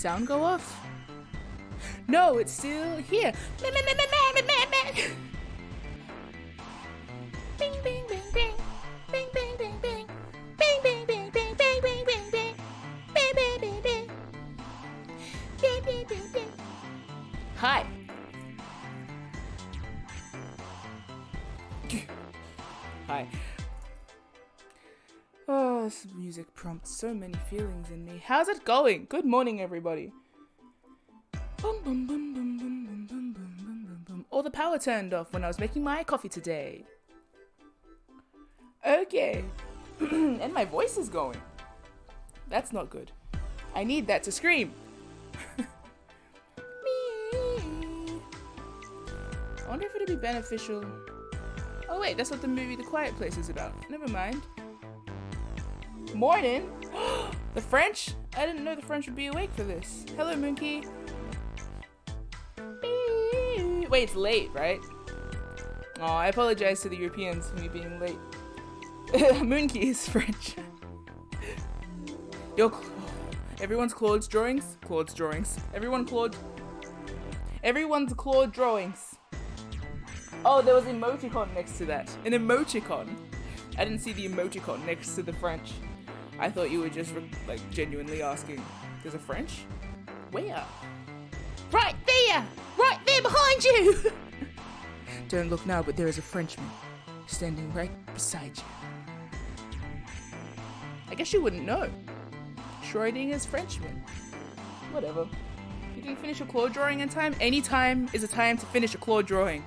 sound go off? No, it's still here. Bing, bing, bing, bing. Bing, bing, bing, bing. Bing, bing, bing, bing, bing, bing, bing, bing. Bing, bing, bing, bing. Bing, bing, bing, bing. Hi. Hi. Oh, this music prompts so many feelings in me. How's it going? Good morning, everybody. Boom, boom, boom, boom, boom, boom, boom, boom, boom, boom, boom. All the power turned off when I was making my coffee today. Okay. And my voice is going. That's not good. I need that to scream. I wonder if it'd be beneficial. Oh wait, that's what the movie The Quiet Place is about. Never mind. Morning. The French? I didn't know the French would be awake for this. Hello, Moonkey. Wait, it's late, right? Oh, I apologize to the Europeans for me being late. Moonkey is French. Yo, everyone's Claude's drawings? Claude's drawings. Everyone's Claude drawings. Oh, there was an emoticon next to that. An emoticon. I didn't see the emoticon next to the French. I thought you were just like genuinely asking, there's a French? Where? Right there! Right there behind you! Don't look now, but there is a Frenchman standing right beside you. I guess you wouldn't know. Schrodinger's Frenchman. Whatever. You didn't finish a Claude drawing in time? Any time is a time to finish a Claude drawing.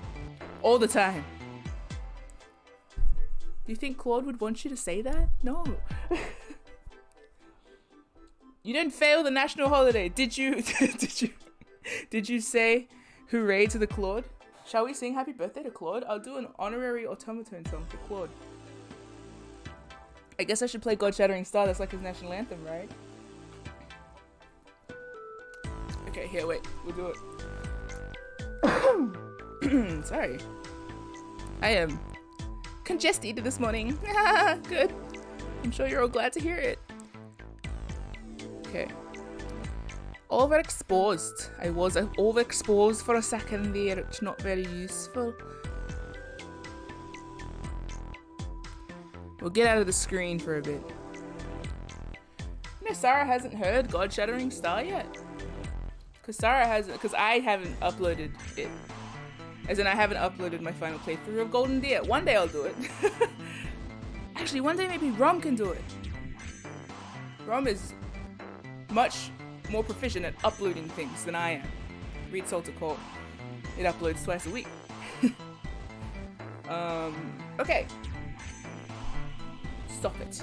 All the time. Do you think Claude would want you to say that? No. You didn't fail the national holiday. Did you? Did you say hooray to the Claude? Shall we sing happy birthday to Claude? I'll do an honorary automaton song for Claude. I guess I should play God Shattering Star. That's like his national anthem, right? Okay, here, wait. We'll do it. Sorry. I am congested this morning. Good. I'm sure you're all glad to hear it. Okay. Overexposed. I was overexposed for a second there. It's not very useful. We'll get out of the screen for a bit. You know, Sarah hasn't heard God Shattering Star yet. Because I haven't uploaded it. As in, I haven't uploaded my final playthrough of Golden Deer. One day I'll do it. Actually, one day maybe Rom can do it. Rom is much more proficient at uploading things than I am. Read Salter Call. It uploads twice a week. Okay. Stop it.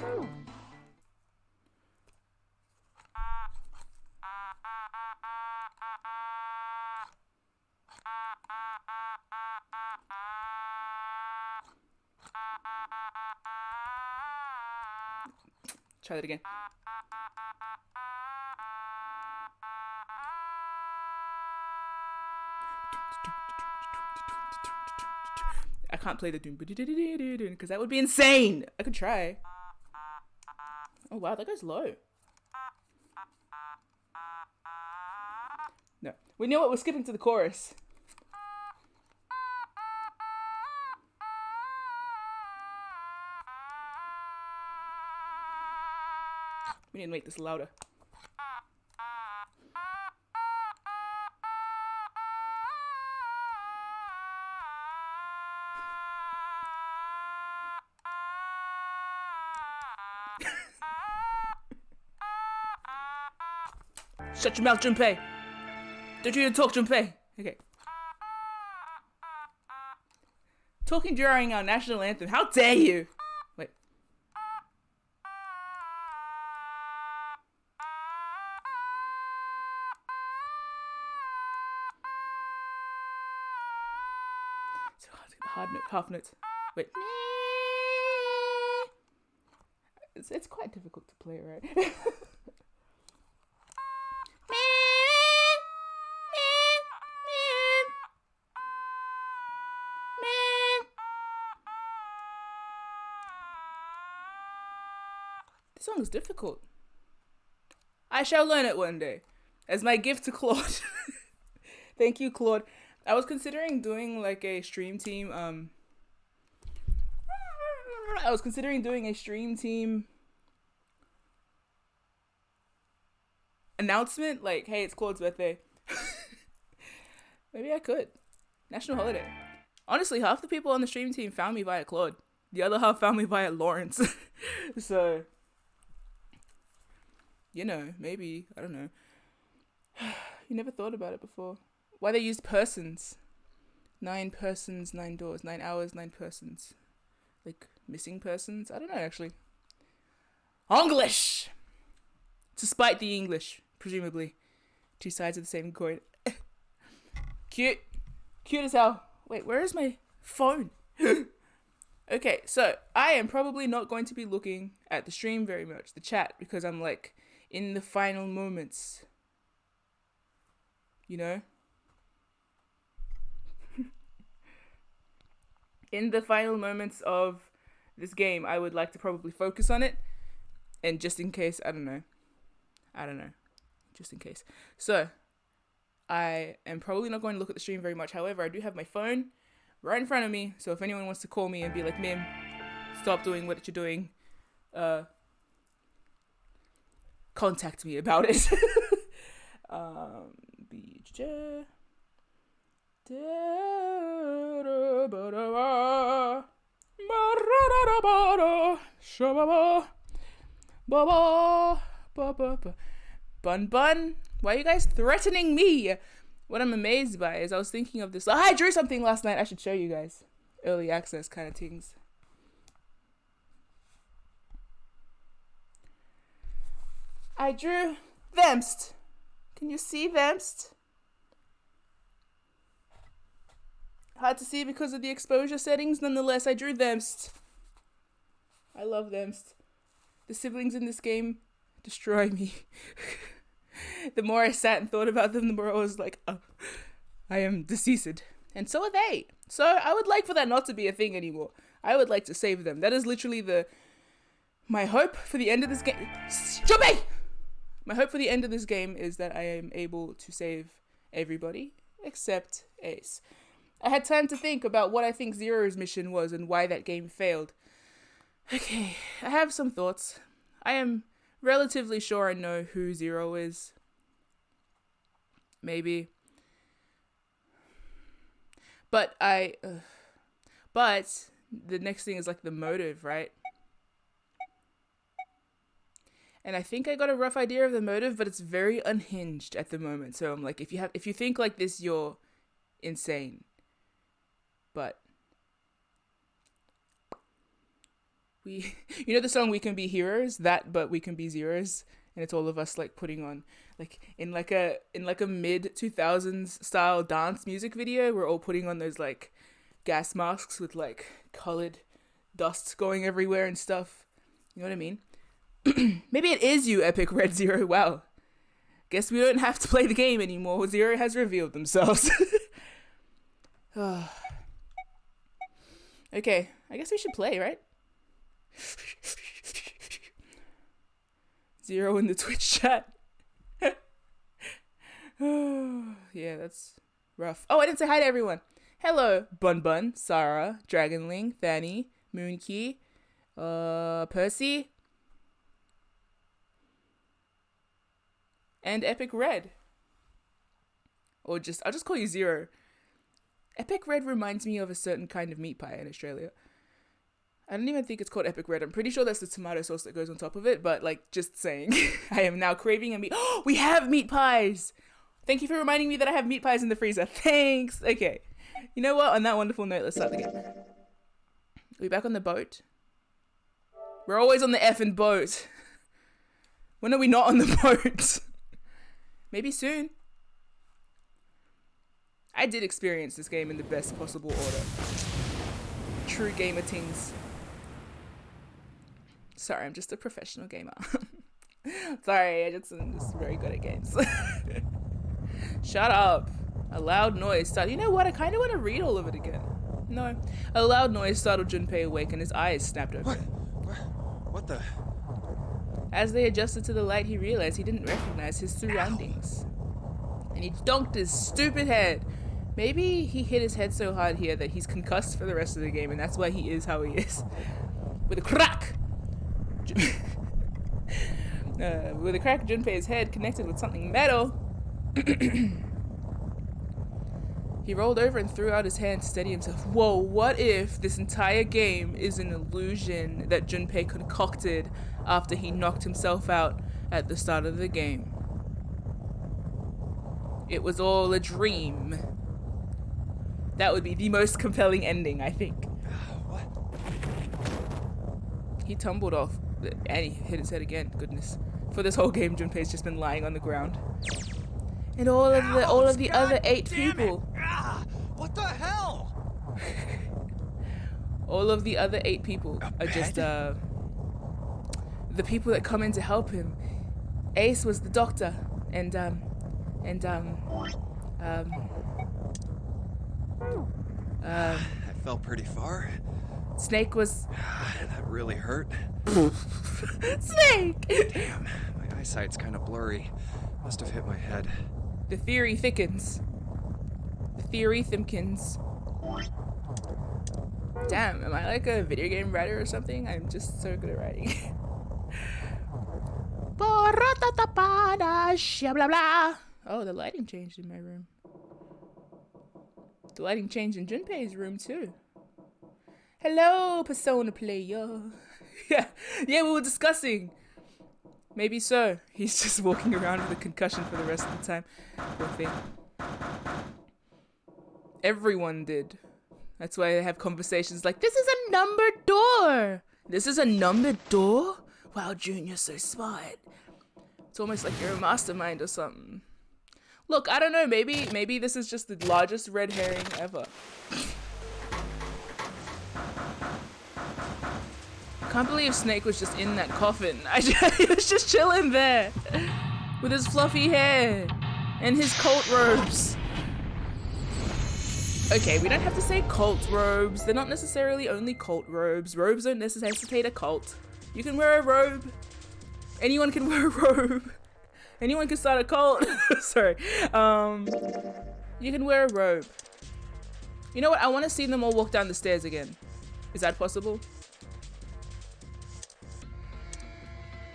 Try that again. I can't play the doom because that would be insane. I could try. Oh wow, that goes low. No, we know what. We're skipping to the chorus. We need to make this louder. Shut your mouth, Junpei. Don't you even talk, Junpei. Okay. Talking during our national anthem. How dare you? Wait. So hard to get the hard note, half notes. Wait. It's quite difficult to play, right? This song is difficult. I shall learn it one day. as my gift to Claude. Thank you, Claude. I was considering doing like a stream team. I was considering doing a stream team announcement, like, hey, it's Claude's birthday. Maybe I could. National holiday. Honestly, half the people on the stream team found me via Claude. The other half found me via Lawrence. So, you know, maybe, I don't know. You never thought about it before. Why they used persons. 9 persons, 9 doors. 9 hours, 9 persons. Like, missing persons? I don't know, actually. English! To spite the English, presumably. 2 sides of the same coin. Cute. Cute as hell. Wait, where is my phone? Okay, so I am probably not going to be looking at the stream very much, the chat, because I'm like in the final moments. You know? In the final moments of this game, I would like to probably focus on it. And just in case, I don't know. Just in case. So, I am probably not going to look at the stream very much. However, I do have my phone right in front of me. So if anyone wants to call me and be like, Mim, stop doing what you're doing, contact me about it. Bun Bun, why are you guys threatening me? What I'm amazed by is I was thinking of this. I drew something last night. I should show you guys. Early access kind of things. I drew Vemst. Can you see Vemst? Hard to see because of the exposure settings. Nonetheless, I drew Vemst. I love Vemst. The siblings in this game destroy me. The more I sat and thought about them, the more I was like, oh, I am deceased. And so are they. So I would like for that not to be a thing anymore. I would like to save them. That is literally my hope for the end of this game. Stop me! My hope for the end of this game is that I am able to save everybody except Ace. I had time to think about what I think Zero's mission was and why that game failed. Okay, I have some thoughts. I am relatively sure I know who Zero is. Maybe. But but the next thing is like the motive, right? And I think I got a rough idea of the motive, but it's very unhinged at the moment. So I'm like, if you think like this, you're insane. But you know the song "We Can Be Heroes"? That, but we can be zeros, and it's all of us like putting on like in like a mid 2000s style dance music video. We're all putting on those like gas masks with like colored dust going everywhere and stuff. You know what I mean? Maybe it is you, Epic Red Zero. Wow. Guess we don't have to play the game anymore. Zero has revealed themselves. Okay, I guess we should play, right? Zero in the Twitch chat. Yeah, that's rough. Oh, I didn't say hi to everyone. Hello, Bun Bun, Sarah, Dragonling, Fanny, Moonkey, Percy, and Epic Red. Or I'll just call you Zero. Epic Red reminds me of a certain kind of meat pie in Australia. I don't even think it's called Epic Red. I'm pretty sure that's the tomato sauce that goes on top of it, but like, just saying. I am now craving a meat. Oh, we have meat pies! Thank you for reminding me that I have meat pies in the freezer. Thanks! Okay. You know what? On that wonderful note, let's start the game. Are we back on the boat? We're always on the effing boat. When are we not on the boat? Maybe soon. I did experience this game in the best possible order. True gamer tings. Sorry, I'm just a professional gamer. Sorry, I'm just very good at games. Shut up. A loud noise startled. You know what? I kind of want to read all of it again. No. A loud noise startled Junpei awake and his eyes snapped open. What the? As they adjusted to the light, he realized he didn't recognize his surroundings. And he donked his stupid head. Maybe he hit his head so hard here that he's concussed for the rest of the game, and that's why he is how he is. With a crack! With a crack, Junpei's head connected with something metal. He rolled over and threw out his hand to steady himself. Whoa, what if this entire game is an illusion that Junpei concocted after he knocked himself out at the start of the game? It was all a dream. That would be the most compelling ending, I think. What? He tumbled off and he hit his head again. Goodness. For this whole game, Junpei's just been lying on the ground. And all of the other 8 people. What the hell? All of the other 8 people are just the people that come in to help him. Ace was the doctor, and I fell pretty far. Snake was. That really hurt. Snake! Damn, my eyesight's kind of blurry. Must have hit my head. The theory thickens. The theory thimkins. Damn, am I like a video game writer or something? I'm just so good at writing. Oh, the lighting changed in my room. The lighting changed in Junpei's room too. Hello, Persona player. yeah, we were discussing. Maybe so. He's just walking around with a concussion for the rest of the time. Poor thing. Everyone did. That's why they have conversations like, this is a numbered door. This is a numbered door? Wow, June, you're so smart. It's almost like you're a mastermind or something. Look, I don't know. Maybe this is just the largest red herring ever. I can't believe Snake was just in that coffin. He was just chilling there with his fluffy hair and his cult robes. Okay, we don't have to say cult robes. They're not necessarily only cult robes. Robes don't necessitate a cult. You can wear a robe. Anyone can wear a robe. Anyone can start a cult. Sorry. You can wear a robe. You know what? I want to see them all walk down the stairs again. Is that possible?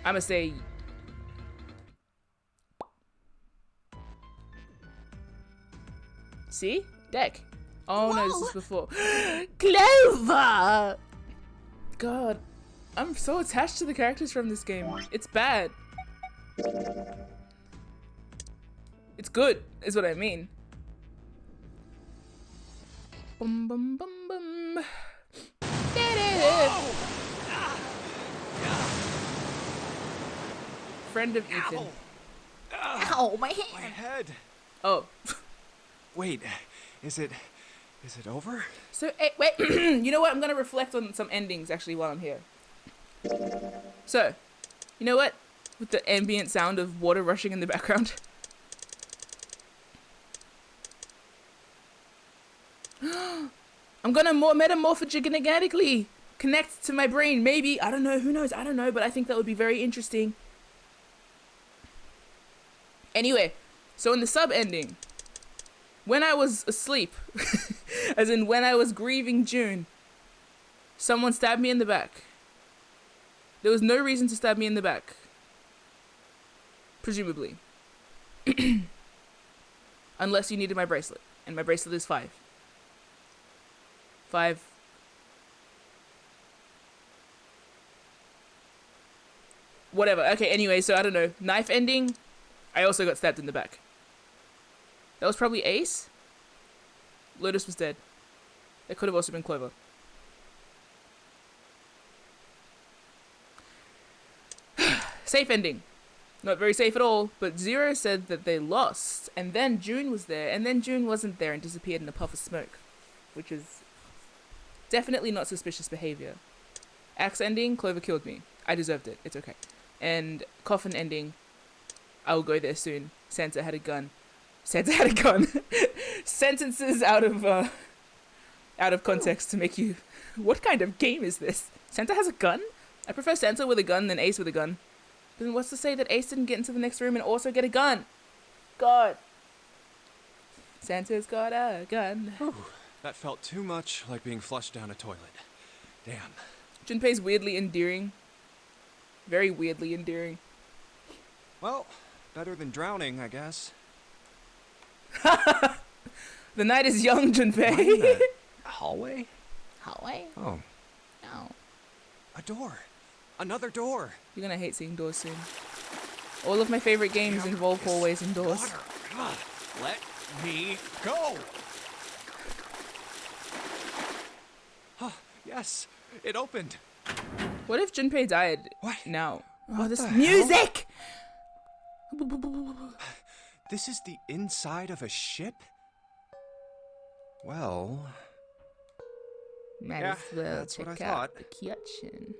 I'ma say. See? Deck. Oh no, this is before. Clover! God. I'm so attached to the characters from this game. It's bad. It's good, is what I mean. Bum bum bum bum. Friend of Ethan. Ow, my hand. My head. Oh. Wait, is it over? So, wait. You know what? I'm gonna reflect on some endings actually while I'm here. So, you know what? With the ambient sound of water rushing in the background. I'm gonna metamorphogenetically connect to my brain. Maybe. I don't know. Who knows? I don't know. But I think that would be very interesting. Anyway, so in the sub ending, when I was asleep, as in when I was grieving June, someone stabbed me in the back. There was no reason to stab me in the back. Presumably. Unless you needed my bracelet. And my bracelet is 5. 5. Whatever. Okay, anyway, so I don't know. Knife ending, I also got stabbed in the back. That was probably Ace. Lotus was dead. It could have also been Clover. Safe ending. Not very safe at all, but Zero said that they lost, and then June was there, and then June wasn't there and disappeared in a puff of smoke, which is definitely not suspicious behavior. Axe ending, Clover killed me. I deserved it. It's okay. And coffin ending, I will go there soon. Santa had a gun. Santa had a gun. Sentences out of context to make you... What kind of game is this? Santa has a gun? I prefer Santa with a gun than Ace with a gun. Then what's to say that Ace didn't get into the next room and also get a gun? God. Santa's got a gun. Whew. That felt too much like being flushed down a toilet. Damn. Junpei's weirdly endearing. Very weirdly endearing. Well, better than drowning, I guess. The night is young, Junpei. Why in the hallway? Hallway? Oh, No. a door. Another door. You're gonna hate seeing doors soon. All of my favorite games involve hallways and doors. Water. God, let me go. Huh, yes, it opened. What if Junpei died What? now? Oh, What this the music! This is the inside of a ship? Well, Might Yeah, as well that's what check I out thought. the kitchen.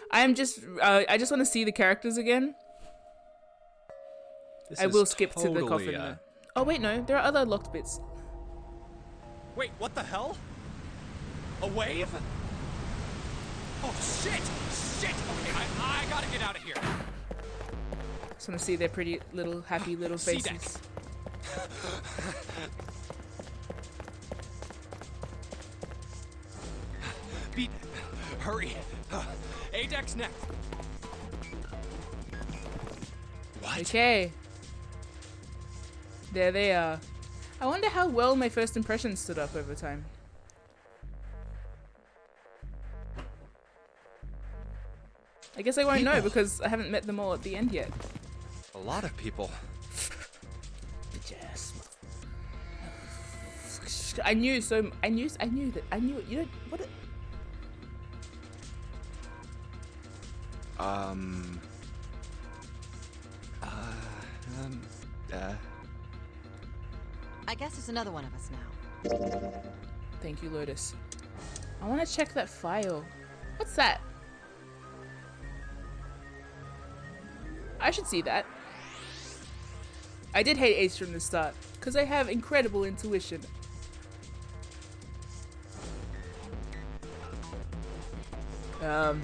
I just want to see the characters again. this I is will skip to the totally, coffin though. Oh wait, no, there are other locked bits. Wait, what the hell? A wave? Oh, shit! Shit! Okay, I gotta get out of here. Just want to see their pretty little happy little Sea faces. deck. Beat. Hurry. A-deck's next. What? Okay. There they are. I wonder how well my first impressions stood up over time. I guess I won't know People. because I haven't met them all at the end yet. A lot of people. Bitch-ass. I knew that. You know, what? I guess there's another one of us now. Thank you, Lotus. I want to check that file. What's that? I should see that. I did hate Ace from the start, because I have incredible intuition. I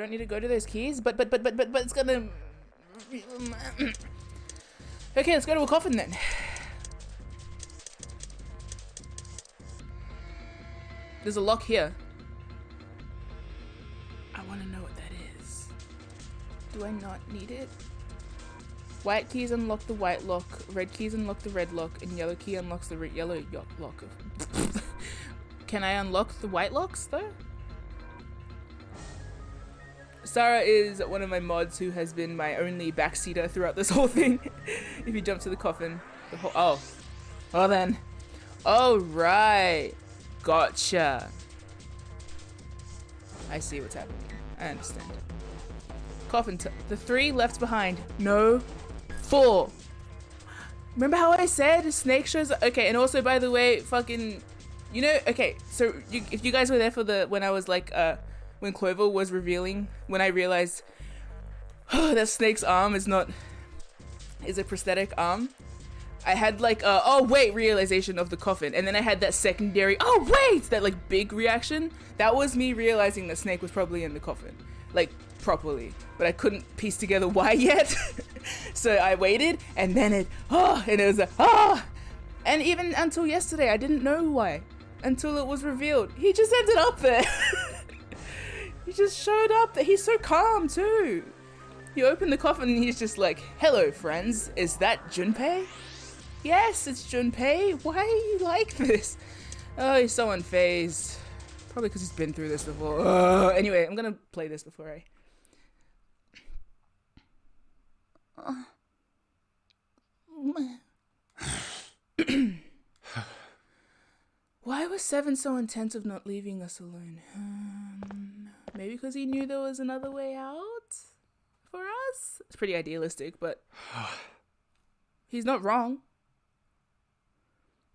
don't need to go to those keys, but it's gonna. Okay, let's go to a coffin then. There's a lock here. I want to know what that is. Do I not need it? White keys unlock the white lock, red keys unlock the red lock, and yellow key unlocks the yellow lock. Can I unlock the white locks though? Sarah is one of my mods who has been my only backseater throughout this whole thing. If you jump to the coffin, oh then. Oh right, gotcha. I see what's happening. I understand. Coffin, the 3 left behind. No, 4. Remember how I said snake shows? Okay, and also by the way, fucking, you know, okay. So if you guys were there for when I was like, when Clover was revealing, when I realized that Snake's arm is a prosthetic arm, I had like oh wait realization of the coffin, and then I had that secondary oh wait, that like big reaction. That was me realizing that Snake was probably in the coffin, like properly, but I couldn't piece together why yet. So I waited, and then and it was and even until yesterday I didn't know why until it was revealed. He just ended up there. He just showed up. He's so calm too. He opened the coffin and he's just like, "Hello, friends. Is that Junpei?" "Yes, it's Junpei. Why are you like this?" Oh, he's so unfazed. Probably because he's been through this before. Anyway, I'm gonna play this before I. Why was Seven so intent of not leaving us alone? Maybe because he knew there was another way out for us? It's pretty idealistic, but he's not wrong.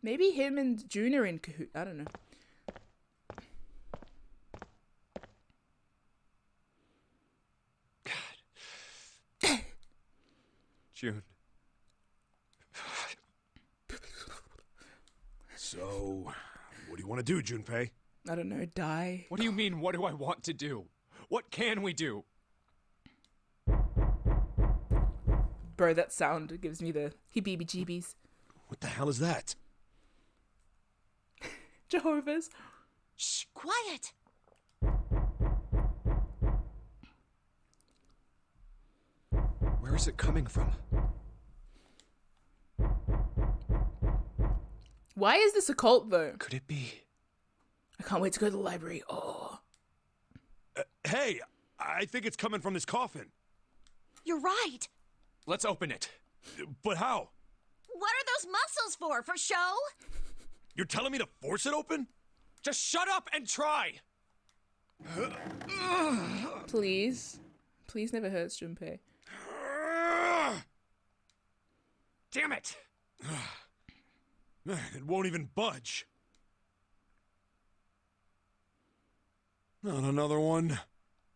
Maybe him and June are in cahoot. I don't know. June. So, what do you want to do, Junpei? I don't know, die. What do you mean, what do I want to do? What can we do? Bro, that sound gives me the heebie-jeebies. What the hell is that? Jehovah's. Shh, quiet. Where is it coming from? Why is this a cult, though? Could it be? I can't wait to go to the library. Oh. Hey, I think it's coming from this coffin. You're right. Let's open it. But how? What are those muscles for? For show? You're telling me to force it open? Just shut up and try! Please. Please never hurts Junpei. Damn it! Man, it won't even budge. Not another one.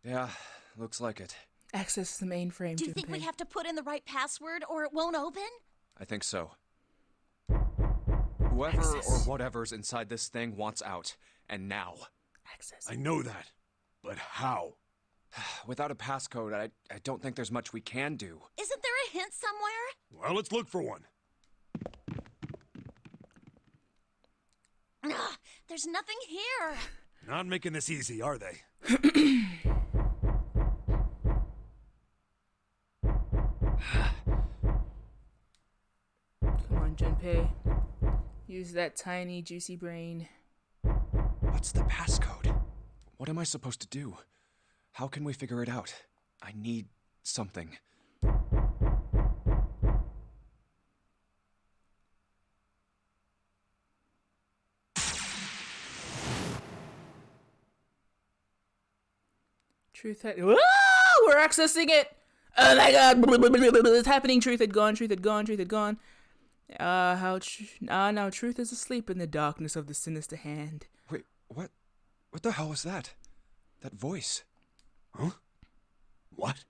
Yeah, looks like it. Access the mainframe, Do you think we have to put in the right password or it won't open? I think so. Whoever or whatever's inside this thing wants out. And now. Access. I know that. But how? Without a passcode, I don't think there's much we can do. Isn't there a hint somewhere? Well, let's look for one. Ugh, there's nothing here. Not making this easy, are they? Come on, Junpei. Use that tiny, juicy brain. What's the passcode? What am I supposed to do? How can we figure it out? I need something. Truth had. Whoa! We're accessing it! Oh my god! It's happening. Truth had gone. Truth had gone. Truth had gone. Now truth is asleep in the darkness of the sinister hand. Wait, what? What the hell was that? That voice? Huh? What?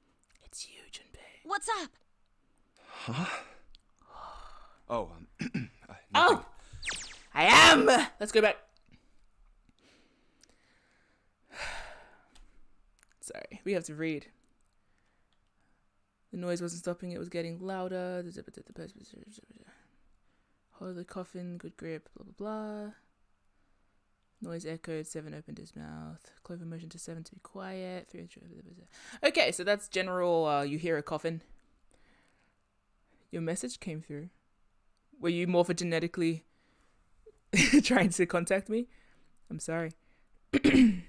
It's you, Junpei. What's up? Huh? Oh, Oh! I am! Let's go back. Sorry, we have to read. The noise wasn't stopping, it was getting louder. Hold the coffin, good grip, blah, blah, blah. Noise echoed, 7 opened his mouth. Clover motioned to 7 to be quiet. 3. Okay, so that's general, you hear a coffin. Your message came through. Were you morphogenetically trying to contact me? I'm sorry. Okay.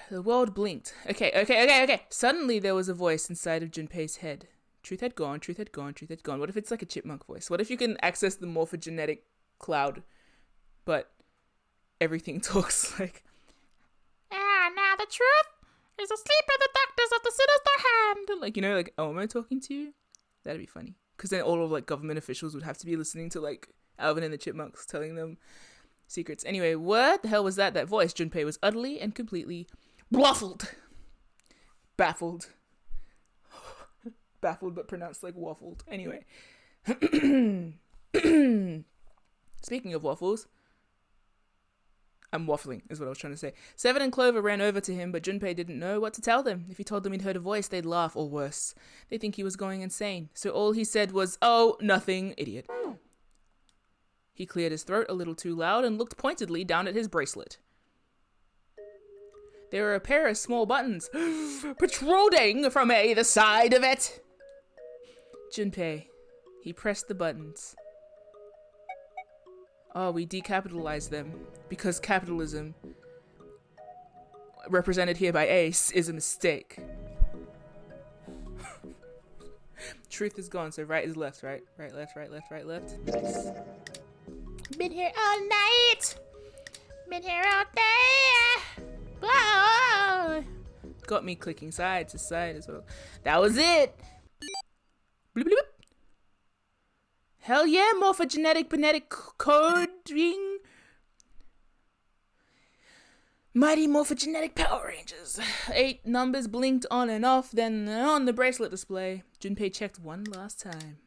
The world blinked. Okay. Suddenly there was a voice inside of Junpei's head. Truth had gone, truth had gone, truth had gone. What if it's like a chipmunk voice? What if you can access the morphogenetic cloud, but everything talks like... now the truth is asleep in the darkness of the sinister hand. Like, you know, like, oh, am I talking to you? That'd be funny. Because then all of, like, government officials would have to be listening to, like, Alvin and the Chipmunks telling them secrets. Anyway, what the hell was that voice? Junpei was utterly and completely baffled. Baffled, but pronounced like waffled. Anyway. Speaking of waffles, I'm waffling, is what I was trying to say. 7 and Clover ran over to him, but Junpei didn't know what to tell them. If he told them he'd heard a voice, they'd laugh, or worse. They'd think he was going insane. So all he said was, "Oh, nothing, idiot." He cleared his throat a little too loud and looked pointedly down at his bracelet. There were a pair of small buttons protruding from either side of it. Junpei. He pressed the buttons. Oh, we decapitalized them because capitalism, represented here by Ace, is a mistake. Truth is gone, so right is left, right? Right, left, right, left, right, left. Nice. Been here all night. Been here all day. Whoa. Got me clicking side to side as well. That was it. Bloop, bloop. Hell yeah, morphogenetic genetic coding. Mighty morphogenetic Power Rangers. 8 numbers blinked on and off, then on the bracelet display. Junpei checked one last time.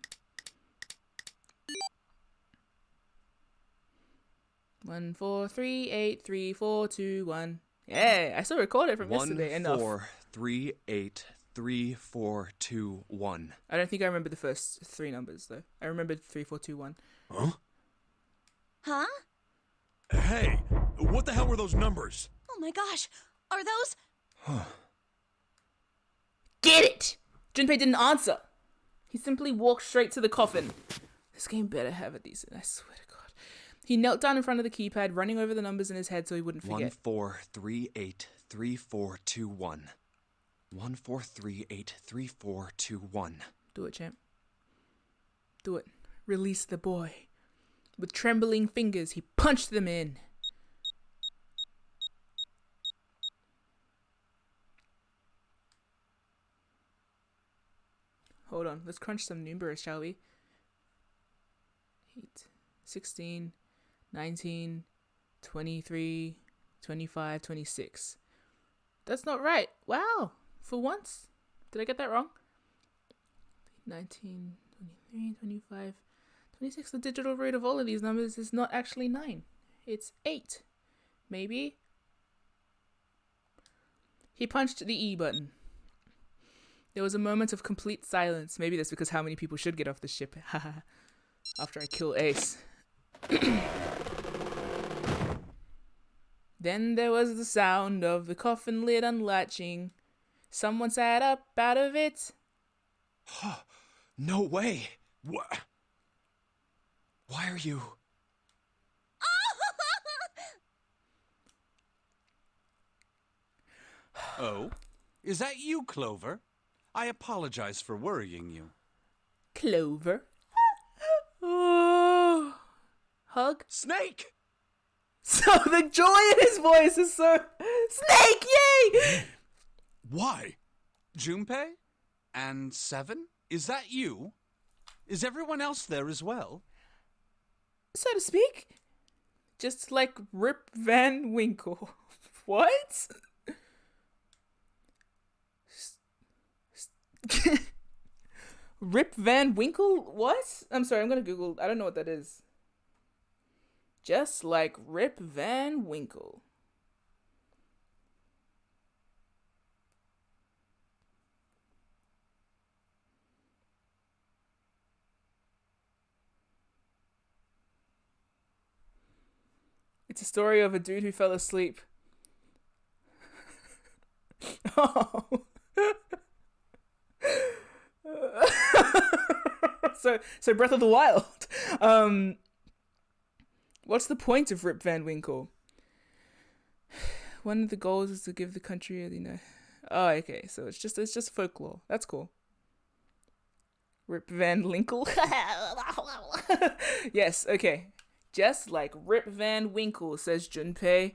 1, 4, 3, 8, 3, 4, 2, 1. Yeah, I still record it from 1, yesterday. Enough. 4, 3, 8, 3, 4, 2, 1. I don't think I remember the first 3 numbers though. I remembered 3, 4, 2, 1. Huh? Huh? Hey, what the hell were those numbers? Oh my gosh. Are those? Get it! Junpei didn't answer. He simply walked straight to the coffin. This game better have it decent, I swear to God. He knelt down in front of the keypad, running over the numbers in his head so he wouldn't forget. 1, 4, 3, 8, 3, 4, 2, 1. 1, 4, 3, 8, 3, 4, 2, 1. Do it, champ. Do it. Release the boy. With trembling fingers, he punched them in. Hold on, let's crunch some numbers, shall we? 8, 16, 19, 23, 25, 26. That's not right. Wow. For once. Did I get that wrong? 19, 23, 25, 26. The digital root of all of these numbers is not actually 9. It's 8. Maybe. He punched the E button. There was a moment of complete silence. Maybe that's because how many people should get off the ship. After I kill Ace. Then there was the sound of the coffin lid unlatching. Someone sat up out of it. No way. What? Why are you... Oh? Is that you, Clover? I apologize for worrying you. Clover. Oh. Hug. Snake! So the joy in his voice is so... Snake, yay! Why? Junpei? And Seven? Is that you? Is everyone else there as well? So to speak. Just like Rip Van Winkle. What? Rip Van Winkle? What? I'm sorry, I'm gonna Google. I don't know what that is. Just like Rip Van Winkle. It's a story of a dude who fell asleep. Oh. So Breath of the Wild. What's the point of Rip Van Winkle? One of the goals is to give the country, Oh, okay. So it's just folklore. That's cool. Rip Van Winkle. Yes. Okay. Just like Rip Van Winkle, says Junpei.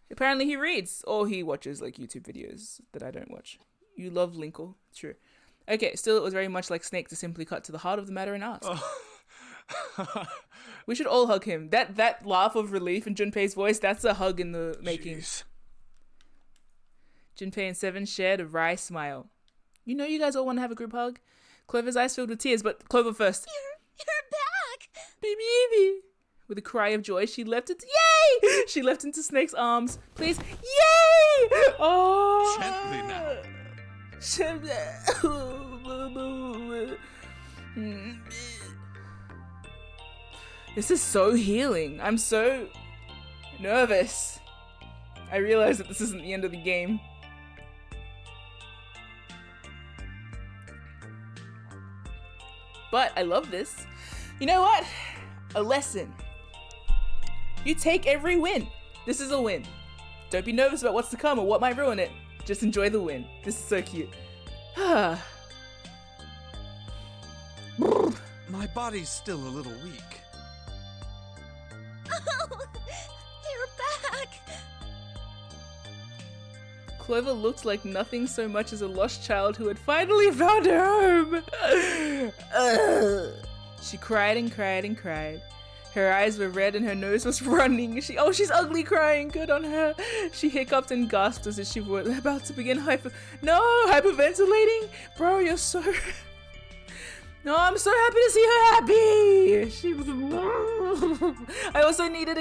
Apparently he reads or he watches like YouTube videos that I don't watch. You love Linkle. True. Okay, still it was very much like Snake to simply cut to the heart of the matter and ask. We should all hug him. That laugh of relief in Junpei's voice, that's a hug in the making. Jeez. Junpei and Seven shared a wry smile. You know you guys all want to have a group hug? Clover's eyes filled with tears, but Clover first. You're back! Baby. With a cry of joy, she leapt into Yay! She leapt into Snake's arms. Please. Yay! Oh! Gently now. This is so healing. I'm so nervous. I realize that this isn't the end of the game. But I love this. You know what? A lesson. You take every win. This is a win. Don't be nervous about what's to come or what might ruin it. Just enjoy the win. This is so cute. My body's still a little weak. Oh, you're back! Clover looked like nothing so much as a lost child who had finally found her home. She cried and cried and cried. Her eyes were red and her nose was running. She's ugly crying. Good on her. She hiccuped and gasped as if she were about to begin hyperventilating. Bro, you're so... No, I'm so happy to see her happy. She was. I also needed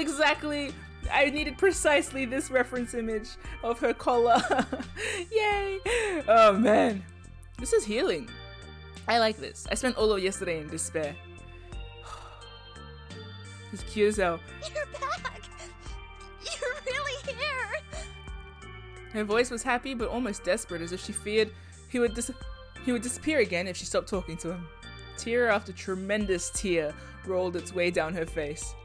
I needed precisely this reference image of her collar. Yay! Oh man, this is healing. I like this. I spent all of yesterday in despair. It's cute as hell. You're back! You're really here! Her voice was happy but almost desperate, as if she feared he would disappear again if she stopped talking to him. Tear after tremendous tear rolled its way down her face.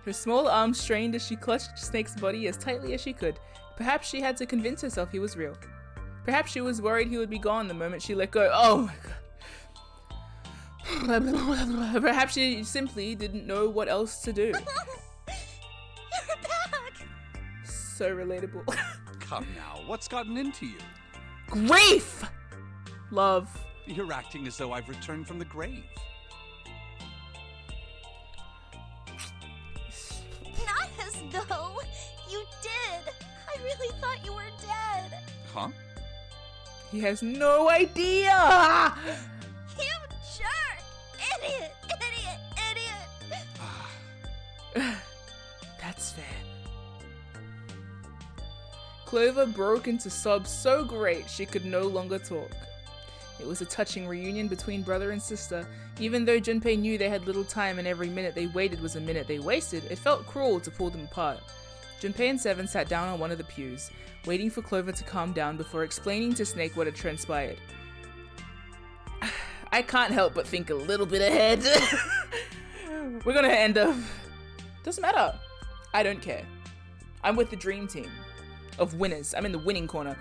Her small arms strained as she clutched Snake's body as tightly as she could. Perhaps she had to convince herself he was real. Perhaps she was worried he would be gone the moment she let go. Oh my god. Perhaps she simply didn't know what else to do. You're back! So relatable. Come now, what's gotten into you? Grief! Love. You're acting as though I've returned from the grave. Not as though. You did. I really thought you were dead. Huh? He has no idea! You jerk! Idiot! Idiot! Idiot! That's fair. Clover broke into sobs so great she could no longer talk. It was a touching reunion between brother and sister. Even though Junpei knew they had little time and every minute they waited was a minute they wasted, it felt cruel to pull them apart. Junpei and Seven sat down on one of the pews, waiting for Clover to calm down before explaining to Snake what had transpired. I can't help but think a little bit ahead. We're gonna end up... Doesn't matter. I don't care. I'm with the dream team of winners. I'm in the winning corner.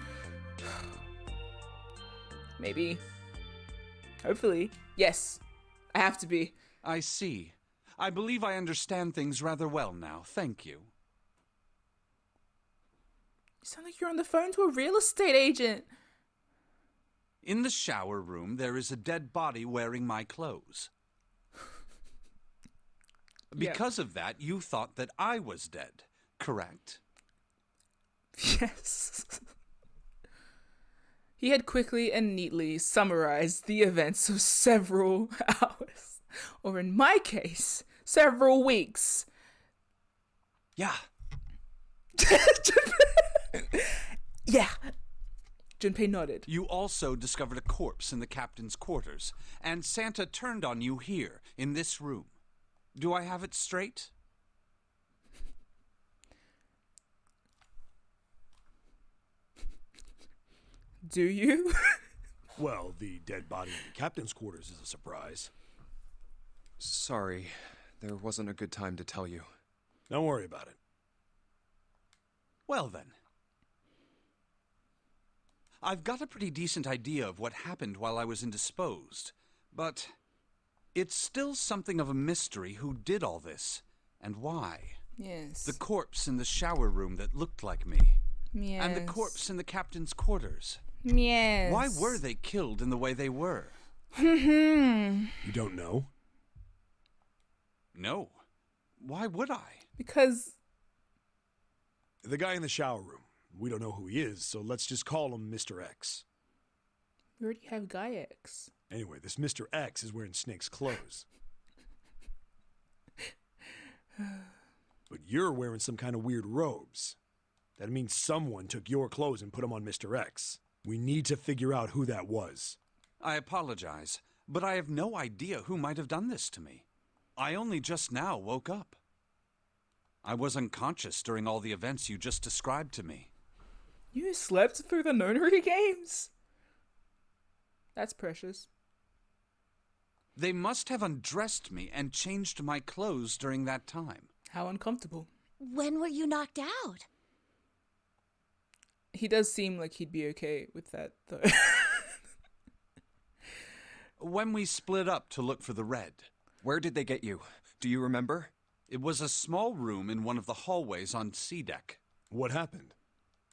Maybe. Hopefully. Yes. I have to be. I see. I believe I understand things rather well now. Thank you. You sound like you're on the phone to a real estate agent. In the shower room, there is a dead body wearing my clothes. Because of that, you thought that I was dead, correct? Yes. He had quickly and neatly summarized the events of several hours, or in my case, several weeks. Yeah. Yeah. Junpei nodded. You also discovered a corpse in the captain's quarters, and Santa turned on you here, in this room. Do I have it straight? Do you? Well, the dead body in the captain's quarters is a surprise. Sorry, there wasn't a good time to tell you. Don't worry about it. Well then. I've got a pretty decent idea of what happened while I was indisposed, but it's still something of a mystery who did all this, and why. Yes. The corpse in the shower room that looked like me. Yes. And the corpse in the captain's quarters. Yes. Why were they killed in the way they were? You don't know? No. Why would I? Because... The guy in the shower room. We don't know who he is, so let's just call him Mr. X. we already have Guy X. Anyway, this Mr. X is wearing Snake's clothes. But you're wearing some kind of weird robes. That means someone took your clothes and put them on Mr. X. We need to figure out who that was. I apologize, but I have no idea who might have done this to me. I only just now woke up. I was unconscious during all the events you just described to me. You slept through the nonary games? That's precious. They must have undressed me and changed my clothes during that time. How uncomfortable. When were you knocked out? He does seem like he'd be okay with that, though. When we split up to look for the red. Where did they get you? Do you remember? It was a small room in one of the hallways on C deck. What happened?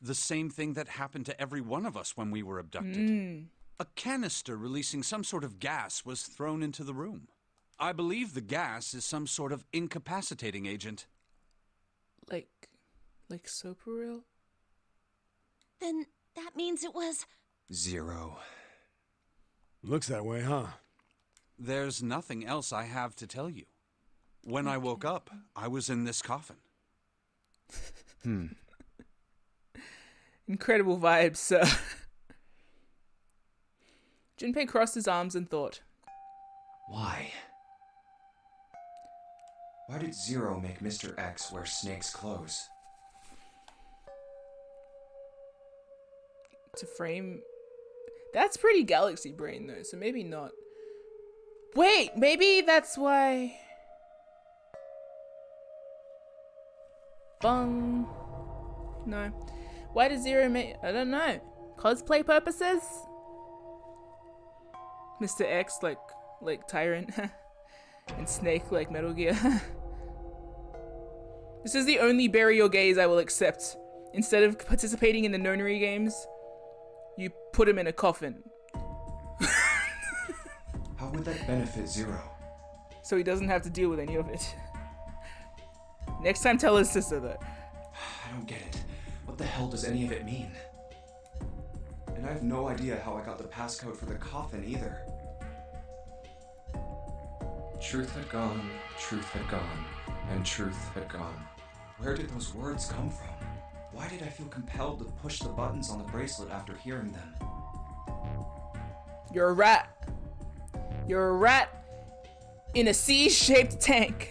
The same thing that happened to every one of us when we were abducted. A canister releasing some sort of gas was thrown into the room. I believe the gas is some sort of incapacitating agent. Like Soparil? Then that means it was... 0. Looks that way, huh? There's nothing else I have to tell you. When I woke up, I was in this coffin. Incredible vibes, sir. Junpei crossed his arms and thought. Why? Why did Zero make Mr. X wear Snake's clothes? To frame... That's pretty galaxy brain, though, so maybe not. Wait, maybe that's why... Bung. No. Why did Zero make... I don't know. Cosplay purposes? Mr. X, like Tyrant. And Snake, like Metal Gear. This is the only bury your gays I will accept. Instead of participating in the nonary games, you put him in a coffin. How would that benefit Zero? So he doesn't have to deal with any of it. Next time, tell his sister that. I don't get it. What the hell does any of it mean? And I have no idea how I got the passcode for the coffin either. Truth had gone, and truth had gone. Where did those words come from? Why did I feel compelled to push the buttons on the bracelet after hearing them? You're a rat. You're a rat in a C-shaped tank.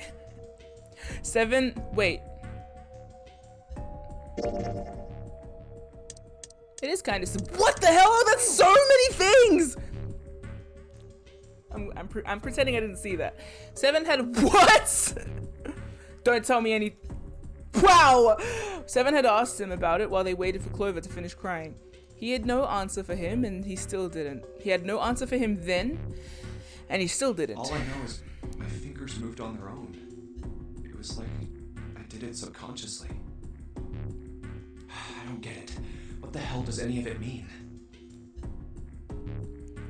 7, wait. It is kind of simple. What the hell? That's so many things! I'm pretending I didn't see that. 7 had what? Don't tell me any... Wow! 7 had asked him about it while they waited for Clover to finish crying. He had no answer for him, and he still didn't. He had no answer for him then, and he still didn't. All I know is my fingers moved on their own. It was like I did it subconsciously. I don't get it. What the hell does any of it mean?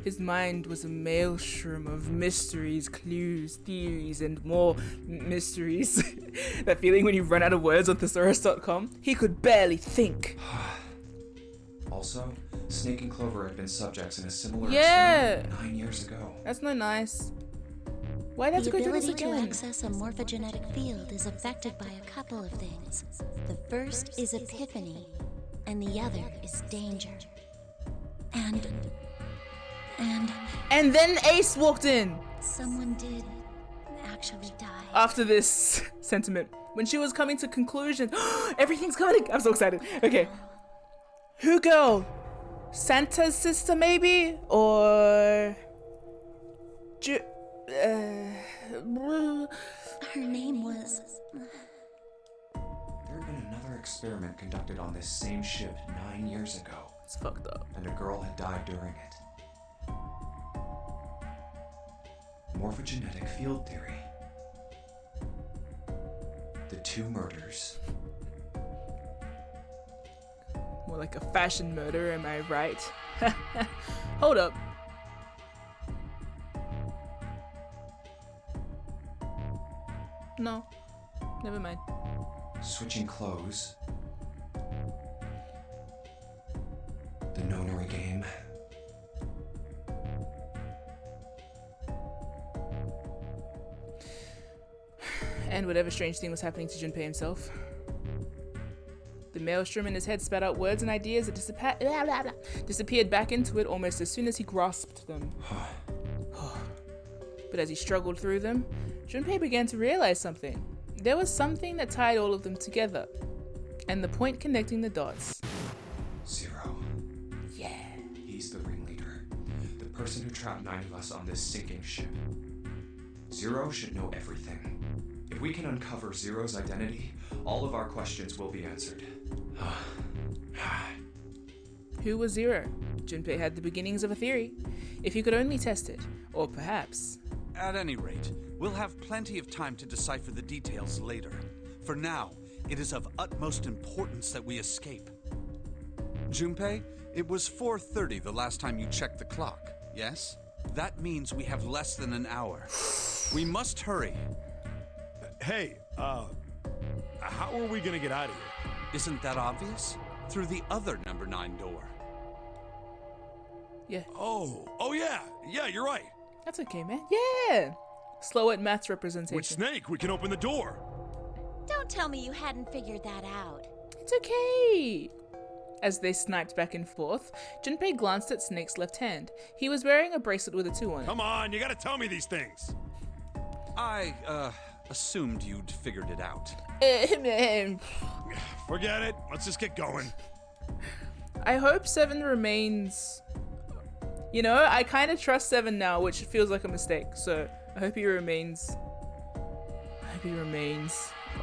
His mind was a maelstrom of mysteries, clues, theories, and more mysteries. That feeling when you run out of words on thesaurus.com? He could barely think. Also, Snake and Clover had been subjects in a similar Yeah. experiment 9 years ago. That's not nice. Why'd I have The to go through this ability to again? access a morphogenetic field is affected by a couple of things. The first is epiphany, and the other is danger. And then Ace walked in. Someone did actually die. After this sentiment, when she was coming to conclusion, everything's coming. I'm so excited. Okay. Who girl? Santa's sister maybe? Or... Her name was... There had been another experiment conducted on this same ship 9 years ago. It's fucked up. And a girl had died during it. Morphogenetic field theory. The 2 murders. More like a fashion murder, am I right? Hold up. No. Never mind. Switching clothes. The nonary game. And whatever strange thing was happening to Junpei himself. The maelstrom in his head spat out words and ideas that disappeared back into it almost as soon as he grasped them. But as he struggled through them, Junpei began to realize something. There was something that tied all of them together, and the point connecting the dots. Zero. Yeah. He's the ringleader. The person who trapped 9 of us on this sinking ship. Zero should know everything. If we can uncover Zero's identity, all of our questions will be answered. Who was Zero? Junpei had the beginnings of a theory. If he could only test it, or perhaps... At any rate, we'll have plenty of time to decipher the details later. For now, it is of utmost importance that we escape. Junpei, it was 4:30 the last time you checked the clock, yes? That means we have less than an hour. We must hurry. Hey, how are we gonna get out of here? Isn't that obvious? Through the other number 9 door. Yeah. Oh yeah, you're right. That's okay, man. Yeah! Slow at maths representation. With Snake, we can open the door. Don't tell me you hadn't figured that out. It's okay. As they sniped back and forth, Junpei glanced at Snake's left hand. He was wearing a bracelet with a 2 on it. Come on, you gotta tell me these things. I, assumed you'd figured it out. Forget it. Let's just get going. I hope 7 remains... You know, I kind of trust 7 now, which feels like a mistake. So, I hope he remains...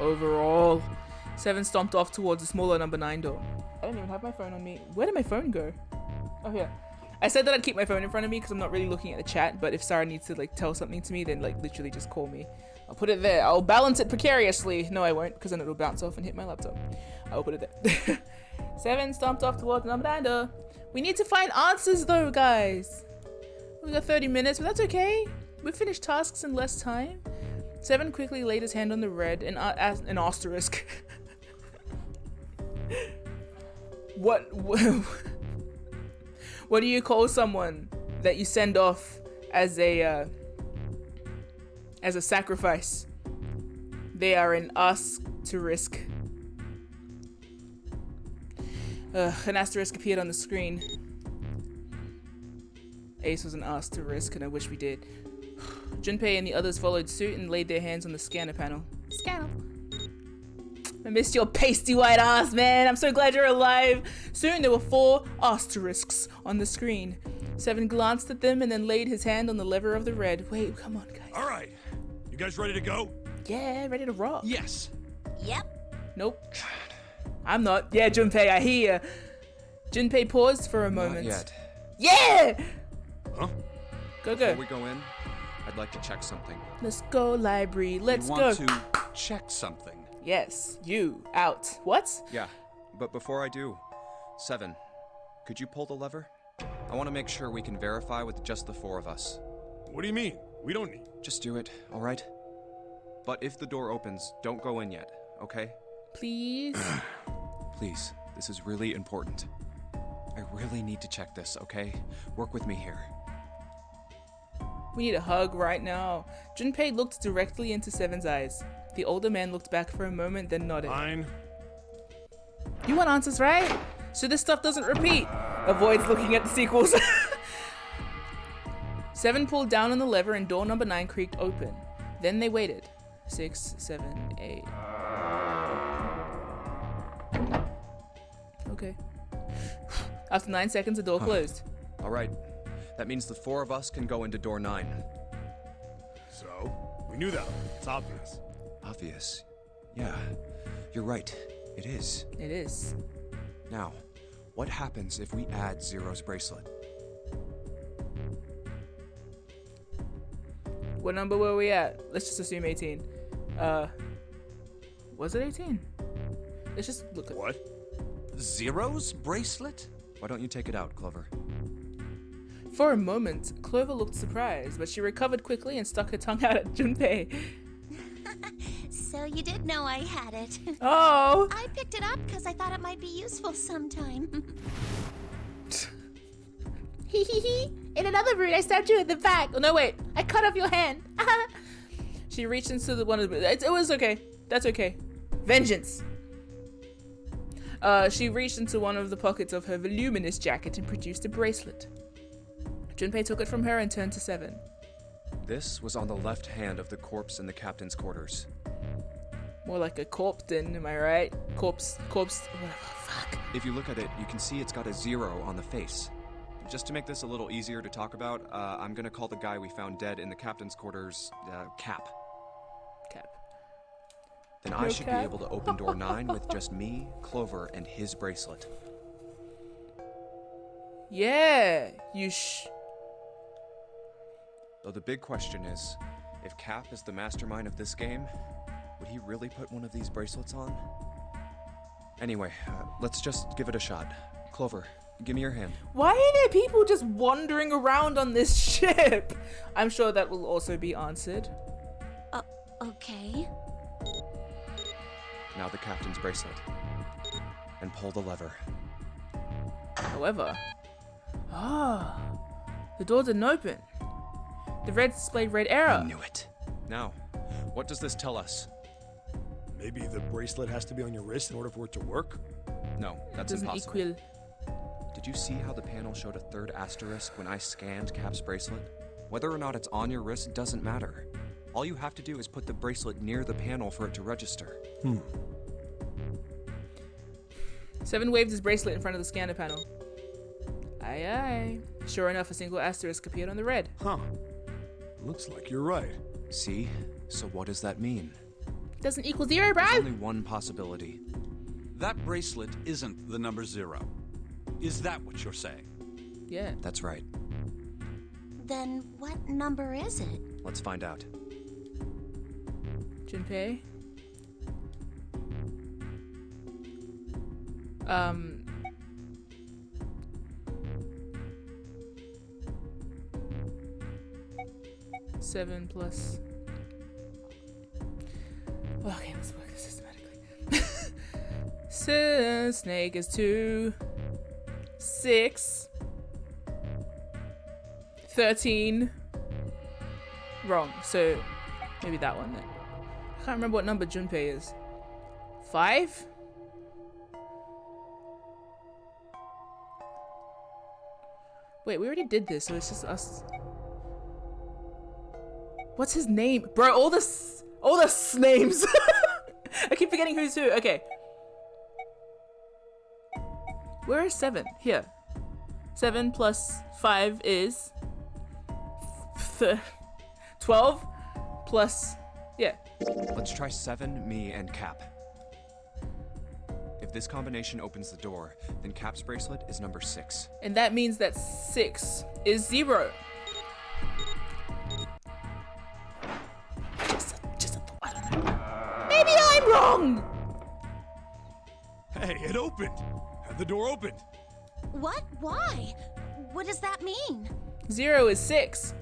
Overall. 7 stomped off towards the smaller number 9 door. I don't even have my phone on me. Where did my phone go? Oh, here. I said that I'd keep my phone in front of me because I'm not really looking at the chat, but if Sarah needs to like tell something to me, then like literally just call me. I'll put it there. I'll balance it precariously. No, I won't, because then it'll bounce off and hit my laptop. I'll put it there. 7 stomped off towards the number 9 door. We need to find answers though, guys. We got 30 minutes, but that's okay. We finished tasks in less time. 7 quickly laid his hand on the red and an asterisk. What do you call someone that you send off as a sacrifice? They are an asterisk. An asterisk appeared on the screen. Ace was an asterisk, and I wish we did. Junpei and the others followed suit and laid their hands on the scanner panel. Scanner. I missed your pasty white ass, man. I'm so glad you're alive. Soon there were 4 asterisks on the screen. 7 glanced at them and then laid his hand on the lever of the red. Wait, come on, guys. All right. You guys ready to go? Yeah, ready to rock. Yes. Yep. Nope. I'm not. Yeah, Junpei, I hear ya. Junpei paused for a moment. Not yet. Yeah! Huh? Go. Before we go in, I'd like to check something. Let's go, library. Let's you go. want to check something? Yes, you out. What? Yeah, but before I do, 7, could you pull the lever? I want to make sure we can verify with just the 4 of us. What do you mean? We don't need... Just do it, all right? But if the door opens, don't go in yet, okay? Please. Please, this is really important. I really need to check this, okay? Work with me here. We need a hug right now. Junpei looked directly into 7's eyes. The older man looked back for a moment, then nodded. Fine. You want answers, right? So this stuff doesn't repeat. Avoids looking at the sequels. 7 pulled down on the lever and door number 9 creaked open. Then they waited. 6, 7, 8. Okay. After 9 seconds, the door closed. All right, that means the 4 of us can go into door 9. So, we knew that. It's obvious. Obvious. Yeah, you're right. It is. It is. Now, what happens if we add Zero's bracelet? What number were we at? Let's just assume 18. Was it 18? Let's just look at... What? Zero's bracelet? Why don't you take it out, Clover? For a moment, Clover looked surprised, but she recovered quickly and stuck her tongue out at Junpei. So you did know I had it. Oh! I picked it up because I thought it might be useful sometime. Hee hee hee. In another route, I stabbed you in the back. Oh, no, wait. I cut off your hand. She reached into the one of the... It was okay. That's okay. Vengeance. She reached into one of the pockets of her voluminous jacket and produced a bracelet. Junpei took it from her and turned to 7. This was on the left hand of the corpse in the captain's quarters. More like a corpse then, am I right? Corpse, whatever, fuck. If you look at it, you can see it's got a 0 on the face. Just to make this a little easier to talk about, I'm gonna call the guy we found dead in the captain's quarters, Cap. Cap. Then No I should Cap? be able to open door 9 with just me, Clover, and his bracelet. Yeah, Though the big question is, if Cap is the mastermind of this game, would he really put one of these bracelets on? Anyway, let's just give it a shot. Clover, give me your hand. Why are there people just wandering around on this ship? I'm sure that will also be answered. Okay. Now the captain's bracelet. And pull the lever. However, the door didn't open. The red displayed red I error. knew it. Now, what does this tell us? Maybe the bracelet has to be on your wrist in order for it to work? No, that's Doesn't impossible. equal. Did you see how the panel showed a third asterisk when I scanned Cap's bracelet? Whether or not it's on your wrist doesn't matter. All you have to do is put the bracelet near the panel for it to register. Seven waved his bracelet in front of the scanner panel. Aye aye. Sure enough, a single asterisk appeared on the red. Huh. Looks like you're right. See? So what does that mean? Doesn't equal 0, bro. There's only one possibility. That bracelet isn't the number 0. Is that what you're saying? Yeah. That's right. Then what number is it? Let's find out. Junpei. Seven plus. Okay, let's work this systematically. Snake is 2. 6. 13. Wrong. So maybe that one then. I can't remember what number Junpei is. 5? Wait, we already did this, so it's just us. What's his name? Bro, all the names. I keep forgetting who's who. Okay. Where is 7? Here. 7 plus 5 is 12 plus, yeah. Let's try 7, me, and Cap. If this combination opens the door, then Cap's bracelet is number 6. And that means that 6 is 0. Just a thought, I don't know. Maybe I'm wrong! Hey, it opened! Had the door opened! What? Why? What does that mean? 0 is 6.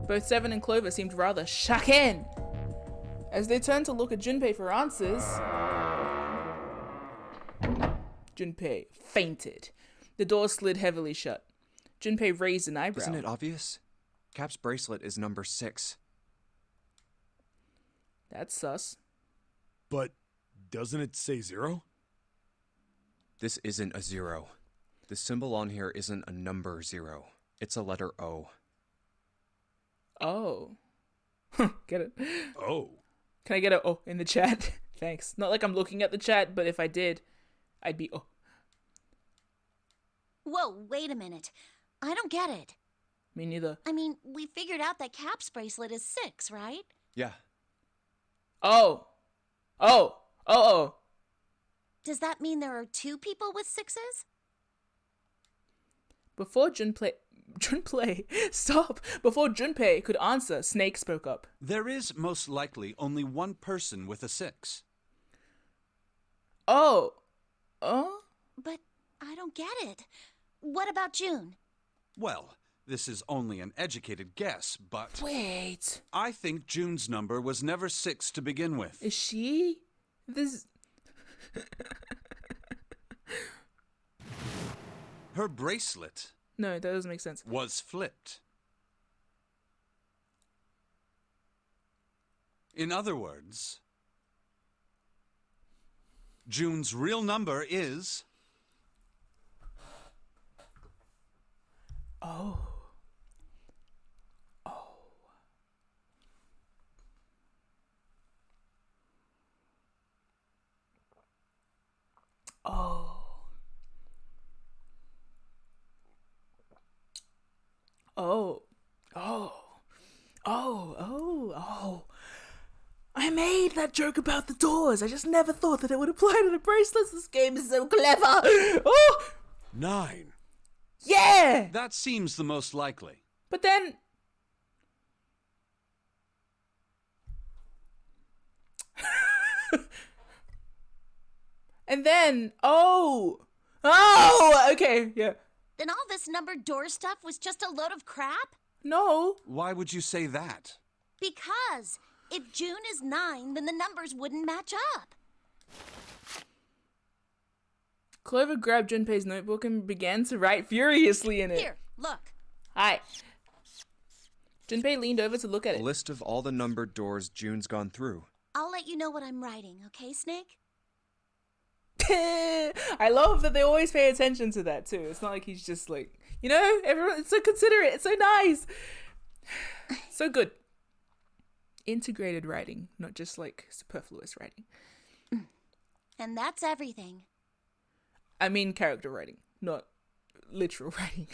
Both 7 and Clover seemed rather shaken. As they turned to look at Junpei for answers, Junpei fainted. The door slid heavily shut. Junpei raised an eyebrow. Isn't it obvious? Cap's bracelet is number 6. That's sus. But doesn't it say 0? This isn't a 0. The symbol on here isn't a number 0. It's a letter O. Oh. Get it? Oh. Can I get a oh in the chat? Thanks. Not like I'm looking at the chat, but if I did, I'd be oh. Whoa, wait a minute. I don't get it. Me neither. I mean, we figured out that Cap's bracelet is 6, right? Yeah. Oh. Oh. Oh. Does that mean there are 2 people with 6s? Before Junpei, stop! Before Junpei could answer, Snake spoke up. There is most likely only one person with a 6. Oh. Oh? But I don't get it. What about June? Well, this is only an educated guess, but Wait. I think June's number was never 6 to begin with. Is she? This. Her bracelet No, that doesn't make sense. was flipped. In other words, June's real number is... Oh. Oh. Oh. Oh. Oh. Oh. Oh. I made that joke about the doors. I just never thought that it would apply to the bracelets. This game is so clever. Oh. 9. Yeah. That seems the most likely. But then. And then, oh, okay, yeah. Then all this numbered door stuff was just a load of crap? No. Why would you say that? Because if June is 9, then the numbers wouldn't match up. Clover grabbed Junpei's notebook and began to write furiously in it. Here, look. Hi. Junpei leaned over to look at A it. list of all the numbered doors June's gone through. I'll let you know what I'm writing, okay, Snake? I love that they always pay attention to that too. It's not like he's just like, you know, everyone, it's so considerate, it's so nice. So good. Integrated writing, not just like superfluous writing. And that's everything. I mean character writing, not literal writing.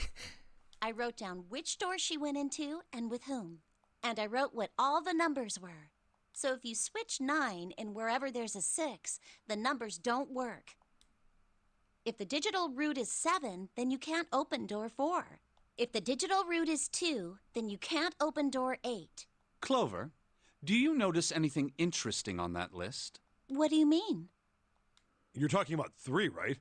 I wrote down which door she went into and with whom. And I wrote what all the numbers were. So if you switch 9 in wherever there's a 6, the numbers don't work. If the digital root is 7, then you can't open door 4. If the digital root is 2, then you can't open door 8. Clover, do you notice anything interesting on that list? What do you mean? You're talking about 3, right?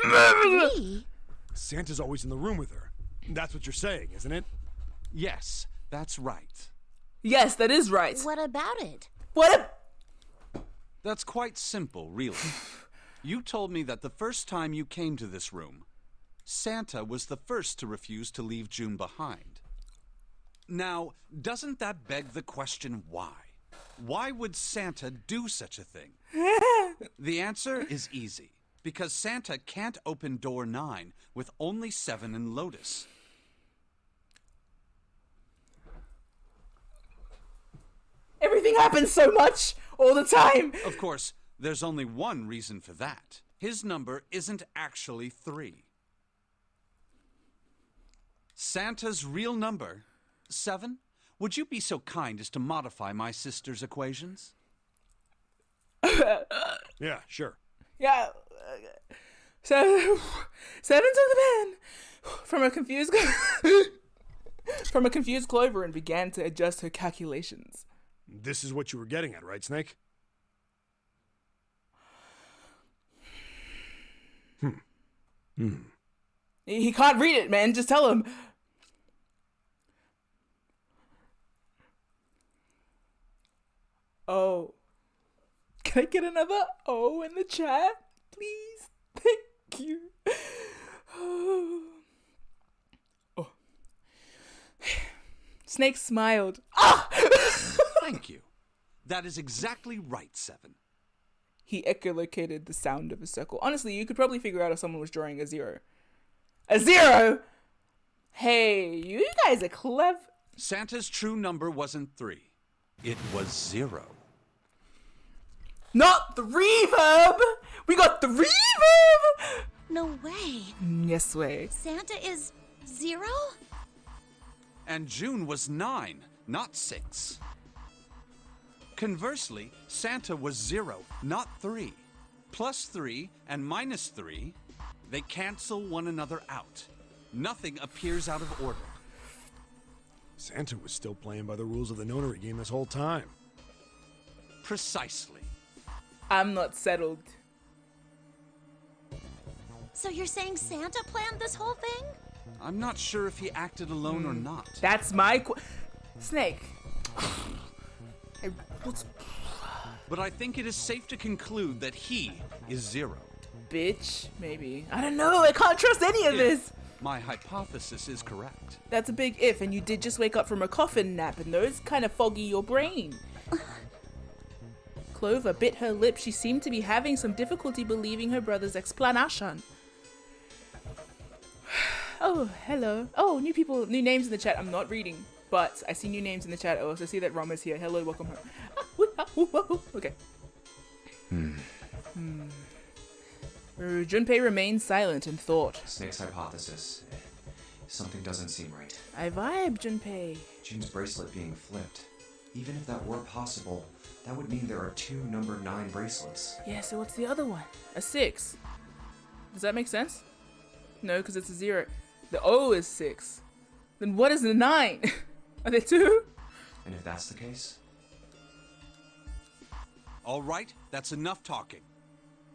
3? Santa's always in the room with her. That's what you're saying, isn't it? Yes, that's right. Yes, that is right. What about it? What? That's quite simple, really. You told me that the first time you came to this room, Santa was the first to refuse to leave June behind. Now, doesn't that beg the question why? Why would Santa do such a thing? The answer is easy. Because Santa can't open door 9 with only 7 and Lotus. Everything happens so much all the time. Of course, there's only one reason for that. His number isn't actually 3. Santa's real number, 7. Would you be so kind as to modify my sister's equations? Yeah, sure. Yeah. So, 7 took the pen from a confused Clover and began to adjust her calculations. This is what you were getting at, right, Snake? He can't read it, man. Just tell him. Oh. Can I get another O in the chat? Please? Thank you. Oh. Snake smiled. Ah! Thank you. That is exactly right, 7. He echolocated the sound of a circle. Honestly, you could probably figure out if someone was drawing a 0. A 0? Hey, you guys are clever. Santa's true number wasn't 3. It was 0. Not the reverb! We got the reverb! No way. Yes way. Santa is 0? And June was 9, not 6. Conversely, Santa was 0, not 3. Plus 3 and minus 3, they cancel one another out. Nothing appears out of order. Santa was still playing by the rules of the nonary game this whole time. Precisely. I'm not settled. So you're saying Santa planned this whole thing? I'm not sure if he acted alone or not. That's my Snake. But I think it is safe to conclude that he is 0. Bitch, maybe. I don't know. I can't trust any of this. My hypothesis is correct. That's a big if, and you did just wake up from a coffin nap, and those kind of foggy your brain. Clover bit her lip. She seemed to be having some difficulty believing her brother's explanation. Oh, hello. Oh, new people, new names in the chat. I'm not reading, but I see new names in the chat. I also see that Rom is here. Hello, welcome home. Okay. Junpei remained silent and thought. Snake's hypothesis. Something doesn't seem right. I vibe, Junpei. June's bracelet being flipped. Even if that were possible, that would mean there are 2 number 9 bracelets. Yeah, so what's the other one? A 6. Does that make sense? No, because it's a 0. The O is 6. Then what is the 9? Are there 2? And if that's the case? All right, that's enough talking.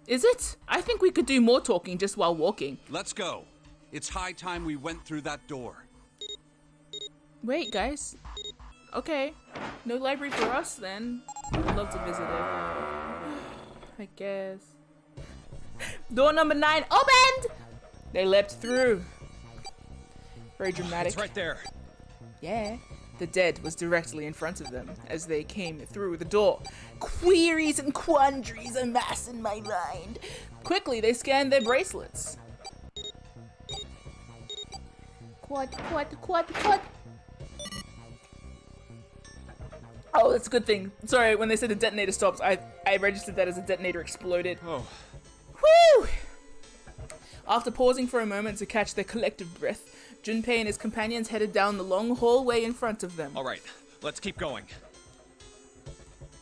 Is it? I think we could do more talking just while walking. Let's go. It's high time we went through that door. Wait, guys. Okay. No library for us then. I'd love to visit it. I guess. Door number 9 opened! They leapt through. Very dramatic. It's right there. Yeah. The dead was directly in front of them as they came through the door. Queries and quandaries amass in my mind. Quickly, they scanned their bracelets. Quad. Oh, that's a good thing. Sorry, when they said the detonator stops, I registered that as a detonator exploded. Oh. Whew! After pausing for a moment to catch their collective breath, Junpei and his companions headed down the long hallway in front of them. All right, let's keep going.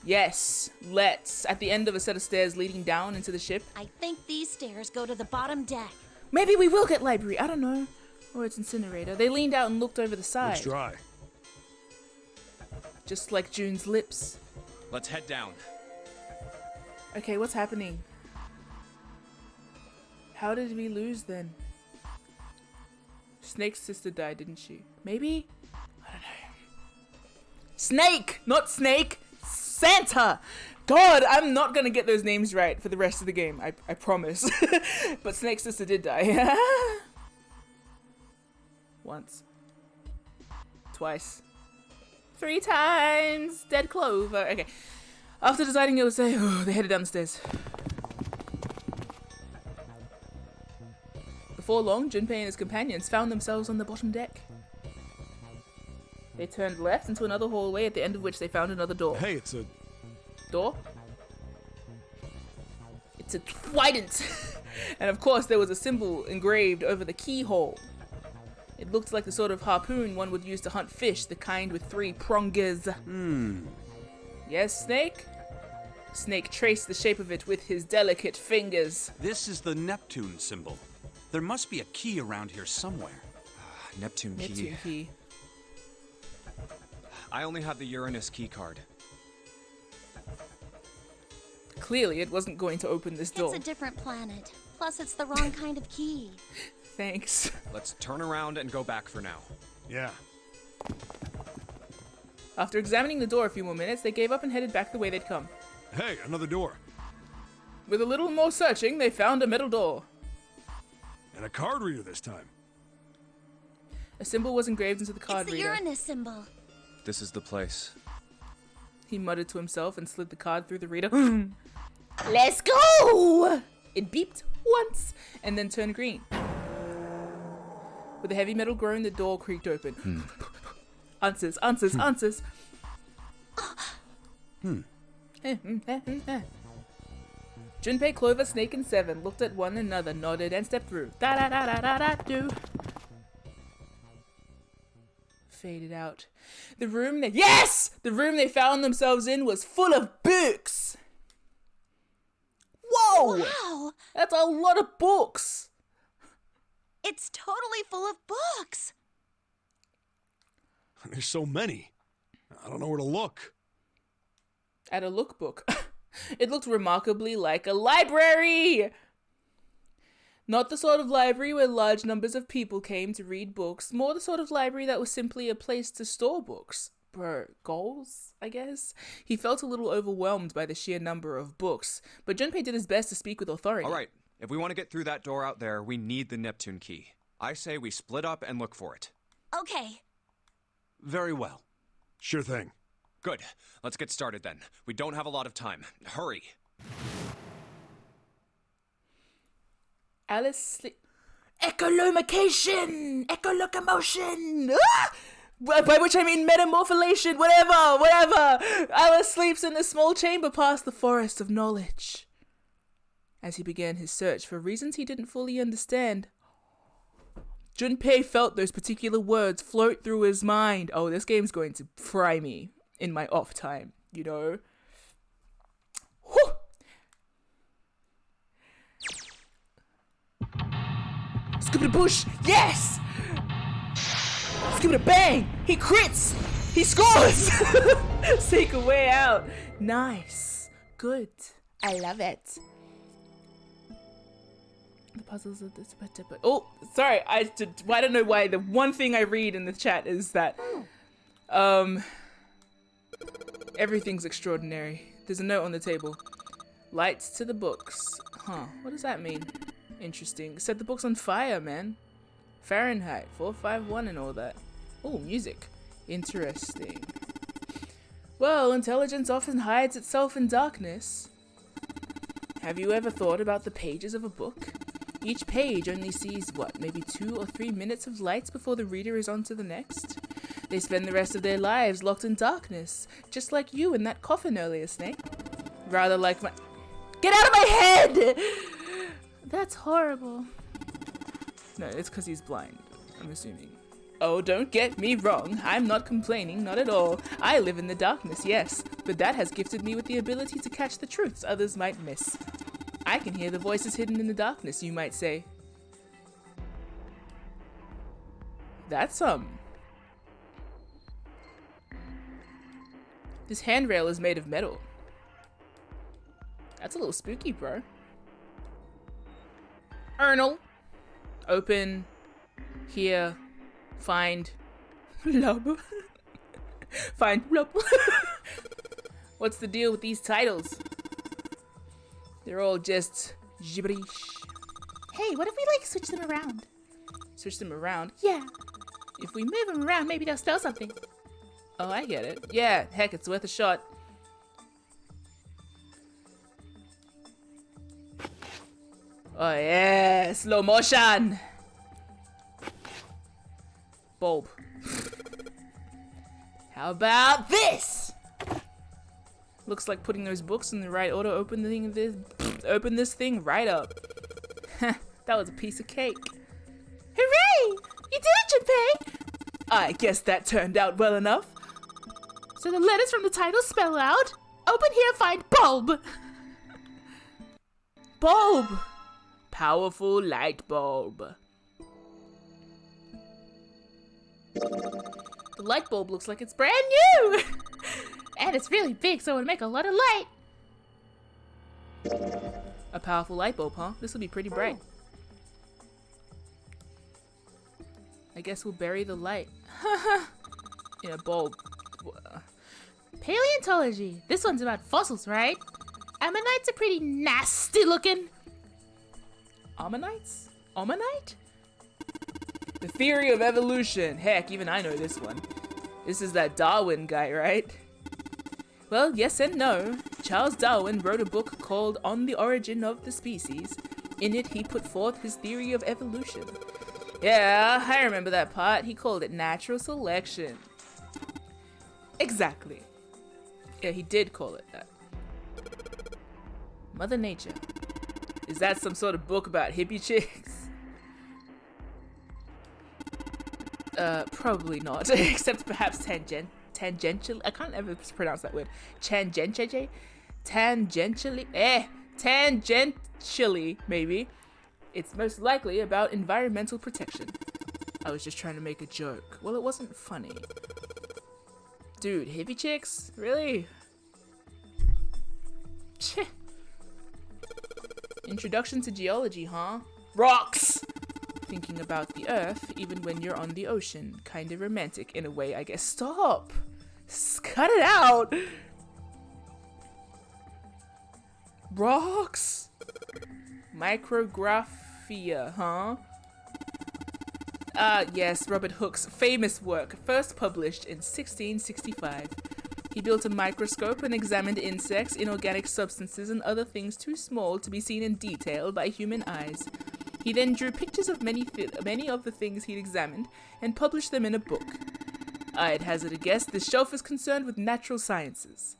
Yes, let's. At the end of a set of stairs leading down into the ship. I think these stairs go to the bottom deck. Maybe we will get library, I don't know. Or it's incinerator. They leaned out and looked over the side. Looks dry. Just like June's lips. Let's head down. Okay, what's happening? How did we lose then? Snake's sister died, didn't she? Maybe? I don't know. Snake! Not Snake! Santa! God, I'm not gonna get those names right for the rest of the game. I promise. But Snake's sister did die. Once. Twice. 3 times! Dead Clover. Okay. After deciding it was safe, they headed down the stairs. Before long, Junpei and his companions found themselves on the bottom deck. They turned left into another hallway, at the end of which they found another door. Hey, it's a... Door? It's a trident! And of course, there was a symbol engraved over the keyhole. It looked like the sort of harpoon one would use to hunt fish, the kind with 3 prongs. Yes, Snake? Snake traced the shape of it with his delicate fingers. This is the Neptune symbol. There must be a key around here somewhere. Neptune key. Neptune key. I only have the Uranus key card. Clearly, it wasn't going to open this door. It's a different planet. Plus, it's the wrong kind of key. Thanks. Let's turn around and go back for now. Yeah. After examining the door a few more minutes, they gave up and headed back the way they'd come. Hey, another door. With a little more searching, they found a metal door. And a card reader this time. A symbol was engraved into the card It's the reader. Uranus symbol. This is the place. He muttered to himself and slid the card through the reader. Let's go! It beeped once and then turned green. With a heavy metal groan, the door creaked open. Answers. Junpei, Clover, Snake, and Seven looked at one another, nodded, and stepped through. Da-da-da-da-da-da-do. Faded out. The room they found themselves in was full of books. Whoa! Wow! That's a lot of books. It's totally full of books. There's so many. I don't know where to look. At a lookbook. It looked remarkably like a library! Not the sort of library where large numbers of people came to read books, more the sort of library that was simply a place to store books. Goals, I guess? He felt a little overwhelmed by the sheer number of books, but Junpei did his best to speak with authority. All right, if we want to get through that door out there, we need the Neptune key. I say we split up and look for it. Okay. Very well. Sure thing. Good. Let's get started then. We don't have a lot of time. Hurry. Alice Echolocation! Echolocomotion! Ah! By which I mean metamorphosation, whatever! Alice sleeps in a small chamber past the forest of knowledge. As he began his search for reasons he didn't fully understand, Junpei felt those particular words float through his mind. Oh, this game's going to fry me in my off time, you know? Whew! Skip-a-bush! Yes! Skip-a-bang! He crits! He scores! Seek a way out. Nice. Good. I love it. The puzzles of this. Oh, sorry. I don't know why. The one thing I read in the chat is that, everything's extraordinary. There's a note on the table. Lights to the books. Huh. What does that mean? Interesting. Set the books on fire, man. Fahrenheit 451 and all that. Oh, music. Interesting. Well, intelligence often hides itself in darkness. Have you ever thought about the pages of a book? Each page only sees, what, maybe 2 or 3 minutes of light before the reader is on to the next? They spend the rest of their lives locked in darkness, just like you in that coffin earlier, Snake. Rather like my— Get out of my head! That's horrible. No, it's because he's blind, I'm assuming. Oh, don't get me wrong. I'm not complaining, not at all. I live in the darkness, yes, but that has gifted me with the ability to catch the truths others might miss. I can hear the voices hidden in the darkness, you might say. That's This handrail is made of metal. That's a little spooky, bro. Ernal. Open. Here. Find. Lub. Find. Lub. What's the deal with these titles? They're all just gibberish. Hey, what if we like switch them around? Switch them around. Yeah. If we move them around, maybe they'll spell something. Oh, I get it. Yeah, heck, it's worth a shot. Oh yeah, slow motion. Bulb. How about this? Looks like putting those books in the right order. Open this thing right up. That was a piece of cake. Hooray! You did it, Junpei! I guess that turned out well enough. So the letters from the title spell out. Open here, find bulb. Bulb. Powerful light bulb. The light bulb looks like it's brand new. And it's really big, so it would make a lot of light. A powerful light bulb, huh? This will be pretty bright. I guess we'll bury the light in a bulb. Paleontology. This one's about fossils, right? Ammonites are pretty nasty looking. Ammonites? Ammonite? The theory of evolution. Heck, even I know this one. This is that Darwin guy, right? Well, yes and no. Charles Darwin wrote a book called On the Origin of the Species. In it, he put forth his theory of evolution. Yeah, I remember that part. He called it natural selection. Exactly. Yeah, he did call it that. Mother Nature. Is that some sort of book about hippie chicks? Probably not. Except perhaps tangentially. I can't ever pronounce that word. Tangentially, maybe. It's most likely about environmental protection. I was just trying to make a joke. Well, it wasn't funny. Dude, hippie chicks? Really? Cheh. Introduction to geology, huh? Rocks! Thinking about the earth, even when you're on the ocean. Kinda romantic in a way, I guess. Stop! Cut it out! Rocks! Micrographia, huh? Ah, yes, Robert Hooke's famous work, first published in 1665. He built a microscope and examined insects, inorganic substances, and other things too small to be seen in detail by human eyes. He then drew pictures of many of the things he'd examined and published them in a book. I'd hazard a guess this shelf is concerned with natural sciences.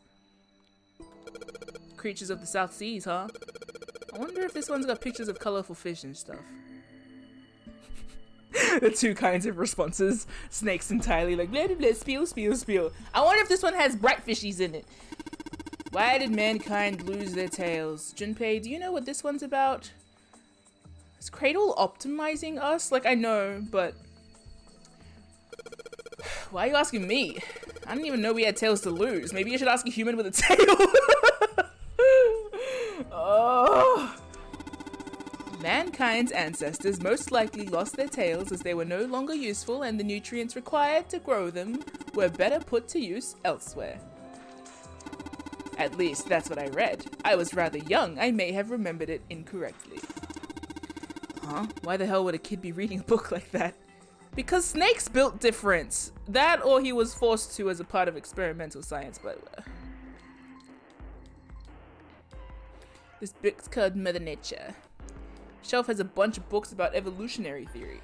Creatures of the South Seas, huh? I wonder if this one's got pictures of colorful fish and stuff. The two kinds of responses. Snakes entirely like blah blah blah, spiel, spiel, spiel. I wonder if this one has bright fishies in it. Why did mankind lose their tails? Junpei, do you know what this one's about? Is Cradle optimizing us? Like, I know, but... Why are you asking me? I didn't even know we had tails to lose. Maybe you should ask a human with a tail. Oh... Mankind's ancestors most likely lost their tails as they were no longer useful and the nutrients required to grow them were better put to use elsewhere. At least, that's what I read. I was rather young. I may have remembered it incorrectly. Huh? Why the hell would a kid be reading a book like that? Because snakes built different. That or he was forced to as a part of experimental science, but... This book's called Mother Nature. Shelf has a bunch of books about evolutionary theory.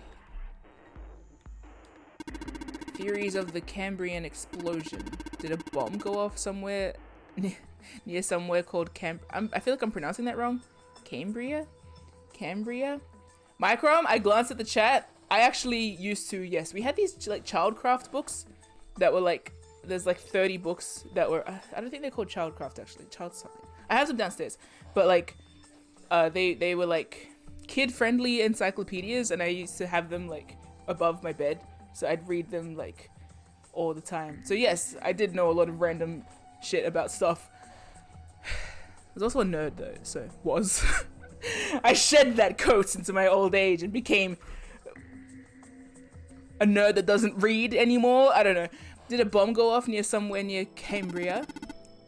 Theories of the Cambrian explosion. Did a bomb go off somewhere near somewhere called I feel like I'm pronouncing that wrong. Cambria? Microm, I glanced at the chat. I actually used to, yes, we had these like childcraft books that were like, there's like 30 books that were, I don't think they're called childcraft actually, child something. I have them downstairs, but like, they were like kid-friendly encyclopedias, and I used to have them like above my bed, so I'd read them like all the time. So yes, I did know a lot of random shit about stuff. I was also a nerd though, so was. I shed that coat into my old age and became a nerd that doesn't read anymore. I don't know. Did a bomb go off somewhere near Cambria?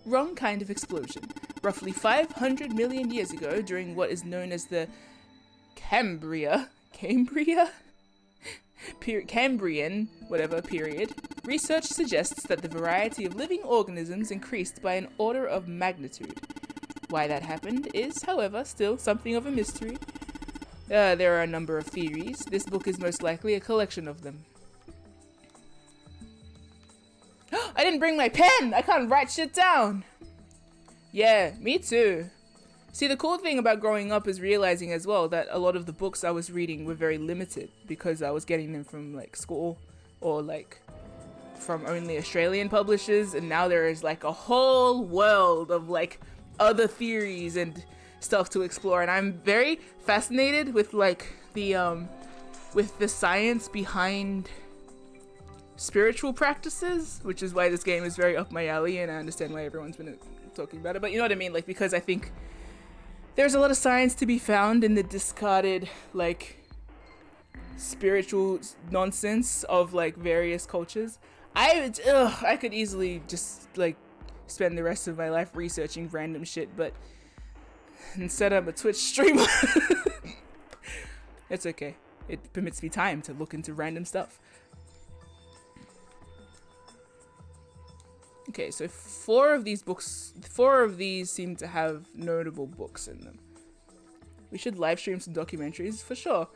Wrong kind of explosion. Roughly 500 million years ago, during what is known as the Cambrian, whatever, period, research suggests that the variety of living organisms increased by an order of magnitude. Why that happened is, however, still something of a mystery. There are a number of theories. This book is most likely a collection of them. I didn't bring my pen! I can't write shit down! Yeah, me too. See, the cool thing about growing up is realizing as well that a lot of the books I was reading were very limited because I was getting them from like school or like from only Australian publishers, and now there is like a whole world of like other theories and stuff to explore, and I'm very fascinated with like the science behind spiritual practices, which is why this game is very up my alley, and I understand why everyone's been talking about it. But you know what I mean, like, because I think there's a lot of science to be found in the discarded like spiritual nonsense of like various cultures. I could easily just like spend the rest of my life researching random shit, but instead I'm a Twitch streamer. It's okay. It permits me time to look into random stuff. Okay, so four of these seem to have notable books in them. We should live stream some documentaries for sure.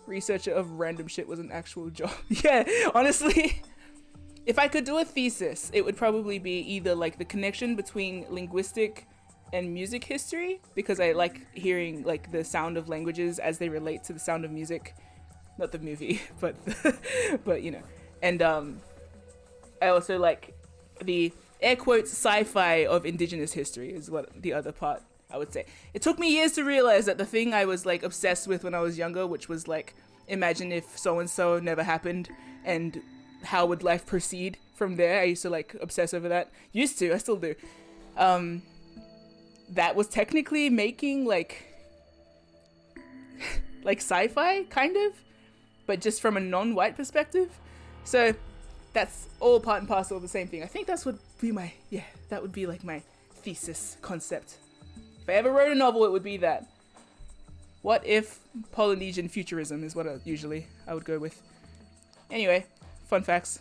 Researcher of random shit was an actual job. Yeah, honestly, if I could do a thesis, it would probably be either like the connection between linguistic and music history, because I like hearing like the sound of languages as they relate to the sound of music. Not the movie, but but you know. And I also like the air quotes sci-fi of indigenous history is what the other part I would say. It took me years to realize that the thing I was like obsessed with when I was younger, which was like, imagine if so-and-so never happened and how would life proceed from there. I used to like obsess over that. I still do. That was technically making like sci-fi kind of, but just from a non-white perspective. So that's all part and parcel of the same thing. I think that would be like my thesis concept. If I ever wrote a novel, it would be that. What if Polynesian futurism is what I would go with. Anyway, fun facts.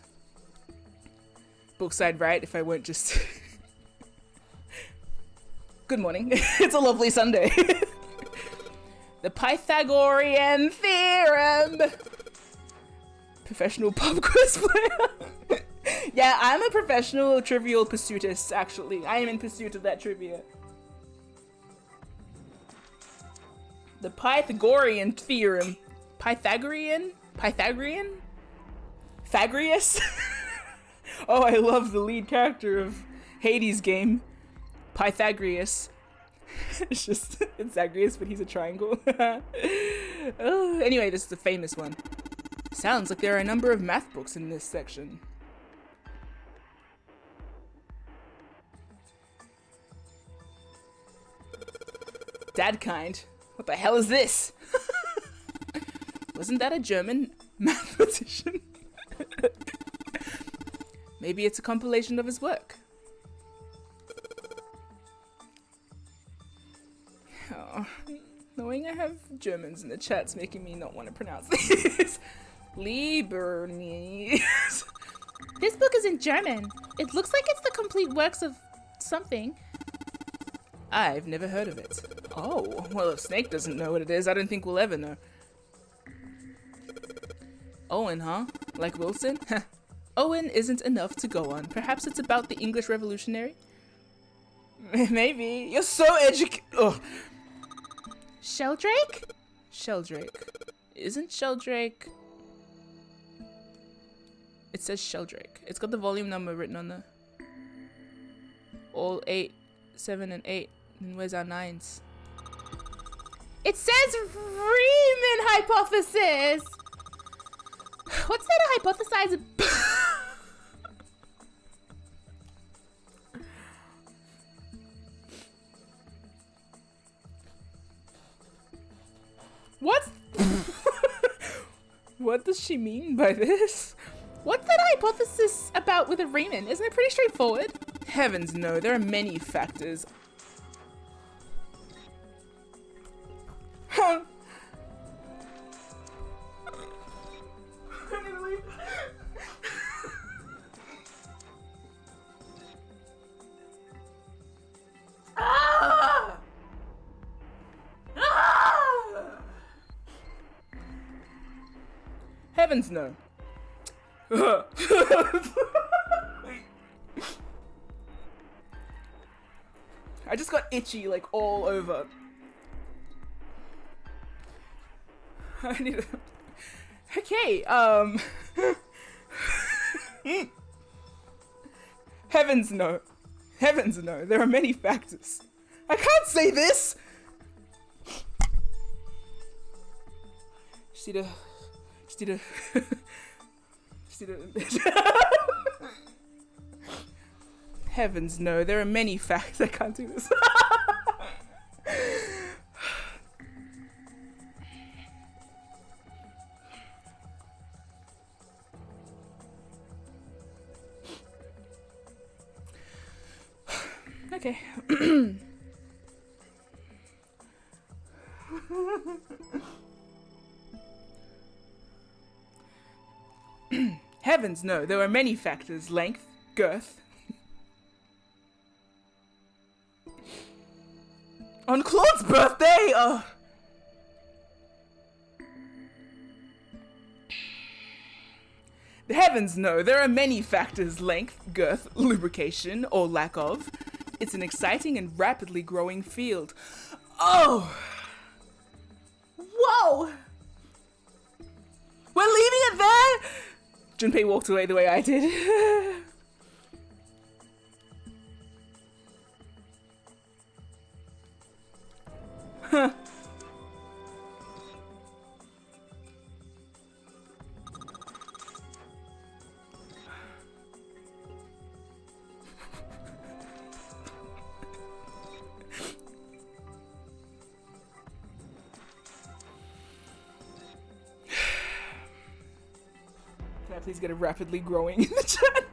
Book side right if I weren't just... Good morning. It's a lovely Sunday. The Pythagorean theorem. Professional pub quiz player. Yeah, I'm a professional trivial pursuitist, actually. I am in pursuit of that trivia. The Pythagorean theorem. Pythagorean? Pythagoras? Oh, I love the lead character of Hades' game. Pythagoras. It's just, it's Zagreus, but he's a triangle. Oh, anyway, this is a famous one. Sounds like there are a number of math books in this section. Dadkind. What the hell is this? Wasn't that a German mathematician? Maybe it's a compilation of his work. Oh. Knowing I have Germans in the chat's making me not want to pronounce this. Liebernese. This book is in German. It looks like it's the complete works of something. I've never heard of it. Oh, well, if Snake doesn't know what it is, I don't think we'll ever know. Owen, huh? Like Wilson? Owen isn't enough to go on. Perhaps it's about the English Revolutionary? Maybe. You're so Ugh. Sheldrake? Sheldrake. Isn't Sheldrake... It says Sheldrake. It's got the volume number written on there. All 8, 7, and 8. And where's our 9s? It says Riemann hypothesis! What's there to hypothesize about? What? What does she mean by this? What's that hypothesis about with a Riemann? Isn't it pretty straightforward? Heavens no, there are many factors. Heavens no. I just got itchy like all over. I need to... Okay, Heavens no. Heavens no. There are many factors. I can't say this! Just need to... Heavens no, there are many facts. I can't do this. Okay. Heavens no, there are many factors. Length, girth. On Claude's birthday! Heavens no, there are many factors. Length, girth, lubrication, or lack of. It's an exciting and rapidly growing field. Oh! Whoa! We're leaving it there? Junpei walked away the way I did. Huh. Can I please get a rapidly growing in the chat?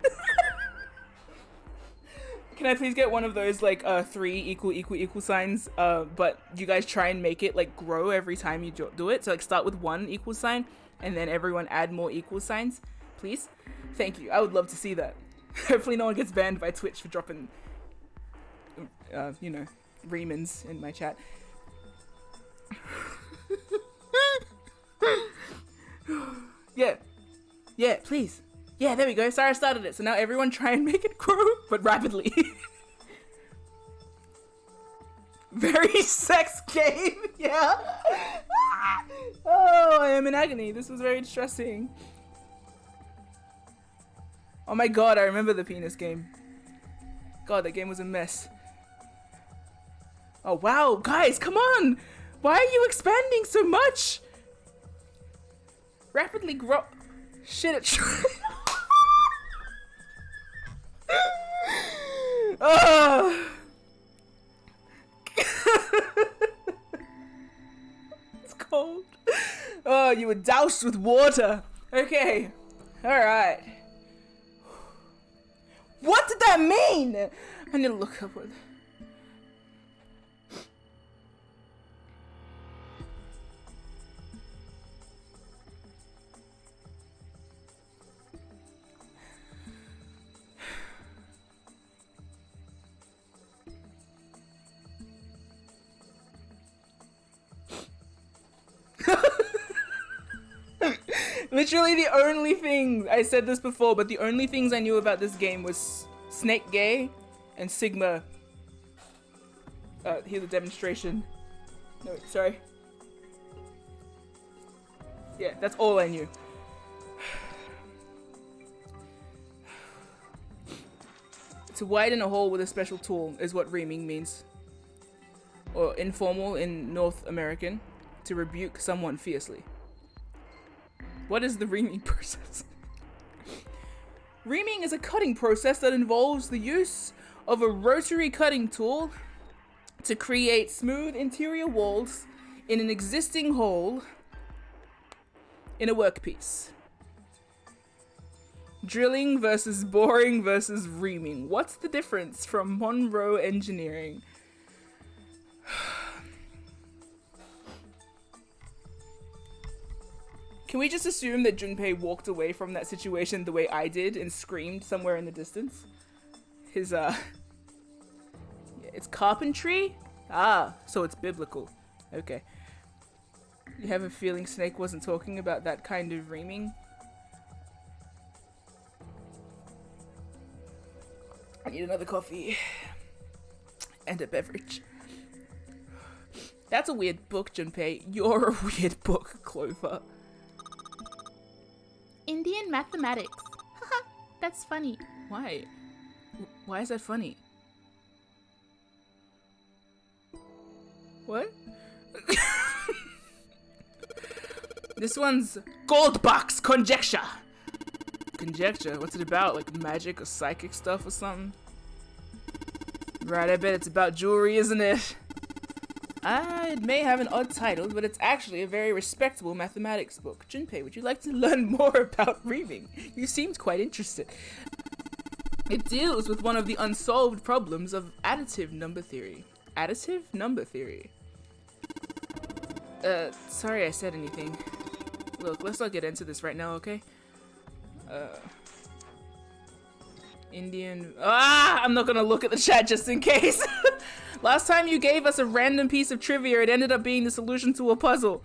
Can I please get one of those like 3 equal signs, but you guys try and make it like grow every time you do it. So like start with 1 equal sign and then everyone add more equal signs, please. Thank you. I would love to see that. Hopefully no one gets banned by Twitch for dropping, you know, Riemanns in my chat. Yeah. Yeah, please. Yeah, there we go. Sarah started it. So now everyone try and make it grow, but rapidly. Very sex game. Yeah. Oh, I am in agony. This was very distressing. Oh my god, I remember the penis game. God, that game was a mess. Oh wow, guys, come on. Why are you expanding so much? Rapidly grow. Shit, it's... Oh. It's cold. Oh, you were doused with water. Okay. Alright. What did that mean? I need to look up what... Literally the only things, I said this before, but the only things I knew about this game was Snake Gay and Sigma. Here's a demonstration. No, wait, sorry. Yeah, that's all I knew. To widen a hole with a special tool is what reaming means. Or informal in North American. To rebuke someone fiercely. What is the reaming process? Reaming is a cutting process that involves the use of a rotary cutting tool to create smooth interior walls in an existing hole in a workpiece. Drilling versus boring versus reaming. What's the difference from Monroe Engineering? Can we just assume that Junpei walked away from that situation the way I did and screamed somewhere in the distance? His, it's carpentry? Ah, so it's biblical. Okay. You have a feeling Snake wasn't talking about that kind of reaming? I need another coffee. And a beverage. That's a weird book, Junpei. You're a weird book, Clover. Indian mathematics. Haha, that's funny. Why? Why is that funny? What? This one's Gold Box Conjecture. Conjecture? What's it about? Like magic or psychic stuff or something? Right, I bet it's about jewelry, isn't it? It may have an odd title, but it's actually a very respectable mathematics book. Junpei, would you like to learn more about reaming? You seemed quite interested. It deals with one of the unsolved problems of additive number theory. Additive number theory? Sorry I said anything. Look, let's not get into this right now, okay? Indian... I'm not gonna look at the chat just in case. Last time you gave us a random piece of trivia, it ended up being the solution to a puzzle.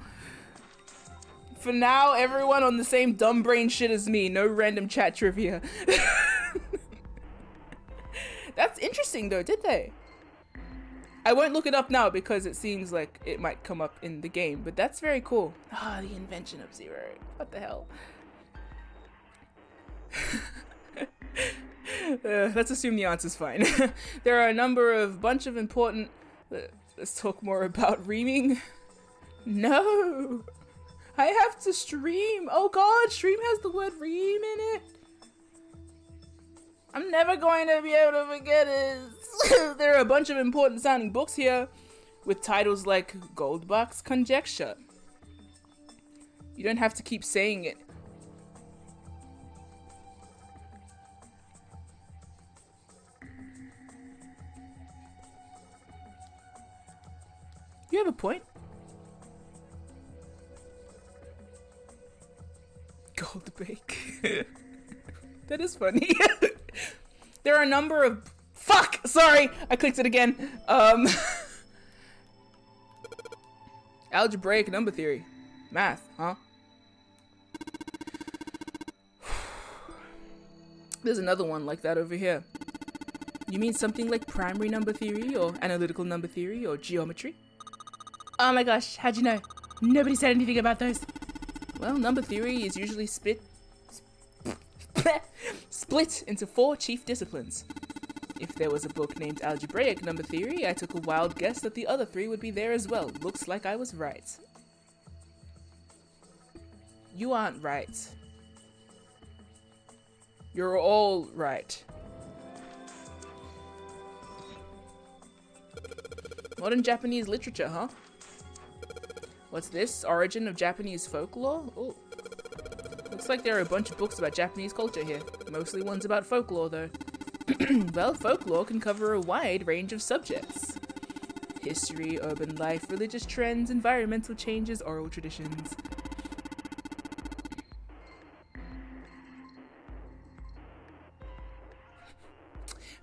For now, everyone on the same dumb brain shit as me. No random chat trivia. That's interesting though, did they? I won't look it up now because it seems like it might come up in the game, but that's very cool. Ah, the invention of zero. What the hell? Let's assume the answer's fine. There are a bunch of important... let's talk more about reaming. No! I have to stream! Oh god, stream has the word ream in it! I'm never going to be able to forget it! There are a bunch of important sounding books here with titles like Gold Box Conjecture. You don't have to keep saying it. You have a point. Gold bake. That is funny. There are a number of... Fuck! Sorry! I clicked it again. Algebraic number theory. Math, huh? There's another one like that over here. You mean something like primary number theory or analytical number theory or geometry? Oh my gosh, how'd you know? Nobody said anything about those. Well, number theory is usually split into 4 chief disciplines. If there was a book named Algebraic Number Theory, I took a wild guess that the other 3 would be there as well. Looks like I was right. You aren't right. You're all right. Modern Japanese literature, huh? What's this? Origin of Japanese folklore? Oh. Looks like there are a bunch of books about Japanese culture here. Mostly ones about folklore, though. Well, folklore can cover a wide range of subjects. History, urban life, religious trends, environmental changes, oral traditions.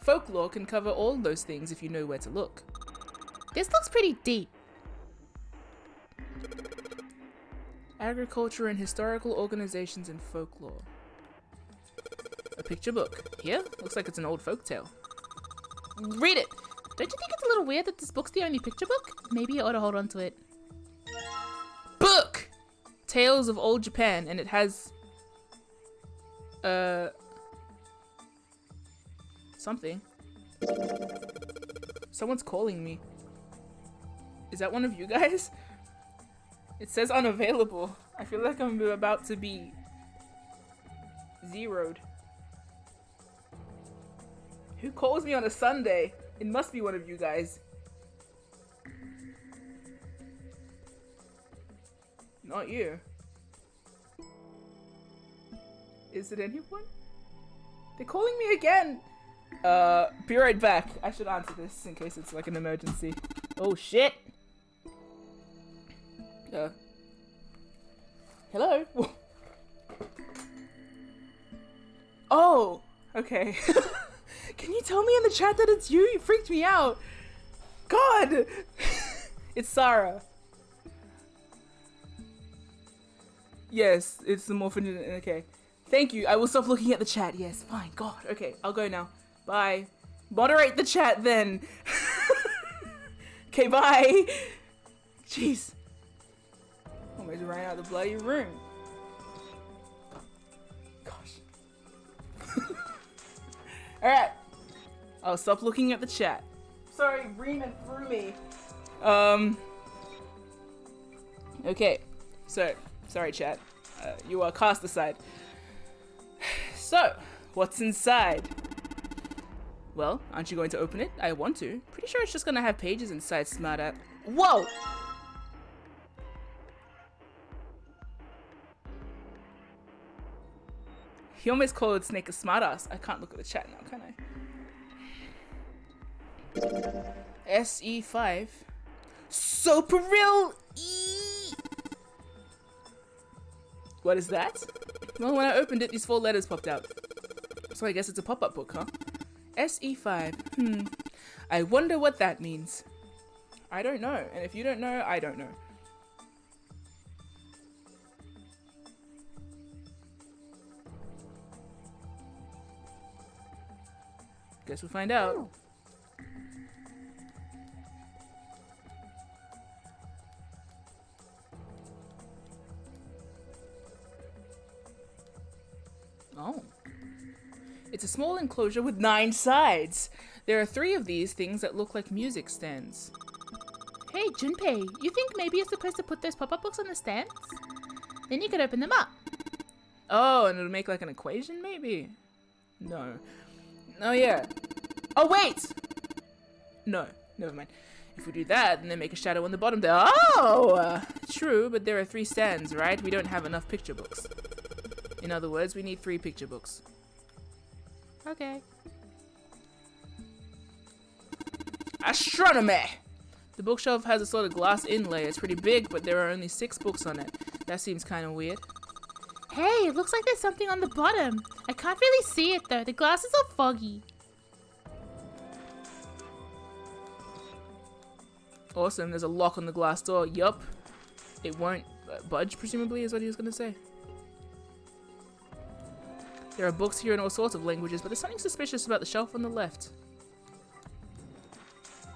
Folklore can cover all those things if you know where to look. This looks pretty deep. Agriculture and historical organizations and folklore. A picture book. Here? Looks like it's an old folktale. Read it! Don't you think it's a little weird that this book's the only picture book? Maybe I ought to hold on to it. Book! Tales of Old Japan, and it has... something. Someone's calling me. Is that one of you guys? It says unavailable. I feel like I'm about to be zeroed. Who calls me on a Sunday? It must be one of you guys. Not you. Is it anyone? They're calling me again! Be right back. I should answer this in case it's like an emergency. Oh shit! Hello? Oh! Okay. Can you tell me in the chat that it's you? You freaked me out! God! It's Sarah. Yes, it's the morphin. Okay. Thank you. I will stop looking at the chat. Yes, fine. God. Okay, I'll go now. Bye. Moderate the chat then. Okay, bye. Jeez. Almost ran out of the bloody room. Gosh. Alright. I'll stop looking at the chat. Sorry, reaming through me. Okay. So, sorry chat. You are cast aside. So, what's inside? Well, aren't you going to open it? I want to. Pretty sure it's just gonna have pages inside, smart app. Whoa! He almost called Snake a smartass. I can't look at the chat now, can I? SE5. Soparil E. What is that? Well, when I opened it, these 4 letters popped out. So I guess it's a pop-up book, huh? SE5. I wonder what that means. I don't know. And if you don't know, I don't know. Guess we'll find out. Oh. It's a small enclosure with 9 sides. There are 3 of these things that look like music stands. Hey, Junpei, you think maybe you're supposed to put those pop-up books on the stands? Then you could open them up. Oh, and it'll make like an equation, maybe? No. Oh, yeah. Oh, wait! No, never mind. If we do that, then they make a shadow on the bottom there. Oh! True, but there are 3 stands, right? We don't have enough picture books. In other words, we need 3 picture books. Okay. Astronomy! The bookshelf has a sort of glass inlay. It's pretty big, but there are only 6 books on it. That seems kind of weird. Hey, it looks like there's something on the bottom. I can't really see it though. The glass is all foggy. Awesome, there's a lock on the glass door. Yup. It won't budge, presumably, is what he was going to say. There are books here in all sorts of languages, but there's something suspicious about the shelf on the left.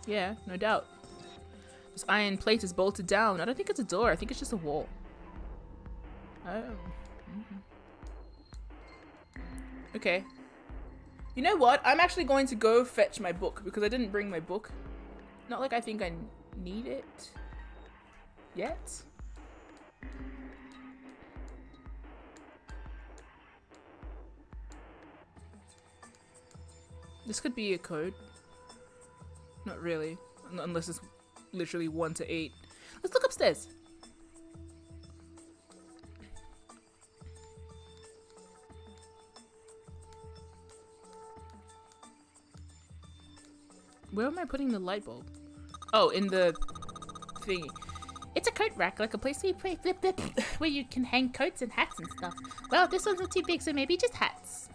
Yeah, no doubt. This iron plate is bolted down. I don't think it's a door. I think it's just a wall. Oh. Okay. You know what? I'm actually going to go fetch my book because I didn't bring my book. Not like I think I need it yet. This could be a code. Not really. Unless it's literally 1 to 8. Let's look upstairs. Where am I putting the light bulb? Oh, in the thingy. It's a coat rack, like a place where you can hang coats and hats and stuff. Well, this one's not too big, so maybe just hats.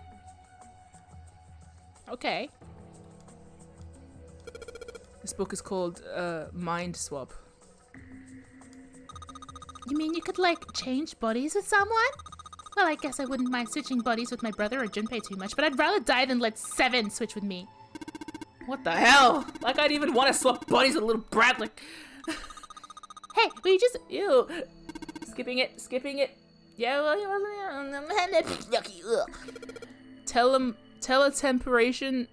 Okay. This book is called Mind Swap. You mean you could, like, change bodies with someone? Well, I guess I wouldn't mind switching bodies with my brother or Junpei too much, but I'd rather die than let 7 switch with me. What the hell? Like I'd even want to swap bodies with little brat, like... Hey, will you just... Ew. Skipping it. Yeah, well, yucky, ugh. Teletemporation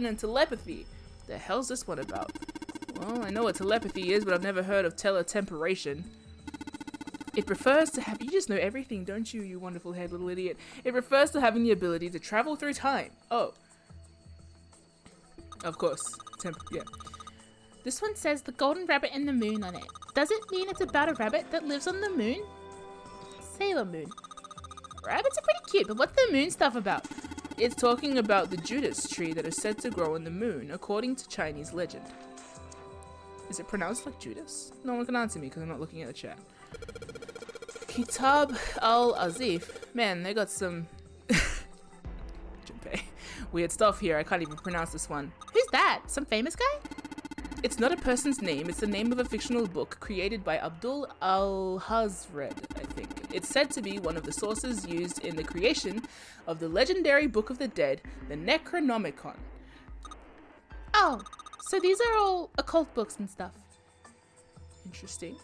and telepathy. The hell's this one about? Well, I know what telepathy is, but I've never heard of teletemporation. It refers to you just know everything, don't you, you wonderful head little idiot. It refers to having the ability to travel through time. Oh. Of course. Yeah. This one says the golden rabbit and the moon on it. Does it mean it's about a rabbit that lives on the moon? Sailor Moon. Rabbits are pretty cute, but what's the moon stuff about? It's talking about the Judas tree that is said to grow on the moon, according to Chinese legend. Is it pronounced like Judas? No one can answer me because I'm not looking at the chat. Kitab al-Azif. Man, they got some Junpei. Weird stuff here. I can't even pronounce this one. Who's that? Some famous guy? It's not a person's name. It's the name of a fictional book created by Abdul al-Hazred, I think. It's said to be one of the sources used in the creation of the legendary Book of the Dead, the Necronomicon. Oh, so these are all occult books and stuff. Interesting.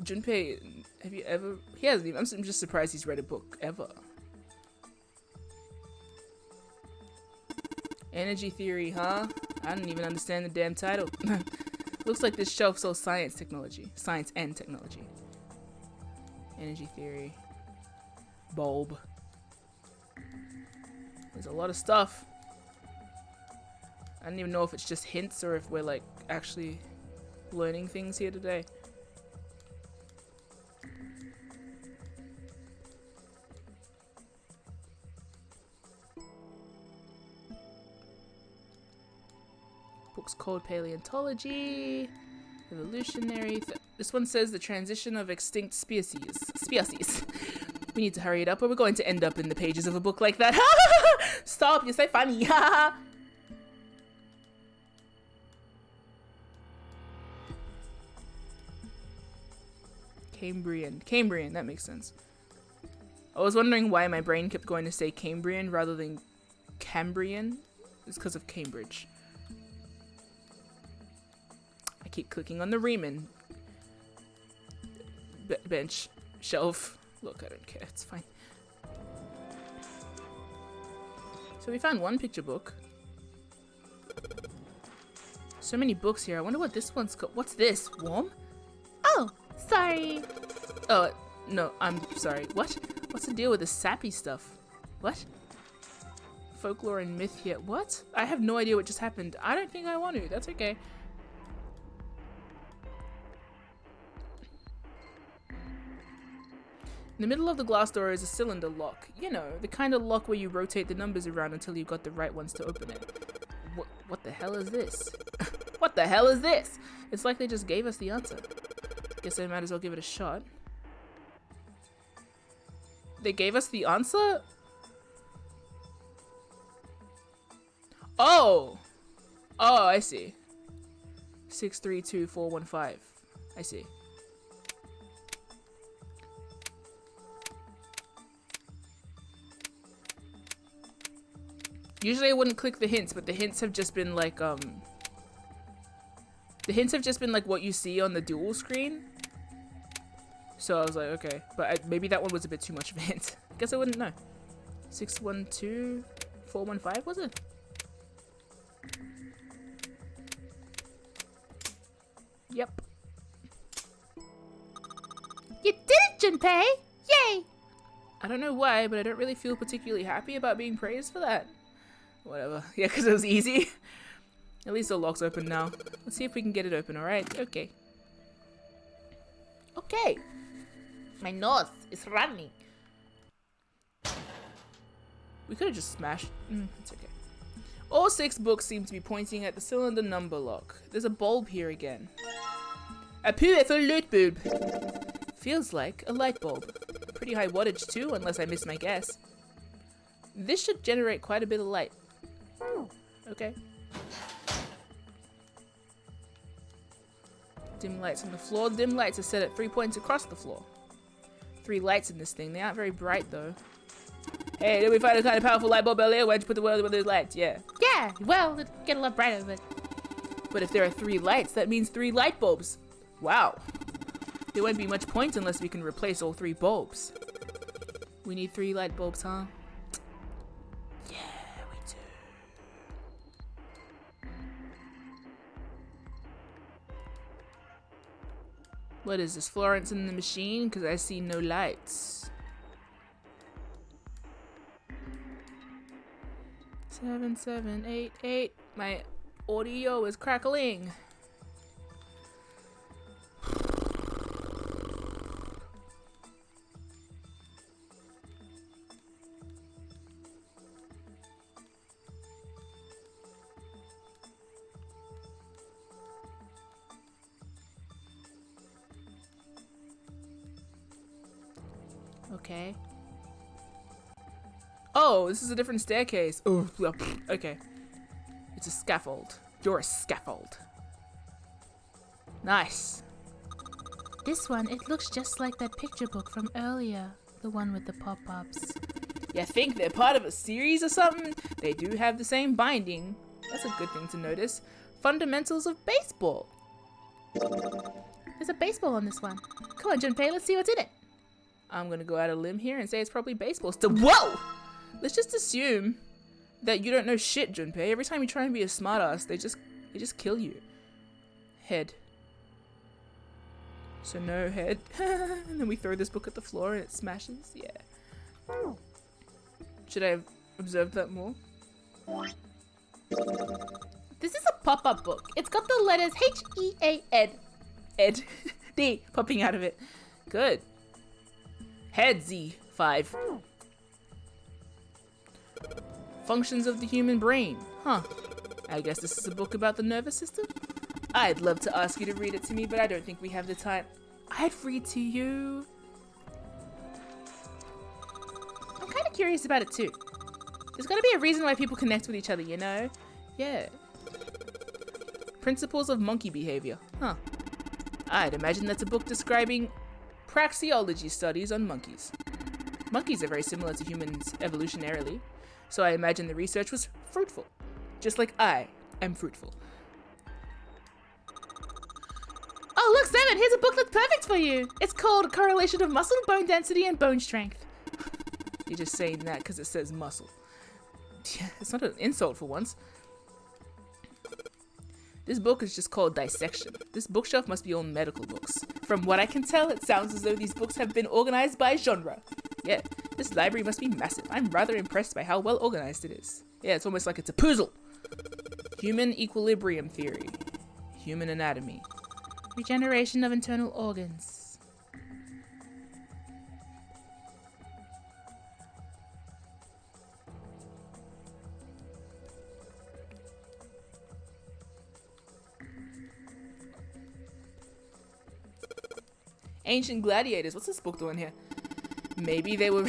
Junpei, have you ever... He hasn't even... I'm just surprised he's read a book ever. Energy theory, huh? I don't even understand the damn title. Looks like this shelf sells science and technology. Energy theory. Bulb. There's a lot of stuff. I don't even know if it's just hints or if we're like actually learning things here today. Book's called Paleontology, Evolutionary. This one says the transition of extinct species. We need to hurry it up, or we're going to end up in the pages of a book like that. Stop! You're so funny. Cambrian. That makes sense. I was wondering why my brain kept going to say Cambrian rather than Cambrian. It's because of Cambridge. I keep clicking on the Riemann bench, shelf. Look, I don't care. It's fine. So we found one picture book. So many books here. I wonder what this one's called. What's this? Worm? Oh, sorry. Oh, no, I'm sorry. What? What's the deal with the sappy stuff? What? Folklore and myth here. What? I have no idea what just happened. I don't think I want to. That's okay. In the middle of the glass door is a cylinder lock. You know, the kind of lock where you rotate the numbers around until you've got the right ones to open it. What the hell is this? What the hell is this? It's like they just gave us the answer. Guess I might as well give it a shot. They gave us the answer? Oh! Oh, I see. 632415. I see. Usually I wouldn't click the hints, but the hints have just been like, the hints have just been like what you see on the dual screen. So I was like, okay. But maybe that one was a bit too much of a hint. I guess I wouldn't know. 612415, was it? Yep. You did it, Junpei! Yay! I don't know why, but I don't really feel particularly happy about being praised for that. Whatever. Yeah, because it was easy. At least the lock's open now. Let's see if we can get it open, alright? Okay. Okay. My nose is running. We could have just smashed. It's okay. All 6 books seem to be pointing at the cylinder number lock. There's a bulb here again. A powerful light bulb. Feels like a light bulb. Pretty high wattage too, unless I miss my guess. This should generate quite a bit of light. Okay. Dim lights on the floor. Dim lights are set at 3 points across the floor. 3 lights in this thing. They aren't very bright though. Hey, did we find a kind of powerful light bulb earlier? Why'd you put the world with those lights? Yeah. Yeah, well, it'd get a lot brighter, but... But if there are 3 lights, that means 3 light bulbs. Wow. There won't be much point unless we can replace all 3 bulbs. We need 3 light bulbs, huh? Yeah, we do. What is this, Florence in the machine? Because I see no lights. 7788. My audio is crackling. Okay. Oh, this is a different staircase. Oh, okay. It's a scaffold. You're a scaffold. Nice. This one, it looks just like that picture book from earlier. The one with the pop-ups. You think they're part of a series or something? They do have the same binding. That's a good thing to notice. Fundamentals of baseball. There's a baseball on this one. Come on, Junpei, let's see what's in it. I'm gonna go out a limb here and say it's probably baseball still. Whoa! Let's just assume that you don't know shit, Junpei. Every time you try and be a smartass, they just kill you. Head. So no head. And then we throw this book at the floor and it smashes. Yeah. Should I have observed that more? This is a pop-up book. It's got the letters H-E-A-N. Ed. D popping out of it. Good. Head Z5. Functions of the human brain. Huh. I guess this is a book about the nervous system? I'd love to ask you to read it to me, but I don't think we have the time. I'd read to you. I'm kind of curious about it too. There's got to be a reason why people connect with each other, you know? Yeah. Principles of monkey behavior. Huh. I'd imagine that's a book describing praxeology studies on monkeys. Monkeys are very similar to humans evolutionarily, so I imagine the research was fruitful. Just like I am fruitful. Oh, look, Simon, here's a book that's perfect for you. It's called Correlation of Muscle, Bone Density, and Bone Strength. You're just saying that because it says muscle. Yeah, it's not an insult for once. This book is just called Dissection. This bookshelf must be all medical books. From what I can tell, it sounds as though these books have been organized by genre. Yeah, this library must be massive. I'm rather impressed by how well organized it is. Yeah, it's almost like it's a puzzle. Human equilibrium theory. Human anatomy. Regeneration of internal organs. Ancient gladiators. What's this book doing here? Maybe they were...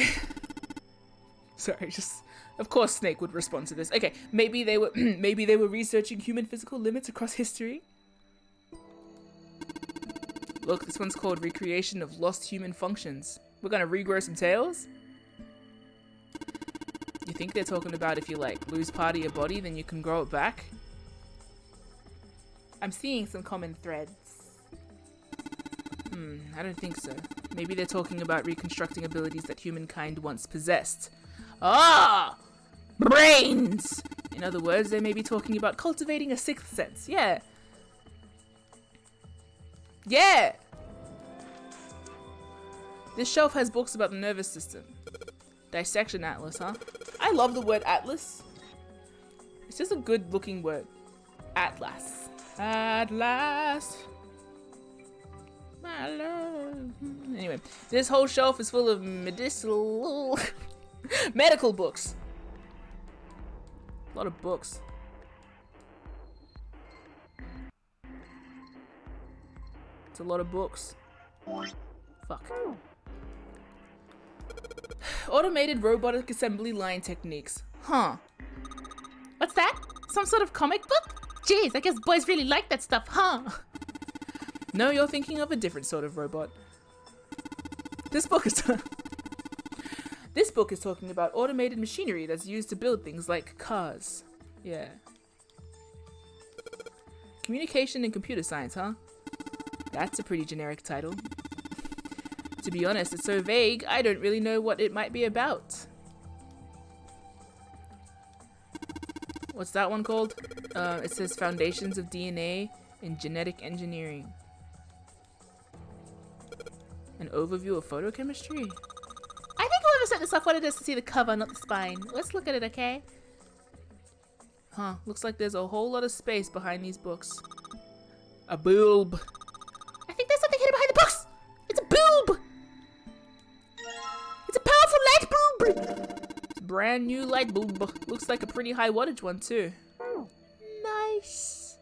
Sorry, just... Of course Snake would respond to this. Okay, maybe they were maybe they were researching human physical limits across history. Look, this one's called Recreation of Lost Human Functions. We're gonna regrow some tails? You think they're talking about if you, like, lose part of your body, then you can grow it back? I'm seeing some common threads. I don't think so. Maybe they're talking about reconstructing abilities that humankind once possessed. Ah! Brains! In other words, they may be talking about cultivating a sixth sense. Yeah. Yeah! This shelf has books about the nervous system. Dissection atlas, huh? I love the word atlas. It's just a good looking word. Atlas. Atlas. My love. Anyway, this whole shelf is full of medicinal... medical books. A lot of books. It's a lot of books. Fuck. Automated robotic assembly line techniques. Huh. What's that? Some sort of comic book? Jeez, I guess boys really like that stuff, huh? No, you're thinking of a different sort of robot. This book is this book is talking about automated machinery that's used to build things like cars. Yeah. Communication and computer science, huh? That's a pretty generic title. To be honest, it's so vague, I don't really know what it might be about. What's that one called? It says Foundations of DNA in Genetic Engineering. An overview of photochemistry? I think whoever set this up wanted us to see the cover, not the spine. Let's look at it, okay? Huh, looks like there's a whole lot of space behind these books. A bulb. I think there's something hidden behind the books! It's a bulb! It's a powerful light bulb! It's a brand new light bulb. Looks like a pretty high wattage one too. Nice.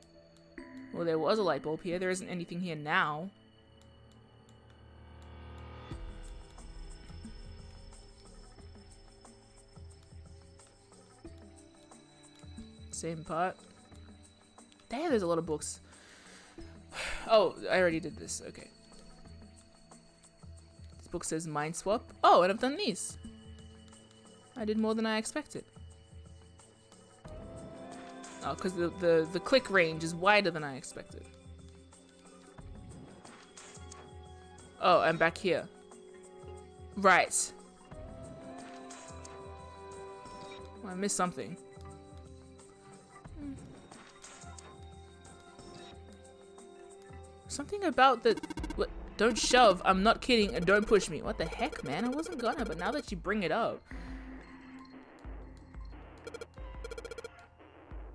Well, there was a light bulb here. There isn't anything here now. Same part. Damn, there's a lot of books. Oh, I already did this. Okay. This book says Mind Swap. Oh, and I've done these. I did more than I expected. Oh, because the click range is wider than I expected. Oh, I'm back here. Right. Well, I missed something. Something about the... What? Don't shove. I'm not kidding. And don't push me. What the heck, man? I wasn't gonna, but now that you bring it up...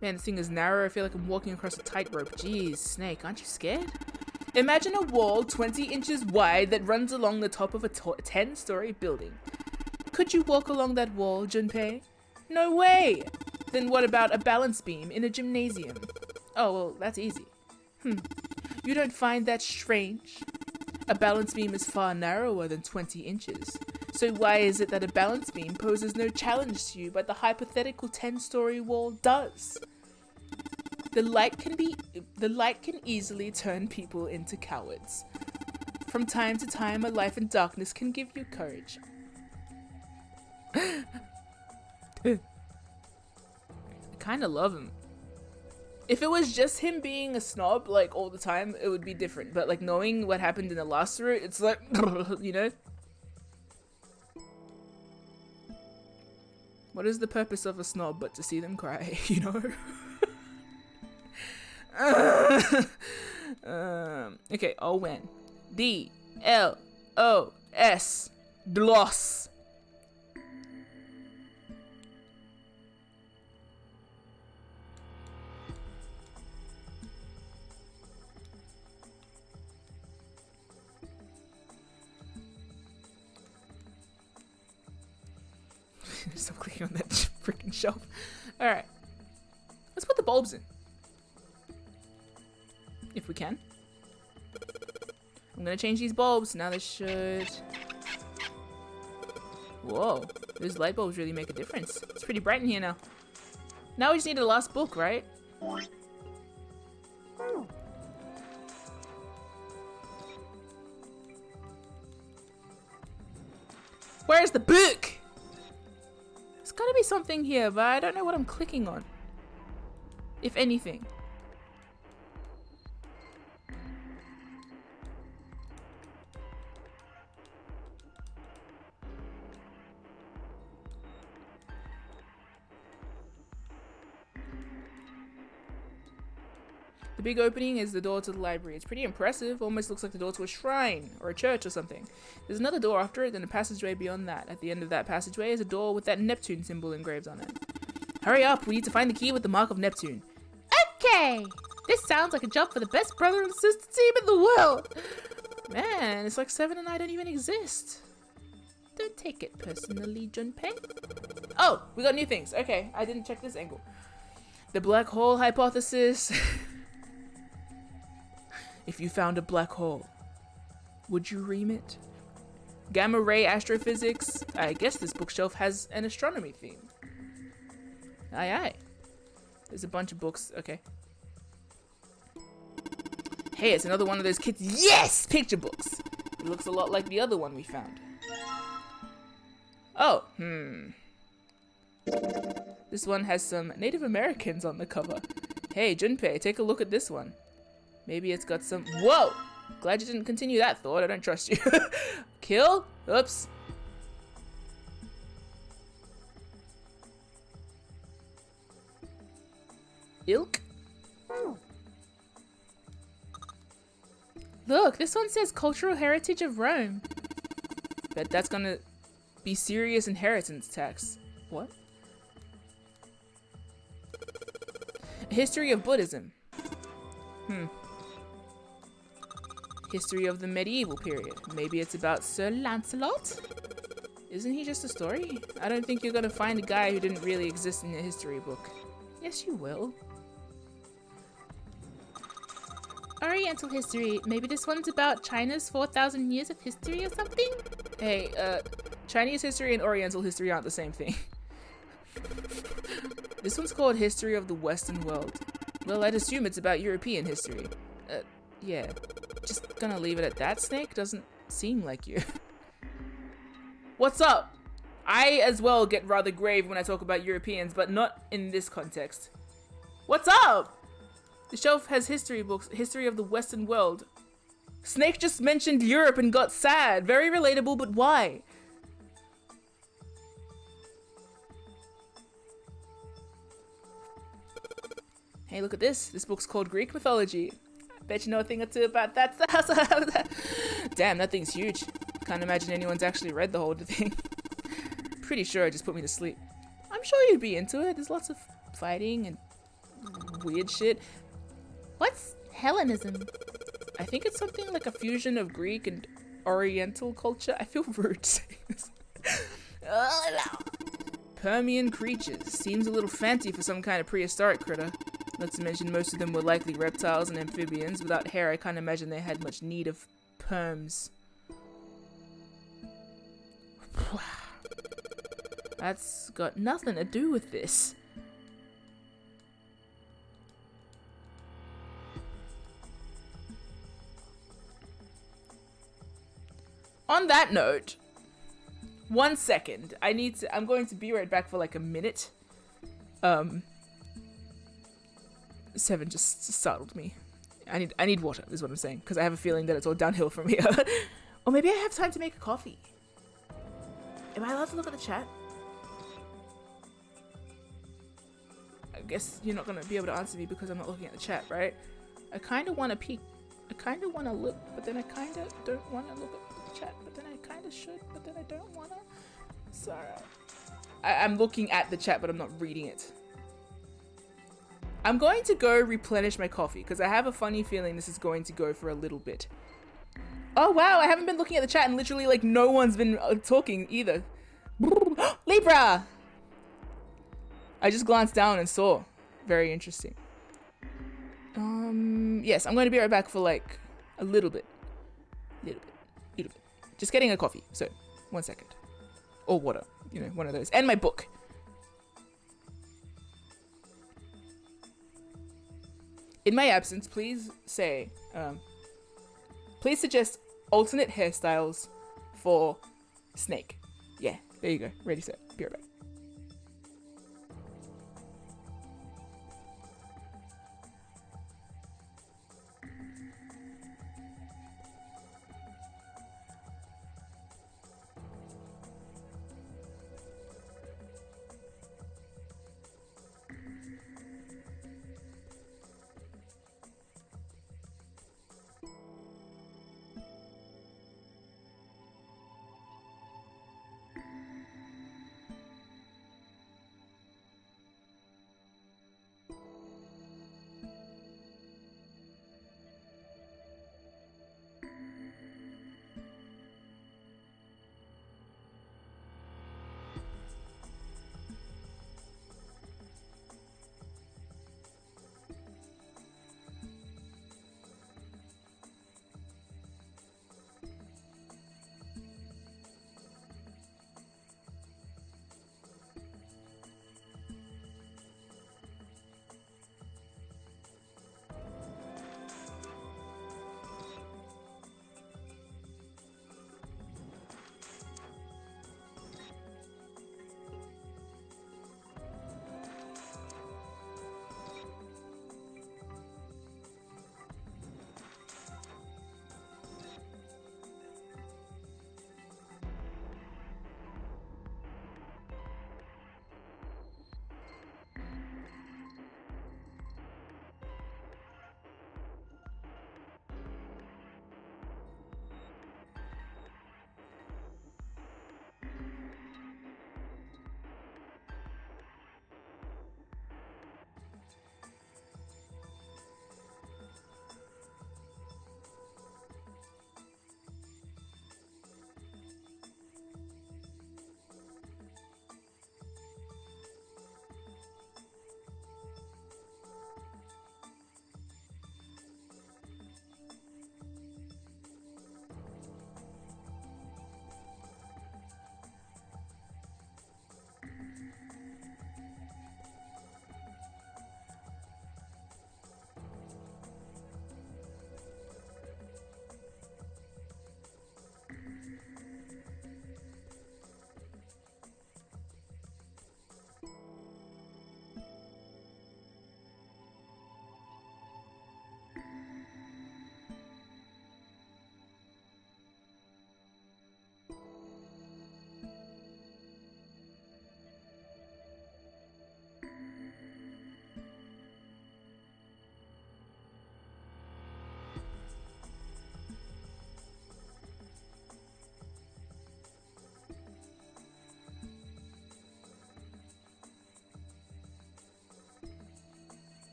Man, this thing is narrow. I feel like I'm walking across a tightrope. Jeez, Snake, aren't you scared? Imagine a wall 20 inches wide that runs along the top of a 10-story building. Could you walk along that wall, Junpei? No way! Then what about a balance beam in a gymnasium? Oh, well, that's easy. You don't find that strange? A balance beam is far narrower than 20 inches. So why is it that a balance beam poses no challenge to you, but the hypothetical 10-story wall does? The light can easily turn people into cowards. From time to time, a life in darkness can give you courage. I kind of love him. If it was just him being a snob, like, all the time, it would be different. But, like, knowing what happened in the last route, it's like, you know? What is the purpose of a snob but to see them cry, you know? Okay, Owen. D-L-O-S. Gloss. Stop clicking on that freaking shelf. Alright. Let's put the bulbs in. If we can. I'm gonna change these bulbs. Now they should... Whoa. Those light bulbs really make a difference. It's pretty bright in here now. Now we just need the last book, right? Where's the book? There's gotta be something here, but I don't know what I'm clicking on. If anything. The big opening is the door to the library. It's pretty impressive. Almost looks like the door to a shrine or a church or something. There's another door after it, then a passageway beyond that. At the end of that passageway is a door with that Neptune symbol engraved on it. Hurry up, we need to find the key with the mark of Neptune. Okay! This sounds like a job for the best brother and sister team in the world! Man, it's like Seven and I don't even exist. Don't take it personally, Junpei. Oh, we got new things. Okay, I didn't check this angle. The black hole hypothesis. If you found a black hole, would you ream it? Gamma ray astrophysics. I guess this bookshelf has an astronomy theme. Aye aye. There's a bunch of books. Okay. Hey, it's another one of those kids. Yes! Picture books. It looks a lot like the other one we found. Oh, This one has some Native Americans on the cover. Hey, Junpei, take a look at this one. Maybe it's got some... Whoa! Glad you didn't continue that thought. I don't trust you. Kill? Oops. Ilk? Look, this one says cultural heritage of Rome. Bet that's gonna be serious inheritance tax. What? History of Buddhism. History of the medieval period. Maybe it's about Sir Lancelot? Isn't he just a story? I don't think you're gonna find a guy who didn't really exist in a history book. Yes, you will. Oriental history. Maybe this one's about China's 4,000 years of history or something? Hey, Chinese history and Oriental history aren't the same thing. This one's called History of the Western World. Well, I'd assume it's about European history. Yeah. Just gonna leave it at that, Snake? Doesn't seem like you. What's up? I as well get rather grave when I talk about Europeans, but not in this context. What's up? The shelf has history books, History of the Western World. Snake just mentioned Europe and got sad. Very relatable, but why? Hey, look at this. This book's called Greek Mythology. I bet you know a thing or two about that. Damn, that thing's huge. Can't imagine anyone's actually read the whole thing. Pretty sure it just put me to sleep. I'm sure you'd be into it. There's lots of fighting and weird shit. What's Hellenism? I think it's something like a fusion of Greek and Oriental culture. I feel rude saying this. Permian creatures. Seems a little fancy for some kind of prehistoric critter. Not to mention most of them were likely reptiles and amphibians. Without hair, I can't imagine they had much need of perms. That's got nothing to do with this. On that note, 1 second. I'm going to be right back for like a minute. Seven just startled me. I need water, is what I'm saying, because I have a feeling that it's all downhill from here. Or maybe I have time to make a coffee. Am I allowed to look at the chat? I guess you're not gonna be able to answer me because I'm not looking at the chat, right? I kind of want to peek. I kind of want to look, but then I kind of don't want to look at the chat, but then I kind of should, but then I don't want to. Sorry. I'm looking at the chat, but I'm not reading it. I'm going to go replenish my coffee because I have a funny feeling this is going to go for a little bit. Oh wow, I haven't been looking at the chat and literally like no one's been talking either. Libra! I just glanced down and saw. Very interesting. Yes, I'm going to be right back for like a little bit. Little bit. Just getting a coffee, so 1 second. Or water, you know, one of those. And my book. In my absence, please say, please suggest alternate hairstyles for Snake. Yeah, there you go. Ready, set, be right back.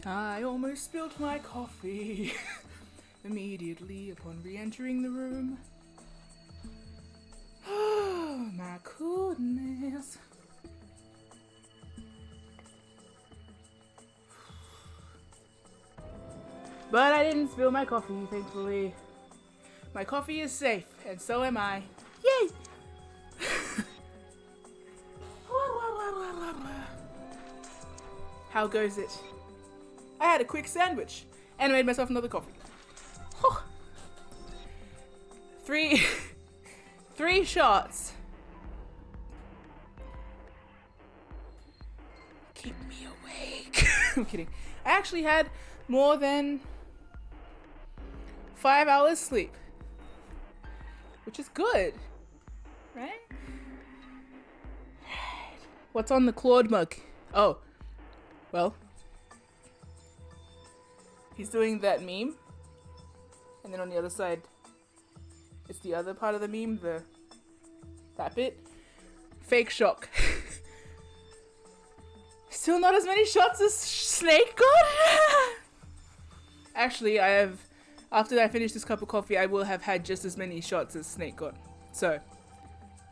I almost spilled my coffee immediately upon re-entering the room. Oh my goodness. But I didn't spill my coffee, thankfully. My coffee is safe, and so am I. Yay! How goes it? I had a quick sandwich and made myself another coffee. Whew. Three shots. Keep me awake. I'm kidding. I actually had more than 5 hours sleep, which is good, right? What's on the Claude mug? Oh, well, he's doing that meme, and then on the other side, it's the other part of the meme, that bit. Fake shock. Still not as many shots as Snake got? Actually, after I finish this cup of coffee, I will have had just as many shots as Snake got. So,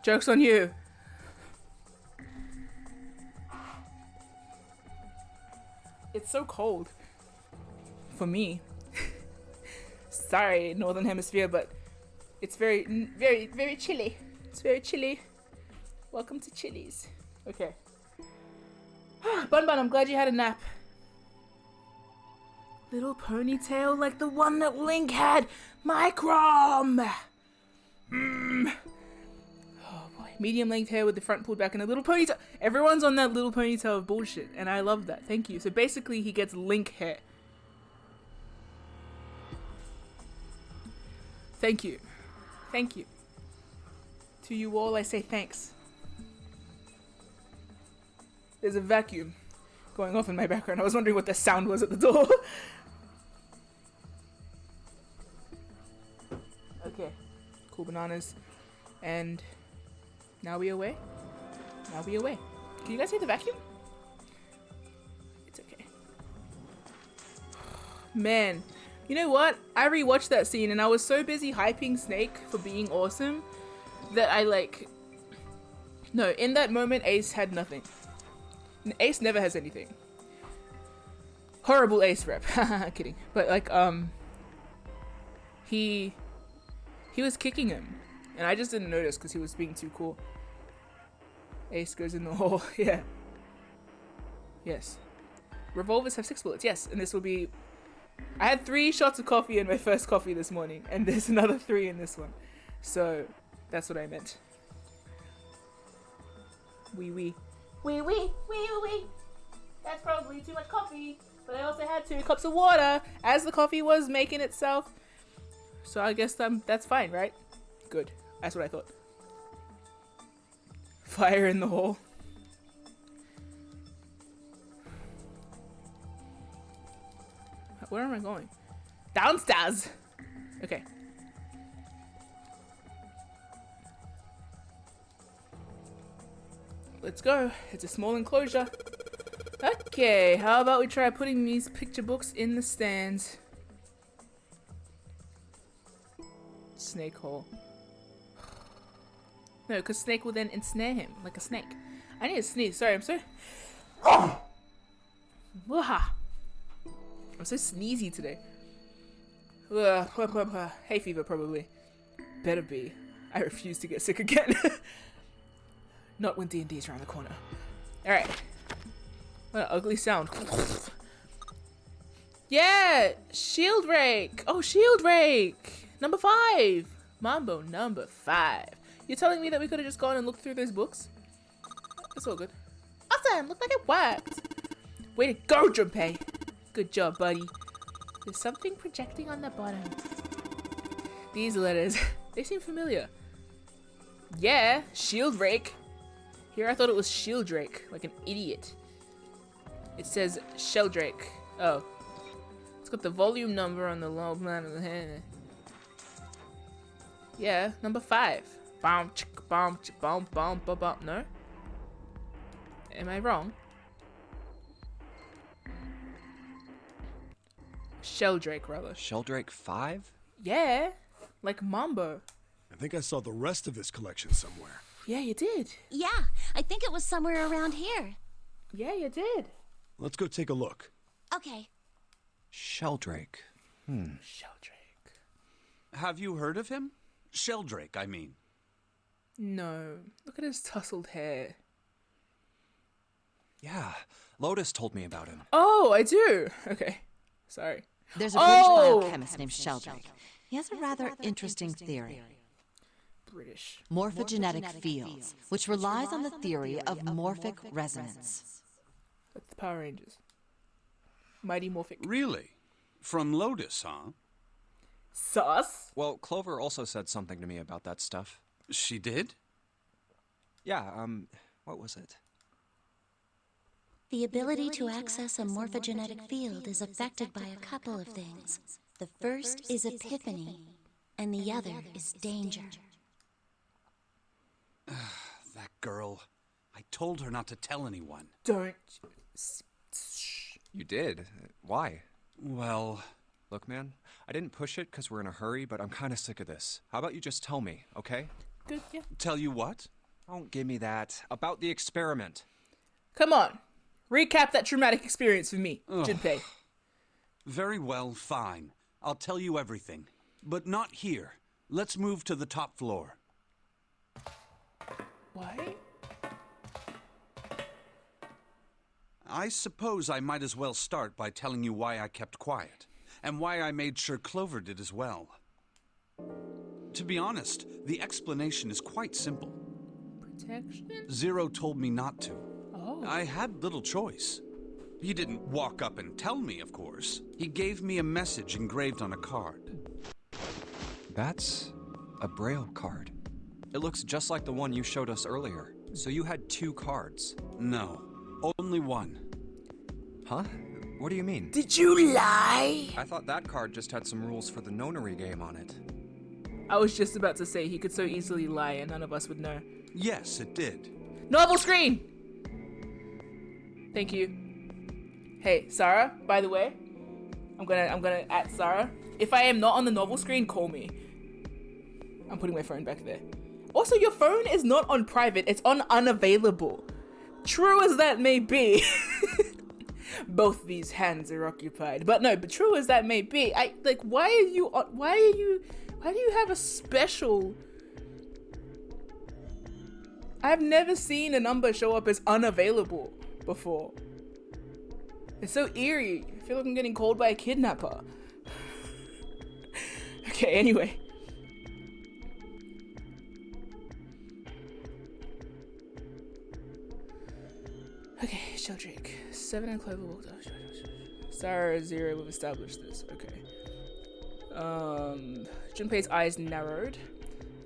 joke's on you. It's so cold. For me. Sorry, Northern Hemisphere, but it's very, very, very chilly. It's very chilly. Welcome to Chili's. Okay. Bun Bun, I'm glad you had a nap. Little ponytail like the one that Link had. Microm! Oh boy. Medium length hair with the front pulled back and a little ponytail. Everyone's on that little ponytail of bullshit, and I love that. Thank you. So basically, he gets Link hair. Thank you. Thank you. To you all, I say thanks. There's a vacuum going off in my background. I was wondering what the sound was at the door. Okay. Cool bananas. And now we away. Now we away. Can you guys hear the vacuum? It's okay. Man. You know what? I rewatched that scene and I was so busy hyping Snake for being awesome that I No, in that moment Ace had nothing. Ace never has anything. Horrible Ace rep. Kidding. But he was kicking him. And I just didn't notice because he was being too cool. Ace goes in the hole. Yeah. Yes. Revolvers have 6 bullets. Yes. And this will be... I had 3 shots of coffee in my first coffee this morning. And there's another 3 in this one. So, that's what I meant. Wee. That's probably too much coffee. But I also had 2 cups of water as the coffee was making itself. So I guess that's fine, right? Good. That's what I thought. Fire in the hole. Where am I going? Downstairs! Okay. Let's go. It's a small enclosure. Okay, how about we try putting these picture books in the stands? Snake hole. No, because Snake will then ensnare him like a snake. I need to sneeze. Sorry, I'm so... I'm so sneezy today. Hay fever, probably. Better be. I refuse to get sick again. Not when D&D's around the corner. Alright. What an ugly sound. Yeah! Shield Rake! Oh, Shield Rake! Number 5! Mambo number 5. You're telling me that we could have just gone and looked through those books? It's all good. Awesome! Looked like it worked! Way to go, Junpei! Good job, buddy. There's something projecting on the bottom. These letters, they seem familiar. Yeah, Shield Rake. Here I thought it was Shieldrake, like an idiot. It says Sheldrake. Oh. It's got the volume number on the long line of the hand. Yeah, number 5. Bomb, chick, bomb, chick, bomb, bomb, bomb, bomb. No? Am I wrong? Sheldrake, rather. Sheldrake 5? Yeah, like Mambo. I think I saw the rest of this collection somewhere. Yeah, you did. Yeah, I think it was somewhere around here. Yeah, you did. Let's go take a look. Okay. Sheldrake. Sheldrake. Have you heard of him? Sheldrake, I mean. No, look at his tousled hair. Yeah, Lotus told me about him. Oh, I do. Okay, sorry. There's a British Oh! biochemist named Sheldrake. He has a rather interesting theory. British. Morphogenetic fields, which relies on the theory of morphic resonance. That's the Power Rangers. Mighty Morphic. Really? From Lotus, huh? Sus. Well, Clover also said something to me about that stuff. She did? Yeah, what was it? The ability to access a morphogenetic field is affected by a couple of things. The first is epiphany, and the other is danger. That girl. I told her not to tell anyone. Don't. You did? Why? Well, Look, man, I didn't push it because we're in a hurry, but I'm kind of sick of this. How about you just tell me, okay? Good, yeah. tell you what? Don't give me that. About the experiment. Come on. Recap that traumatic experience for me, Ugh. Junpei. Very well, fine. I'll tell you everything. But not here. Let's move to the top floor. Why? I suppose I might as well start by telling you why I kept quiet, and why I made sure Clover did as well. To be honest, the explanation is quite simple. Protection? Zero told me not to. Oh. I had little choice. He didn't walk up and tell me, of course. He gave me a message engraved on a card. That's a Braille card. It looks just like the one you showed us earlier. So you had 2 cards. No, only one. Huh? What do you mean? Did you lie? I thought that card just had some rules for the nonary game on it. I was just about to say he could so easily lie and none of us would know. Yes, it did. Novel screen! Thank you. Hey, Sarah, by the way, I'm gonna at Sarah. If I am not on the novel screen, call me. I'm putting my phone back there. Also, your phone is not on private, it's on unavailable. True as that may be. Both these hands are occupied. But true as that may be, why do you have a special? I've never seen a number show up as unavailable before. It's so eerie. I feel like I'm getting called by a kidnapper. Okay, anyway. Okay, Sheldrake. 7 and Clover walked up. Sarah, Zero, we've established this. Okay. Junpei's eyes narrowed.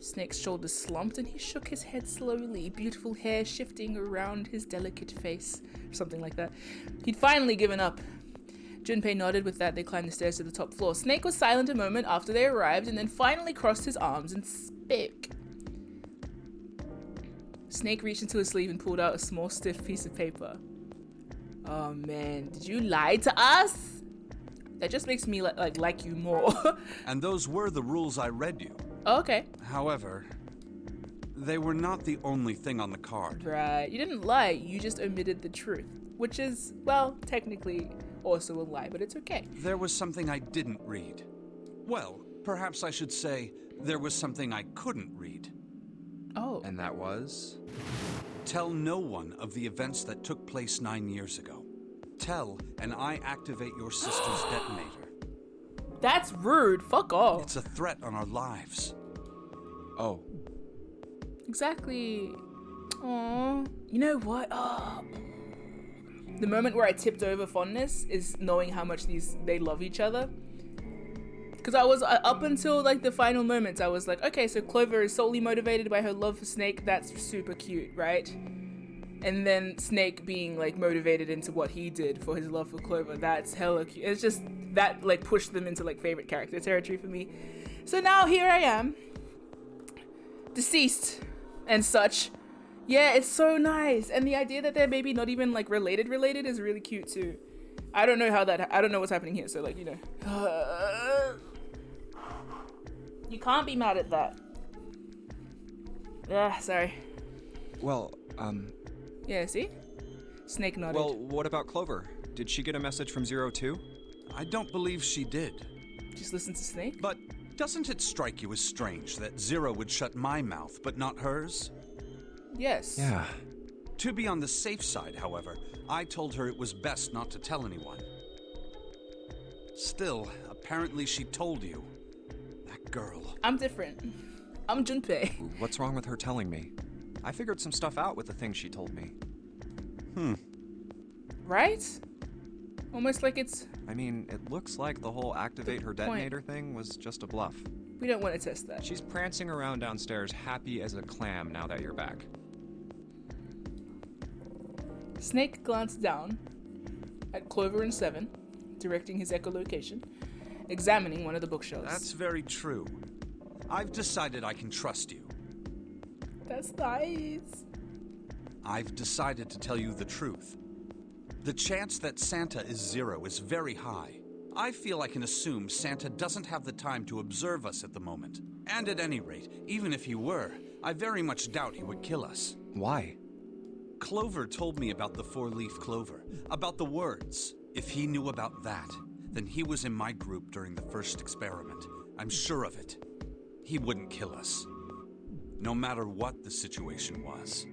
Snake's shoulders slumped and he shook his head slowly, beautiful hair shifting around his delicate face. Something like that. He'd finally given up. Junpei nodded. With that, they climbed the stairs to the top floor. Snake was silent a moment after they arrived and then finally crossed his arms and spoke. Snake reached into his sleeve and pulled out a small, stiff piece of paper. Oh man, did you lie to us? That just makes me like you more. And those were the rules I read you. Oh, okay. However, they were not the only thing on the card. Right. You didn't lie, you just omitted the truth. Which is, well, technically also a lie, but it's okay. There was something I didn't read. Well, perhaps I should say there was something I couldn't read. Oh. And that was? Tell no one of the events that took place 9 years ago. Tell, and I activate your sister's detonator. That's rude. Fuck off. It's a threat on our lives. Oh. Exactly. Aww. You know what? Oh. The moment where I tipped over fondness is knowing how much they love each other. Because I was, up until like the final moments, I was like, okay, so Clover is solely motivated by her love for Snake. That's super cute, right? And then Snake being like motivated into what he did for his love for Clover. That's hella cute. It's just that like pushed them into like favorite character territory for me. So now here I am, deceased and such. Yeah, it's so nice. And the idea that they're maybe not even like related is really cute too. I don't know how that. I don't know what's happening here. So like, you know, you can't be mad at that. Sorry. Well, Yeah, see? Snake nodded. well, what about Clover? Did she get a message from Zero too? I don't believe she did. Just listen to Snake? But doesn't it strike you as strange that Zero would shut my mouth, but not hers? Yes. Yeah. To be on the safe side, however, I told her it was best not to tell anyone. Still, apparently she told you. That girl. I'm different. I'm Junpei. What's wrong with her telling me? I figured some stuff out with the things she told me. Right? Almost like it's... I mean, it looks like the whole activate her detonator thing was just a bluff. We don't want to test that. She's prancing around downstairs happy as a clam now that you're back. Snake glanced down at Clover and Seven, directing his echolocation, examining one of the bookshelves. That's very true. I've decided I can trust you. That's nice. I've decided to tell you the truth. The chance that Santa is Zero is very high. I feel I can assume Santa doesn't have the time to observe us at the moment. And at any rate, even if he were, I very much doubt he would kill us. Why? Clover told me about the four-leaf clover, about the words. If he knew about that, then he was in my group during the first experiment. I'm sure of it. He wouldn't kill us, no matter what the situation was.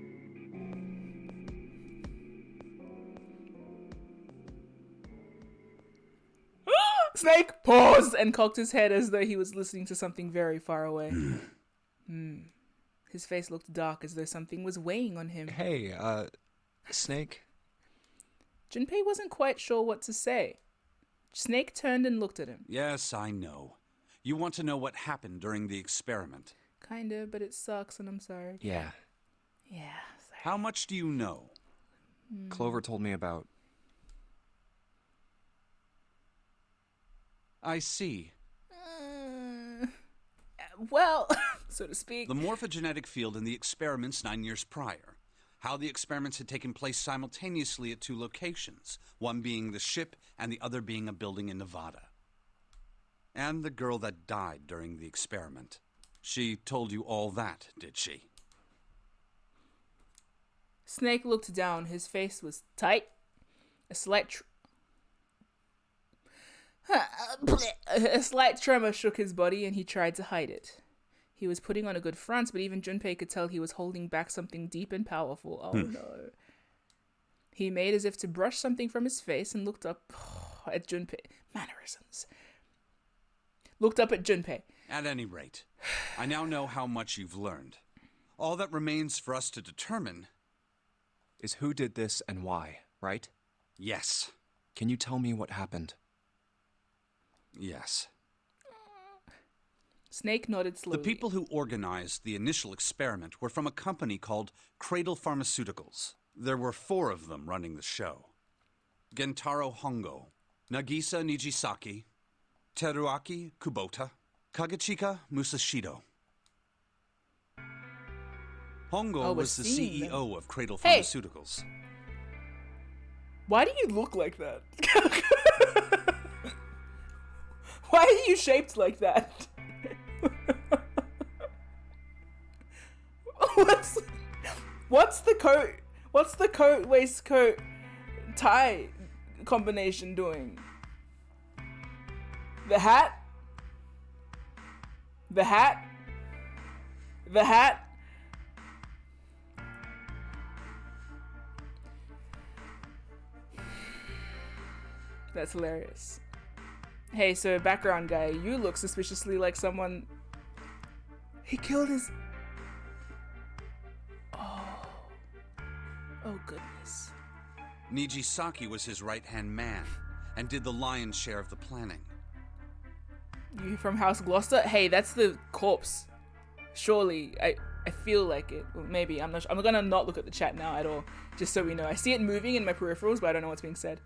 Snake paused and cocked his head as though he was listening to something very far away. His face looked dark as though something was weighing on him. Hey, Snake? Junpei wasn't quite sure what to say. Snake turned and looked at him. Yes, I know. You want to know what happened during the experiment? Kinda, but it sucks and I'm sorry. Yeah. Yeah, sorry. How much do you know? Clover told me about... I see. Well, so to speak. The morphogenetic field in the experiments 9 years prior. How the experiments had taken place simultaneously at two locations, one being the ship and the other being a building in Nevada. And the girl that died during the experiment. She told you all that, did she? Snake looked down. His face was tight. A slight tremor shook his body and he tried to hide it. He was putting on a good front, but even Junpei could tell he was holding back something deep and powerful. Oh no. He made as if to brush something from his face and looked up at Junpei. Mannerisms. Looked up at Junpei. At any rate, I now know how much you've learned. All that remains for us to determine is who did this and why, right? Yes. Can you tell me what happened? Yes. Snake nodded slowly. The people who organized the initial experiment were from a company called Cradle Pharmaceuticals. There were 4 of them running the show. Gentaro Hongo, Nagisa Nijisaki, Teruaki Kubota, Kagechika Musashido. Hongo was the CEO of Cradle Pharmaceuticals. Why do you look like that? Why are you shaped like that? What's the coat waistcoat tie combination doing? The hat? That's hilarious. Hey, so background guy, you look suspiciously like someone... He killed his... Oh goodness. Nijisaki was his right-hand man and did the lion's share of the planning. You from House Gloucester? Hey, that's the corpse. Surely, I feel like it. Well, maybe, I'm not sure. I'm gonna not look at the chat now at all, just so we know. I see it moving in my peripherals, but I don't know what's being said.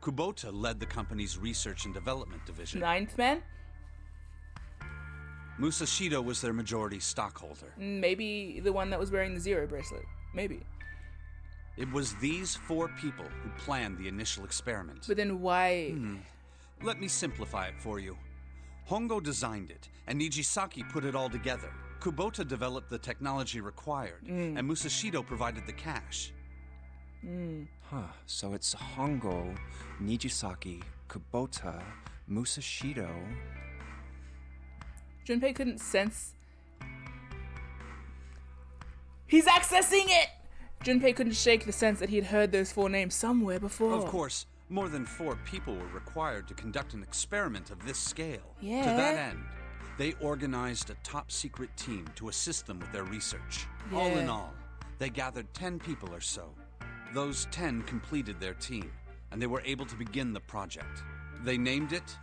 Kubota led the company's research and development division. 9th man? Musashido was their majority stockholder. Maybe the one that was wearing the 0 bracelet. Maybe. It was these 4 people who planned the initial experiment. But then why? Let me simplify it for you. Hongo designed it, and Nijisaki put it all together. Kubota developed the technology required, and Musashido provided the cash. So it's Hongo, Nijisaki, Kubota, Musashido. Junpei couldn't sense. He's accessing it! Junpei couldn't shake the sense that he'd heard those 4 names somewhere before. Of course, more than 4 people were required to conduct an experiment of this scale. Yeah. To that end, they organized a top-secret team to assist them with their research. Yeah. All in all, they gathered 10 people or so. Those 10 completed their team, and they were able to begin the project. They named it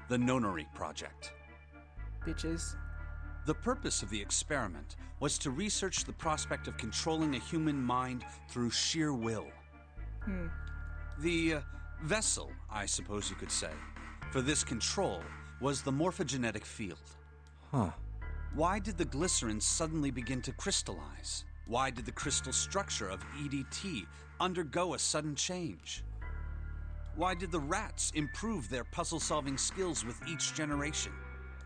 the Nonori Project. Bitches. The purpose of the experiment was to research the prospect of controlling a human mind through sheer will. The vessel, I suppose you could say, for this control was the morphogenetic field. Why did the glycerin suddenly begin to crystallize? Why did the crystal structure of EDT undergo a sudden change? Why did the rats improve their puzzle-solving skills with each generation?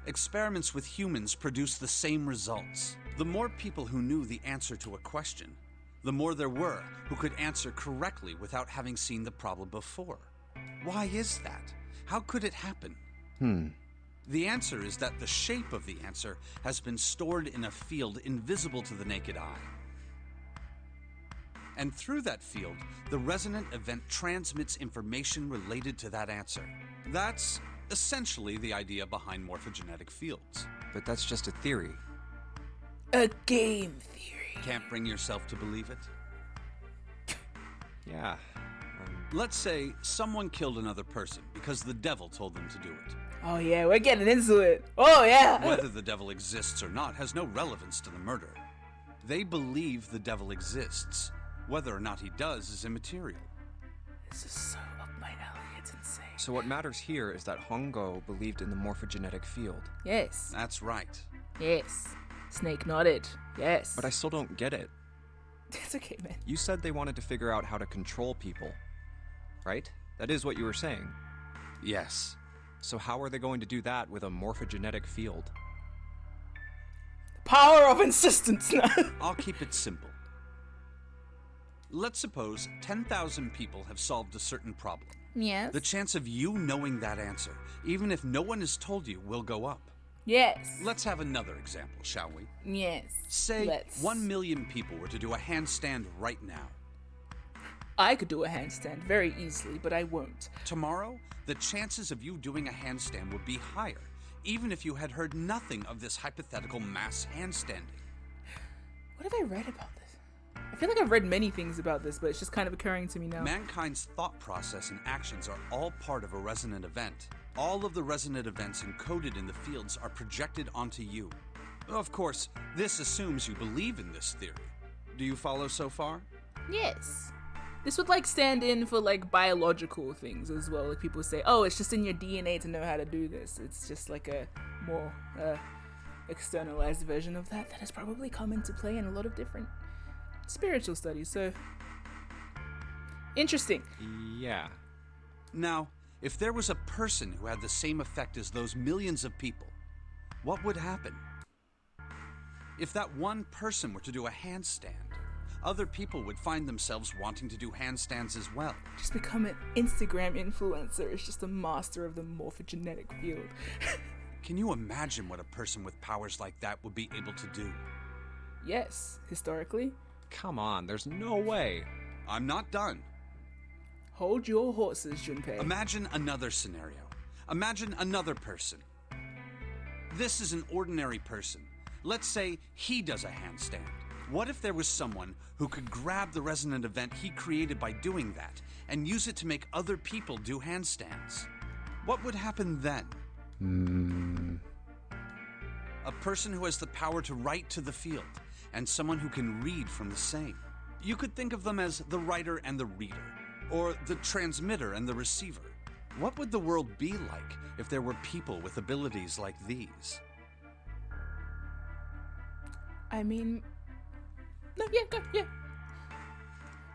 Experiments with humans produce the same results. The more people who knew the answer to a question, the more there were who could answer correctly without having seen the problem before. Why is that? How could it happen? The answer is that the shape of the answer has been stored in a field invisible to the naked eye. And through that field, the resonant event transmits information related to that answer. That's essentially the idea behind morphogenetic fields. But that's just a theory. A game theory. Can't bring yourself to believe it? Yeah. Let's say someone killed another person because the devil told them to do it. Oh yeah, we're getting into it. Oh yeah. Whether the devil exists or not has no relevance to the murder. They believe the devil exists. Whether or not he does is immaterial. This is so up my alley. It's insane. So what matters here is that Hongo believed in the morphogenetic field. Yes. That's right. Yes. Snake nodded. Yes. But I still don't get it. It's okay, man. You said they wanted to figure out how to control people, right? That is what you were saying. Yes. So how are they going to do that with a morphogenetic field? The power of insistence. I'll keep it simple. Let's suppose 10,000 people have solved a certain problem. Yes. The chance of you knowing that answer, even if no one has told you, will go up. Yes. Let's have another example, shall we? Yes. Say Let's. 1 million people were to do a handstand right now. I could do a handstand very easily, but I won't. Tomorrow, the chances of you doing a handstand would be higher, even if you had heard nothing of this hypothetical mass handstanding. What have I read about this? I feel like I've read many things about this, but it's just kind of occurring to me now. Mankind's thought process and actions are all part of a resonant event. All of the resonant events encoded in the fields are projected onto you. Of course, this assumes you believe in this theory. Do you follow so far? Yes. This would like stand in for like biological things as well. Like people say, oh, it's just in your DNA to know how to do this. It's just like a more externalized version of that has probably come into play in a lot of different spiritual studies. So interesting. Yeah. Now, if there was a person who had the same effect as those millions of people, what would happen? If that one person were to do a handstand, other people would find themselves wanting to do handstands as well. Just become an Instagram influencer. It's just a master of the morphogenetic field. Can you imagine what a person with powers like that would be able to do? Yes, historically. Come on, there's no way. I'm not done. Hold your horses, Junpei. Imagine another scenario. Imagine another person. This is an ordinary person. Let's say he does a handstand. What if there was someone who could grab the resonant event he created by doing that and use it to make other people do handstands? What would happen then? A person who has the power to write to the field, and someone who can read from the same. You could think of them as the writer and the reader, or the transmitter and the receiver. What would the world be like if there were people with abilities like these? I mean, no, yeah, go, yeah.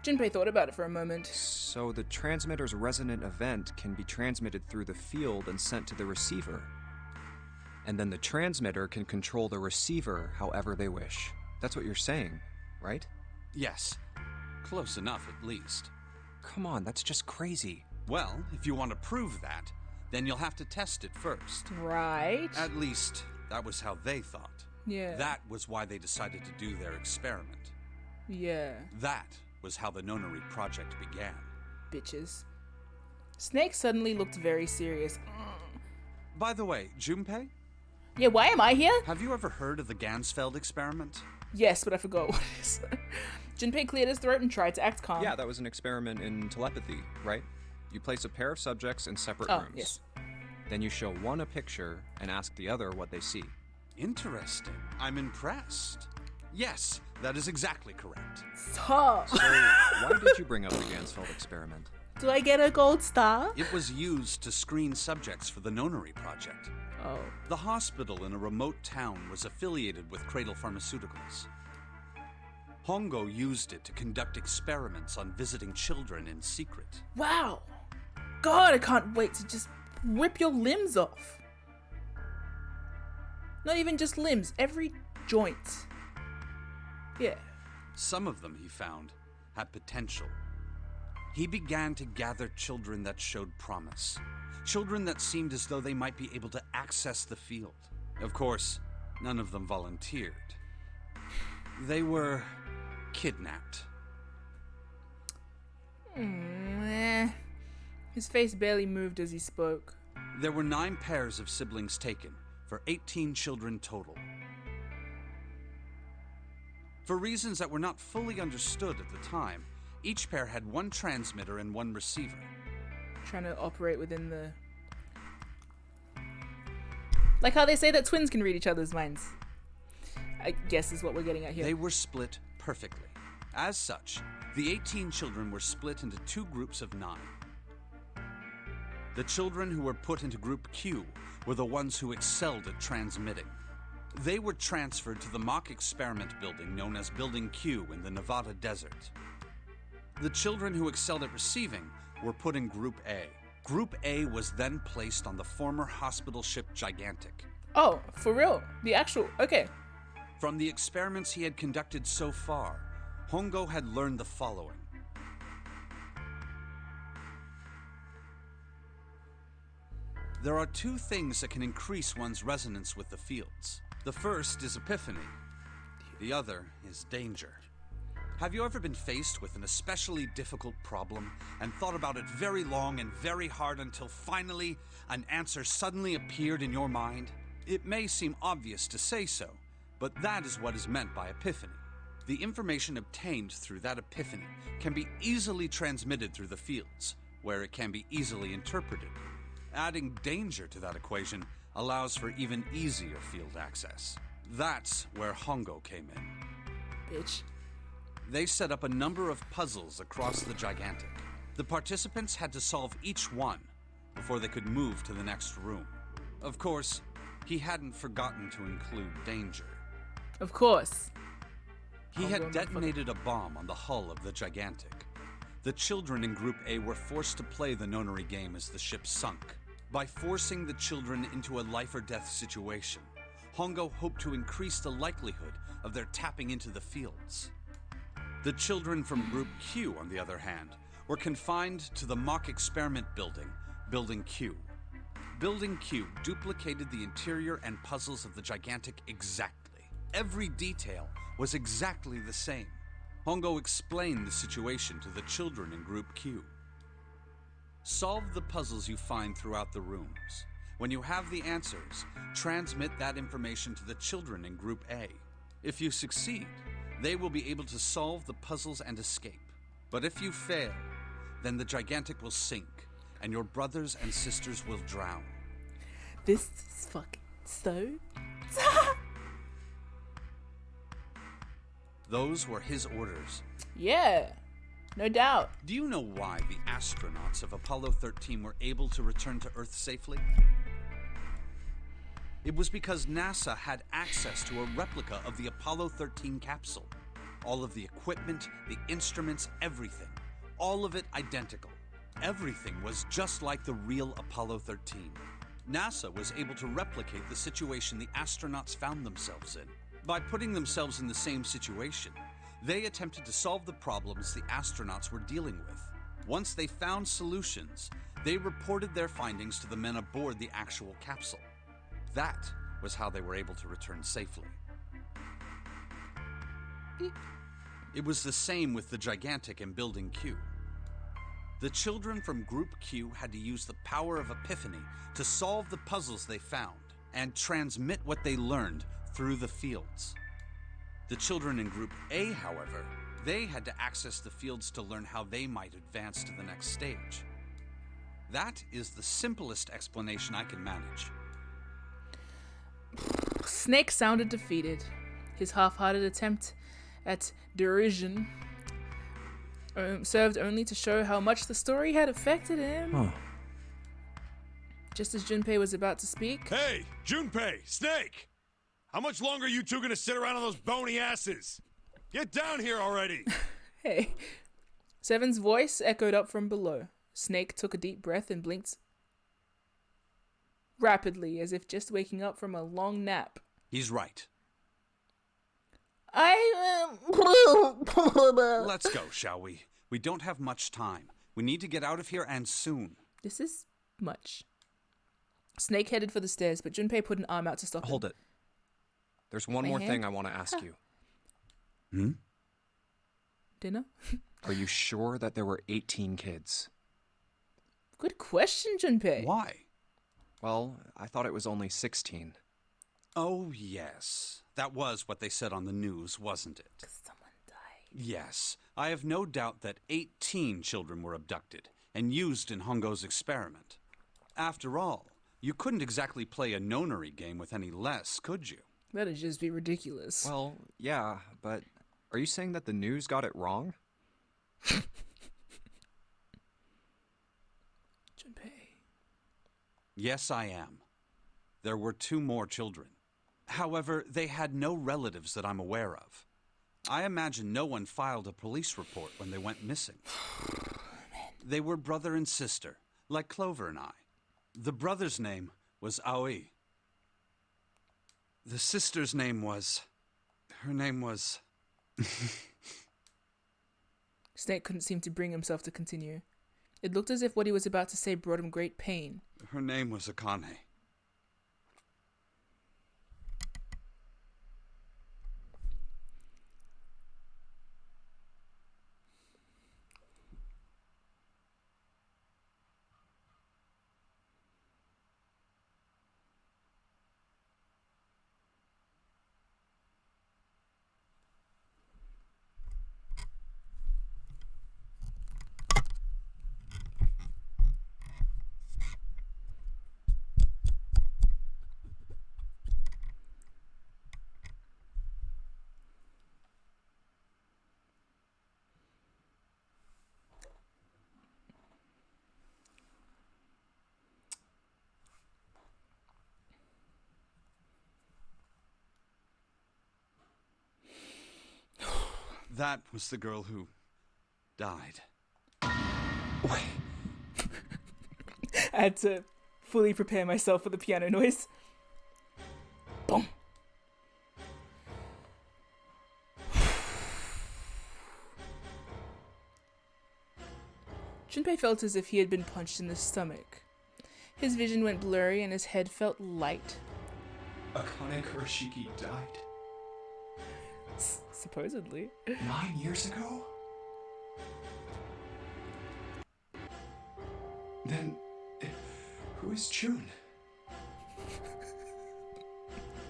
Junpei thought about it for a moment. So the transmitter's resonant event can be transmitted through the field and sent to the receiver. And then the transmitter can control the receiver however they wish. That's what you're saying, right? Yes. Close enough, at least. Come on, that's just crazy. Well, if you want to prove that, then you'll have to test it first. Right. At least, that was how they thought. Yeah. That was why they decided to do their experiment. Yeah. That was how the Nonary project began. Bitches. Snake suddenly looked very serious. By the way, Junpei, Yeah, why am I here? have you ever heard of the Gansfeld experiment? Yes, but I forgot what it is. Junpei cleared his throat and tried to act calm. Yeah, that was an experiment in telepathy, right? You place a pair of subjects in separate rooms. Yes. Then you show one a picture and ask the other what they see. Interesting. I'm impressed. Yes, that is exactly correct. Stop. So, why did you bring up the Gansfeld experiment? Do I get a gold star? It was used to screen subjects for the Nonary project. Oh. The hospital in a remote town was affiliated with Cradle Pharmaceuticals. Hongo used it to conduct experiments on visiting children in secret. Wow. God, I can't wait to just rip your limbs off. Not even just limbs, every joint. Yeah. Some of them, he found, had potential. He began to gather children that showed promise. Children that seemed as though they might be able to access the field. Of course, none of them volunteered. They were kidnapped. His face barely moved as he spoke. There were 9 pairs of siblings taken, for 18 children total. For reasons that were not fully understood at the time, each pair had one transmitter and one receiver. Trying to operate within the... Like how they say that twins can read each other's minds. I guess is what we're getting at here. They were split perfectly. As such, the 18 children were split into 2 groups of 9. The children who were put into Group Q were the ones who excelled at transmitting. They were transferred to the mock experiment building known as Building Q in the Nevada desert. The children who excelled at receiving were put in Group A. Group A was then placed on the former hospital ship Gigantic. Oh, for real? The actual... Okay. From the experiments he had conducted so far, Hongo had learned the following. There are 2 things that can increase one's resonance with the fields. The first is epiphany. The other is danger. Have you ever been faced with an especially difficult problem and thought about it very long and very hard until finally an answer suddenly appeared in your mind? It may seem obvious to say so, but that is what is meant by epiphany. The information obtained through that epiphany can be easily transmitted through the fields, where it can be easily interpreted. Adding danger to that equation allows for even easier field access. That's where Hongo came in. Bitch. They set up a number of puzzles across the Gigantic. The participants had to solve each one before they could move to the next room. Of course, he hadn't forgotten to include danger. Of course. He had detonated a bomb on the hull of the Gigantic. The children in Group A were forced to play the Nonary game as the ship sunk. By forcing the children into a life-or-death situation, Hongo hoped to increase the likelihood of their tapping into the fields. The children from Group Q, on the other hand, were confined to the mock experiment building, Building Q. Building Q duplicated the interior and puzzles of the Gigantic exactly. Every detail was exactly the same. Hongo explained the situation to the children in Group Q. Solve the puzzles you find throughout the rooms. When you have the answers, transmit that information to the children in Group A. If you succeed, they will be able to solve the puzzles and escape. But if you fail, then the Gigantic will sink, and your brothers and sisters will drown. This is fucking so... Those were his orders. Yeah, no doubt. Do you know why the astronauts of Apollo 13 were able to return to Earth safely? It was because NASA had access to a replica of the Apollo 13 capsule. All of the equipment, the instruments, everything. All of it identical. Everything was just like the real Apollo 13. NASA was able to replicate the situation the astronauts found themselves in. By putting themselves in the same situation, they attempted to solve the problems the astronauts were dealing with. Once they found solutions, they reported their findings to the men aboard the actual capsule. That was how they were able to return safely. It was the same with the gigantic in Building Q. The children from Group Q had to use the power of epiphany to solve the puzzles they found and transmit what they learned through the fields. The children in Group A, however, they had to access the fields to learn how they might advance to the next stage. That is the simplest explanation I can manage. Snake sounded defeated. His half-hearted attempt at derision served only to show how much the story had affected him. Huh. Just as Junpei was about to speak... Hey, Junpei, Snake! How much longer are you two gonna sit around on those bony asses? Get down here already! Hey. Seven's voice echoed up from below. Snake took a deep breath and blinked rapidly, as if just waking up from a long nap. He's right. Let's go, shall we? We don't have much time. We need to get out of here, and soon. This is much. Snake headed for the stairs, but Junpei put an arm out to stop him. Hold it. There's one My more hand? thing I want to ask you. Dinner? Are you sure that there were 18 kids? Good question, Junpei. Why? Well, I thought it was only 16. Oh, yes. That was what they said on the news, wasn't it? Someone died. Yes. I have no doubt that 18 children were abducted and used in Hongo's experiment. After all, you couldn't exactly play a nonary game with any less, could you? That'd just be ridiculous. Well, yeah, but are you saying that the news got it wrong? Junpei. Yes, I am. There were 2 more children. However, they had no relatives that I'm aware of. I imagine no one filed a police report when they went missing. They were brother and sister, like Clover and I. The brother's name was Aoi. The sister's name was... Her name was... Snake couldn't seem to bring himself to continue. It looked as if what he was about to say brought him great pain. Her name was Akane. That was the girl who died. Wait. I had to fully prepare myself for the piano noise. Boom. Junpei felt as if he had been punched in the stomach. His vision went blurry and his head felt light. Akane Kurashiki died? Supposedly. 9 years ago? Then, who is June?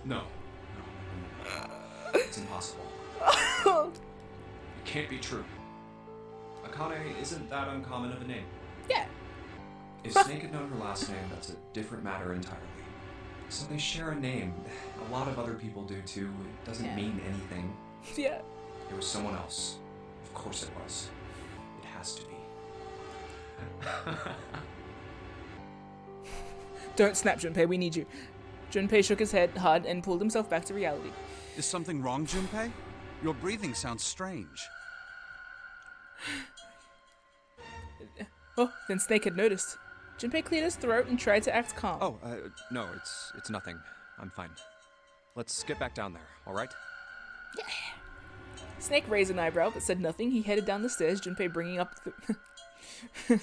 No. It's impossible. It can't be true. Akane isn't that uncommon of a name. Yeah. If Snake had known her last name, that's a different matter entirely. So they share a name. A lot of other people do too. It doesn't mean anything. Yeah. It was someone else. Of course it was. It has to be. Don't snap, Junpei. We need you. Junpei shook his head hard and pulled himself back to reality. Is something wrong, Junpei? Your breathing sounds strange. Oh, then Snake had noticed. Junpei cleared his throat and tried to act calm. Oh, no, it's nothing. I'm fine. Let's get back down there, all right? Snake raised an eyebrow but said nothing. He headed down the stairs, Junpei bringing up the...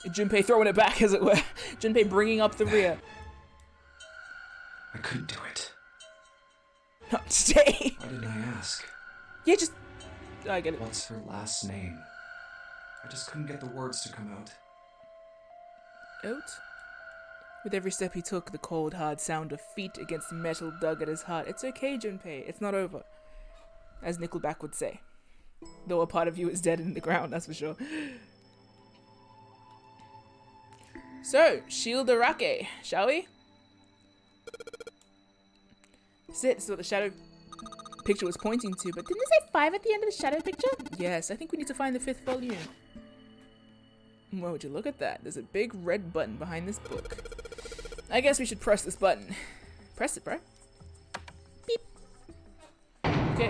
Junpei throwing it back, as it were. Junpei bringing up the rear. I couldn't do it. Not today. Why didn't I ask? Yeah, just... I get it. What's her last name? I just couldn't get the words to come out. Out? With every step he took, the cold, hard sound of feet against metal dug at his heart. It's okay, Junpei. It's not over. As Nickelback would say. Though a part of you is dead in the ground, that's for sure. So, Shieldarake, shall we? This is what the shadow picture was pointing to, but Didn't it say 5 at the end of the shadow picture? yes, I think we need to find the 5th volume. Well, would you look at that? There's a big red button behind this book. I guess we should press this button. Press it, bro. Beep. Okay.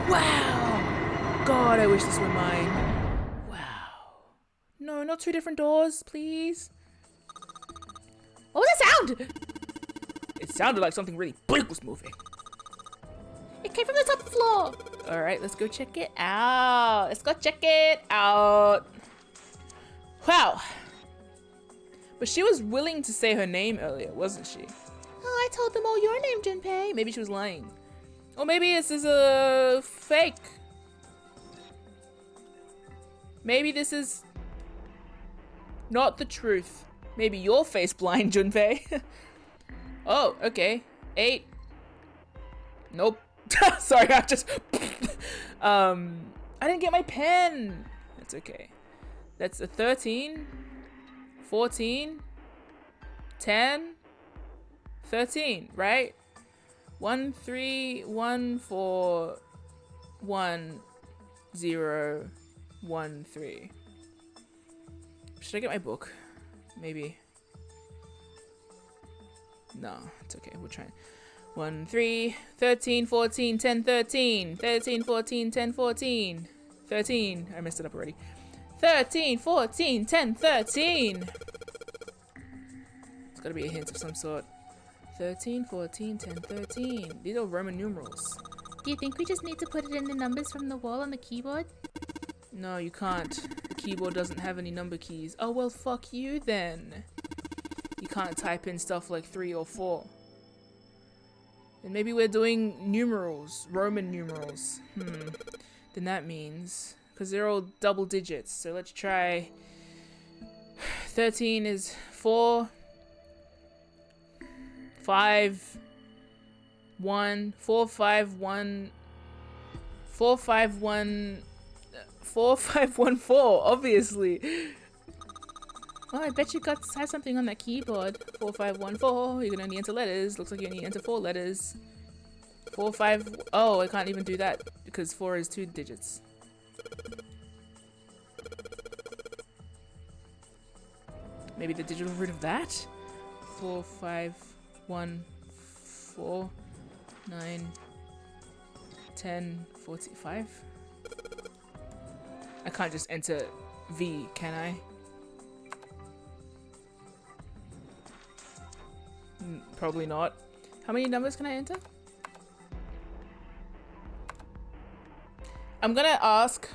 Wow! God, I wish this were mine. Wow. No, not 2 different doors, please. What was that sound? It sounded like something really big was moving. It came from the top floor. Alright, let's go check it out. Let's go check it out. Wow. But she was willing to say her name earlier, wasn't she? Oh, I told them all your name, Junpei. Maybe she was lying. Or maybe this is a fake. Maybe this is not the truth. Maybe you're face blind, Junpei. Oh, okay. 8. Nope. Sorry, I just... I didn't get my pen. That's okay. That's a 13, 14, 10, 13, right? 1, 3, 1, 4, 1, 0, 1, 3. Should I get my book? Maybe. No, it's okay. We're trying. 1, 3, 13, 14, 10, 13. 13, 14, 10, 14. 13. I messed it up already. 13, 14, 10, 13. It's gotta be a hint of some sort. 13, 14, 10, 13. These are Roman numerals. Do you think we just need to put it in the numbers from the wall on the keyboard? No, you can't. The keyboard doesn't have any number keys. Oh, well, fuck you then. You can't type in stuff like 3 or 4. And maybe we're doing numerals, Roman numerals. Then that means, because they're all double digits. So let's try 13 is 4, 5, 1, 4, 5, 1, 4, 5, 1, 4, 5, 1, 4, obviously. Oh, I bet you have something on that keyboard. 4, 5, 1, 4. You can only enter letters. Looks like you only enter 4 letters. 4, 5. Oh, I can't even do that because 4 is 2 digits. Maybe the digital root of that? 4, 5, 1, 4, 9, 10, 45. I can't just enter V, can I? Probably not. How many numbers can I enter? I'm gonna ask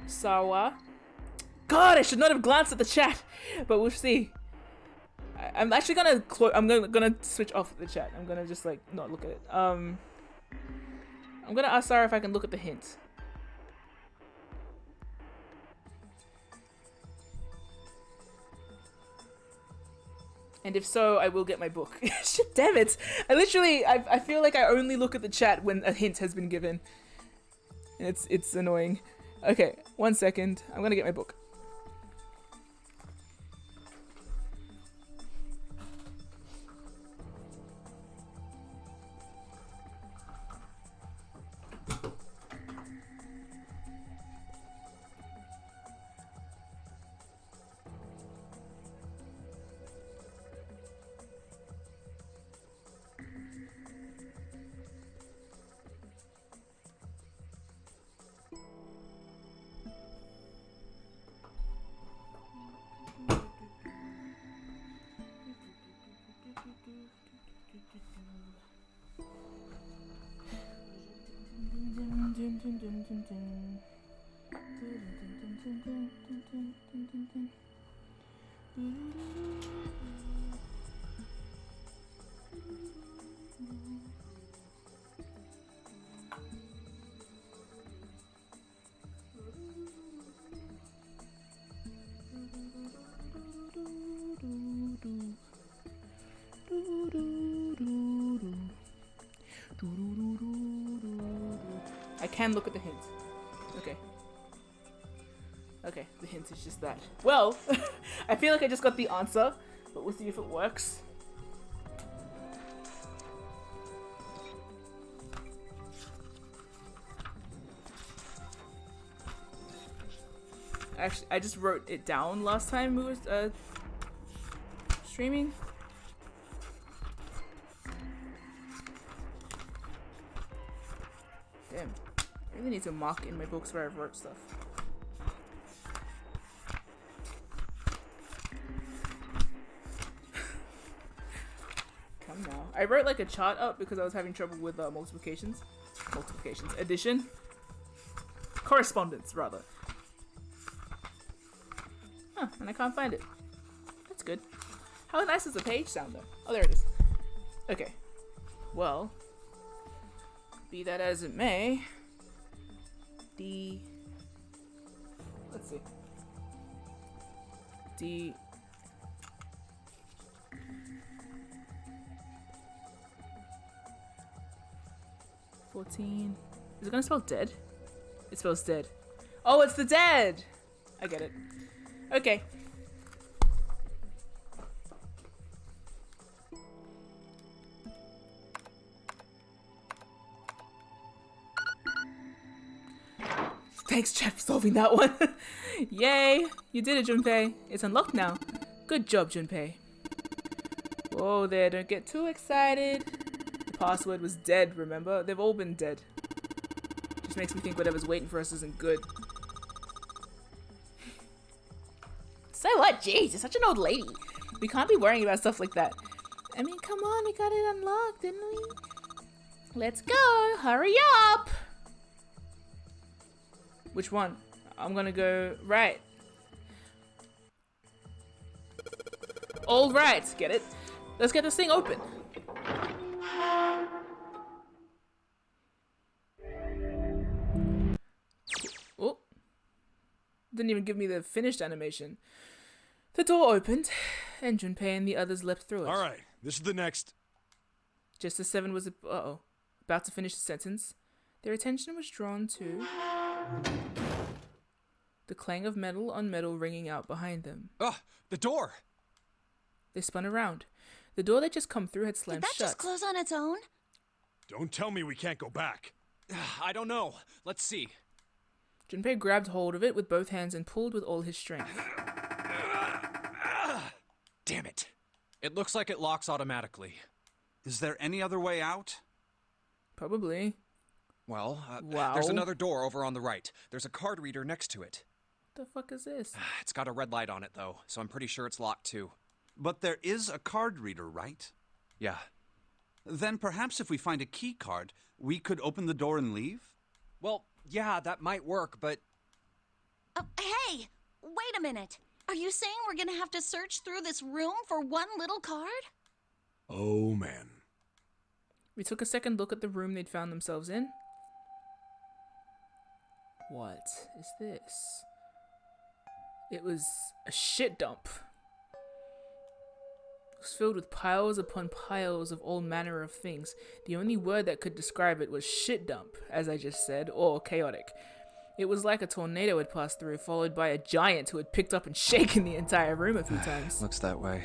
Sawa. God, I should not have glanced at the chat, but we'll see. I'm actually gonna gonna switch off the chat. I'm gonna just like not look at it. I'm gonna ask Sarah if I can look at the hint. And if so, I will get my book. Shit, damn it. I feel like I only look at the chat when a hint has been given. And it's annoying. Okay, 1 second. I'm gonna get my book. I can look at the hint. Okay. Okay, the hint is just that. Well, I feel like I just got the answer, but we'll see if it works. Actually, I just wrote it down last time we were streaming. Damn, I really need to mark in my books where I've wrote stuff. Come now. I wrote like a chart up because I was having trouble with multiplications, addition, correspondence rather. Huh, and I can't find it. That's good. How nice does the page sound though? Oh, there it is. Okay. Well, be that as it may, let's see. D14. Is it gonna spell dead? It spells dead. Oh, it's the dead! I get it. Okay. Thanks, Chat, for solving that one. Yay! You did it, Junpei. It's unlocked now. Good job, Junpei. Whoa there, don't get too excited. The password was dead, remember? They've all been dead. Just makes me think whatever's waiting for us isn't good. So what? Jeez, you're such an old lady. We can't be worrying about stuff like that. I mean, come on, we got it unlocked, didn't we? Let's go! Hurry up! Which one? I'm gonna go right. All right, get it? Let's get this thing open. Oh. Didn't even give me the finished animation. The door opened, and Junpei and the others leapt through it. All right, this is the next. Just as Seven was about to finish the sentence, their attention was drawn to the clang of metal on metal ringing out behind them. Ugh, the door! They spun around. The door they'd just come through had slammed Did that shut. just close on its own? Don't tell me we can't go back. I don't know. Let's see. Junpei grabbed hold of it with both hands and pulled with all his strength. Damn it. It looks like it locks automatically. Is there any other way out? Probably. Well, Wow. there's another door over on the right. There's a card reader next to it. What the fuck is this? It's got a red light on it, though, so I'm pretty sure it's locked, too. But there is a card reader, right? Yeah. Then perhaps if we find a key card, we could open the door and leave? Well, yeah, that might work, but... Hey! Wait a minute. Are you saying we're gonna have to search through this room for one little card? Oh, man. We took a second look at the room they'd found themselves in. What is this? It was a shit dump. It was filled with piles upon piles of all manner of things. The only word that could describe it was shit dump, as I just said, or chaotic. It was like a tornado had passed through, followed by a giant who had picked up and shaken the entire room a few times. Looks that way.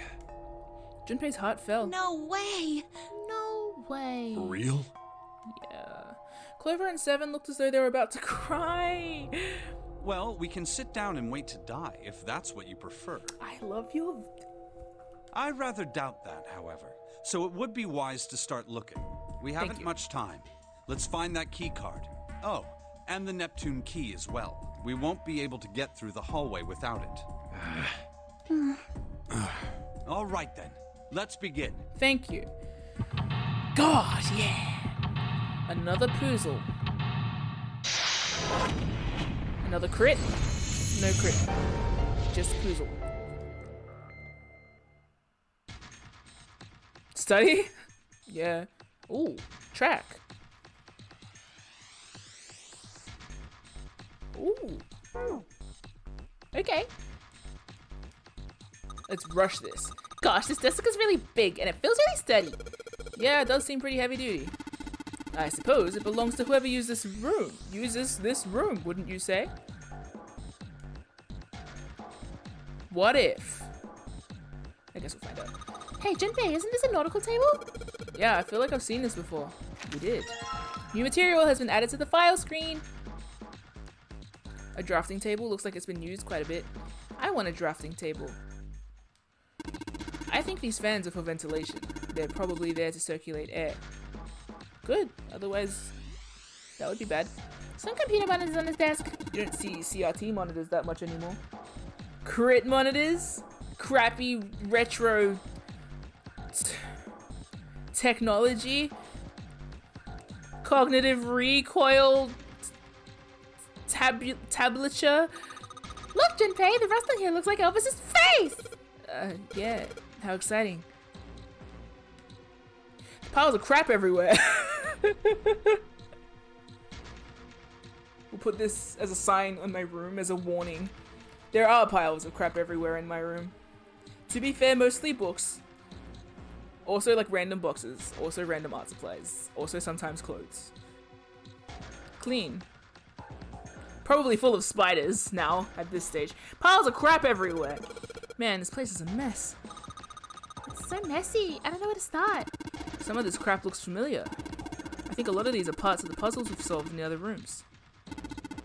Junpei's heart fell. No way! No way. For real? Yeah. Clover and Seven looked as though they were about to cry. Well, we can sit down and wait to die, if that's what you prefer. I love you. I rather doubt that, however. So it would be wise to start looking. We haven't you. much time. Let's find that key card. Oh, and the Neptune key as well. We won't be able to get through the hallway without it. All right then, let's begin. Thank you. God, yeah. Another puzzle. Another crit? No crit. Just Poozle. Study? Yeah. Ooh, track. Ooh. Okay. Let's rush this. Gosh, this desk is really big and it feels really sturdy. Yeah, it does seem pretty heavy duty. I suppose it belongs to whoever uses this room, wouldn't you say? What if? I guess we'll find out. Hey, Junpei, isn't this a nautical table? Yeah, I feel like I've seen this before. We did. New material has been added to the file screen. A drafting table looks like it's been used quite a bit. I want a drafting table. I think these fans are for ventilation. They're probably there to circulate air. Good, otherwise that would be bad. Some computer monitors on this desk. You don't see CRT monitors that much anymore. Crit monitors? Crappy retro technology? Cognitive recoil tablature? Look, Junpei, the rust on here looks like Elvis's face! Yeah, how exciting. Piles of crap everywhere. We'll put this as a sign on my room, as a warning. There are piles of crap everywhere in my room. To be fair, mostly books. Also like random boxes. Also random art supplies. Also sometimes clothes. Clean. Probably full of spiders now, at this stage. Piles of crap everywhere. Man, this place is a mess. It's so messy. I don't know where to start. Some of this crap looks familiar. I think a lot of these are parts of the puzzles we've solved in the other rooms.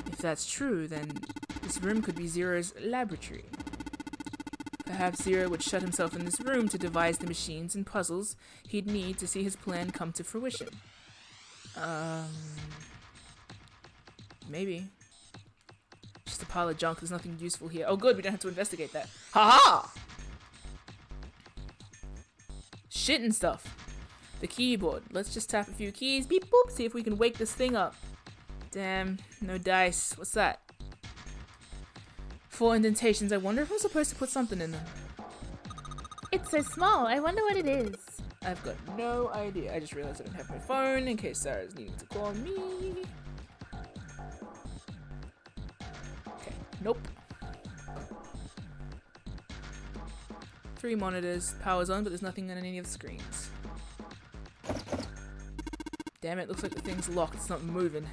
If that's true, then this room could be Zero's laboratory. Perhaps Zero would shut himself in this room to devise the machines and puzzles he'd need to see his plan come to fruition. Maybe. Just a pile of junk, there's nothing useful here. Oh good, we don't have to investigate that. Haha! Shit and stuff. The keyboard. Let's just tap a few keys. Beep boop. See if we can wake this thing up. Damn, no dice. What's that? 4 indentations. I wonder if I'm supposed to put something in them. It's so small. I wonder what it is. I've got no idea. I just realized I don't have my phone in case Sarah's needing to call me. Okay, nope. 3 monitors. Power's on, but there's nothing on any of the screens. Damn it, looks like the thing's locked. It's not moving.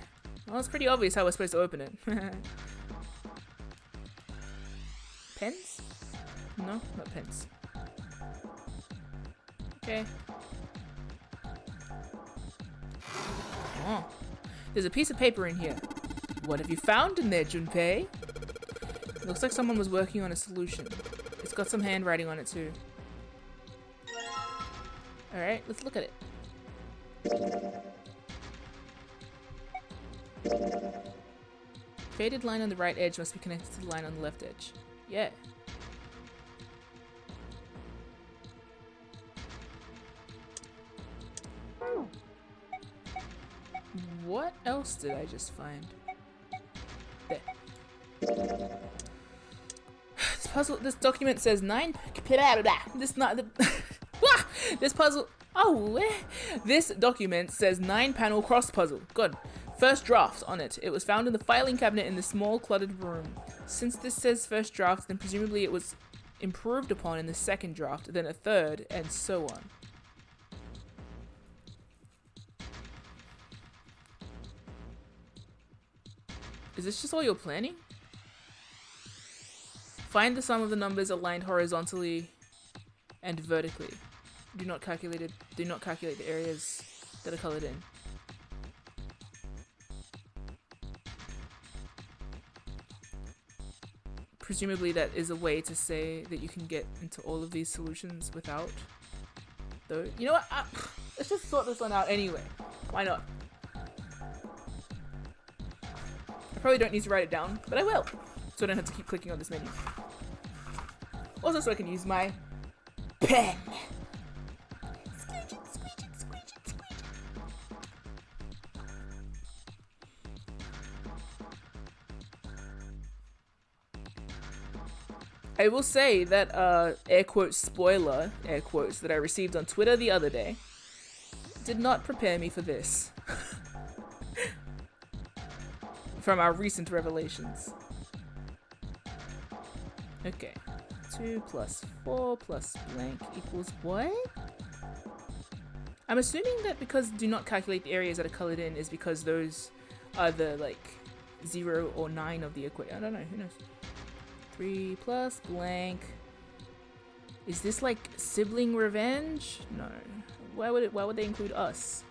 Well, it's pretty obvious how we're supposed to open it. Pens? No, not pens. Okay. Oh, there's a piece of paper in here. What have you found in there, Junpei? Looks like someone was working on a solution. It's got some handwriting on it too. Alright, let's look at it. Faded line on the right edge must be connected to the line on the left edge. Yeah. What else did I just find? There. This document says 9. This puzzle. Oh, this document says 9-panel cross puzzle. Good. First draft on it. It was found in the filing cabinet in the small cluttered room. Since this says first draft, then presumably it was improved upon in the second draft, then a third, and so on. Is this just all you're planning? Find the sum of the numbers aligned horizontally and vertically. Do not calculate the areas that are colored in. Presumably that is a way to say that you can get into all of these solutions without though. You know what? Let's just sort this one out anyway. Why not? I probably don't need to write it down, but I will. So I don't have to keep clicking on this menu. Also so I can use my pen. I will say that air quotes spoiler, air quotes, that I received on Twitter the other day did not prepare me for this. From our recent revelations. Okay. 2 plus 4 plus blank equals what? I'm assuming that because do not calculate the areas that are colored in is because those are the like 0 or 9 of the equation. I don't know, who knows? 3 plus blank. Is this like sibling revenge? No. Why would they include us?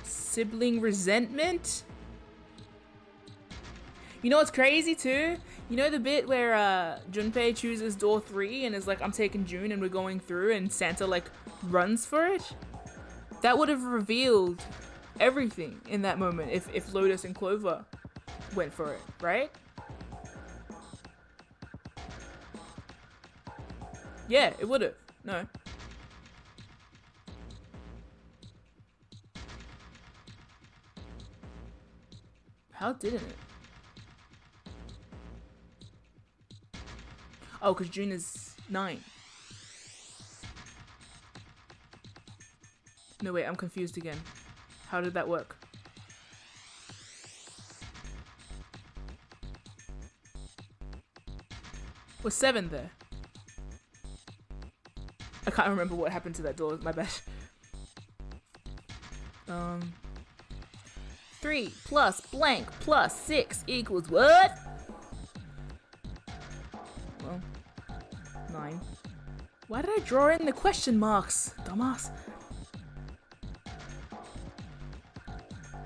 Sibling resentment? You know what's crazy too? You know the bit where Junpei chooses door 3 and is like, I'm taking June and we're going through, and Santa like runs for it? That would have revealed everything in that moment if Lotus and Clover went for it, right? Yeah, it would have. No. How didn't it? Oh, because June is 9. No, wait, I'm confused again. How did that work? Was 7 there? I can't remember what happened to that door, my bad. 3 plus blank plus 6 equals what? Well, 9. Why did I draw in the question marks? Dumbass.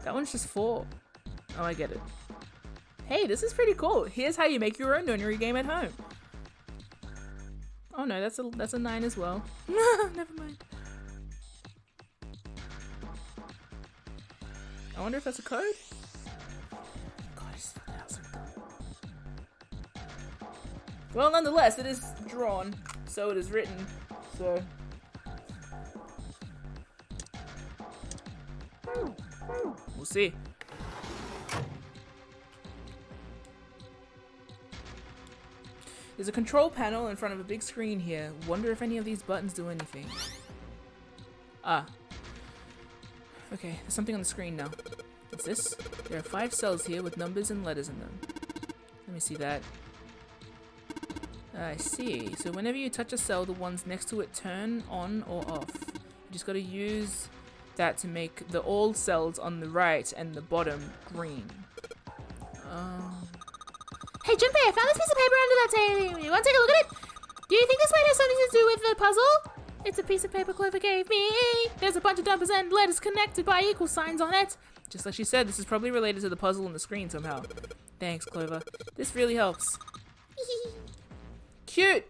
That one's just 4. Oh, I get it. Hey, this is pretty cool. Here's how you make your own nonary game at home. Oh no, that's a 9 as well. Never mind. I wonder if that's a code? God, I just thought that was so dumb. Well, nonetheless, it is drawn, so it is written, so... We'll see. There's a control panel in front of a big screen here. Wonder if any of these buttons do anything. Ah. Okay, there's something on the screen now. What's this? There are 5 cells here with numbers and letters in them. Let me see that. I see. So whenever you touch a cell, the ones next to it turn on or off. You just gotta use that to make the all cells on the right and the bottom green. Hey, Junpei, I found this piece of paper under that table. You want to take a look at it? Do you think this might have something to do with the puzzle? It's a piece of paper Clover gave me. There's a bunch of numbers and letters connected by equal signs on it. Just like she said, this is probably related to the puzzle on the screen somehow. Thanks, Clover. This really helps. Cute!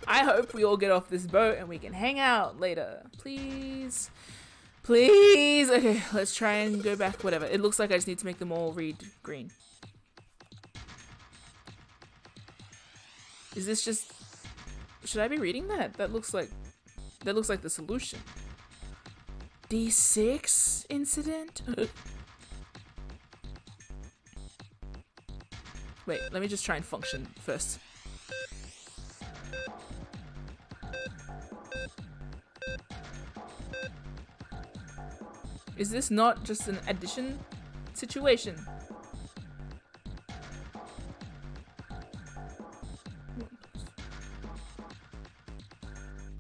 I hope we all get off this boat and we can hang out later. Please? Please? Okay, let's try and go back. Whatever. It looks like I just need to make them all read green. Is this just... Should I be reading that? That looks like the solution. D6 incident? Wait, let me just try and function first. Is this not just an addition situation?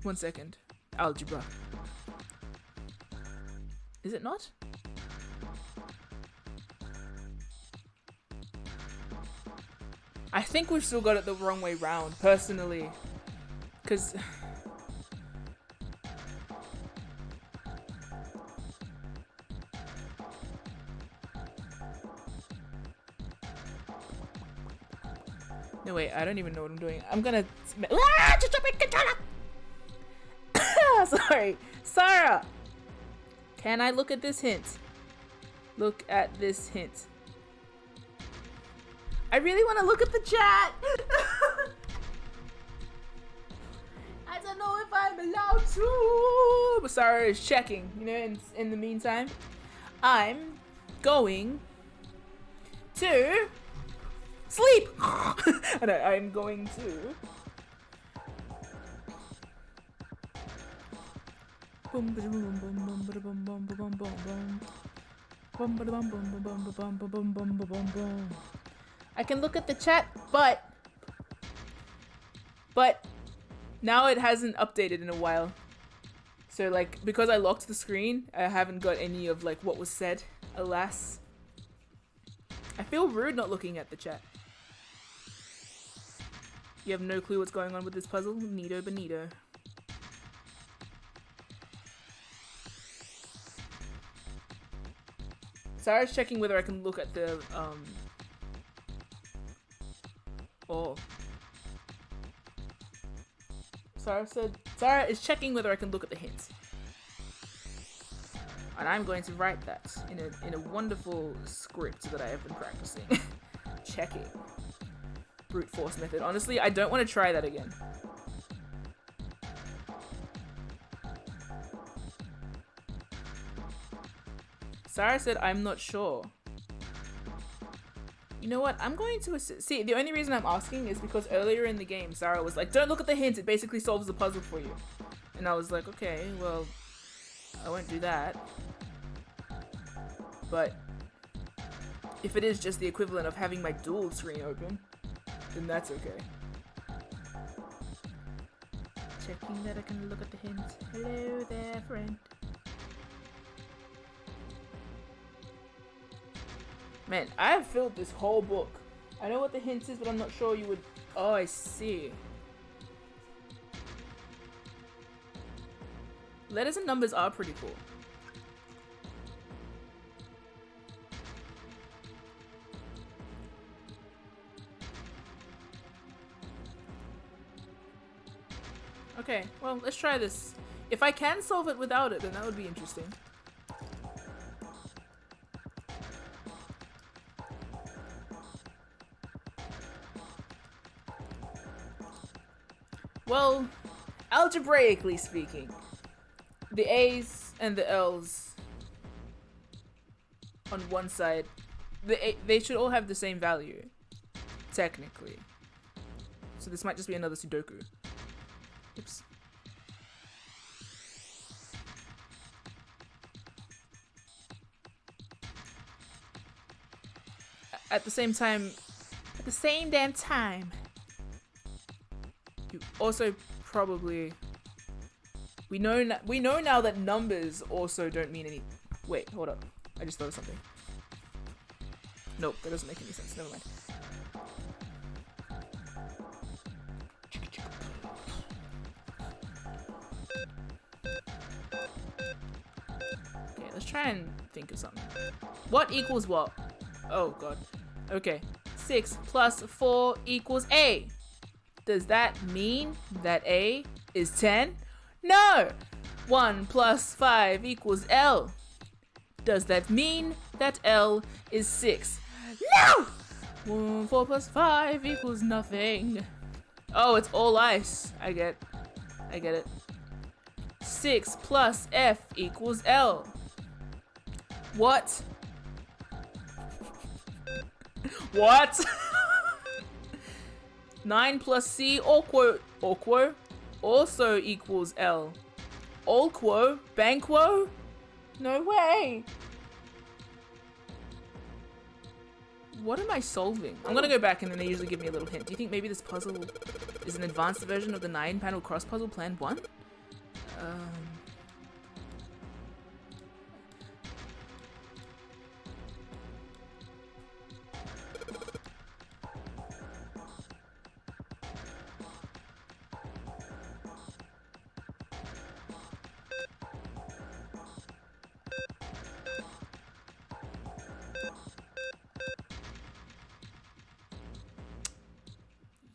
1 second. Algebra. Is it not? I think we've still got it the wrong way round, personally. Because... No, wait, I don't even know what I'm doing. I'm gonna... Just drop my katana! Sorry. Sarah! Can I look at this hint? Look at this hint. I really want to look at the chat! I don't know if I'm allowed to! But Sarah is checking, you know, in the meantime. I'm going to Sleep! And I'm going to... I can look at the chat, but now it hasn't updated in a while. So like, because I locked the screen, I haven't got any of like what was said, alas. I feel rude not looking at the chat. You have no clue what's going on with this puzzle? Neato bonito. Sarah's checking whether I can look at the, oh. Sarah is checking whether I can look at the hints. And I'm going to write that in a wonderful script that I have been practicing. Checking. Brute force method. Honestly, I don't want to try that again. Sarah said, I'm not sure. You know what? I'm going to see. The only reason I'm asking is because earlier in the game, Sarah was like, don't look at the hints. It basically solves the puzzle for you. And I was like, okay, well, I won't do that. But if it is just the equivalent of having my dual screen open, then that's okay. Checking that I can look at the hints. Hello there, friend. Man, I have filled this whole book. I know what the hint is, but I'm not sure you would... Oh, I see. Letters and numbers are pretty cool. Okay, well, let's try this. If I can solve it without it, then that would be interesting. Well, algebraically speaking, the A's and the L's on one side, they should all have the same value, technically. So this might just be another Sudoku. Oops. At the same time, at the same damn time, you also probably... We know now that numbers also don't mean any... Wait, hold up. I just thought of something. Nope, that doesn't make any sense. Never mind. Okay, let's try and think of something. What equals what? Oh god. Okay. 6 plus 4 equals A. Does that mean that A is 10? No! 1 plus 5 equals L. Does that mean that L is 6? No! 4 plus 5 equals nothing. Oh, it's all ice. I get it. 6 plus F equals L. What? What? 9 plus C or quo also equals L. All quo? Banquo? No way. What am I solving? I'm gonna go back and then they usually give me a little hint. Do you think maybe this puzzle is an advanced version of the 9-panel cross puzzle plan 1?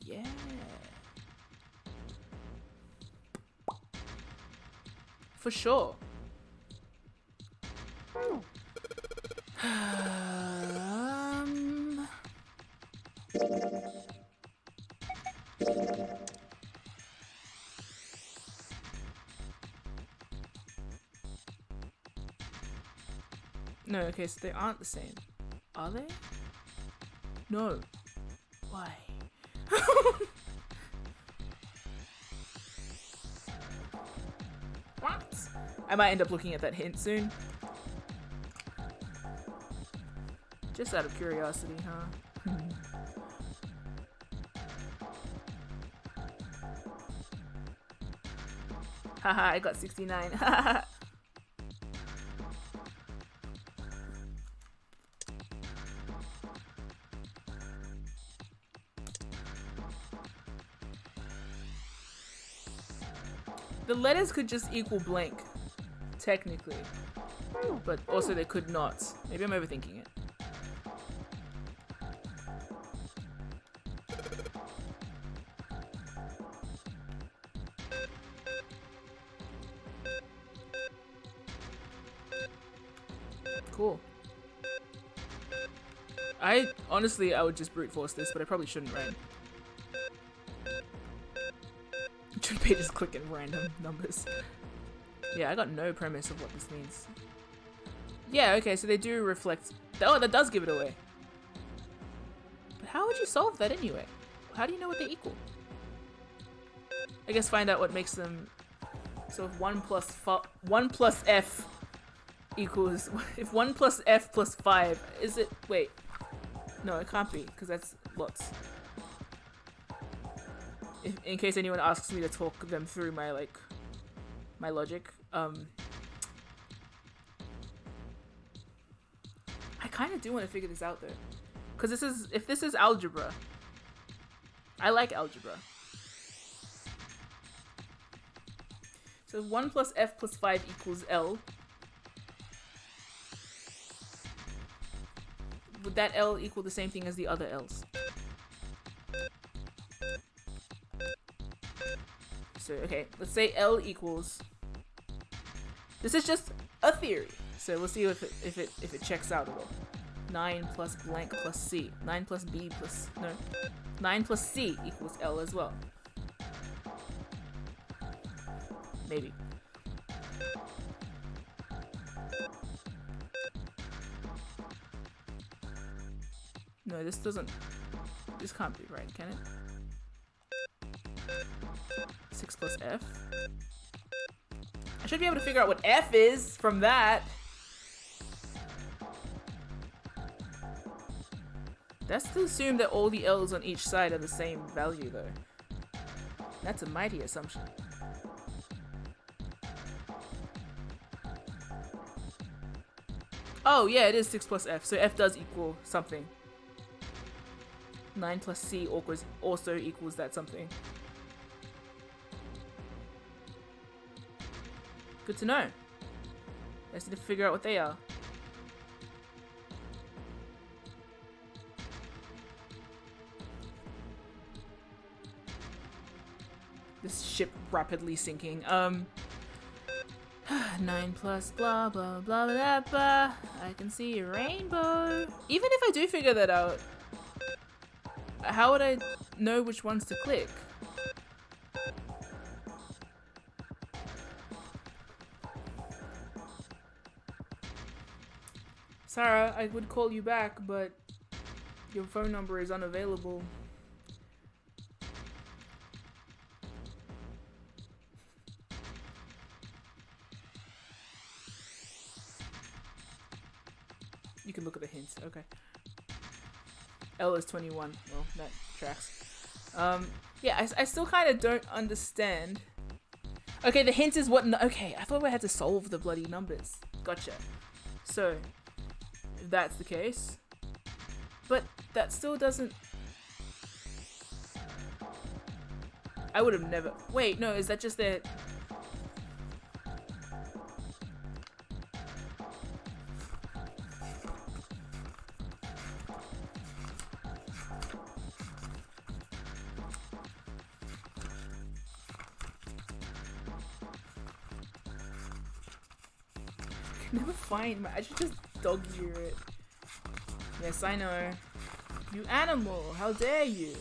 Yeah. For sure. No, okay, so they aren't the same. Are they? No. Why? What? I might end up looking at that hint soon. Just out of curiosity, huh? Haha, I got 69. The letters could just equal blank, technically. But also they could not. Maybe I'm overthinking it. Cool. Honestly, I would just brute force this, but I probably shouldn't, right? Should be just clicking random numbers. Yeah, I got no premise of what this means. Yeah, okay, so they do reflect. Oh, that does give it away. But how would you solve that anyway? How do you know what they equal? I guess find out what makes them. So if 1 plus f equals, if 1 plus f plus 5, is it, wait, no, it can't be, because that's lots. In case anyone asks me to talk them through my, like, my logic, I kind of do want to figure this out, though. Because if this is algebra, I like algebra. So if 1 plus f plus 5 equals L, would that L equal the same thing as the other L's? So, okay, let's say L equals... This is just a theory, so we'll see if it checks out at all. 9 plus blank plus C. 9 plus B plus... No. 9 plus C equals L as well. Maybe. No, this doesn't... This can't be right, can it? 6 plus F. I should be able to figure out what F is from that. That's to assume that all the L's on each side are the same value, though. That's a mighty assumption. Oh, yeah, it is 6 plus F, so F does equal something. 9 plus C also equals that something. Good to know. I just need to figure out what they are. This ship rapidly sinking. 9 plus blah blah blah blah blah. I can see a rainbow. Even if I do figure that out, how would I know which ones to click? Sarah, I would call you back, but your phone number is unavailable. You can look at the hints, okay. L is 21. Well, that tracks. Yeah, I still kind of don't understand. Okay, the hint is what... Okay, I thought we had to solve the bloody numbers. Gotcha. So, if that's the case... But that still doesn't... I would have never... Wait, no, is that just their... Never find my... I should just dog ear it. Yes, I know. You animal! How dare you!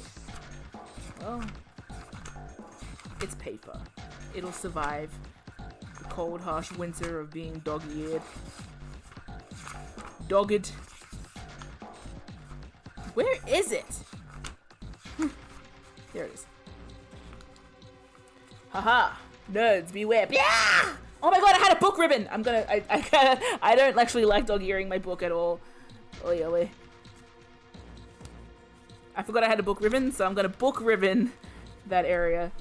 Well... It's paper. It'll survive the cold, harsh winter of being dog-eared. Dogged. Where is it? There it is. Haha. Nerds, beware. Yeah! Oh my god, I had a book ribbon! I don't actually like dog-earing my book at all. Oy, oy. I forgot I had a book ribbon, so I'm gonna book ribbon that area.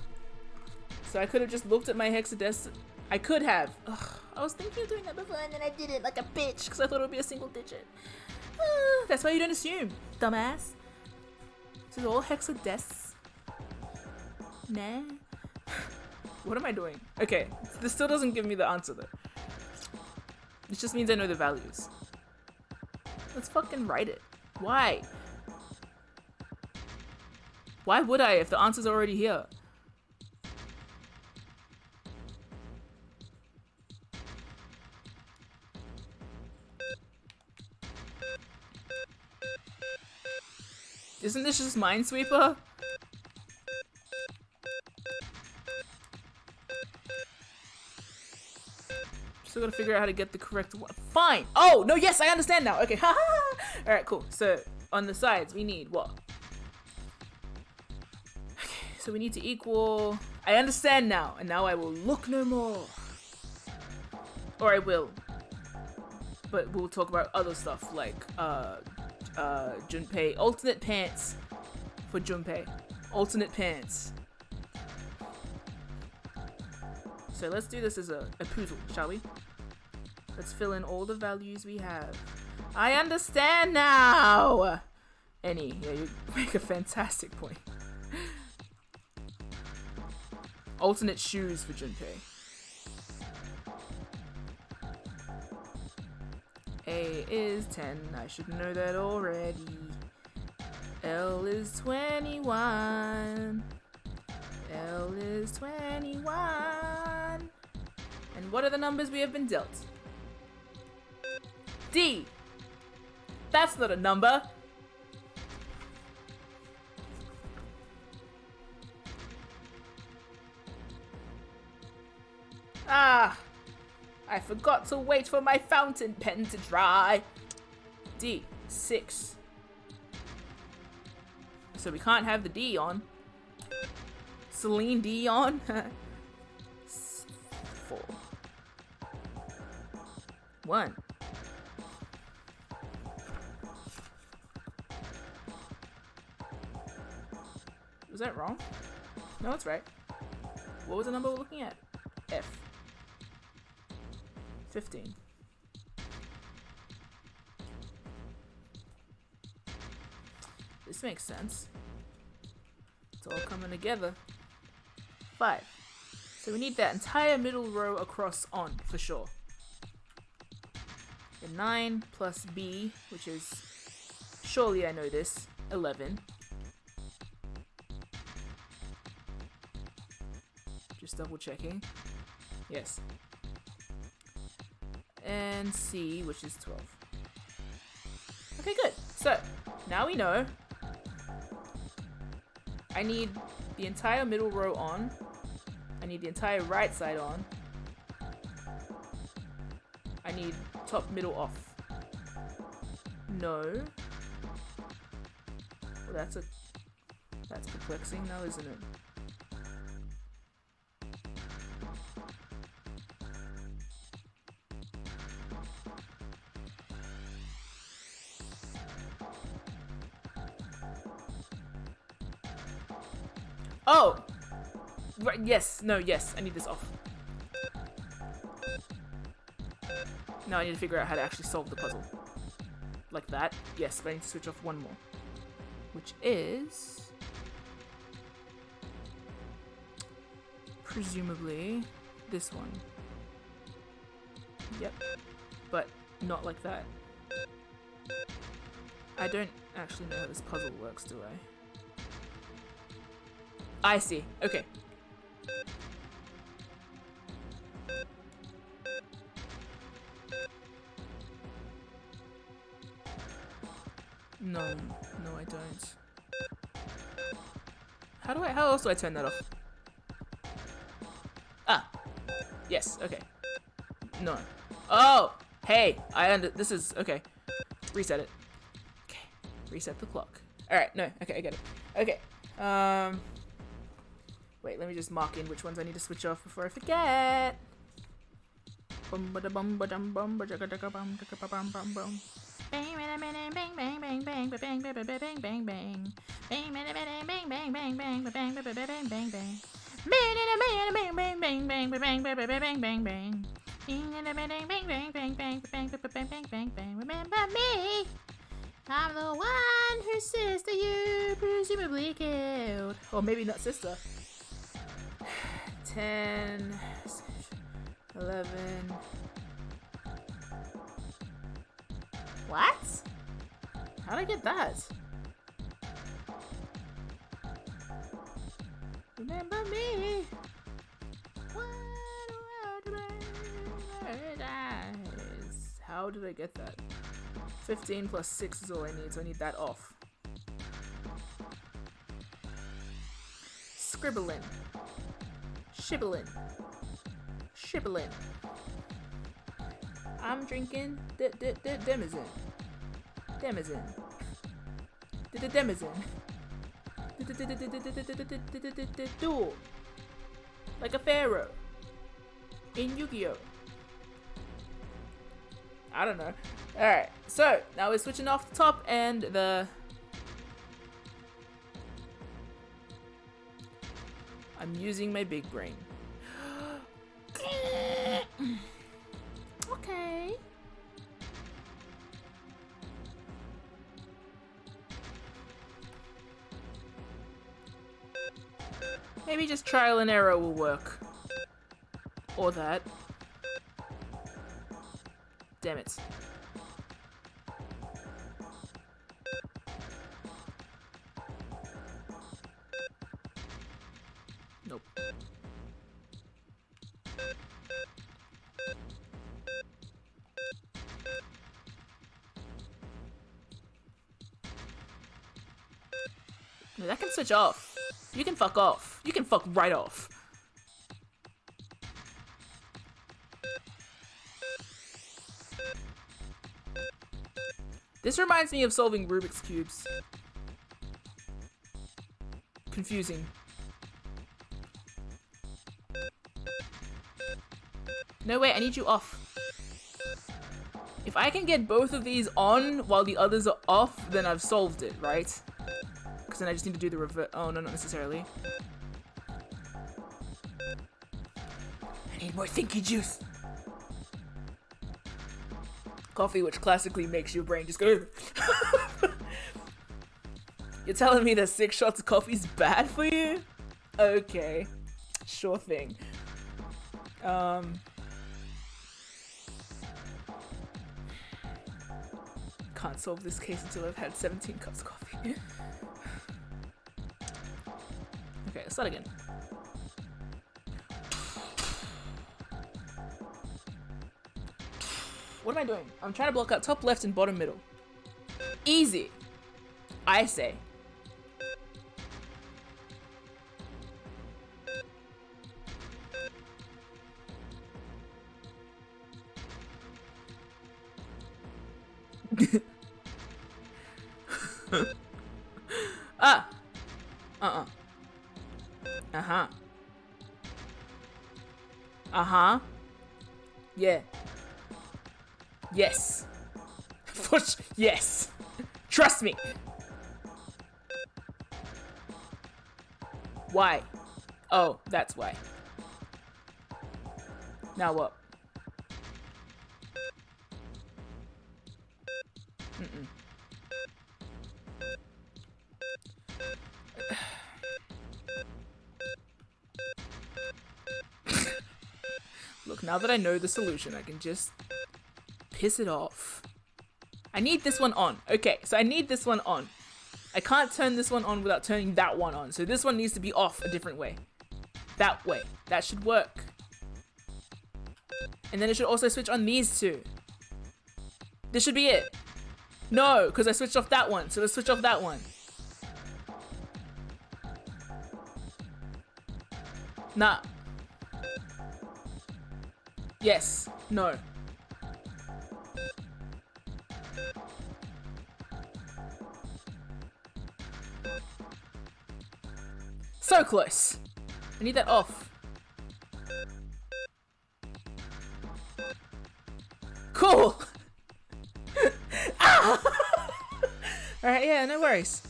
So I could have just looked at my hexadecimal. I could have. Ugh, I was thinking of doing that before and then I did it like a bitch because I thought it would be a single digit. That's why you don't assume, dumbass. This is all hexadecimal. Nah. What am I doing? Okay, this still doesn't give me the answer though. It just means I know the values. Let's fucking write it. Why? Why would I if the answer's already here? Isn't this just Minesweeper? Still gotta figure out how to get the correct one. Fine! Oh, no, yes, I understand now. Okay, haha! Alright, cool. So, on the sides, we need what? Okay, so we need to equal... I understand now, and now I will look no more. Or I will. But we'll talk about other stuff, like, Junpei. Alternate pants for Junpei. Alternate pants. So let's do this as a poodle, shall we? Let's fill in all the values we have. I understand now! Any, yeah, you make a fantastic point. Alternate shoes for Junpei. A is 10, I should know that already. L is 21. L is 21. And what are the numbers we have been dealt? D. That's not a number. Ah, I forgot to wait for my fountain pen to dry. D, 6. So we can't have the D on. Celine Dion. 4. 1. Was that wrong? No, it's right. What was the number we're looking at? F. 15. This makes sense. It's all coming together. 5. So we need that entire middle row across on, for sure. The 9 plus B, which is, surely I know this, 11. Just double checking. Yes. And C, which is 12. Okay, good. So, now we know I need the entire middle row on. I need the entire right side on. I need top, middle off. No. Well, that's perplexing now, isn't it? Oh! Right, yes, no, yes, I need this off. Now I need to figure out how to actually solve the puzzle. Like that. Yes, but I need to switch off one more. Which is... presumably this one. Yep. But not like that. I don't actually know how this puzzle works, do I? I see. Okay. No, I don't. How else do I turn that off? Ah. Yes, okay. No. Oh! Hey! This is, okay. Reset it. Okay. Reset the clock. Alright, no, okay, I get it. Okay. Wait, let me just mark in which ones I need to switch off before I forget. Bum ba da bum ba dum bum ba jagga jagga bum jagga ba bum bum bum. Bang bang bang bang bang bang bang bang bang bang bang bang bang. Bang bang bang bang bang bang bang bang bang bang bang bang bang. Bang bang bang bang bang bang bang bang bang bang bang bang bang. Bang bang bang bang bang bang bang bang bang bang bang. Remember me? I'm the one whose sister you presumably killed. Or maybe not sister. 10, 11. What? How'd I get that? Remember me? How did I get that? 15 plus 6 is all I need, so I need that off. Scribbling. Shibbling. Shibbling. I'm drinking Demizin. Demizin. Demizin. Duel. Like a pharaoh. In Yu-Gi-Oh! I don't know. Alright, so now we're switching off the top and the... I'm using my big brain. Okay. Maybe just trial and error will work. Or that. Damn it. Nope. No, that can switch off. You can fuck off. You can fuck right off. This reminds me of solving Rubik's Cubes. Confusing. No, wait, I need you off. If I can get both of these on while the others are off, then I've solved it, right? Because then I just need to do the reverse. Oh, no, not necessarily. I need more thinky juice. Coffee, which classically makes your brain just go. You're telling me that 6 shots of coffee is bad for you? Okay, sure thing. Can't solve this case until I've had 17 cups of coffee. Okay, let's start again. What am I doing? I'm trying to block out top left and bottom middle. Easy, I say. Ah. Uh-huh. Uh-huh. Yeah. Yes. Yes. Trust me. Why? Oh, that's why. Now what? Mm-mm. Look, now that I know the solution, I can just piss it off. I need this one on. Okay, so I need this one on. I can't turn this one on without turning that one on. So this one needs to be off a different way. That way. That should work. And then it should also switch on these two. This should be it. No, because I switched off that one. So let's switch off that one. Nah. Yes. No. So close. I need that off. Cool! Ah! Alright, yeah, no worries.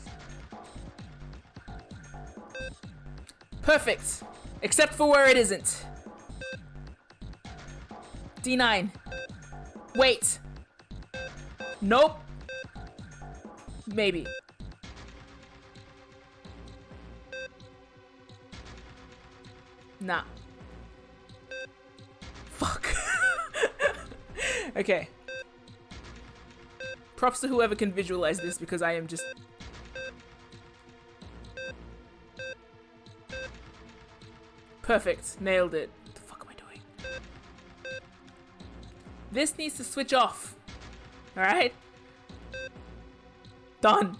Perfect. Except for where it isn't. D9. Wait. Nope. Maybe. Nah. Fuck. Okay. Props to whoever can visualize this because I am just... Perfect. Nailed it. What the fuck am I doing? This needs to switch off. Alright? Done.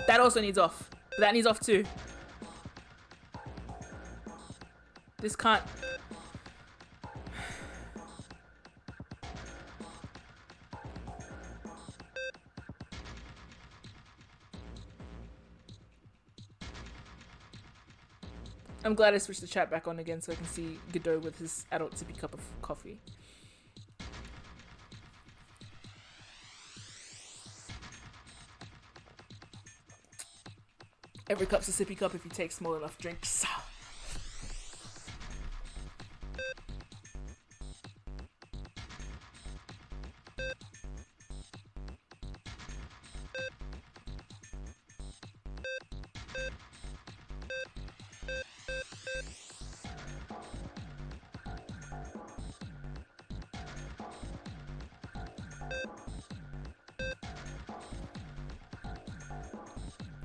That also needs off. That needs off too. This can't... I'm glad I switched the chat back on again so I can see Godot with his adult sippy cup of coffee. Every cup's a sippy cup if you take small enough drinks.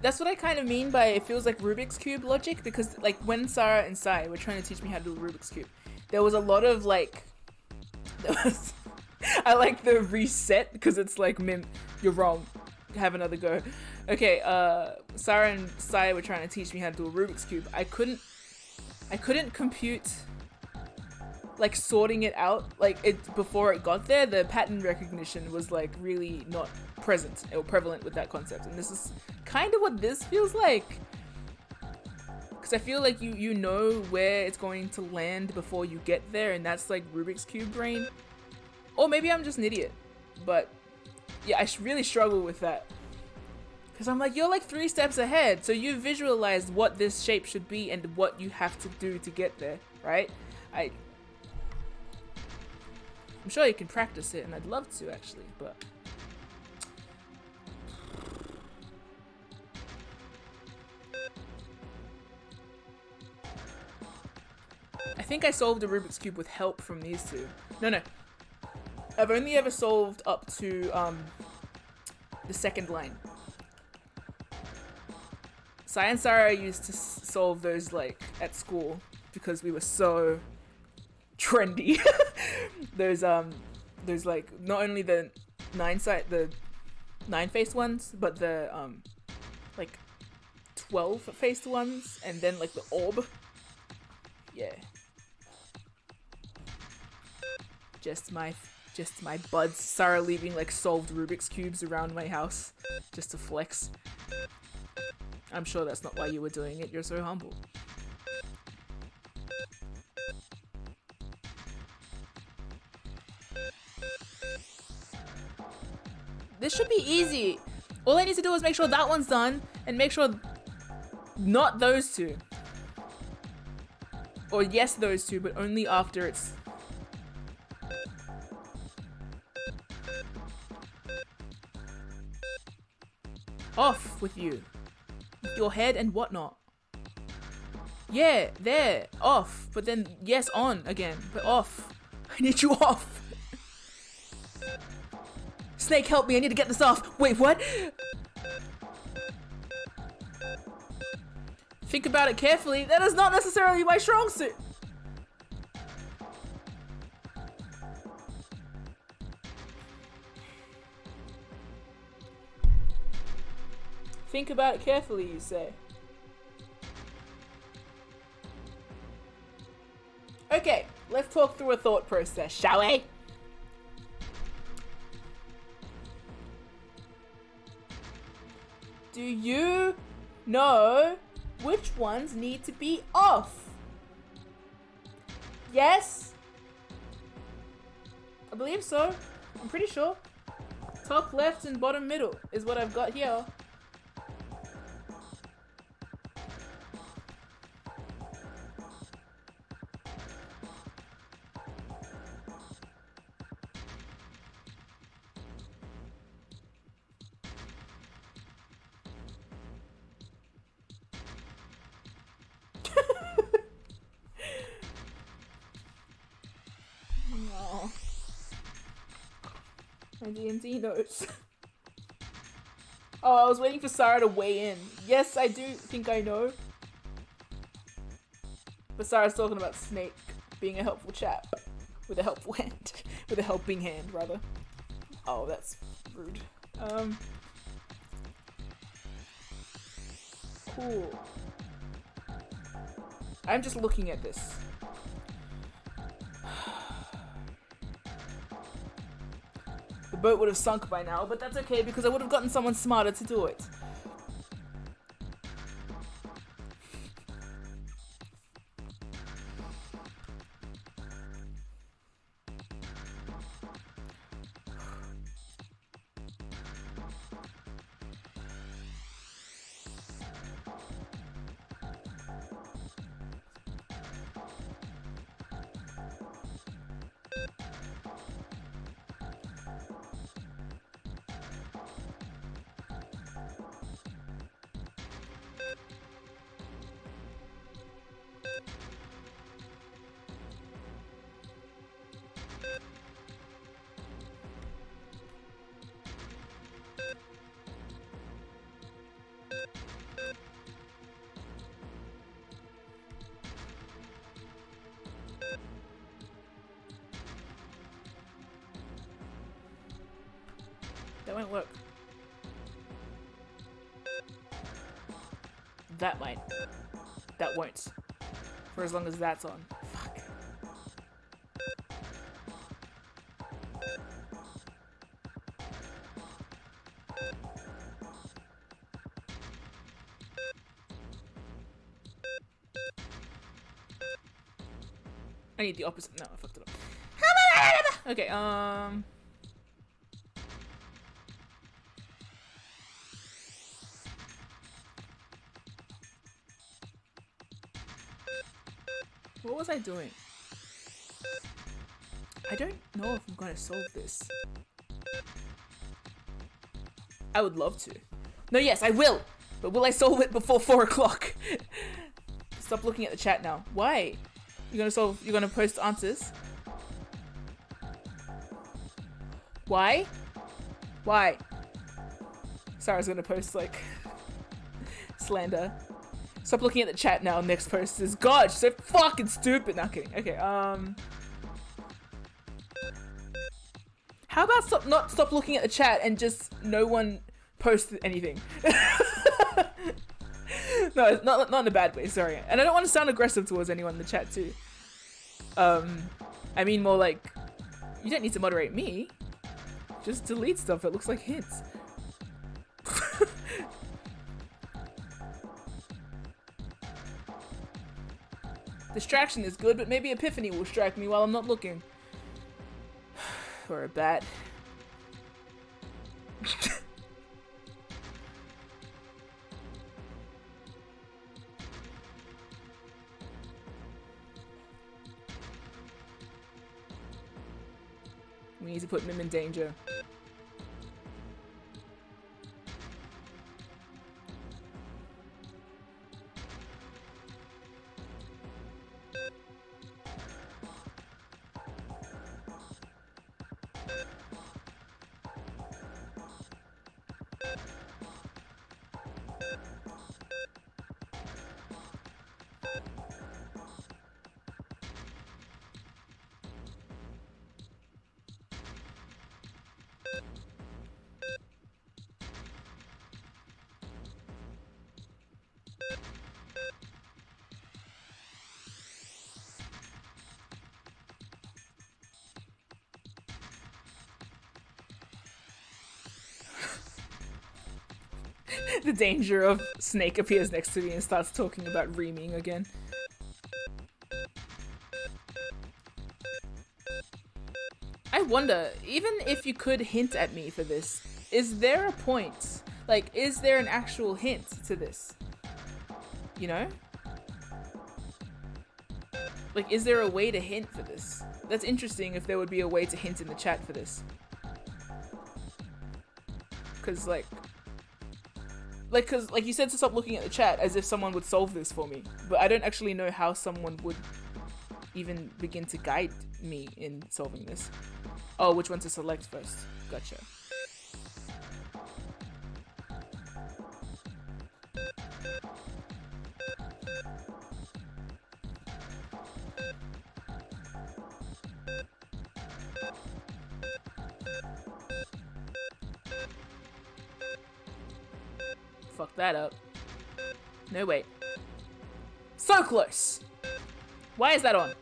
That's what I kind of mean by it feels like Rubik's Cube logic, because like when Sarah and Sai were trying to teach me how to do the Rubik's Cube, there was a lot of like, I like the reset because it's like, MIM, you're wrong, have another go. Okay, Sarah and Sai were trying to teach me how to do a Rubik's Cube. I couldn't compute like sorting it out, like it before it got there. The pattern recognition was like really not present or prevalent with that concept, and this is kind of what this feels like, because I feel like you know where it's going to land before you get there, and that's like Rubik's Cube brain. Or maybe I'm just an idiot, but yeah, I really struggle with that, because I'm like, you're like 3 steps ahead, so you visualized what this shape should be and what you have to do to get there, right? I'm sure you can practice it, and I'd love to actually, but I think I solved a Rubik's Cube with help from these two. No. I've only ever solved up to the second line. Sai and Sarah used to solve those like at school because we were so trendy. There's like not only the 9-faced ones, but the like 12-faced ones, and then like the orb. Yeah. Just my buds. Sarah leaving like solved Rubik's Cubes around my house just to flex. I'm sure that's not why you were doing it. You're so humble. This should be easy. All I need to do is make sure that one's done and make sure not those two. Or yes, those two, but only after it's... Off with you. With your head and whatnot. Yeah, there. Off. But then, yes, on again. But off. I need you off. Snake, help me. I need to get this off. Wait, what? Think about it carefully. That is not necessarily my strong suit. Think about it carefully, you say. Okay, let's talk through a thought process, shall we? Do you know Which ones need to be off? Yes? I believe so. I'm pretty sure. Top left and bottom middle is what I've got here. No. My D&D notes. Oh, I was waiting for Sarah to weigh in. Yes, I do think I know. But Sarah's talking about Snake being a helpful chap. With a helpful hand. With a helping hand, rather. Oh, that's rude. Cool. I'm just looking at this. The boat would have sunk by now, but that's okay because I would have gotten someone smarter to do it. That won't work. That might. That won't. For as long as that's on. Fuck. I need the opposite. No, I fucked it up. Okay, what was I doing? I don't know if I'm gonna solve this. I would love to. No, yes, I will! But will I solve it before 4 o'clock? Stop looking at the chat now. Why? You're gonna post answers? Why? Why? Sarah's gonna post, like, slander. Stop looking at the chat now. Next post is, God, you're so fucking stupid. Not kidding. Okay, how about stop looking at the chat and just no one post anything? No, not in a bad way, sorry. And I don't want to sound aggressive towards anyone in the chat too. I mean more like, you don't need to moderate me. Just delete stuff that looks like hints. Distraction is good, but maybe epiphany will strike me while I'm not looking. Or a bat. We need to put Mim in danger. The danger of Snake appears next to me and starts talking about reaming again. I wonder, even if you could hint at me for this, is there a point? Like, is there an actual hint to this? You know? Like, is there a way to hint for this? That's interesting if there would be a way to hint in the chat for this. Cause like you said to stop looking at the chat as if someone would solve this for me. But I don't actually know how someone would even begin to guide me in solving this. Oh, which one to select first. Gotcha. Fuck that up. No, wait. So close! Why is that on?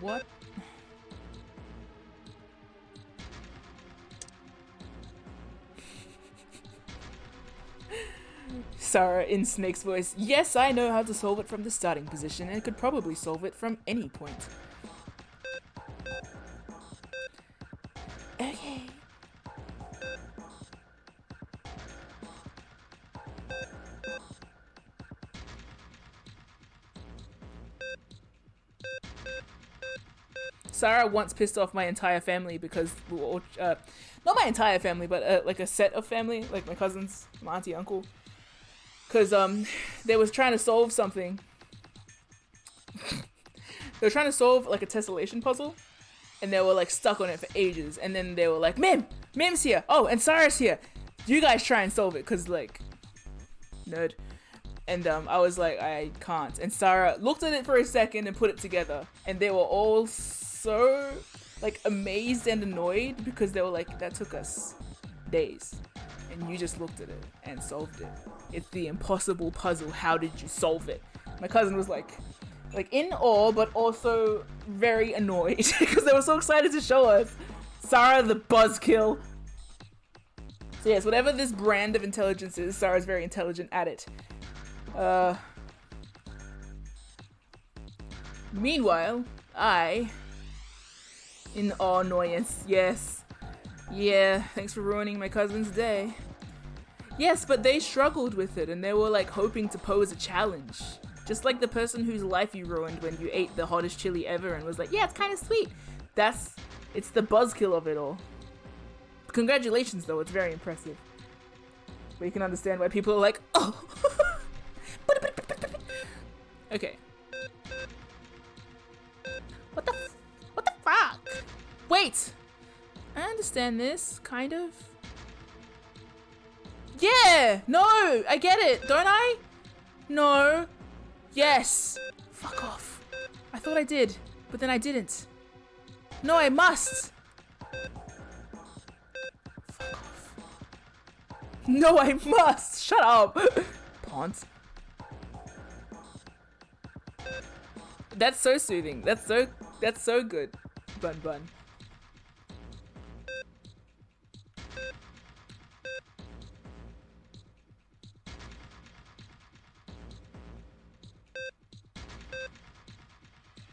What? Sarah in Snake's voice. Yes, I know how to solve it from the starting position and could probably solve it from any point. Okay. Sarah once pissed off my entire family because we were all, not my entire family, but like a set of family, like my cousins, my auntie, uncle. Because they was trying to solve something. They were trying to solve like a tessellation puzzle, and they were like stuck on it for ages. And then they were like, Mim's here. Oh, and Sarah's here. You guys try and solve it, cause like, nerd. And I was like, I can't. And Sarah looked at it for a second and put it together, and they were all so like amazed and annoyed because they were like, that took us days, and you just looked at it and solved it. It's the impossible puzzle. How did you solve it? My cousin was like in awe, but also very annoyed because they were so excited to show us Sarah the buzzkill. So yes, whatever this brand of intelligence is, Sarah's very intelligent at it. Meanwhile, in annoyance, yes. Yeah, thanks for ruining my cousin's day. Yes, but they struggled with it and they were like hoping to pose a challenge. Just like the person whose life you ruined when you ate the hottest chili ever and was like, yeah, it's kind of sweet. It's the buzzkill of it all. Congratulations though, it's very impressive. But you can understand why people are like, oh. Okay. What the fuck? Wait! I understand this, kind of. Yeah! No! I get it, don't I? No. Yes! Fuck off. I thought I did, but then I didn't. No, I must! Fuck off. No, I must! Shut up! Pawns. That's so soothing. That's so good. Bun.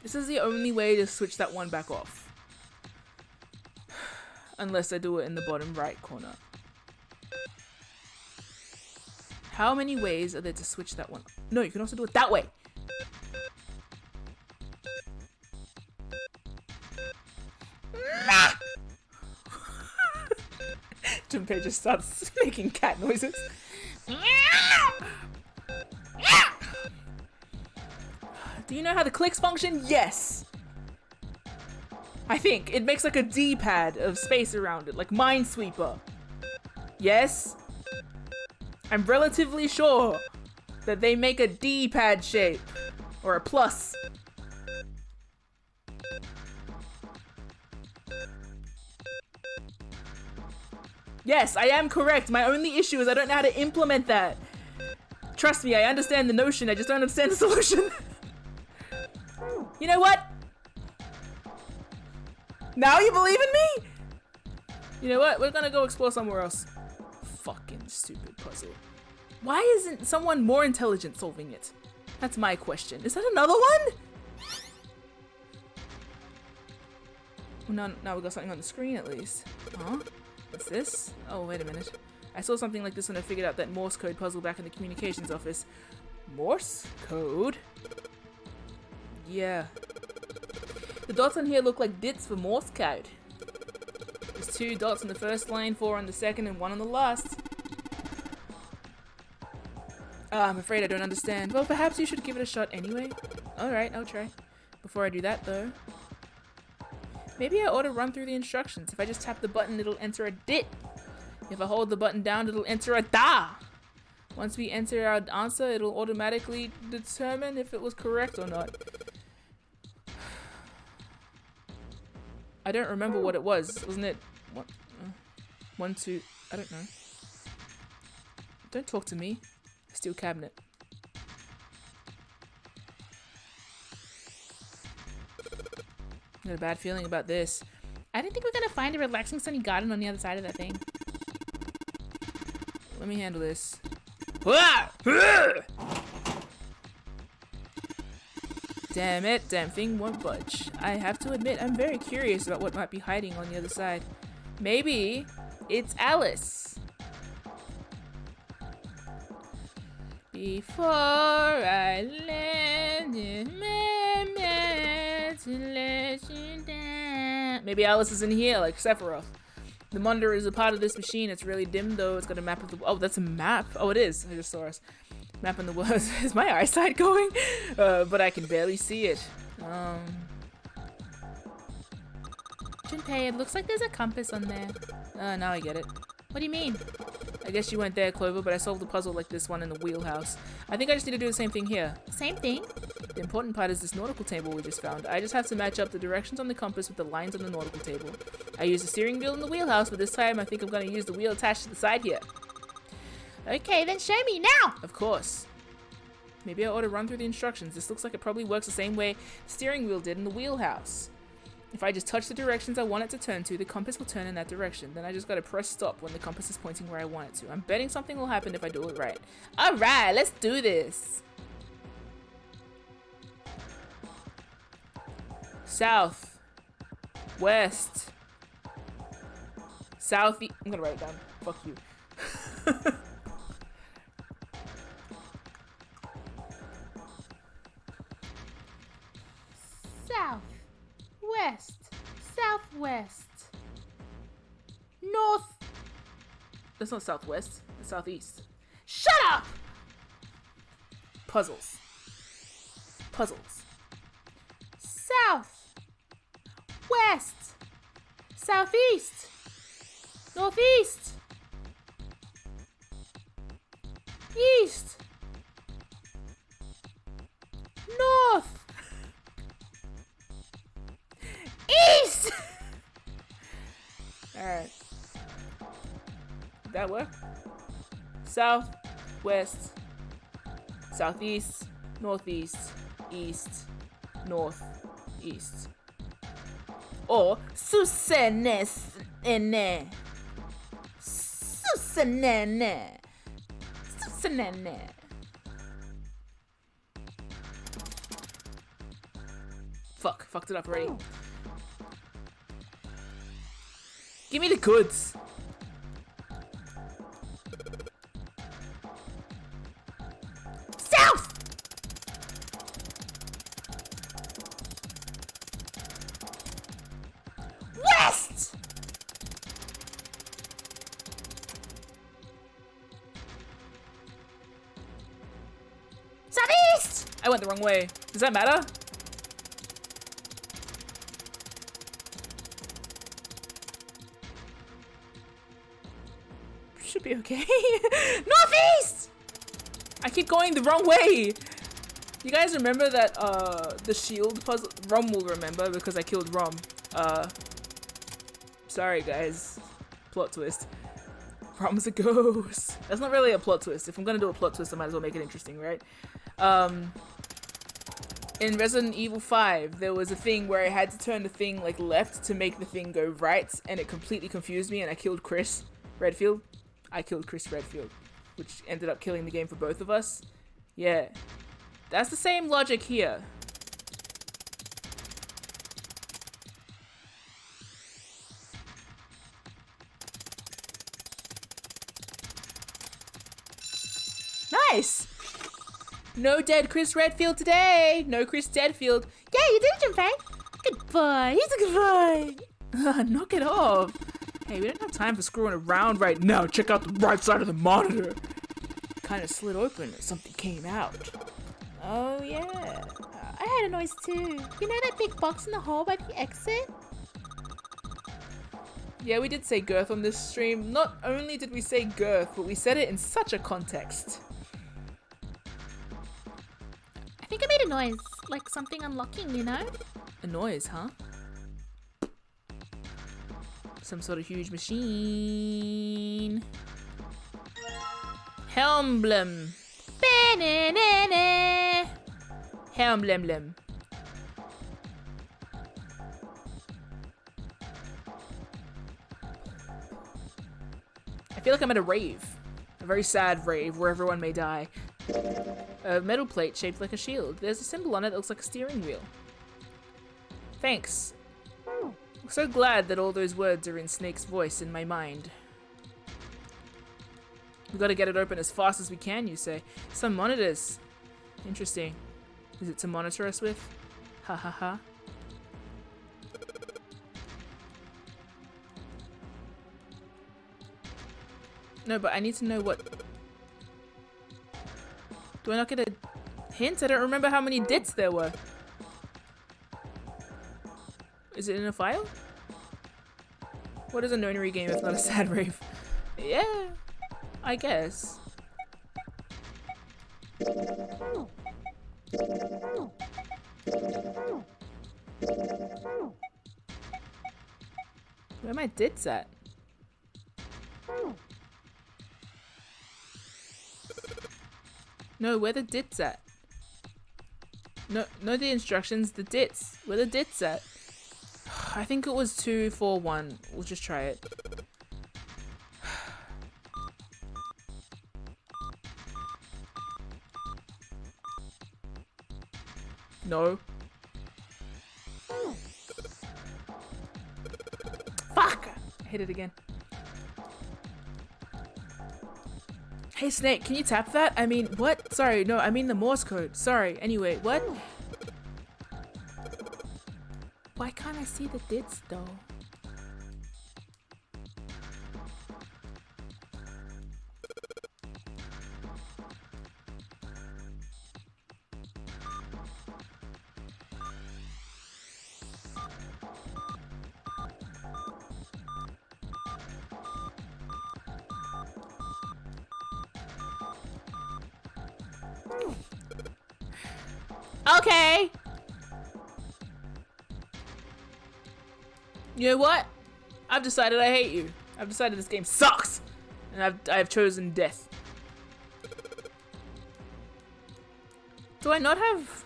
This is the only way to switch that one back off. Unless I do it in the bottom right corner. How many ways are there to switch that one? No, you can also do it that way. Junpei just starts making cat noises. Do you know how the clicks function? Yes! I think it makes like a D-pad of space around it, like Minesweeper. Yes? I'm relatively sure that they make a D-pad shape. Or a plus. Yes, I am correct. My only issue is I don't know how to implement that. Trust me, I understand the notion, I just don't understand the solution. You know what? Now you believe in me? You know what? We're gonna go explore somewhere else. Fucking stupid puzzle. Why isn't someone more intelligent solving it? That's my question. Is that another one? Well, now we got something on the screen at least. Huh? What's this? Oh, wait a minute. I saw something like this when I figured out that Morse code puzzle back in the communications office. Morse code? Yeah. The dots on here look like dits for Morse code. There's 2 dots on the first line, 4 on the second, and 1 on the last. I'm afraid I don't understand. Well, perhaps you should give it a shot anyway. Alright, I'll try. Before I do that, though, maybe I ought to run through the instructions. If I just tap the button, it'll enter a dit. If I hold the button down, it'll enter a da. Once we enter our answer, it'll automatically determine if it was correct or not. I don't remember what it was. Wasn't it 1, 2, I don't know. Don't talk to me. Steel cabinet. I got a bad feeling about this. I don't think we're gonna find a relaxing sunny garden on the other side of that thing. Let me handle this. Damn it, damn thing won't budge. I have to admit, I'm very curious about what might be hiding on the other side. Maybe it's Alice. Before I land in to let you down. Maybe Alice is in here, like Sephiroth. The monitor is a part of this machine. It's really dim, though. It's got a map of the... Oh, that's a map. Oh, it is. I just saw us. Map in the world. Is my eyesight going? But I can barely see it. Junpei, it looks like there's a compass on there. Now I get it. What do you mean? I guess you went there, Clover, but I solved a puzzle like this one in the wheelhouse. I think I just need to do the same thing here. Same thing? The important part is this nautical table we just found. I just have to match up the directions on the compass with the lines on the nautical table. I used the steering wheel in the wheelhouse, but this time I think I'm going to use the wheel attached to the side here. Okay, then show me now! Of course. Maybe I ought to run through the instructions. This looks like it probably works the same way the steering wheel did in the wheelhouse. If I just touch the directions I want it to turn to, the compass will turn in that direction. Then I just gotta press stop when the compass is pointing where I want it to. I'm betting something will happen if I do it right. Alright, let's do this! South. West. Southeast. I'm gonna write it down. Fuck you. South. West. Southwest. North. That's not southwest. That's southeast. Shut up! Puzzles. Puzzles. South. West. Southeast. Northeast. East. North. East! Alright. Did that work? South, west, southeast, northeast, east, north, east. Or Susanene. Susanene. Susanene. Fucked it up already. Give me the goods. South! West! Southeast! I went the wrong way. Does that matter? Should be okay. Northeast! I keep going the wrong way. You guys remember that the shield puzzle? Rom will remember because I killed Rom. Sorry guys. Plot twist. Rom's a ghost. That's not really a plot twist. If I'm gonna do a plot twist, I might as well make it interesting, right? in Resident Evil 5, there was a thing where I had to turn the thing like left to make the thing go right, and it completely confused me, and I killed Chris Redfield. I killed Chris Redfield, which ended up killing the game for both of us. Yeah, that's the same logic here. Nice! No dead Chris Redfield today! No Chris Deadfield. Yeah, you did it, Junpei. Good boy. He's a good boy. Knock it off. Hey, we don't have time for screwing around right now. Check out the right side of the monitor. Kind of slid open and something came out. Oh, yeah. I heard a noise too. You know that big box in the hall by the exit? Yeah, we did say girth on this stream. Not only did we say girth, but we said it in such a context. I think I made a noise. Like something unlocking, you know? A noise, huh? Some sort of huge machine. Helmblem. Helmblem. I feel like I'm at a rave. A very sad rave where everyone may die. A metal plate shaped like a shield. There's a symbol on it that looks like a steering wheel. Thanks. I'm so glad that all those words are in Snake's voice in my mind. We gotta get it open as fast as we can, you say. Some monitors. Interesting. Is it to monitor us with? Ha ha ha. No, but I need to know what... Do I not get a hint? I don't remember how many dits there were. Is it in a file? What is a nonary game if not a sad rave? Yeah, I guess. Where are my dits at? No, where the dits at? No, the instructions, the dits. Where the dits at? I think it was 2, 4, 1. We'll just try it. No. Fuck! I hit it again. Hey Snake, can you tap that? I mean, what? Sorry, no, I mean the Morse code. Sorry, anyway, what? Why can't I see the dits though? Okay. You know what? I've decided I hate you. I've decided this game sucks. And I've chosen death. Do I not have...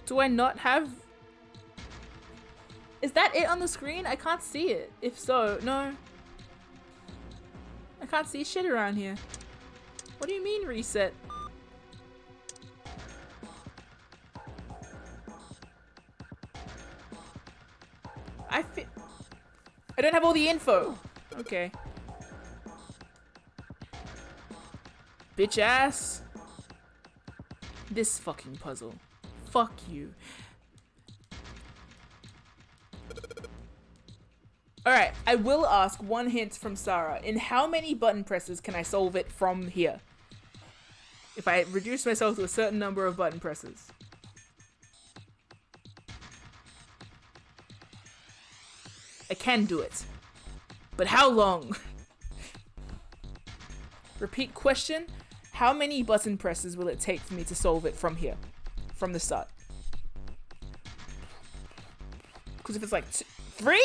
Do I not have... Is that it on the screen? I can't see it. If so, no. I can't see shit around here. What do you mean reset? I don't have all the info. Okay. Bitch ass. This fucking puzzle. Fuck you. Alright, I will ask one hint from Sarah. In how many button presses can I solve it from here? If I reduce myself to a certain number of button presses. I can do it. But how long? Repeat question. How many button presses will it take for me to solve it from here? From the start? Because if it's like 3?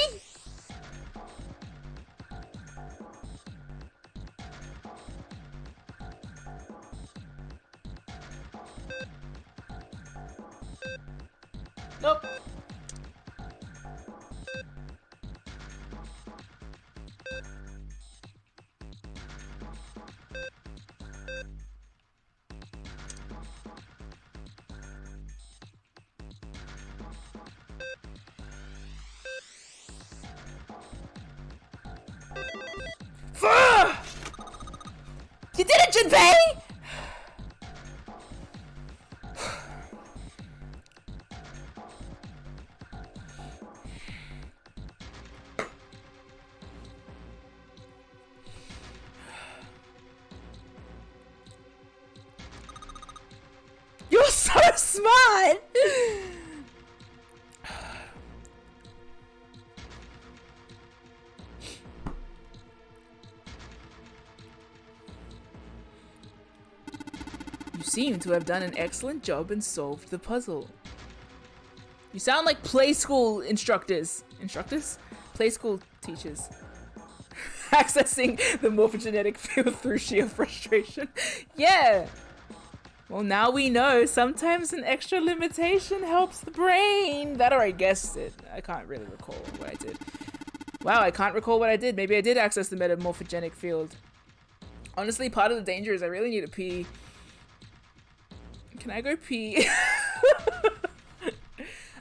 You did it, Junpei! You're so smart! You seem to have done an excellent job and solved the puzzle. You sound like play school instructors. Instructors? Play school teachers. Accessing the morphogenetic field through sheer frustration. Yeah! Well, now we know sometimes an extra limitation helps the brain. That or I guessed it. I can't really recall what I did. Wow, I can't recall what I did. Maybe I did access the metamorphogenic field. Honestly, part of the danger is I really need to pee. Can I go pee?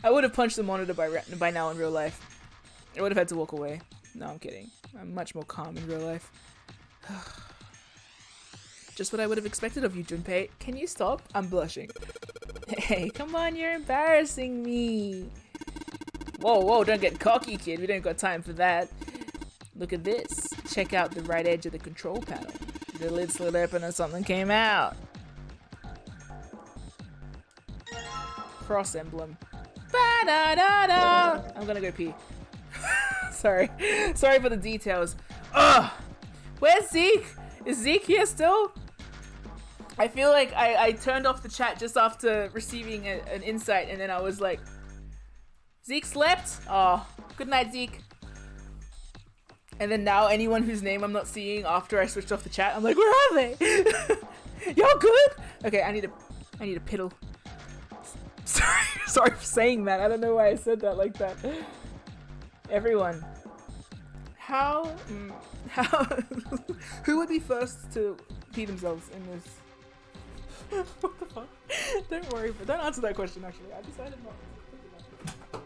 I would have punched the monitor by now in real life. I would have had to walk away. No, I'm kidding. I'm much more calm in real life. Just what I would have expected of you, Junpei. Can you stop? I'm blushing. Hey, come on, you're embarrassing me. Whoa, whoa, don't get cocky, kid. We don't got time for that. Look at this. Check out the right edge of the control panel. The lid slid open and something came out. Cross emblem. Ba-da-da-da! I'm gonna go pee. Sorry. Sorry for the details. Ugh! Where's Zeke? Is Zeke here still? I feel like I turned off the chat just after receiving an insight, and then I was like, Zeke slept? Oh, good night, Zeke. And then now anyone whose name I'm not seeing after I switched off the chat, I'm like, where are they? Y'all good? Okay, I need a piddle. Sorry for saying that. I don't know why I said that like that. Everyone. How who would be first to pee themselves in this? What the fuck? Don't worry, but don't answer that question actually. I decided not to think about it.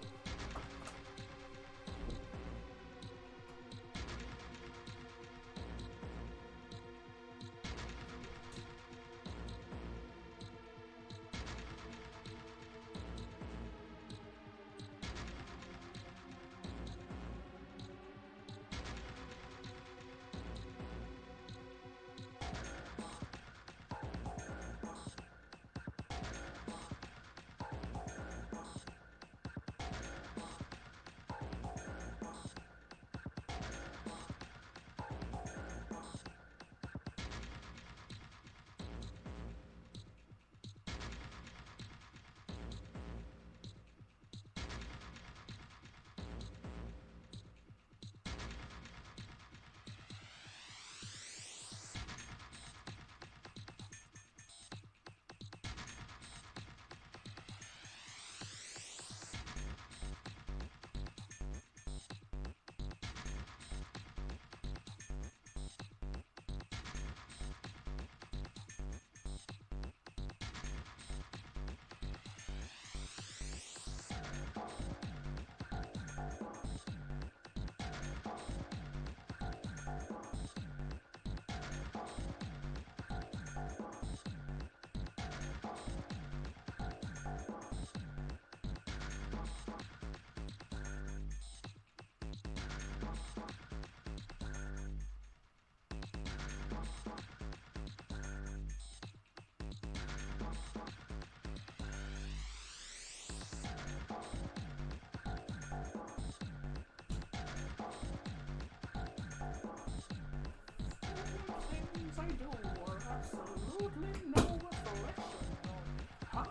I do are absolutely no reflection on how I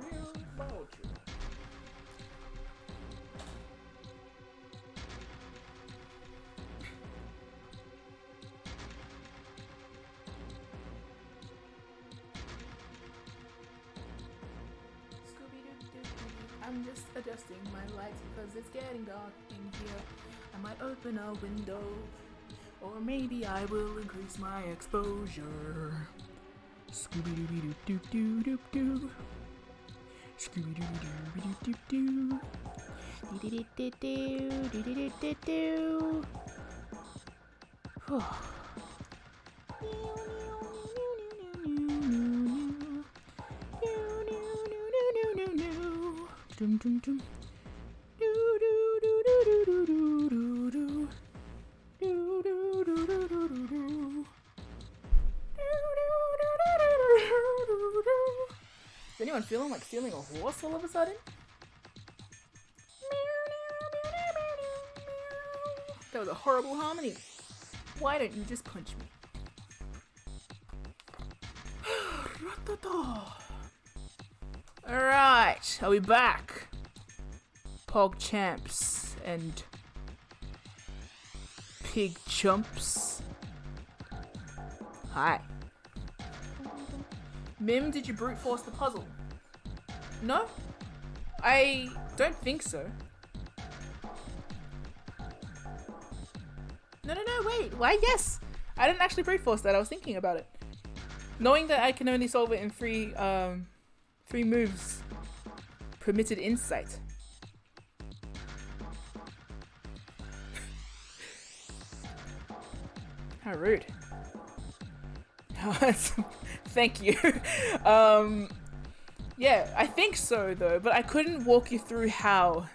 feel about you. I'm just adjusting my lights because it's getting dark in here. I might open a window. Or maybe I will increase my exposure. Scooby-Doo-Doo-Doo-Doo-Doo. Scooby-Doo-Doo-Doo-Doo-Doo. Dee-dee-dee-dee-doo. Dee-dee-dee-dee-doo. dum dum dum. Do do do do do do do do do. Do do do do do do do. Is anyone feeling a horse all of a sudden? That was a horrible harmony. Why don't you just punch me? Alright, are we back? Pog champs and pig chumps. Hi. Mim, did you brute force the puzzle? No? I don't think so. No, wait. Why, yes. I didn't actually brute force that. I was thinking about it. Knowing that I can only solve it in three moves permitted insight. How rude. Thank you. Yeah, I think so though, but I couldn't walk you through how.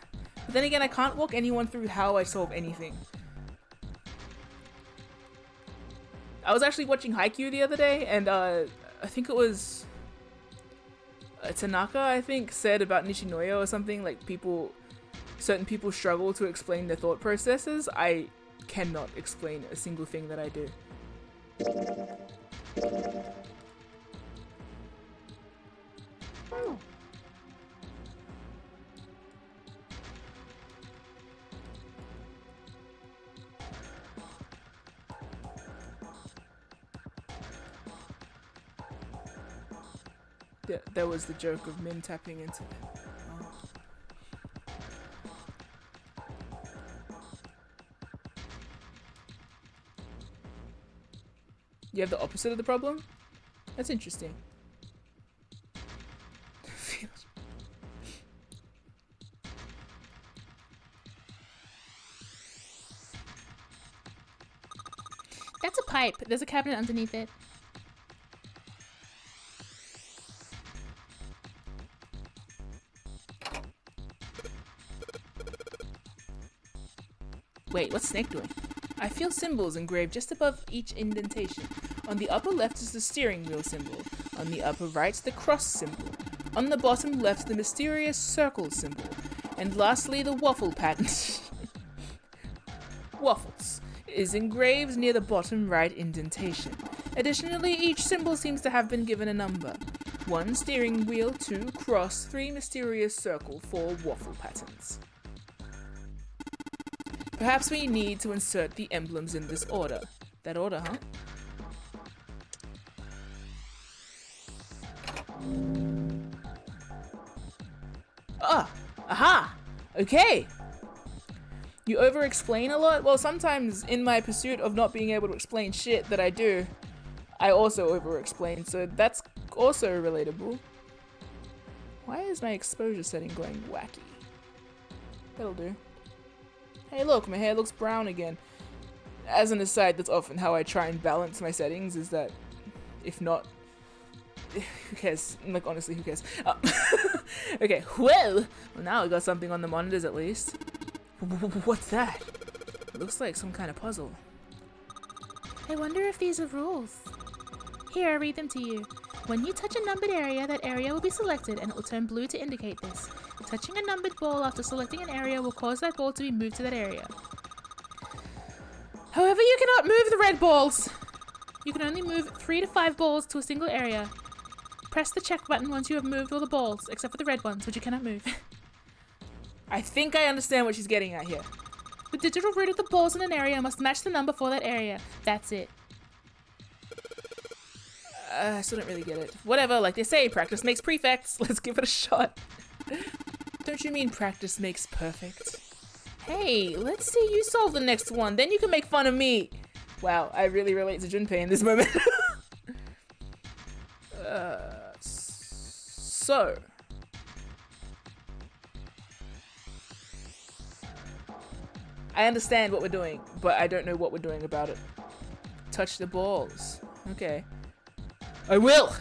But then again, I can't walk anyone through how I solve anything. I was actually watching Haikyuu the other day, and I think it was Tanaka, I think, said about Nishinoya or something, like certain people struggle to explain their thought processes. I cannot explain a single thing that I do. That was the joke of Mim tapping into it. Oh. You have the opposite of the problem? That's interesting. That's a pipe. There's a cabinet underneath it. Wait, what's Snake doing? I feel symbols engraved just above each indentation. On the upper left is the steering wheel symbol. On the upper right, the cross symbol. On the bottom left, the mysterious circle symbol. And lastly, the waffle pattern. Waffles is engraved near the bottom right indentation. Additionally, each symbol seems to have been given a number. 1 steering wheel, 2 cross, 3 mysterious circle, 4 waffle patterns. Perhaps we need to insert the emblems in this order. That order, huh? Ah! Aha! Okay! You over-explain a lot? Well, sometimes in my pursuit of not being able to explain shit that I do, I also over-explain, so that's also relatable. Why is my exposure setting going wacky? That'll do. Hey look, my hair looks brown again. As an aside, that's often how I try and balance my settings, is that if not, who cares? Like, honestly, who cares? Okay, well, now we got something on the monitors at least. What's that? Looks like some kind of puzzle. I wonder if these are rules. Here, I read them to you. When you touch a numbered area, that area will be selected and it will turn blue to indicate this. Touching a numbered ball after selecting an area will cause that ball to be moved to that area. However, you cannot move the red balls. You can only move 3 to 5 balls to a single area. Press the check button once you have moved all the balls, except for the red ones, which you cannot move. I think I understand what she's getting at here. The digital root of the balls in an area must match the number for that area. That's it. I still don't really get it. Whatever, like they say, practice makes prefects. Let's give it a shot. Don't you mean practice makes perfect? Hey, let's see you solve the next one, then you can make fun of me. Wow, I really relate to Junpei in this moment. So. I understand what we're doing, but I don't know what we're doing about it. Touch the balls. Okay. I will!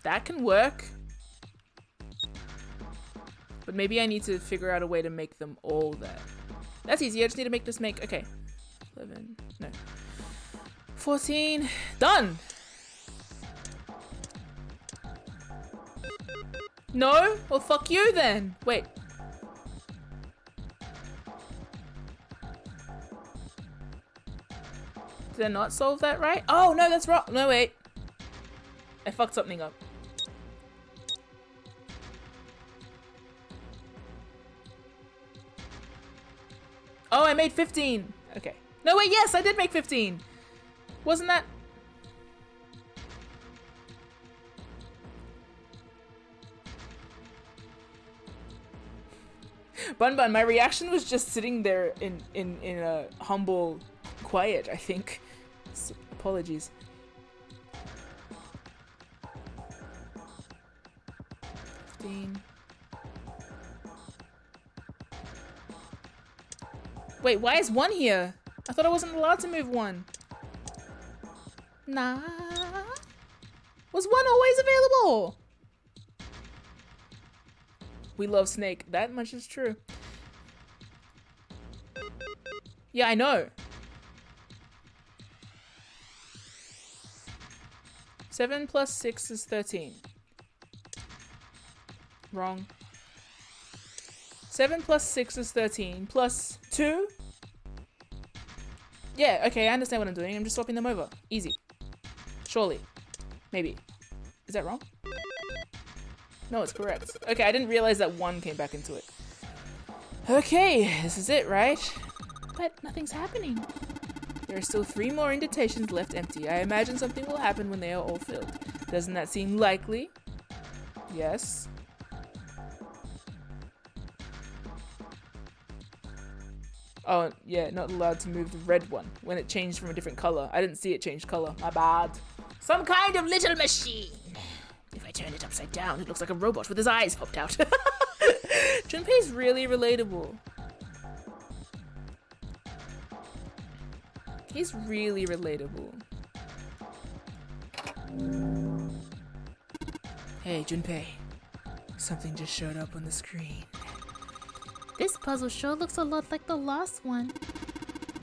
That can work. But maybe I need to figure out a way to make them all that. That's easy. I just need to make this make... Okay. 11. No. 14. Done! No? Well, fuck you then. Wait. Did I not solve that right? Oh, no, that's wrong. No, wait. I fucked something up. Oh, I made 15. Okay. No, wait, yes, I did make 15. Wasn't that... Bun Bun, my reaction was just sitting there in a humble quiet, I think. So, apologies. Wait, why is 1 here? I thought I wasn't allowed to move 1. Nah. Was 1 always available? We love Snake. That much is true. Yeah, I know. 7 plus 6 is 13. Wrong. 7 plus 6 is 13. Plus 2? Yeah, okay, I understand what I'm doing. I'm just swapping them over. Easy. Surely. Maybe. Is that wrong? No, it's correct. Okay, I didn't realize that 1 came back into it. Okay, this is it, right? But nothing's happening. There are still 3 more indentations left empty. I imagine something will happen when they are all filled. Doesn't that seem likely? Yes. Oh, yeah, not allowed to move the red one when it changed from a different color. I didn't see it change color. My bad. Some kind of little machine. If I turn it upside down, it looks like a robot with his eyes popped out. Junpei's really relatable. He's really relatable. Hey, Junpei. Something just showed up on the screen. This puzzle sure looks a lot like the last one.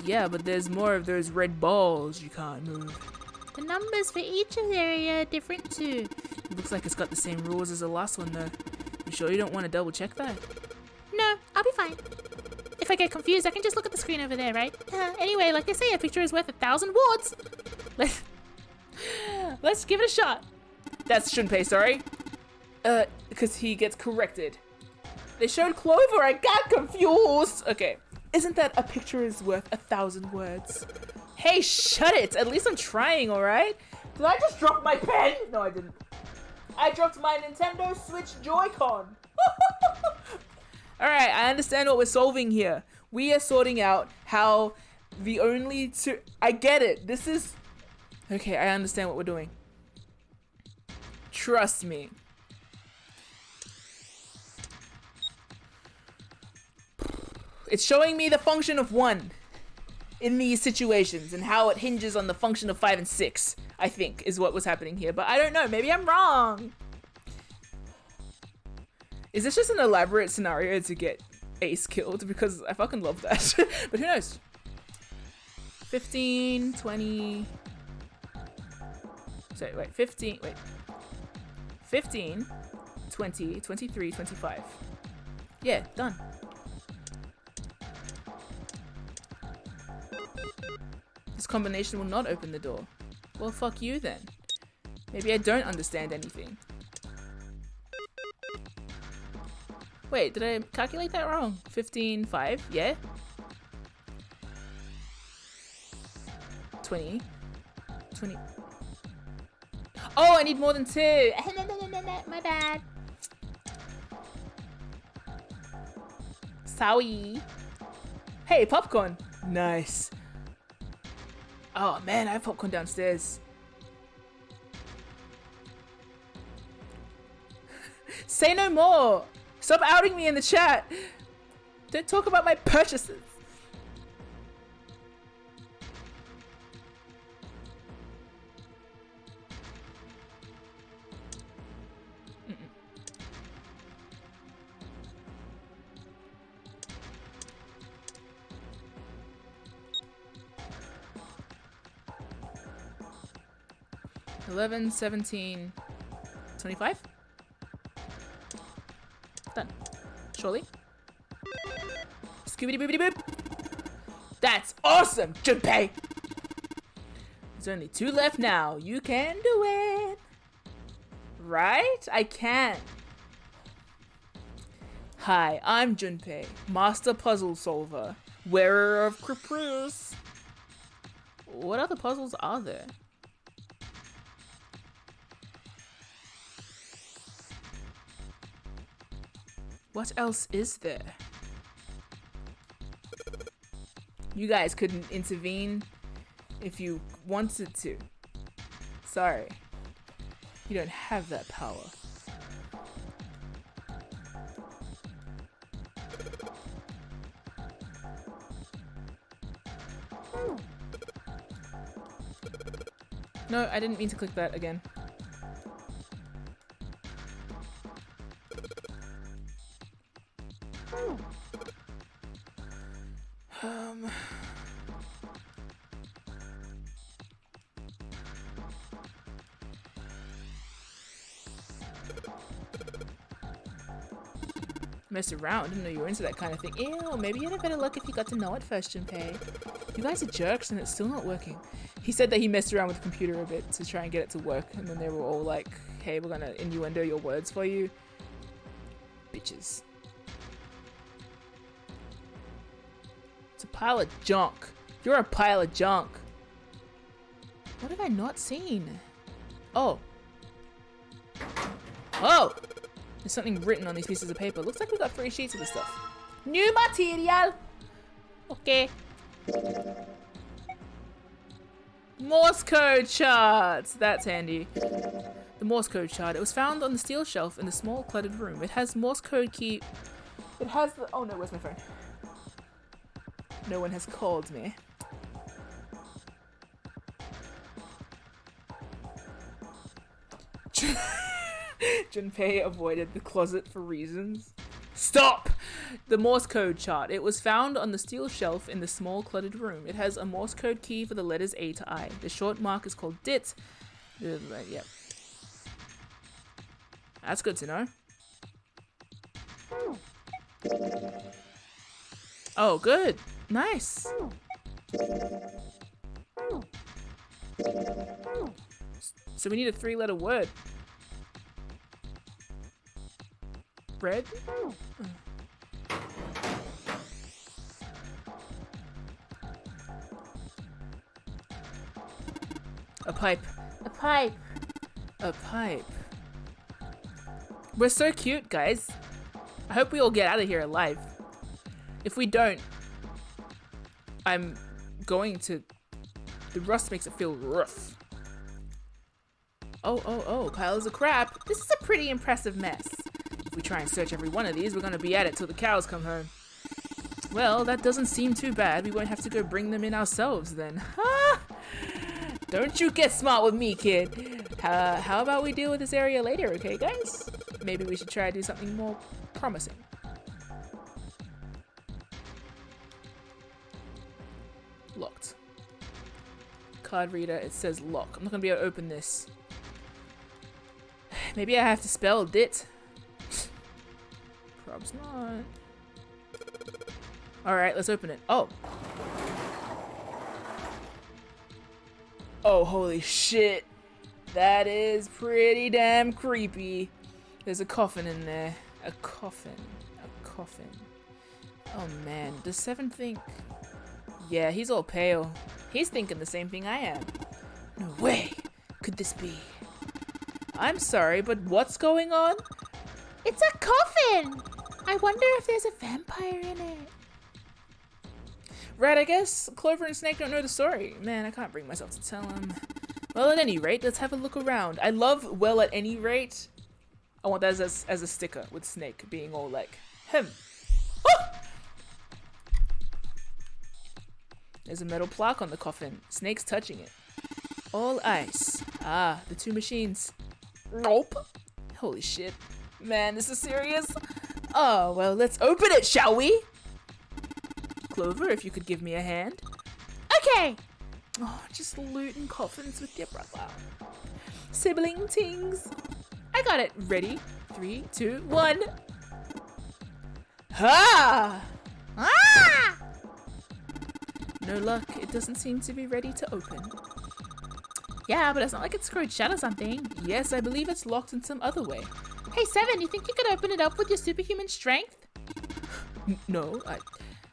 Yeah, but there's more of those red balls you can't move. The numbers for each area are different too. It looks like it's got the same rules as the last one though. You sure you don't want to double check that? No, I'll be fine. If I get confused, I can just look at the screen over there, right? Anyway, like they say, a picture is worth 1,000 words. Let's give it a shot. That's Junpei, sorry. Because he gets corrected. They showed Clover, I got confused. Okay, isn't that a picture is worth 1,000 words? Hey, shut it. At least I'm trying, all right? Did I just drop my pen? No, I didn't. I dropped my Nintendo Switch Joy-Con. All right, I understand what we're solving here. We are sorting out how the only two... I get it. This is... Okay, I understand what we're doing. Trust me. It's showing me the function of 1 in these situations and how it hinges on the function of 5 and 6, I think, is what was happening here. But I don't know. Maybe I'm wrong. Is this just an elaborate scenario to get Ace killed? Because I fucking love that. But who knows? 15, 20... Sorry, wait. 15... Wait. 15, 20, 23, 25. Yeah, done. This combination will not open the door. Well, fuck you then. Maybe I don't understand anything. Wait, did I calculate that wrong? 15, 5, yeah? 20. 20. Oh, I need more than 2. My bad. Sorry. Hey, popcorn. Nice. Oh man, I have popcorn downstairs. Say no more. Stop outing me in the chat. Don't talk about my purchases. 11, 17, 25. Done. Surely. Scooby boobity boop. That's awesome, Junpei. There's only 2 left now. You can do it. Right? I can. Hi, I'm Junpei, master puzzle solver, wearer of caprice. What other puzzles are there? What else is there? You guys couldn't intervene if you wanted to. Sorry. You don't have that power. No, I didn't mean to click that again. Mess around, didn't know you were into that kind of thing. Ew, maybe you had a better luck if you got to know it first, Junpei. You guys are jerks and it's still not working. He said that he messed around with the computer a bit to try and get it to work, and then they were all like, hey, we're gonna innuendo your words for you. Bitches. It's a pile of junk. You're a pile of junk. What have I not seen? Oh. Oh! There's something written on these pieces of paper. Looks like we got 3 sheets of this stuff. New material! Okay. Morse code charts! That's handy. The Morse code chart. It was found on the steel shelf in the small cluttered room. It has Morse code key. It has the. Oh no, where's my phone? No one has called me. Junpei avoided the closet for reasons. Stop! The Morse code chart. It was found on the steel shelf in the small cluttered room. It has a Morse code key for the letters A to I. The short mark is called DIT. Yep. That's good to know. Oh, good. Nice. So we need a 3-letter word. Bread? A pipe. A pipe. A pipe. We're so cute, guys. I hope we all get out of here alive. If we don't, I'm going to... The rust makes it feel rough. Oh, Kyle is a crap. This is a pretty impressive mess. If we try and search every one of these, we're gonna be at it till the cows come home. Well, that doesn't seem too bad. We won't have to go bring them in ourselves then. Don't you get smart with me, kid. How about we deal with this area later, okay, guys? Maybe we should try to do something more promising. Locked. Card reader, it says lock. I'm not gonna be able to open this. Maybe I have to spell DIT. Probs not. Alright, let's open it. Oh. Oh, holy shit. That is pretty damn creepy. There's a coffin in there. A coffin. A coffin. Oh man, does Seven think? Yeah, he's all pale. He's thinking the same thing I am. No way could this be. I'm sorry, but what's going on? It's a coffin! I wonder if there's a vampire in it. Right, I guess Clover and Snake don't know the story. Man, I can't bring myself to tell them. Well, at any rate, let's have a look around. I love well at any rate. I want that as a sticker with Snake being all like, him. Oh! There's a metal plaque on the coffin. Snake's touching it. All ice. Ah, the 2 machines. Nope. Holy shit. Man, this is serious. Oh, well, let's open it, shall we? Clover, if you could give me a hand. Okay. Oh, just looting coffins with your brother. Sibling tings. I got it. Ready? 3, 2, 1. Ha! Ah! No luck. It doesn't seem to be ready to open. Yeah, but it's not like it's screwed shut or something. Yes, I believe it's locked in some other way. Hey, Seven, you think you could open it up with your superhuman strength? No,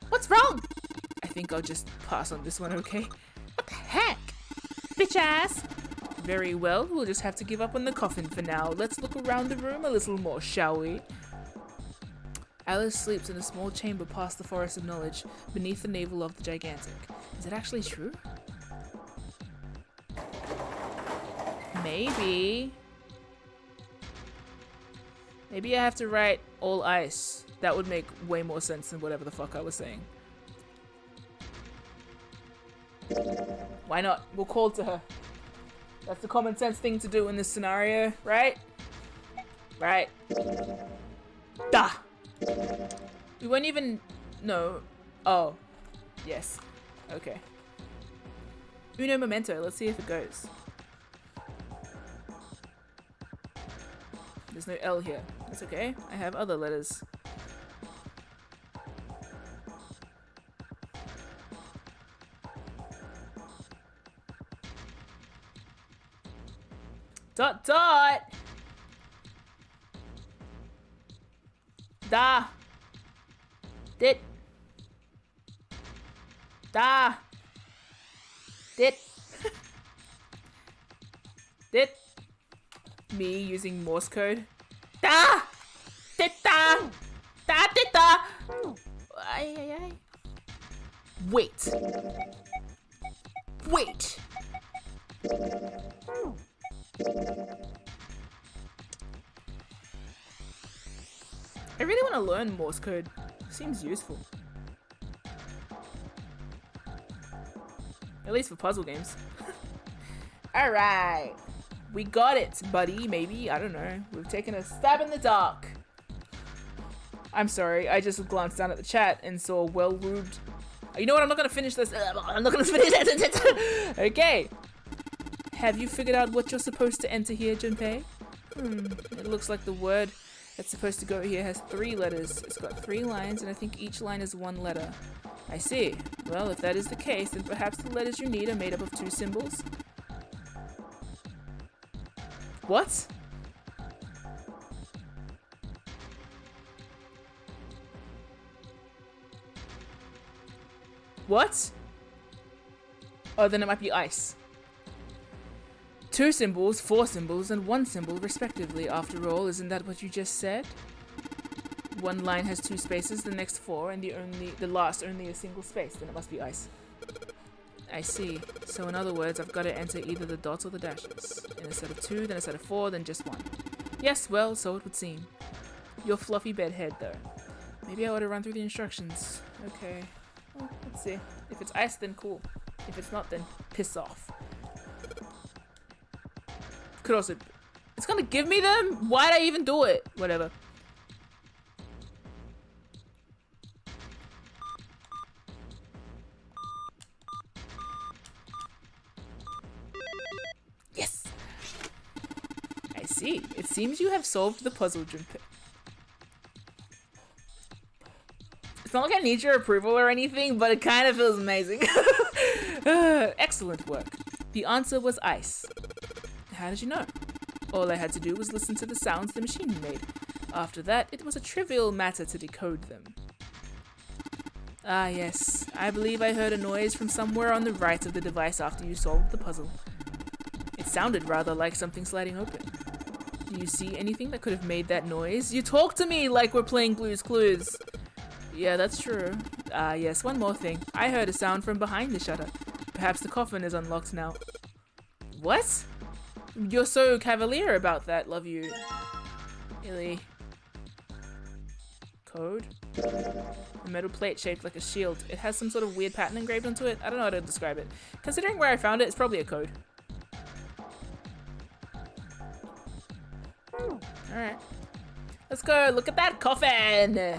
What's wrong? I think I'll just pass on this one, okay? What the heck? Bitch ass. Very well, we'll just have to give up on the coffin for now. Let's look around the room a little more, shall we? Alice sleeps in a small chamber past the Forest of Knowledge, beneath the navel of the Gigantic. Is it actually true? Maybe. Maybe I have to write all ice. That would make way more sense than whatever the fuck I was saying. Why not? We'll call to her. That's the common sense thing to do in this scenario, right? Right. Da! We won't even... No. Oh. Yes. Okay. Uno momento. Let's see if it goes. There's no L here. That's okay. I have other letters. Dot dot! Da! Dit! Da! Dit! Dit! Me using Morse code. Da! Dit da! Da dit da! Ay, ay, ay. Wait. Wait! I really want to learn Morse code. Seems useful. At least for puzzle games. Alright. We got it, buddy. Maybe. I don't know. We've taken a stab in the dark. I'm sorry. I just glanced down at the chat and saw well-rubed. You know what? I'm not going to finish this. I'm not going to finish it. Okay. Have you figured out what you're supposed to enter here, Junpei? It looks like the word that's supposed to go here has 3 letters. It's got 3 lines, and I think each line is 1 letter. I see. Well, if that is the case, then perhaps the letters you need are made up of 2 symbols. What? What? Oh, then it might be ice. 2 symbols, 4 symbols, and 1 symbol respectively. After all, isn't that what you just said? One line has 2 spaces, the next 4, and the last only a single space. Then it must be ice. I see. So in other words, I've got to enter either the dots or the dashes. In a set of 2, then a set of 4, then just 1. Yes, well, so it would seem. Your fluffy bedhead, though. Maybe I ought to run through the instructions. Okay. Well, let's see. If it's ice, then cool. If it's not, then piss off. Could also... It's gonna give me them? Why'd I even do it? Whatever. Yes! I see. It seems you have solved the puzzle, Junpei. It's not like I need your approval or anything, but it kind of feels amazing. Excellent work. The answer was ice. How did you know? All I had to do was listen to the sounds the machine made. After that, it was a trivial matter to decode them. Ah, yes. I believe I heard a noise from somewhere on the right of the device after you solved the puzzle. It sounded rather like something sliding open. Do you see anything that could have made that noise? You talk to me like we're playing Blue's Clues. Yeah, that's true. Ah, yes, one more thing. I heard a sound from behind the shutter. Perhaps the coffin is unlocked now. What? You're so cavalier about that, love you. Really? Code? A metal plate shaped like a shield. It has some sort of weird pattern engraved onto it. I don't know how to describe it. Considering where I found it, it's probably a code. Alright. Let's go look at that coffin! Yeah!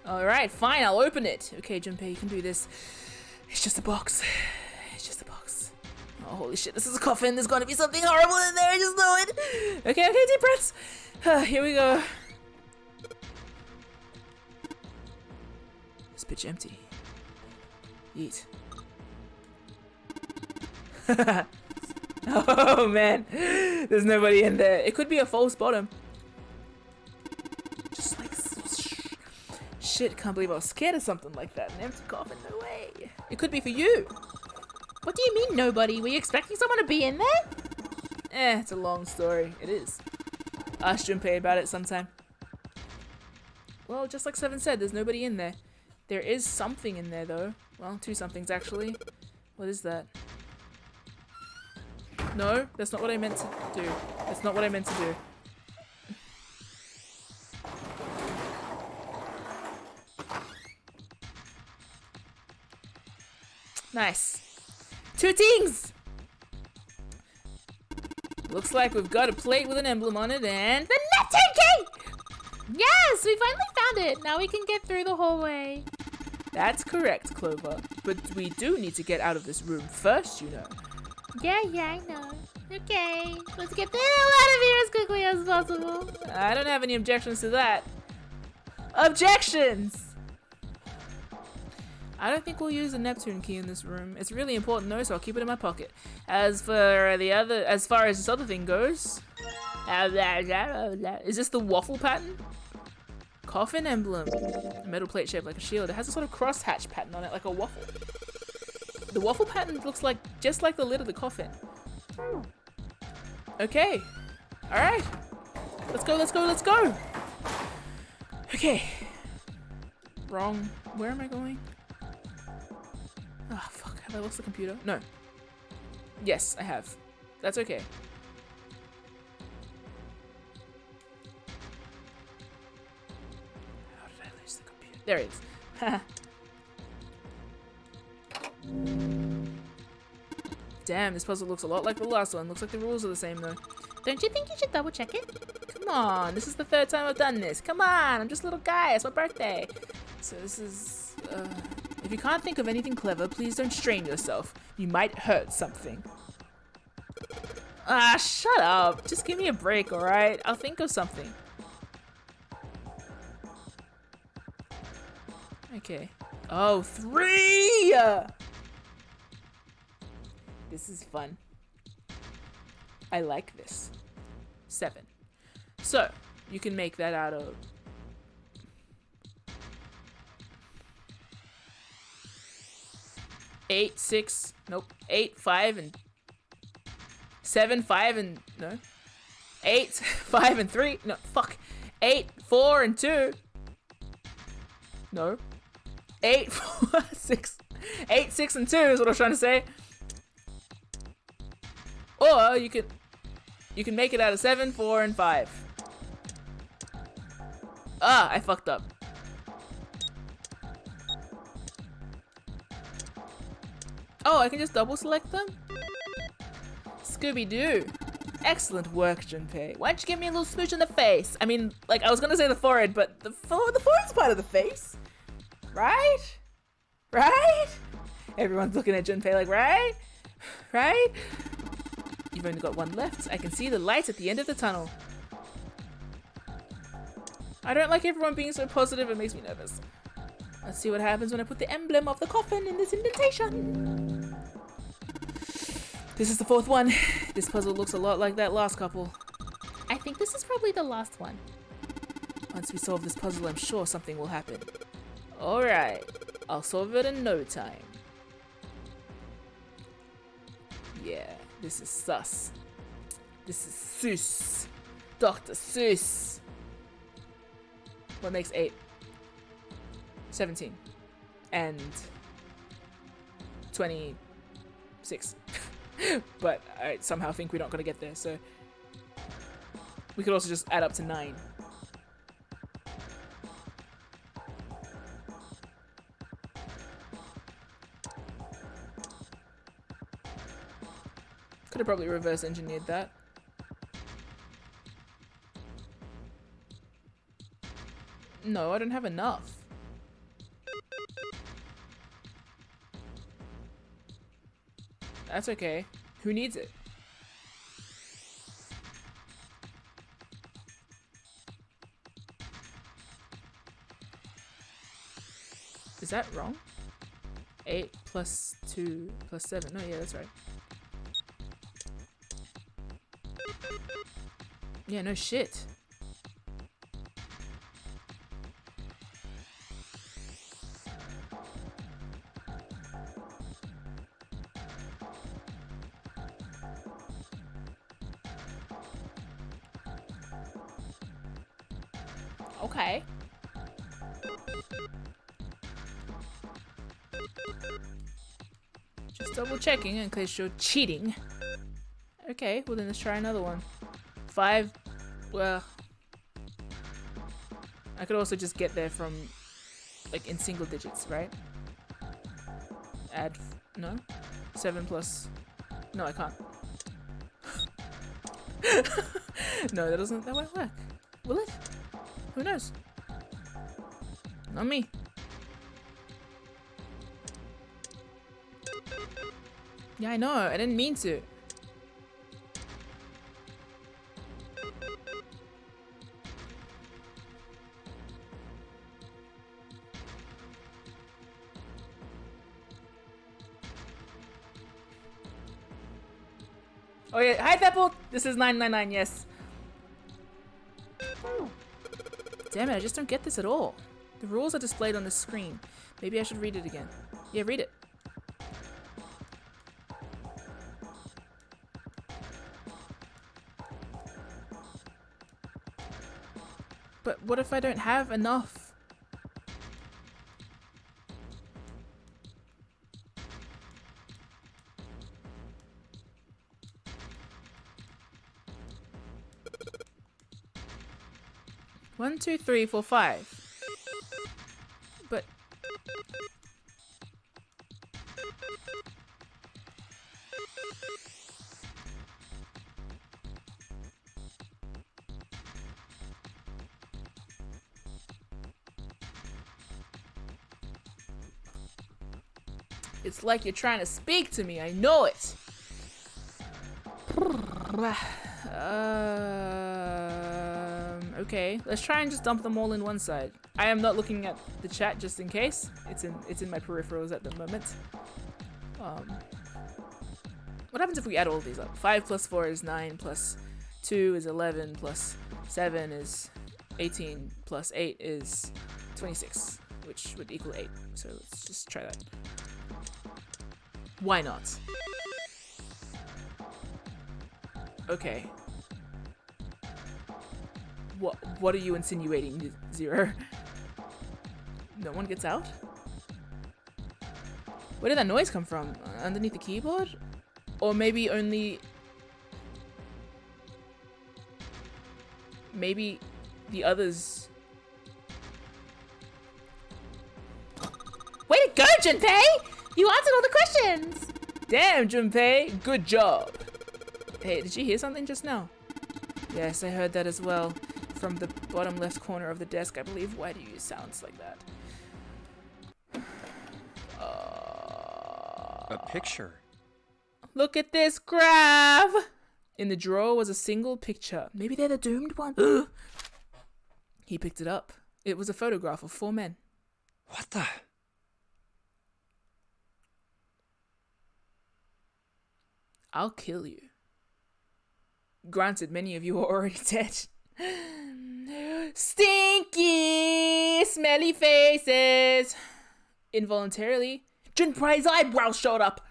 Alright, fine, I'll open it. Okay, Junpei, you can do this. It's just a box. It's just a box. Oh, holy shit, this is a coffin. There's gonna be something horrible in there. I just know it. Okay, okay, deep breaths. Here we go. It's pitch empty. Yeet. Oh man, there's nobody in there. It could be a false bottom. Just like shit, can't believe I was scared of something like that. An empty coffin, no way. It could be for you. What do you mean nobody? Were you expecting someone to be in there? It's a long story. It is. Ask Junpei about it sometime. Well, just like Seven said, there's nobody in there. There is something in there though. Well, two somethings actually. What is that? No, that's not what I meant to do. That's not what I meant to do. Nice. Two things! Looks like we've got a plate with an emblem on it and The Neptune key! Yes, we finally found it. Now we can get through the hallway. That's correct, Clover. But we do need to get out of this room first, you know. Yeah, I know. Okay, let's get the hell out of here as quickly as possible. I don't have any objections to that. Objections! I don't think we'll use the Neptune key in this room. It's really important though, so I'll keep it in my pocket. As far as this other thing goes, is this the waffle pattern? Coffin emblem. A metal plate shaped like a shield. It has a sort of crosshatch pattern on it, like a waffle. The waffle pattern looks like just like the lid of the coffin. Okay. Alright. Let's go, let's go, let's go! Okay. Wrong. Where am I going? Oh, fuck. Have I lost the computer? No. Yes, I have. That's okay. How did I lose the computer? There it is. Damn, this puzzle looks a lot like the last one. Looks like the rules are the same though. Don't you think you should double check it? Come on, this is the third time I've done this. Come on, I'm just a little guy. It's my birthday. So this is, if you can't think of anything clever, please don't strain yourself. You might hurt something. Ah, shut up. Just give me a break, alright? I'll think of something. Okay. Oh, 3! This is fun. I like this. 7. So, you can make that out of... 8, 6, nope. 8, 5, and... 7, 5, and... No. 8, 5, and 3. No, fuck. 8, 4, and 2. No. 8, 4, 6. 8, 6, and 2 is what I was trying to say. Or you can make it out of 7, 4, and 5. Ah, I fucked up. Oh, I can just double select them? Scooby-Doo. Excellent work, Junpei. Why don't you give me a little smooch in the face? I mean, like, I was gonna say the forehead, but the forehead's part of the face. Right? Right? Everyone's looking at Junpei like, right? Right? You've only got one left. I can see the light at the end of the tunnel. I don't like everyone being so positive, it makes me nervous. Let's see what happens when I put the emblem of the coffin in this indentation. This is the 4th one. This puzzle looks a lot like that last couple. I think this is probably the last one. Once we solve this puzzle, I'm sure something will happen. Alright, I'll solve it in no time. Yeah, this is sus. This is Seuss. Dr. Seuss. What makes 8? 17. And 26. But I somehow think we're not going to get there, so we could also just add up to 9. Could have probably reverse engineered that. No, I don't have enough. That's okay. Who needs it? Is that wrong? 8 plus 2 plus 7. No, yeah, that's right. Yeah, no shit. Okay. Just double checking in case you're cheating. Okay, well then let's try another one. 5. Well, I could also just get there from, like, in single digits, right? Add, no? 7 plus, no, I can't. No, that won't work. Will it? Who knows? Not me. Yeah, I know, I didn't mean to. Oh yeah, hi Pepple! This is 999, yes. Damn it, I just don't get this at all. The rules are displayed on the screen. Maybe I should read it again. Yeah, read it. But what if I don't have enough? One, two, three, four, 5. But it's like you're trying to speak to me. I know it. Okay, let's try and just dump them all in one side. I am not looking at the chat just in case. It's in my peripherals at the moment. What happens if we add all these up? 5 plus 4 is 9, plus 2 is 11, plus 7 is 18, plus 8 is 26, which would equal 8. So let's just try that. Why not? Okay. What are you insinuating, Zero? No one gets out? Where did that noise come from? Underneath the keyboard? Or maybe only... Maybe the others... Way to go, Junpei! You answered all the questions! Damn, Junpei! Good job! Hey, did you hear something just now? Yes, I heard that as well. From the bottom left corner of the desk, I believe. Why do you sound like that? A picture. Look at this graph! In the drawer was a single picture. Maybe they're the doomed ones. He picked it up. It was a photograph of 4 men. What the? I'll kill you. Granted, many of you are already dead. Stinky, smelly faces. Involuntarily, Junpei's eyebrows showed up.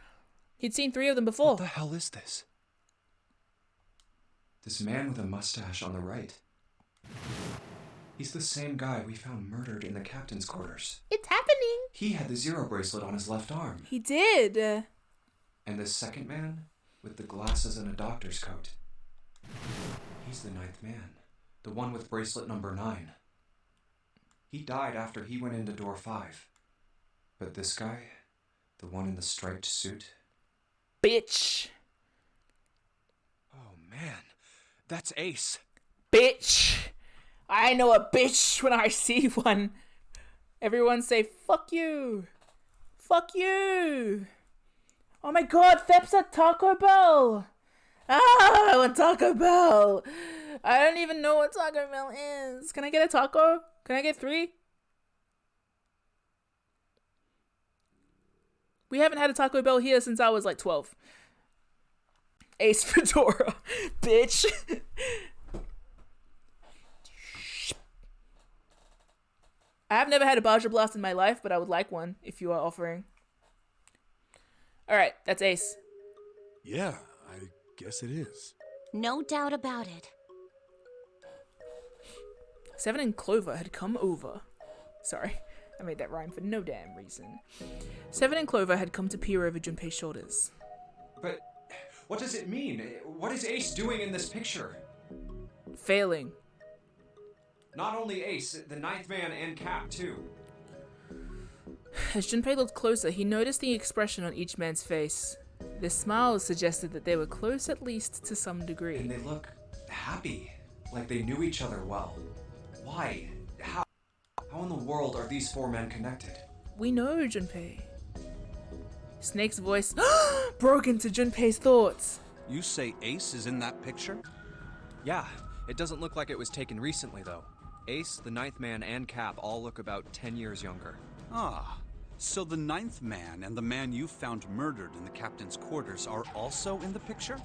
He'd seen 3 of them before. What the hell is this? This man with a mustache on the right. He's the same guy we found murdered in the captain's quarters. It's happening! He had the 0 bracelet on his left arm. He did. And this second man with the glasses and a doctor's coat. He's the 9th man. The one with bracelet number 9. He died after he went into door 5. But this guy, the one in the striped suit... Bitch. Oh man, that's Ace. Bitch. I know a bitch when I see one. Everyone say, fuck you. Fuck you. Oh my god, Thep's at Taco Bell! Ah, I want Taco Bell! I don't even know what Taco Bell is. Can I get a taco? Can I get 3? We haven't had a Taco Bell here since I was like 12. Ace Fedora, bitch. I've never had a Baja Blast in my life, but I would like one if you are offering. Alright, that's Ace. Yeah, I guess it is. No doubt about it. Seven and Clover had come over. Sorry, I made that rhyme for no damn reason. Seven and Clover had come to peer over Junpei's shoulders. But what does it mean? What is Ace doing in this picture? Failing. Not only Ace, the ninth man and Cap too. As Junpei looked closer, he noticed the expression on each man's face. Their smiles suggested that they were close at least to some degree. And they look happy, like they knew each other well. Why? How in the world are these 4 men connected? We know, Junpei. Snake's voice broke into Junpei's thoughts. You say Ace is in that picture? Yeah, it doesn't look like it was taken recently, though. Ace, the ninth man, and Cap all look about 10 years younger. Ah, so the ninth man and the man you found murdered in the captain's quarters are also in the picture?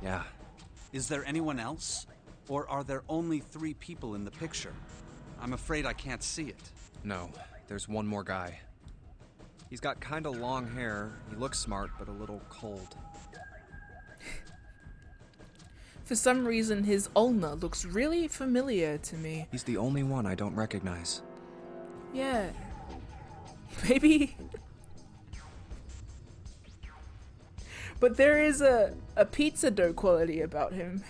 Yeah. Is there anyone else? Or are there only 3 people in the picture? I'm afraid I can't see it. No, there's one more guy. He's got kinda long hair, he looks smart, but a little cold. For some reason, his ulna looks really familiar to me. He's the only one I don't recognize. Yeah. Maybe. But there is a pizza dough quality about him.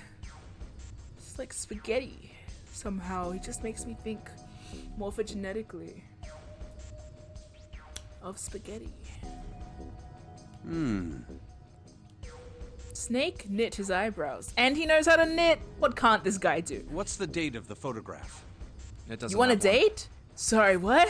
It's like spaghetti. Somehow, he just makes me think morphogenetically of spaghetti. Snake knit his eyebrows. And he knows how to knit! What can't this guy do? What's the date of the photograph? It doesn't You want a have one. date? Sorry, what?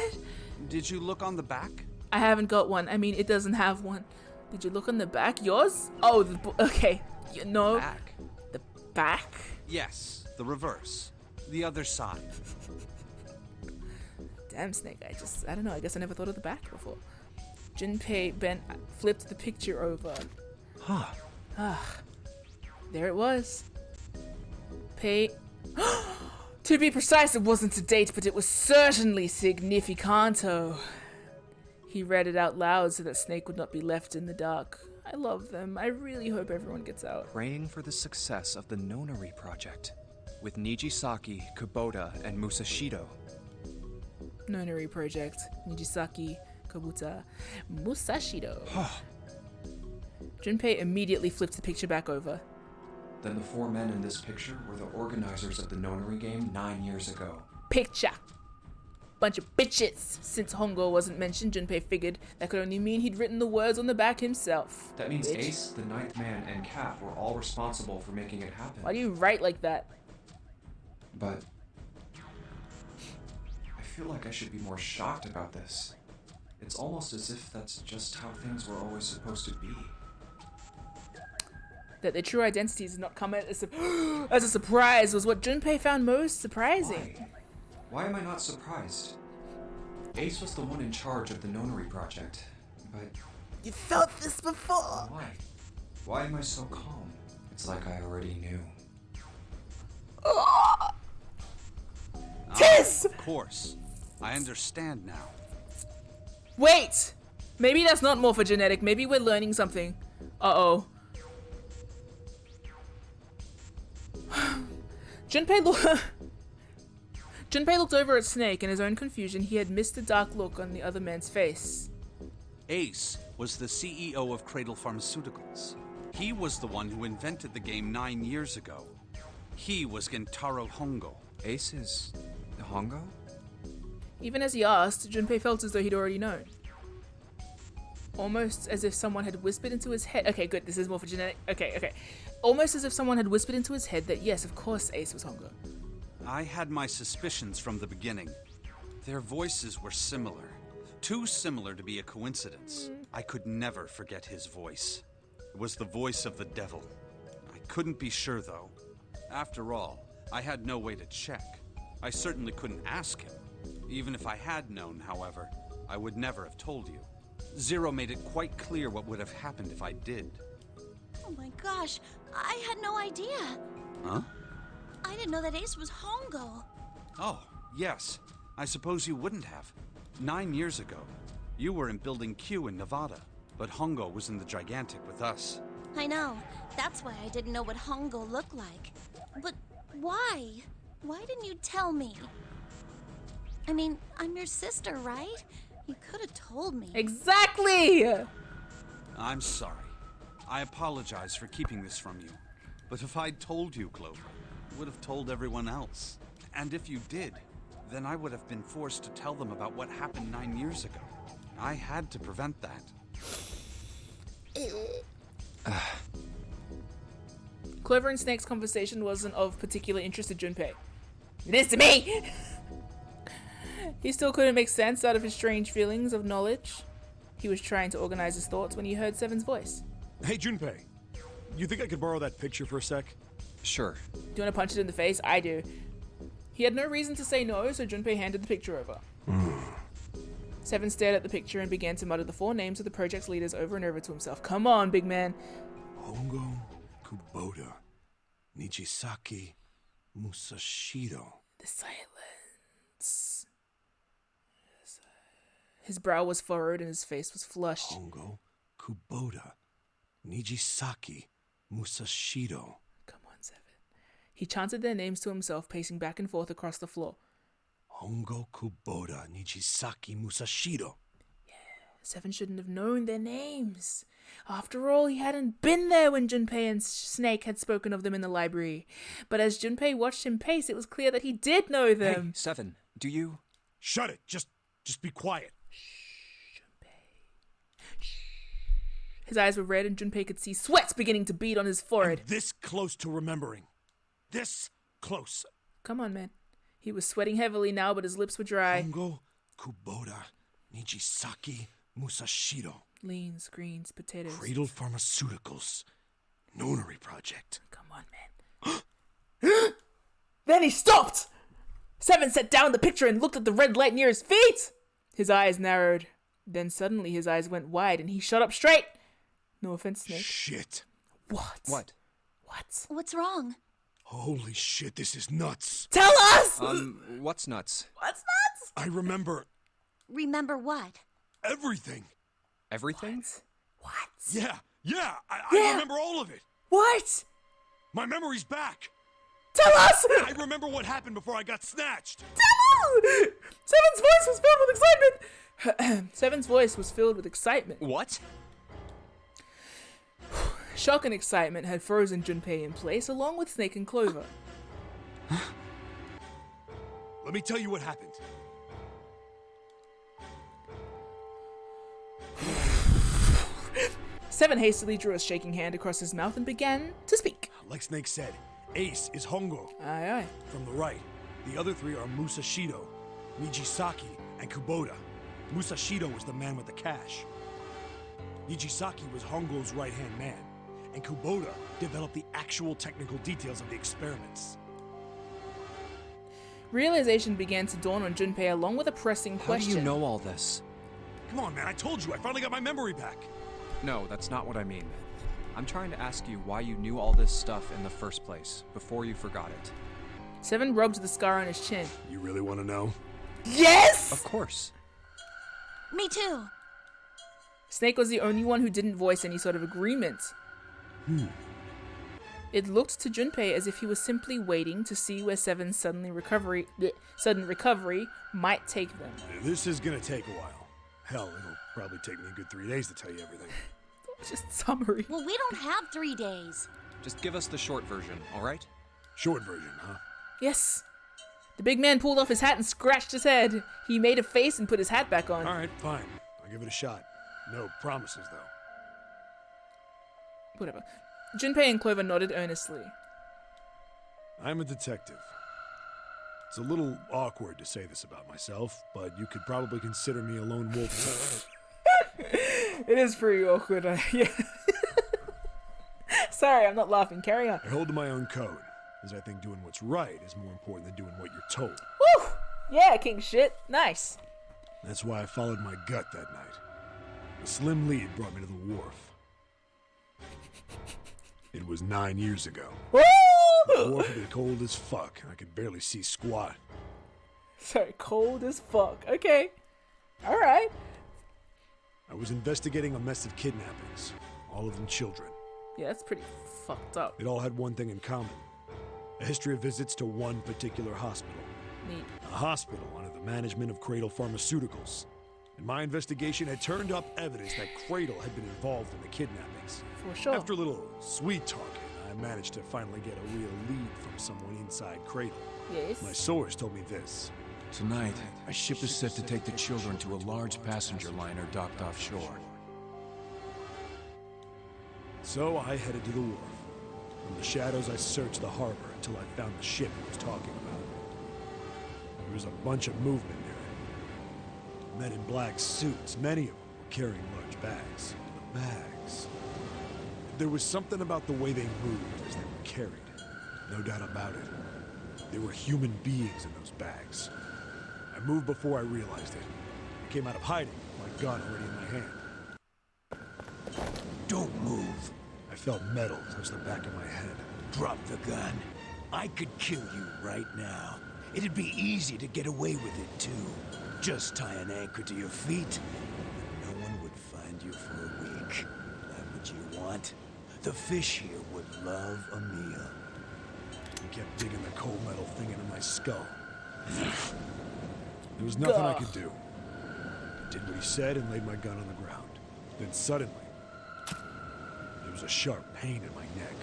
Did you look on the back? I haven't got one. I mean, it doesn't have one. Did you look on the back? Yours? Oh, okay. No. Back? The back? Yes, the reverse. The other side. Damn, Snake. I don't know. I guess I never thought of the back before. Junpei flipped the picture over. Huh. There it was. To be precise, it wasn't a date, but it was certainly significanto. He read it out loud so that Snake would not be left in the dark. I love them. I really hope everyone gets out. Praying for the success of the Nonary project, with Nijisaki, Kubota, and Musashido. Nonary Project, Nijisaki, Kabuta, Musashido. Junpei immediately flipped the picture back over. Then the 4 men in this picture were the organizers of the Nonary game 9 years ago. Picture. Bunch of bitches. Since Hongo wasn't mentioned, Junpei figured that could only mean he'd written the words on the back himself. That means Bitch. Ace, the ninth man, and Cap were all responsible for making it happen. Why do you write like that? But I feel like I should be more shocked about this. It's almost as if that's just how things were always supposed to be. That their true identities did not come as a surprise was what Junpei found most surprising. Why am I not surprised? Ace was the one in charge of the Nonary project, but You felt this before. why? Why am I so calm? It's like I already knew. Tis! Of course. I understand now. Wait! Maybe that's not morphogenetic. Maybe we're learning something. Uh-oh. Junpei looked over at Snake. In his own confusion, he had missed the dark look on the other man's face. Ace was the CEO of Cradle Pharmaceuticals. He was the one who invented the game 9 years ago. He was Gentaro Hongo. Ace is Hongo? Even as he asked, Junpei felt as though he'd already known. Almost as if someone had whispered into his head. Okay, good, this is morphogenetic. Okay. Almost as if someone had whispered into his head that yes, of course Ace was Hongo. I had my suspicions from the beginning. Their voices were similar. Too similar to be a coincidence. I could never forget his voice. It was the voice of the devil. I couldn't be sure, though. After all, I had no way to check. I certainly couldn't ask him. Even if I had known, however, I would never have told you. Zero made it quite clear what would have happened if I did. Oh my gosh, I had no idea. Huh? I didn't know that Ace was Hongo. Oh, yes. I suppose you wouldn't have. 9 years ago, you were in Building Q in Nevada, but Hongo was in the Gigantic with us. I know. That's why I didn't know what Hongo looked like. But why? Why didn't you tell me? I mean, I'm your sister, right? You could have told me. Exactly! I'm sorry. I apologize for keeping this from you. But if I'd told you, Clover, I would have told everyone else. And if you did, then I would have been forced to tell them about what happened 9 years ago. I had to prevent that. Clover and Snake's conversation wasn't of particular interest to Junpei. It is to me! He still couldn't make sense out of his strange feelings of knowledge. He was trying to organize his thoughts when he heard Seven's voice. Hey, Junpei. You think I could borrow that picture for a sec? Sure. Do you want to punch it in the face? I do. He had no reason to say no, so Junpei handed the picture over. Seven stared at the picture and began to mutter the 4 names of the project's leaders over and over to himself. Come on, big man. Hongo, Kubota, Nijisaki, Musashiro. The silence. His brow was furrowed and his face was flushed. Hongo, Kubota, Nijisaki, Musashiro. Come on, Seven. He chanted their names to himself, pacing back and forth across the floor. Hongo, Kubota, Nijisaki, Musashiro. Seven shouldn't have known their names. After all, he hadn't been there when Junpei and Snake had spoken of them in the library. But as Junpei watched him pace, it was clear that he did know them. Hey, Seven, do you... Shut it! Just be quiet. His eyes were red and Junpei could see sweat beginning to bead on his forehead. I'm this close to remembering. This close. Come on, man. He was sweating heavily now, but his lips were dry. Hongo, Kubota, Nijisaki, Musashiro. Leans, greens, potatoes. Cradle Pharmaceuticals. Nonary Project. Come on, man. Then he stopped! Seven set down the picture and looked at the red light near his feet! His eyes narrowed. Then suddenly his eyes went wide and he shot up straight. No offense, Snake. Shit. What? What? What? What's wrong? Holy shit, this is nuts. Tell us! What's nuts? What's nuts? I remember Remember what? everything. Everything? What? Yeah, I Yeah. remember all of it. What? My memory's back. Tell us! I remember what happened before I got snatched. Tell us! Seven's voice was filled with excitement. Seven's voice was filled with excitement. What? Shock and excitement had frozen Junpei in place, along with Snake and Clover. Let me tell you what happened. Seven hastily drew a shaking hand across his mouth and began to speak. Like Snake said, Ace is Hongo Aye, aye. from the right. The other 3 are Musashiro, Nijisaki, and Kubota. Musashiro was the man with the cash. Nijisaki was Hongo's right-hand man, and Kubota developed the actual technical details of the experiments. Realization began to dawn on Junpei along with a pressing How question. do you know all this? Come on, man, I told you, I finally got my memory back. No, that's not what I mean. I'm trying to ask you why you knew all this stuff in the first place, before you forgot it. Seven rubbed the scar on his chin. You really want to know? Yes! Of course. Me too. Snake was the only one who didn't voice any sort of agreement. It looked to Junpei as if he was simply waiting to see where Seven's sudden recovery might take them. This is gonna take a while. Hell, it'll probably take me a good 3 days to tell you everything. Just summary. Well, we don't have 3 days. Just give us the short version, all right? Short version, huh? Yes. The big man pulled off his hat and scratched his head. He made a face and put his hat back on. All right, fine. I'll give it a shot. No promises, though. Whatever. Junpei and Clover nodded earnestly. I'm a detective. It's a little awkward to say this about myself, but you could probably consider me a lone wolf. It is pretty awkward. Yeah. Sorry, I'm not laughing. Carry on. I hold to my own code, as I think doing what's right is more important than doing what you're told. Woo! Yeah, king shit. Nice. That's why I followed my gut that night. A slim lead brought me to the wharf. It was 9 years ago. Woo! The wharf had been cold as fuck, and I could barely see squat. Sorry, cold as fuck. Okay. Alright. I was investigating a mess of kidnappings, all of them children. Yeah, that's pretty fucked up. It all had one thing in common. A history of visits to one particular hospital. Neat. A hospital under the management of Cradle Pharmaceuticals. And my investigation had turned up evidence that Cradle had been involved in the kidnappings. For sure. After a little sweet talking, I managed to finally get a real lead from someone inside Cradle. Yes. My source told me this. Tonight, a ship is set to take the children to a large passenger liner docked offshore. So I headed to the wharf. From the shadows, I searched the harbor until I found the ship he was talking about. There was a bunch of movement near it. Men in black suits, many of them were carrying large bags. The bags. There was something about the way they moved as they were carried. No doubt about it. There were human beings in those bags. I moved before I realized it. I came out of hiding with my gun already in my hand. Don't move. I felt metal touch the back of my head. Drop the gun. I could kill you right now. It'd be easy to get away with it, too. Just tie an anchor to your feet, and no one would find you for a week. That what you want? The fish here would love a meal. He kept digging the cold metal thing into my skull. There was nothing I could do. I did what he said and laid my gun on the ground. Then suddenly, there was a sharp pain in my neck.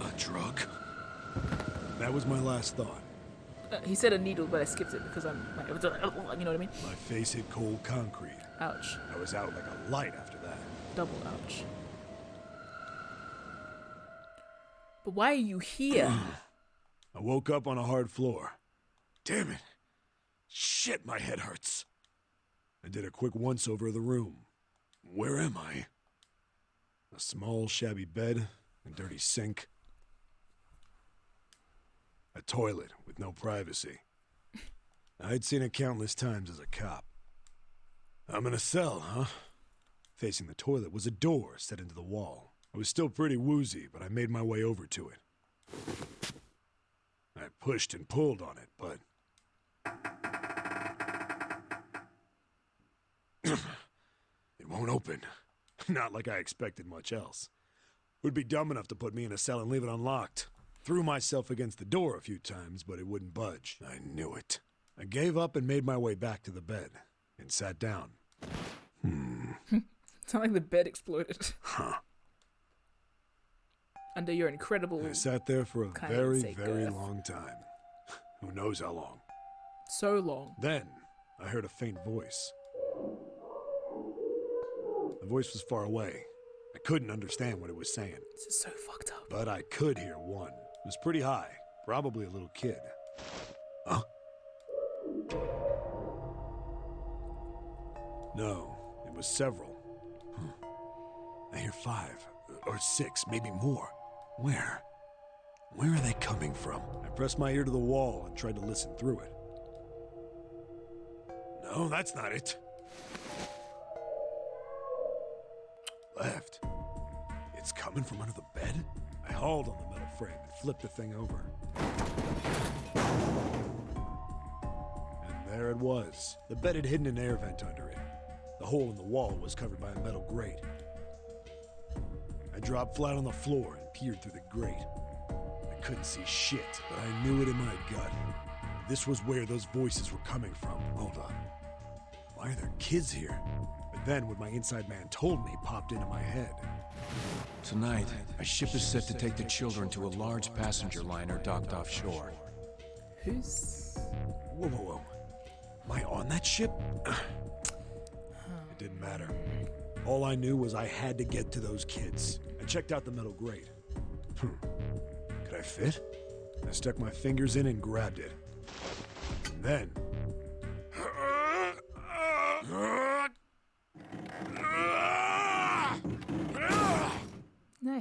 A drug? That was my last thought. He said a needle, but I skipped it because I'm like, you know what I mean? My face hit cold concrete. Ouch. I was out like a light after that. Double ouch. But why are you here? I woke up on a hard floor. Damn it. Shit, my head hurts. I did a quick once-over of the room. Where am I? A small, shabby bed, a dirty sink. A toilet with no privacy. I'd seen it countless times as a cop. I'm in a cell, huh? Facing the toilet was a door set into the wall. I was still pretty woozy, but I made my way over to it. I pushed and pulled on it, but... it won't open. Not like I expected much else. Would be dumb enough to put me in a cell and leave it unlocked. Threw myself against the door a few times, but it wouldn't budge. I knew it. I gave up and made my way back to the bed and sat down. Sound like the bed exploded. Huh. Under your incredible... I sat there for a Kind of very, say very girth. long time. Who knows how long. So long. Then, I heard a faint voice. The voice was far away. I couldn't understand what it was saying. This is so fucked up. But I could hear one. It was pretty high. Probably a little kid. Huh? No, it was several. I hear 5 or 6, maybe more. Where? Where are they coming from? I pressed my ear to the wall and tried to listen through it. No, that's not it. Left. It's coming from under the bed? I hauled on the metal frame and flipped the thing over. And there it was. The bed had hidden an air vent under it. The hole in the wall was covered by a metal grate. I dropped flat on the floor and peered through the grate. I couldn't see shit, but I knew it in my gut. This was where those voices were coming from. Hold on. Why are there kids here? But then what my inside man told me popped into my head. Tonight, a ship is set to take the children to a large passenger liner docked offshore. Who's... Whoa, whoa, whoa. Am I on that ship? It didn't matter. All I knew was I had to get to those kids. I checked out the metal grate. Could I fit? I stuck my fingers in and grabbed it. And then...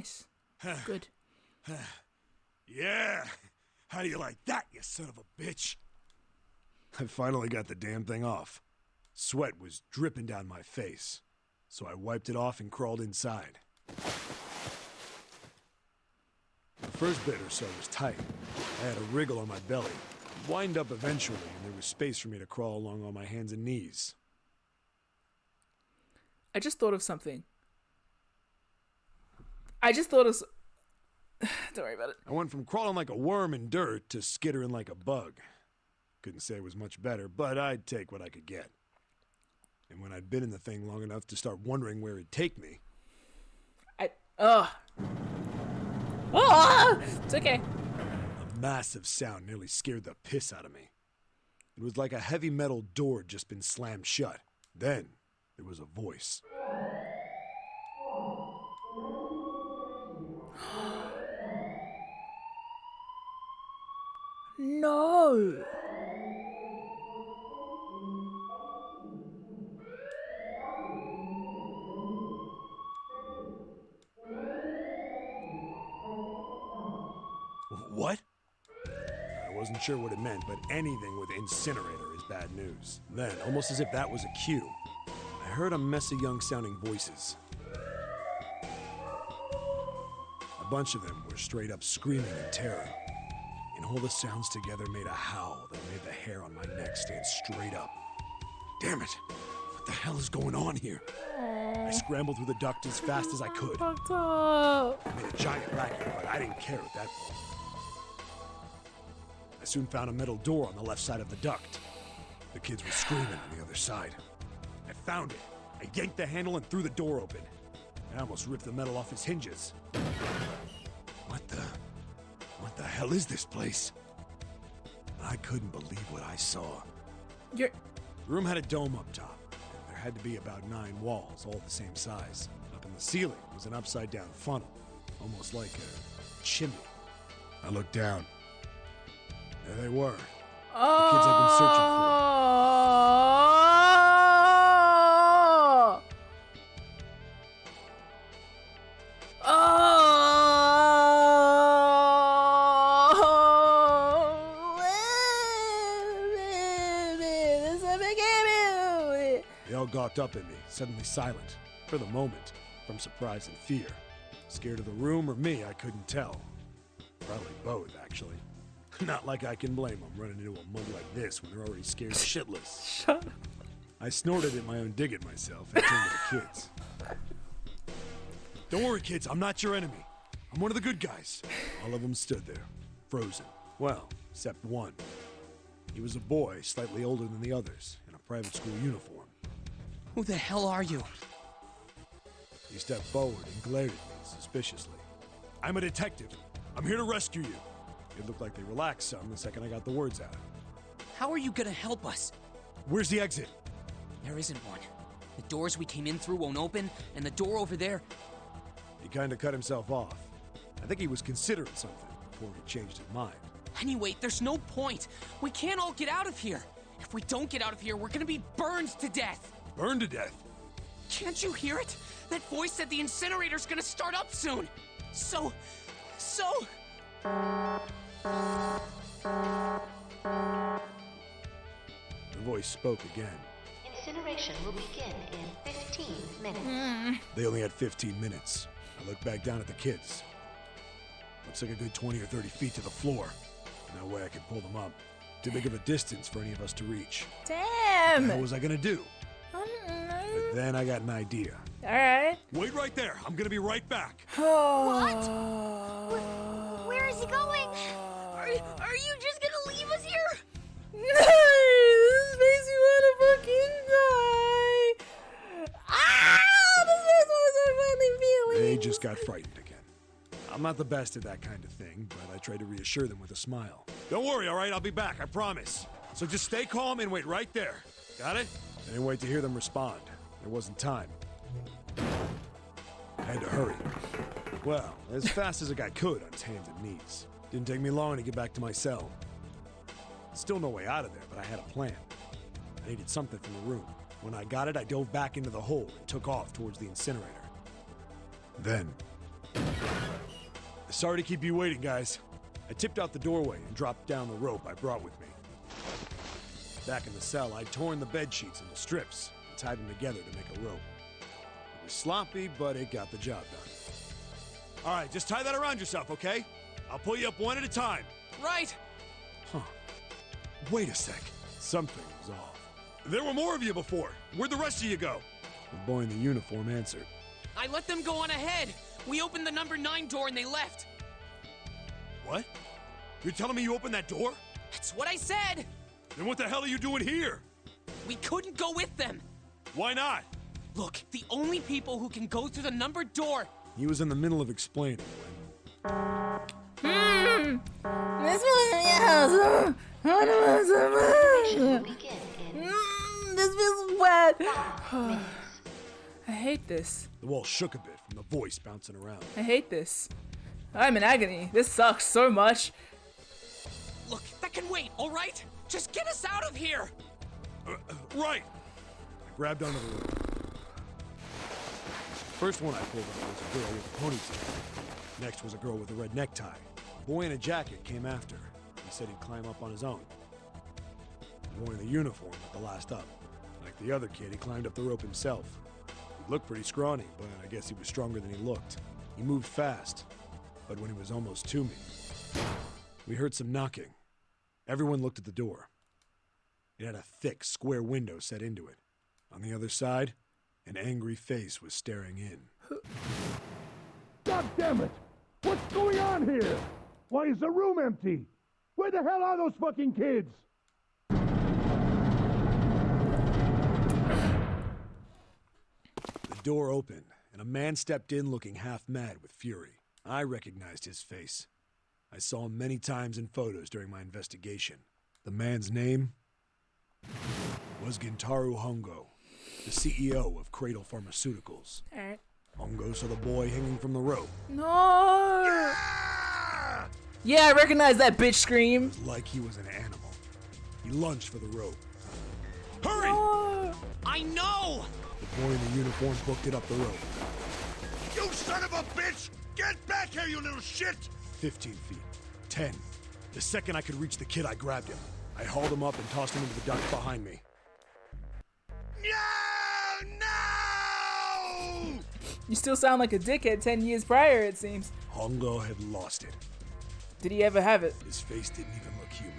Nice. Good. Yeah! How do you like that, you son of a bitch? I finally got the damn thing off. Sweat was dripping down my face, so I wiped it off and crawled inside. The first bit or so was tight. I had a wriggle on my belly, wind up eventually, and there was space for me to crawl along on my hands and knees. I just thought of something. Don't worry about it. I went from crawling like a worm in dirt to skittering like a bug. Couldn't say it was much better, but I'd take what I could get. And when I'd been in the thing long enough to start wondering where it'd take me... It's okay. A massive sound nearly scared the piss out of me. It was like a heavy metal door had just been slammed shut. Then, there was a voice. No. What? I wasn't sure what it meant, but anything with incinerator is bad news. Then, almost as if that was a cue, I heard a mess of young-sounding voices. A bunch of them were straight up screaming in terror. And all the sounds together made a howl that made the hair on my neck stand straight up. Damn it! What the hell is going on here? I scrambled through the duct as fast as I could. Fucked up. I made a giant racket, but I didn't care at that point. I soon found a metal door on the left side of the duct. The kids were screaming on the other side. I found it. I yanked the handle and threw the door open. I almost ripped the metal off its hinges. What the hell is this place? I couldn't believe what I saw. You're... The room had a dome up top. There had to be about 9 walls, all the same size. Up in the ceiling was an upside-down funnel, almost like a chimney. I looked down. There they were. The kids I'd been searching for. They all gawked up at me, suddenly silent, for the moment, from surprise and fear. Scared of the room or me, I couldn't tell. Probably both, actually. Not like I can blame them running into a mug like this when they're already scared shitless. Shut up. I snorted at my own dig at myself and turned to the kids. Don't worry, kids, I'm not your enemy. I'm one of the good guys. All of them stood there, frozen. Well, except one. He was a boy, slightly older than the others, in a private school uniform. Who the hell are you? He stepped forward and glared at me suspiciously. I'm a detective. I'm here to rescue you. It looked like they relaxed some the second I got the words out. How are you gonna help us? Where's the exit? There isn't one. The doors we came in through won't open, and the door over there... He kind of cut himself off. I think he was considering something before he changed his mind. Anyway, there's no point. We can't all get out of here. If we don't get out of here, we're gonna be burned to death. Burned to death? Can't you hear it? That voice said the incinerator's gonna start up soon. So... The voice spoke again. Incineration will begin in 15 minutes. They only had 15 minutes. I looked back down at the kids. Looks like a good 20 or 30 feet to the floor. No way I could pull them up. Too big of a distance for any of us to reach. Damn. What was I gonna do? I don't know. But then I got an idea. All right. Wait right there. I'm gonna be right back. What? Where is he going? Are you just gonna leave us here? This makes me want to fucking die. This makes me so fucking feeling. They just got frightened again. I'm not the best at that kind of thing, but I tried to reassure them with a smile. Don't worry, all right? I'll be back, I promise. So just stay calm and wait right there. Got it? I didn't wait to hear them respond. There wasn't time. I had to hurry. Well, as fast as a guy could on his hands and knees. Didn't take me long to get back to my cell. Still no way out of there, but I had a plan. I needed something from the room. When I got it, I dove back into the hole and took off towards the incinerator. Then... Sorry to keep you waiting, guys. I tipped out the doorway and dropped down the rope I brought with me. Back in the cell, I'd torn the bed sheets into strips and tied them together to make a rope. It was sloppy, but it got the job done. All right, just tie that around yourself, okay? I'll pull you up one at a time. Right. Huh. Wait a sec. Something was off. There were more of you before. Where'd the rest of you go? The boy in the uniform answered. I let them go on ahead. We opened the number 9 door and they left. What? You're telling me you opened that door? That's what I said. Then what the hell are you doing here? We couldn't go with them. Why not? Look, the only people who can go through the numbered door. He was in the middle of explaining This feels this feels wet. I hate this. The wall shook a bit from the voice bouncing around. I hate this. I'm in agony. This sucks so much. Look, that can wait, all right? Just get us out of here. Right. I grabbed onto the rope. First one I pulled up was a girl with a ponytail. Next was a girl with a red necktie. A boy in a jacket came after. He said he'd climb up on his own. The boy in the uniform was the last up. Like the other kid, he climbed up the rope himself. He looked pretty scrawny, but I guess he was stronger than he looked. He moved fast, but when he was almost to me, we heard some knocking. Everyone looked at the door. It had a thick, square window set into it. On the other side, an angry face was staring in. God damn it! What's going on here? Why is the room empty? Where the hell are those fucking kids? The door opened, and a man stepped in looking half mad with fury. I recognized his face. I saw him many times in photos during my investigation. The man's name was Gintaru Hongo, the CEO of Cradle Pharmaceuticals. Alright. Hongo saw the boy hanging from the rope. No! Yeah, I recognize that bitch scream. It was like he was an animal. He lunged for the rope. Hurry! No! I know! The boy in the uniform booked it up the rope. You son of a bitch! Get back here, you little shit! 15 feet. 10. The second I could reach the kid, I grabbed him. I hauled him up and tossed him into the duct behind me. No! No! You still sound like a dickhead 10 years prior, it seems. Hongo had lost it. Did he ever have it? His face didn't even look human.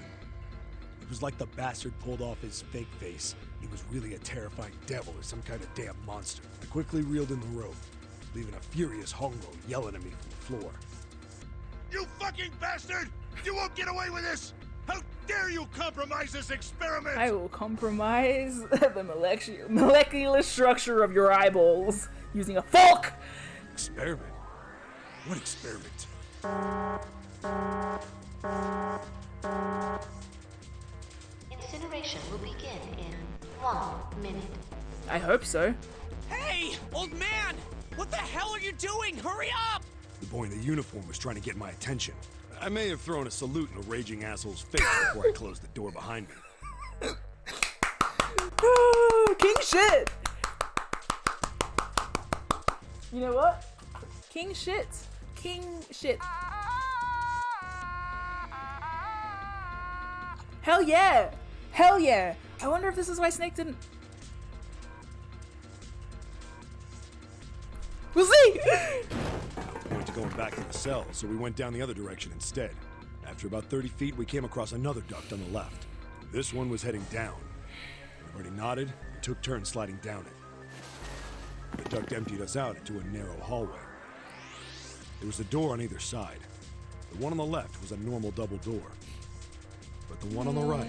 It was like the bastard pulled off his fake face. He was really a terrifying devil or some kind of damn monster. I quickly reeled in the rope, leaving a furious Hongo yelling at me from the floor. You fucking bastard! You won't get away with this! How dare you compromise this experiment! I will compromise the molecular structure of your eyeballs using a fork! Experiment? What experiment? Incineration will begin in 1 minute. I hope so. Hey, old man! What the hell are you doing? Hurry up! The boy in the uniform was trying to get my attention. I may have thrown a salute in a raging asshole's face before I closed the door behind me. King shit! You know what? King shit. King shit. Hell yeah! Hell yeah! I wonder if this is why Snake didn't... We'll see! We went to going back to the cell, so we went down the other direction instead. After about 30 feet, we came across another duct on the left. This one was heading down. Everybody nodded and took turns sliding down it. The duct emptied us out into a narrow hallway. There was a door on either side. The one on the left was a normal double door. But the one on the right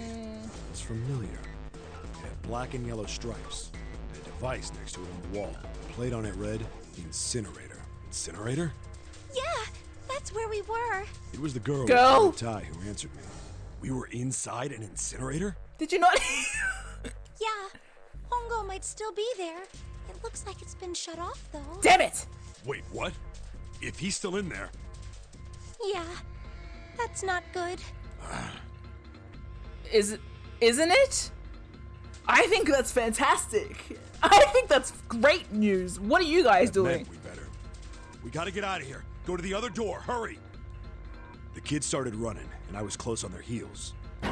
was familiar. It had black and yellow stripes, and a device next to it on the wall. The plate on it read, Incinerator. Incinerator? Yeah, that's where we were. It was the girl Girl? with the tie who answered me. We were inside an incinerator? Did you not? Yeah, Hongo might still be there. It looks like it's been shut off, though. Damn it! Wait, what? If he's still in there... Yeah, that's not good. Isn't it? I think that's fantastic. I think that's great news. What are you guys doing? We better. We gotta get out of here. Go to the other door. Hurry. The kids started running, and I was close on their heels. On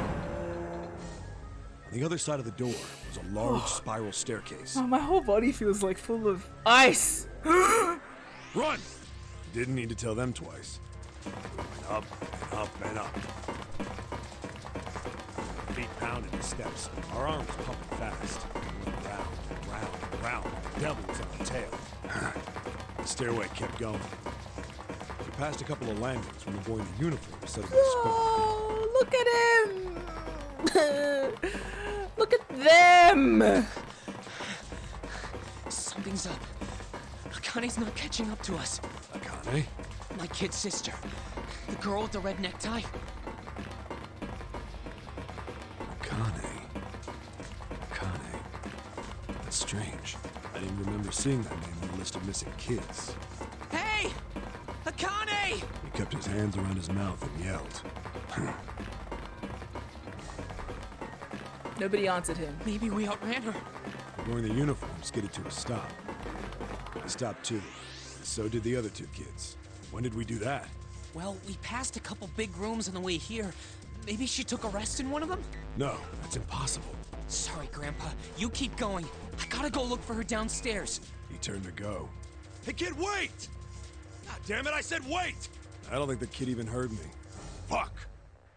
the other side of the door was a large spiral staircase. Oh, my whole body feels like full of ice. Run! Didn't need to tell them twice. We went up and up and up. Feet pounding the steps. Our arms pumping fast. We went round and round and round. The devil was on the tail. The stairway kept going. We passed a couple of landings when the boy in the uniform suddenly spoke. Oh, look at him! Look at them! Something's up. Akane's not catching up to us. Akane? My kid sister. The girl with the red necktie. Akane. That's strange. I didn't remember seeing that name on the list of missing kids. Hey! Akane! He kept his hands around his mouth and yelled. Nobody answered him. Maybe we outran her. The boy in the uniform skidded to a stop. I stopped too, and so did the other two kids. When did we do that? Well, we passed a couple big rooms on the way here. Maybe she took a rest in one of them? No, that's impossible. Sorry, Grandpa. You keep going. I gotta go look for her downstairs. He turned to go. Hey, kid, wait! God damn it, I said wait! I don't think the kid even heard me. Fuck!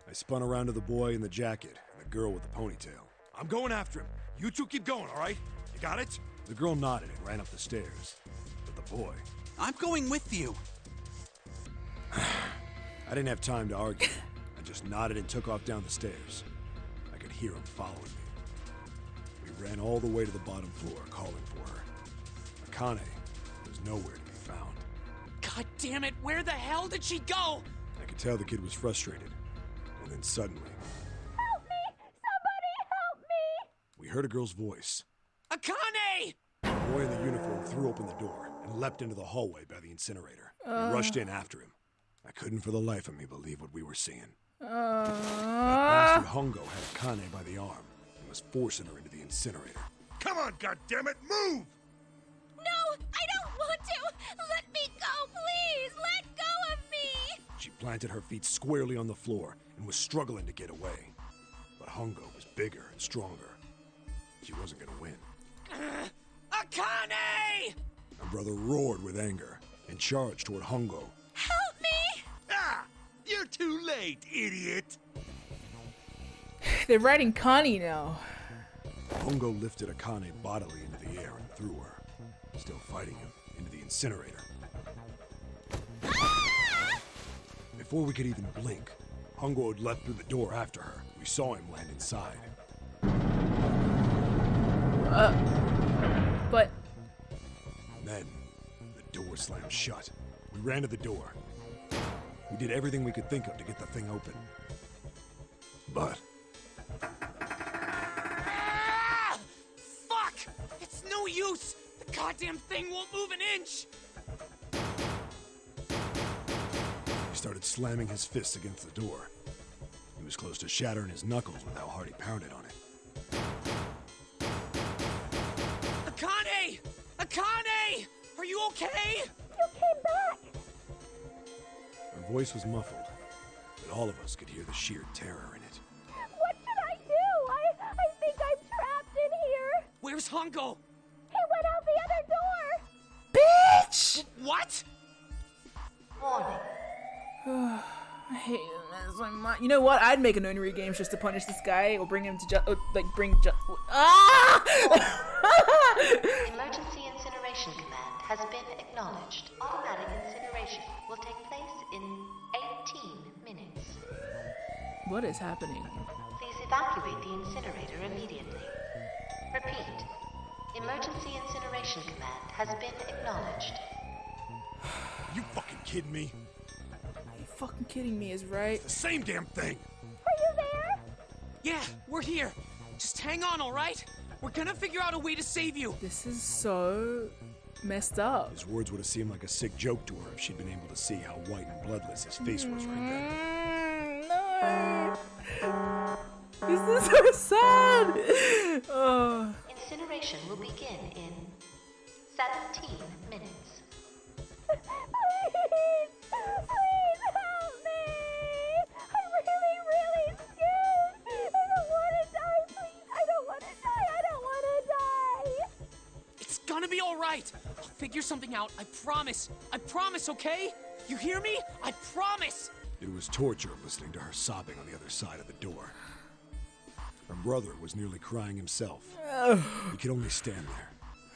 I spun around to the boy in the jacket and the girl with the ponytail. I'm going after him. You two keep going, all right? You got it? The girl nodded and ran up the stairs. But the boy... I'm going with you. I didn't have time to argue. I just nodded and took off down the stairs. I could hear him following me. We ran all the way to the bottom floor, calling for her. Akane was nowhere to be found. God damn it, where the hell did she go? I could tell the kid was frustrated. And then suddenly... Help me! Somebody help me! We heard a girl's voice. Akane! The boy in the uniform threw open the door and leapt into the hallway by the incinerator. We rushed in after him. I couldn't for the life of me believe what we were seeing. That bastard Hongo had Akane by the arm and was forcing her into the incinerator. Come on, goddammit, move! No, I don't want to! Let me go, please! Let go of me! She planted her feet squarely on the floor and was struggling to get away. But Hongo was bigger and stronger. She wasn't gonna win. Akane! My brother roared with anger and charged toward Hongo. Help me! Ah! You're too late, idiot! They're writing Connie now. Hongo lifted Akane bodily into the air and threw her, still fighting him, into the incinerator. Before we could even blink, Hongo had leapt through the door after her. We saw him land inside. But... Then, the door slammed shut. We ran to the door. We did everything we could think of to get the thing open. But... Ah! Fuck! It's no use! The goddamn thing won't move an inch! He started slamming his fists against the door. He was close to shattering his knuckles with how hard he pounded on it. Akane! Akane! Are you okay? You came back! Her voice was muffled, but all of us could hear the sheer terror in it. What should I do? I think I'm trapped in here! Where's Hongo? He went out the other door! Bitch! What? Warning. I hate him as my mom. You know what? I'd make an Oniri games just to punish this guy or bring him to Ah! Emergency incineration command has been acknowledged. Automatic incineration will take place in 18 minutes. What is happening? Please evacuate the incinerator immediately. Repeat. Emergency incineration command has been acknowledged. You fucking kidding me? Are you fucking kidding me is right. The same damn thing! Are you there? Yeah, we're here. Just hang on, alright? We're gonna figure out a way to save you. This is so messed up. His words would have seemed like a sick joke to her if she'd been able to see how white and bloodless his face was right then. No. This is so sad. Oh. Incineration will begin in 17 minutes. Please! Please help me! right. I'll figure something out. I promise. I promise, okay? You hear me? I promise. It was torture listening to her sobbing on the other side of the door. Her brother was nearly crying himself. He could only stand there,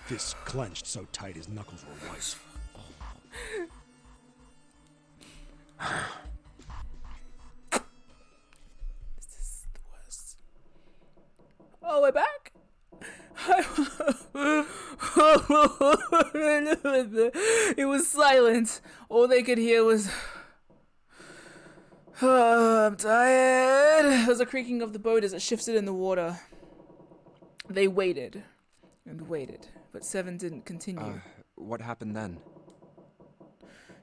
fists clenched so tight his knuckles were white. This is the worst. Oh, we're back? It was silent. All they could hear was... I'm tired. There was a creaking of the boat as it shifted in the water. They waited and waited, but Seven didn't continue. What happened then?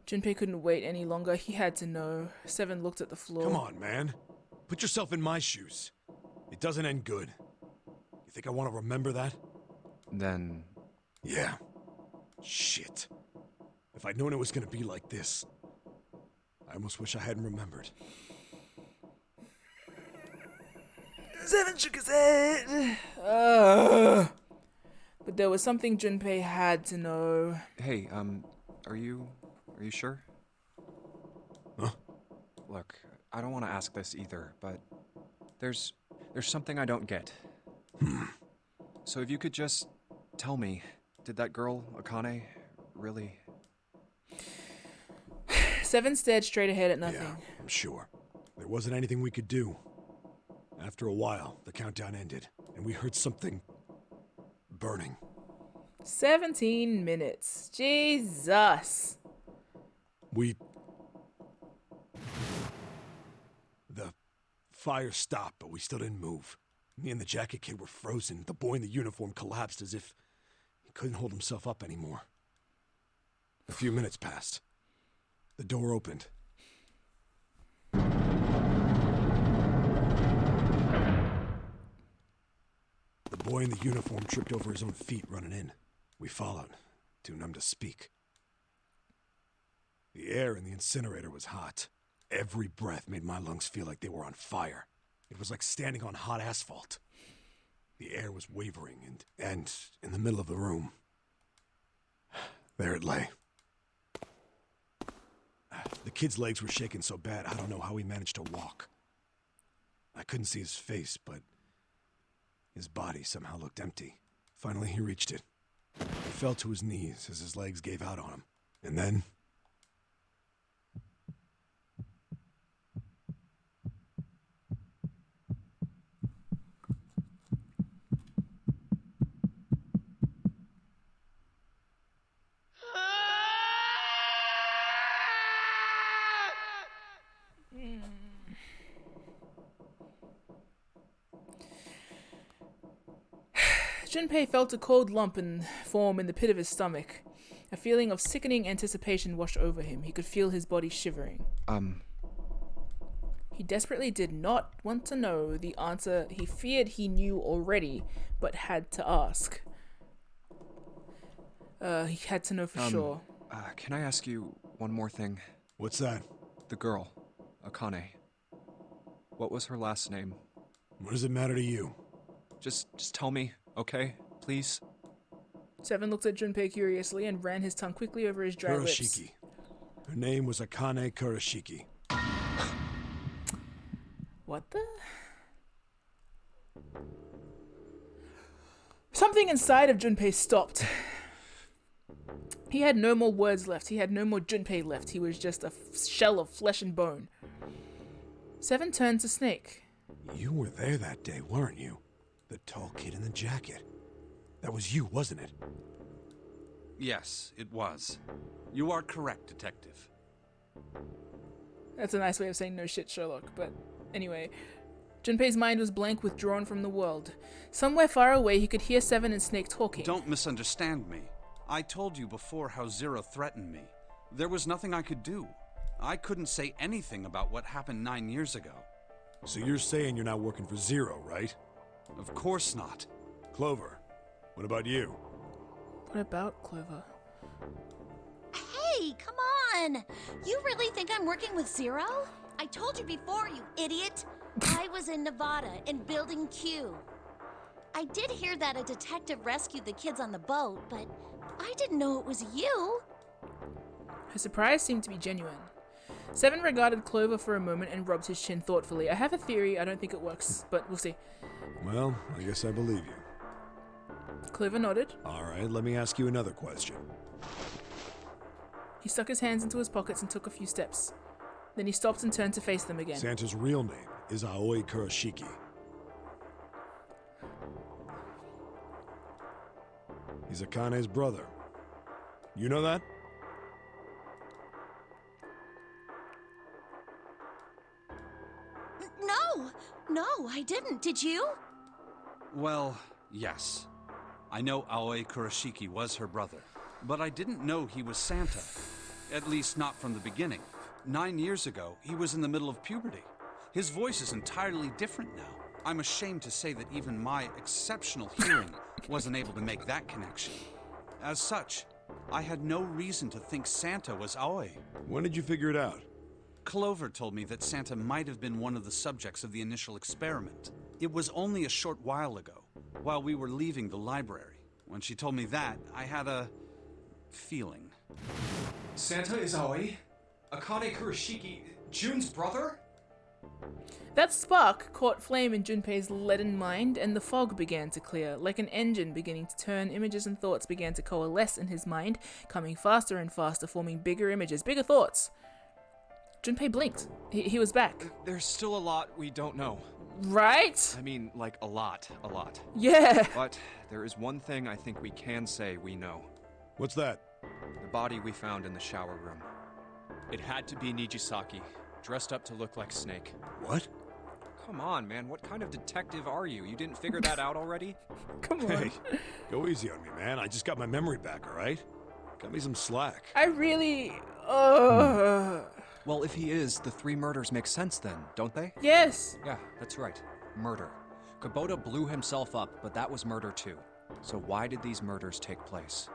Junpei couldn't wait any longer. He had to know. Seven looked at the floor. Come on, man. Put yourself in my shoes. It doesn't end good. You think I want to remember that? Then... Yeah. Shit. If I'd known it was gonna be like this, I almost wish I hadn't remembered. Seven shook his head. But there was something Junpei had to know. Hey, are you sure? Huh? Look, I don't want to ask this either, but there's something I don't get. So if you could just tell me, did that girl, Akane, really... Seven stared straight ahead at nothing. Yeah, I'm sure. There wasn't anything we could do. After a while, the countdown ended, and we heard something... burning. 17 minutes. Jesus. The fire stopped, but we still didn't move. Me and the jacket kid were frozen. The boy in the uniform collapsed as if he couldn't hold himself up anymore. A few minutes passed. The door opened. The boy in the uniform tripped over his own feet running in. We followed, too numb to speak. The air in the incinerator was hot. Every breath made my lungs feel like they were on fire. It was like standing on hot asphalt. The air was wavering, and in the middle of the room, there it lay. The kid's legs were shaking so bad, I don't know how he managed to walk. I couldn't see his face, but his body somehow looked empty. Finally, he reached it. He fell to his knees as his legs gave out on him. And then... Junpei felt a cold lump form in the pit of his stomach. A feeling of sickening anticipation washed over him. He could feel his body shivering. He desperately did not want to know the answer he feared he knew already, but had to ask. He had to know for sure. Can I ask you one more thing? What's that? The girl, Akane. What was her last name? What does it matter to you? Just tell me, okay? Please? Seven looked at Junpei curiously and ran his tongue quickly over his dry lips. Kurashiki. Her name was Akane Kurashiki. What the? Something inside of Junpei stopped. He had no more words left. He had no more Junpei left. He was just a shell of flesh and bone. Seven turned to Snake. You were there that day, weren't you? The tall kid in the jacket. That was you, wasn't it? Yes, it was. You are correct, Detective. That's a nice way of saying no shit, Sherlock, but anyway. Junpei's mind was blank, withdrawn from the world. Somewhere far away, he could hear Seven and Snake talking. Don't misunderstand me. I told you before how Zero threatened me. There was nothing I could do. I couldn't say anything about what happened 9 years ago. So you're saying you're not working for Zero, right? Of course not. Clover, what about you? What about Clover? Hey, come on! You really think I'm working with Zero? I told you before, you idiot! I was in Nevada, in Building Q. I did hear that a detective rescued the kids on the boat, but I didn't know it was you. Her surprise seemed to be genuine. Seven regarded Clover for a moment and rubbed his chin thoughtfully. I have a theory, I don't think it works, but we'll see. Well, I guess I believe you. Clover nodded. All right, let me ask you another question. He stuck his hands into his pockets and took a few steps. Then he stopped and turned to face them again. Santa's real name is Aoi Kurashiki. He's Akane's brother. You know that? No, I didn't. Did you? Well, yes. I know Aoi Kurashiki was her brother, but I didn't know he was Santa. At least not from the beginning. 9 years ago, he was in the middle of puberty. His voice is entirely different now. I'm ashamed to say that even my exceptional hearing wasn't able to make that connection. As such, I had no reason to think Santa was Aoi. When did you figure it out? Clover told me that Santa might have been one of the subjects of the initial experiment. It was only a short while ago, while we were leaving the library. When she told me that, I had a feeling. Santa is Aoi? Akane Kurashiki, Jun's brother? That spark caught flame in Junpei's leaden mind, and the fog began to clear. Like an engine beginning to turn, images and thoughts began to coalesce in his mind, coming faster and faster, forming bigger images, bigger thoughts. Junpei blinked. He was back. There's still a lot we don't know. Right? I mean, like a lot. Yeah. But there is one thing I think we can say we know. What's that? The body we found in the shower room. It had to be Nijisaki, dressed up to look like Snake. What? Come on, man. What kind of detective are you? You didn't figure that out already? Come on. Hey, go easy on me, man. I just got my memory back, all right? Cut me some slack. I really... Well, if he is, the 3 murders make sense then, don't they? Yes. Yeah, that's right. Murder. Kubota blew himself up, but that was murder too. So why did these murders take place?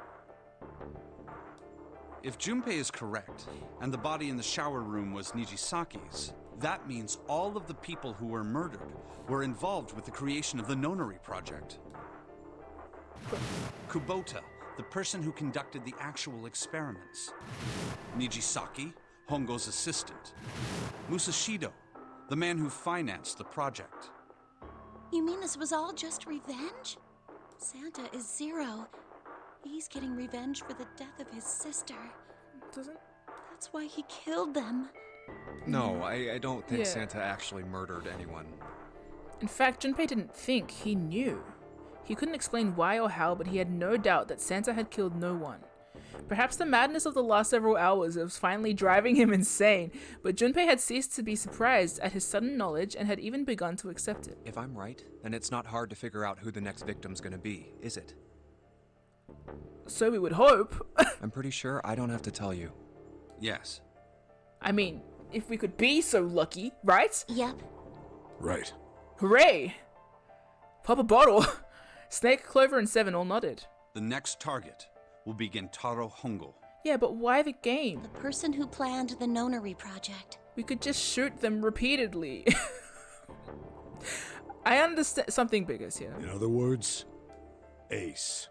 If Junpei is correct, and the body in the shower room was Nijisaki's, that means all of the people who were murdered were involved with the creation of the Nonary project. Kubota, the person who conducted the actual experiments. Nijisaki, Hongo's assistant. Musashido, the man who financed the project. You mean this was all just revenge? Santa is Zero. He's getting revenge for the death of his sister. Doesn't... That's why he killed them. No, I don't think Santa actually murdered anyone. In fact, Junpei didn't think, he knew. He couldn't explain why or how, but he had no doubt that Santa had killed no one. Perhaps the madness of the last several hours was finally driving him insane, but Junpei had ceased to be surprised at his sudden knowledge and had even begun to accept it. If I'm right, then it's not hard to figure out who the next victim's gonna be, is it? So we would hope. I'm pretty sure I don't have to tell you. Yes. I mean, if we could be so lucky, right? Yep. Right. Hooray! Pop a bottle. Snake, Clover, and Seven all nodded. The next target will be Gentaro Hongo. Yeah, but why the game? The person who planned the Nonary project. We could just shoot them repeatedly. I understand something bigger here. In other words, Ace.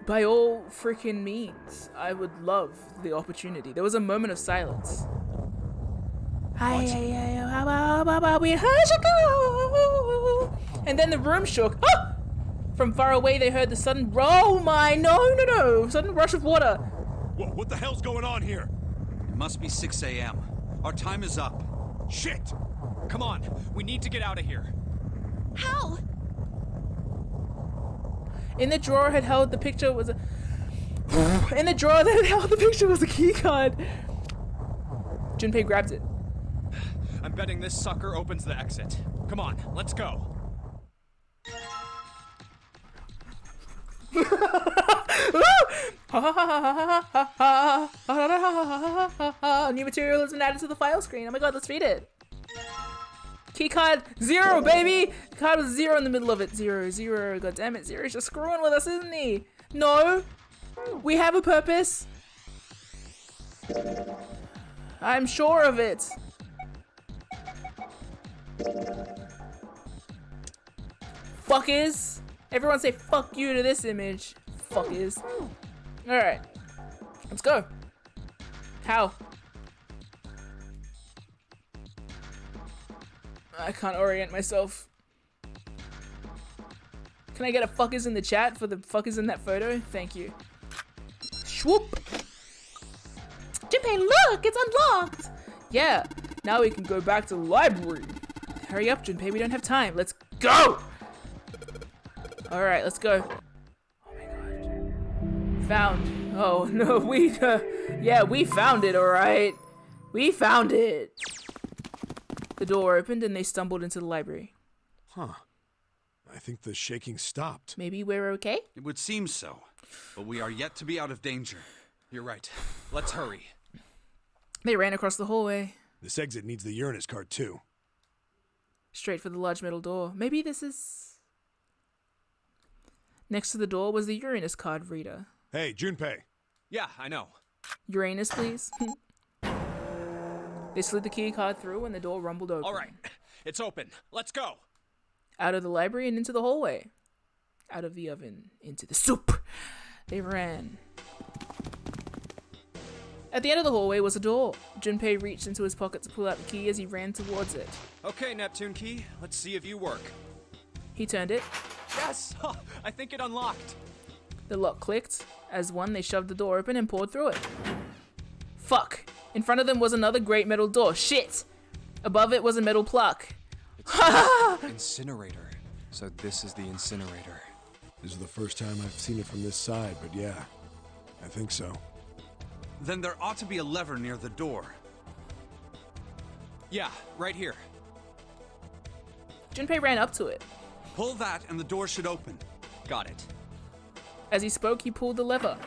By all freaking means, I would love the opportunity. There was a moment of silence. And then the room shook. Ah! From far away, they heard the sudden sudden rush of water. What the hell's going on here? It must be 6 a.m. Our time is up. Shit! Come on, we need to get out of here. How? In the drawer had held the picture was a... In the drawer that had held the picture was a key card. Junpei grabbed it. I'm betting this sucker opens the exit. Come on, let's go. New material has been added to the file screen. Oh my god, let's read it. Keycard 0, baby! The card was 0 in the middle of it. 0, 0. God damn it, Zero's just screwing with us, isn't he? No! We have a purpose. I'm sure of it. Fuckers! Everyone say fuck you to this image. fuck is. Alright. Let's go. How? I can't orient myself. Can I get a fuckers in the chat for the fuckers in that photo? Thank you. Swoop! Junpei, look! It's unlocked! Yeah, now we can go back to the library. Hurry up, Junpei, we don't have time. Let's go! Alright, let's go. Oh my god. Found. Oh no, yeah, we found it, alright. We found it. The door opened and they stumbled into the library. Huh. I think the shaking stopped. Maybe we're okay? It would seem so, but we are yet to be out of danger. You're right. Let's hurry. They ran across the hallway. This exit needs the Uranus card too. Straight for the large metal door. Maybe this is... Next to the door was the Uranus card reader. Hey, Junpei. Yeah, I know. Uranus, please. They slid the key card through and the door rumbled open. All right, it's open. Let's go. Out of the library and into the hallway. Out of the oven into the soup. They ran. At the end of the hallway was a door. Junpei reached into his pocket to pull out the key as he ran towards it. Okay, Neptune key. Let's see if you work. He turned it. Yes! I think it unlocked. The lock clicked. As one, they shoved the door open and poured through it. Fuck. In front of them was another great metal door. Shit! Above it was a metal plaque. Incinerator. So this is the incinerator. This is the first time I've seen it from this side, but yeah, I think so. Then there ought to be a lever near the door. Yeah, right here. Junpei ran up to it. Pull that and the door should open. Got it. As he spoke, he pulled the lever.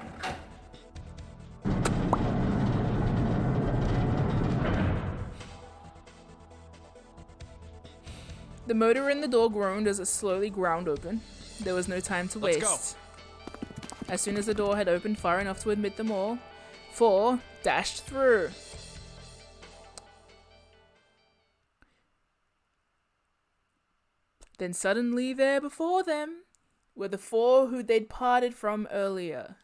The motor in the door groaned as it slowly ground open. There was no time to waste. Let's go. As soon as the door had opened far enough to admit them all, 4 dashed through. Then suddenly there before them were the 4 who they'd parted from earlier.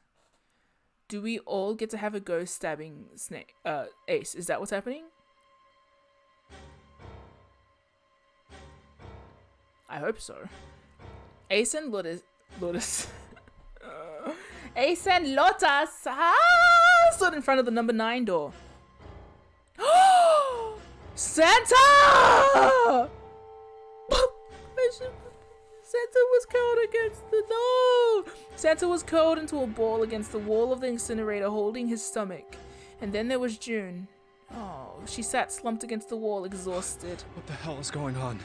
Do we all get to have a go stabbing Ace? Is that what's happening? I hope so. Ace and Lotus. Ace and Lotus stood in front of the number 9 door. Santa! Santa was curled against the door. Santa was curled into a ball against the wall of the incinerator, holding his stomach. And then there was June. Oh, she sat slumped against the wall, exhausted. What the hell is going on?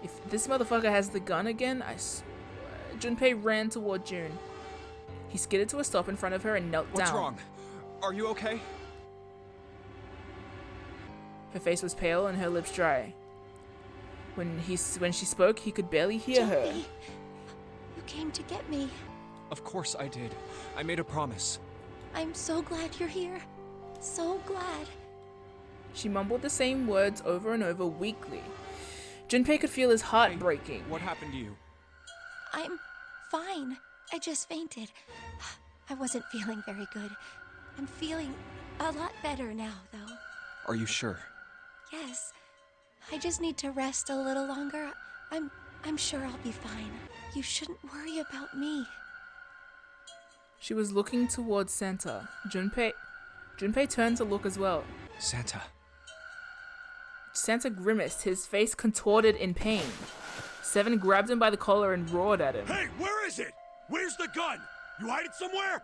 If this motherfucker has the gun again, I swear. Junpei ran toward June. He skidded to a stop in front of her and knelt down. What's wrong? Are you okay? Her face was pale and her lips dry. When she spoke, he could barely hear her. You came to get me. Of course I did. I made a promise. I'm so glad you're here. So glad. She mumbled the same words over and over weakly. Junpei could feel his heart breaking. What happened to you? I'm fine. I just fainted. I wasn't feeling very good. I'm feeling a lot better now, though. Are you sure? Yes. I just need to rest a little longer. I'm sure I'll be fine. You shouldn't worry about me. She was looking towards Santa. Junpei turned to look as well. Santa. Santa grimaced, his face contorted in pain. Seven grabbed him by the collar and roared at him. Hey, where is it? Where's the gun? You hide it somewhere?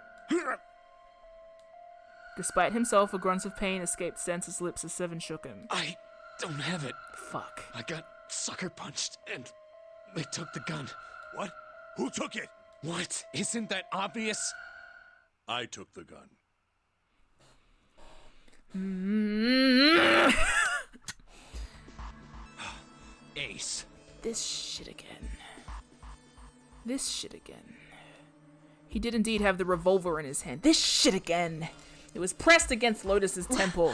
Despite himself, a grunt of pain escaped Santa's lips as Seven shook him. I don't have it. Fuck. I got sucker punched and they took the gun. What? Who took it? What? Isn't that obvious? I took the gun. Ace. This shit again. This shit again. He did indeed have the revolver in his hand. This shit again. It was pressed against Lotus's temple.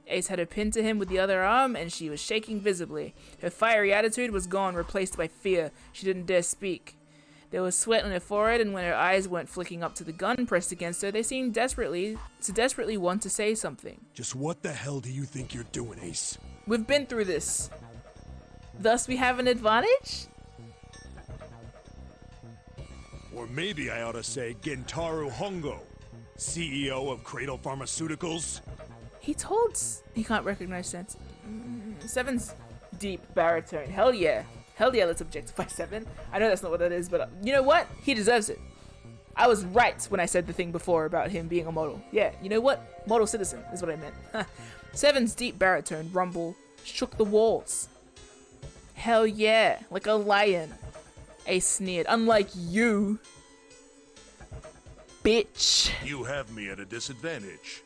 Ace had her pinned to him with the other arm, and she was shaking visibly. Her fiery attitude was gone, replaced by fear. She didn't dare speak. There was sweat on her forehead, and when her eyes weren't flicking up to the gun pressed against her, they seemed desperately want to say something. Just what the hell do you think you're doing, Ace? We've been through this. Thus we have an advantage? Or maybe I ought to say Gentaro Hongo, CEO of Cradle Pharmaceuticals. He can't recognize sense. Seven's deep baritone. Hell yeah. Hell yeah, let's objectify Seven. I know that's not what that is, but you know what? He deserves it. I was right when I said the thing before about him being a model. Yeah, you know what? Model citizen is what I meant. Seven's deep baritone rumble shook the walls. Hell yeah, like a lion. Ace sneered. Unlike you, bitch. You have me at a disadvantage,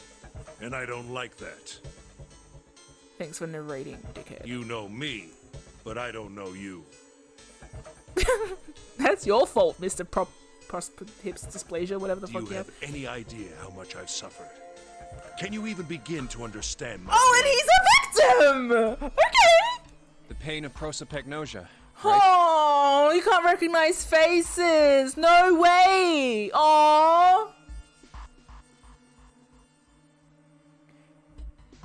and I don't like that. Thanks for narrating, dickhead. You know me, but I don't know you. That's your fault, Mr. Hips Dysplasia, whatever the Do fuck you have have. any idea how much I've suffered? Can you even begin to understand my Oh, and he's a victim! Okay! The pain of prosopagnosia. Oh, you can't recognize faces! No way! Aww!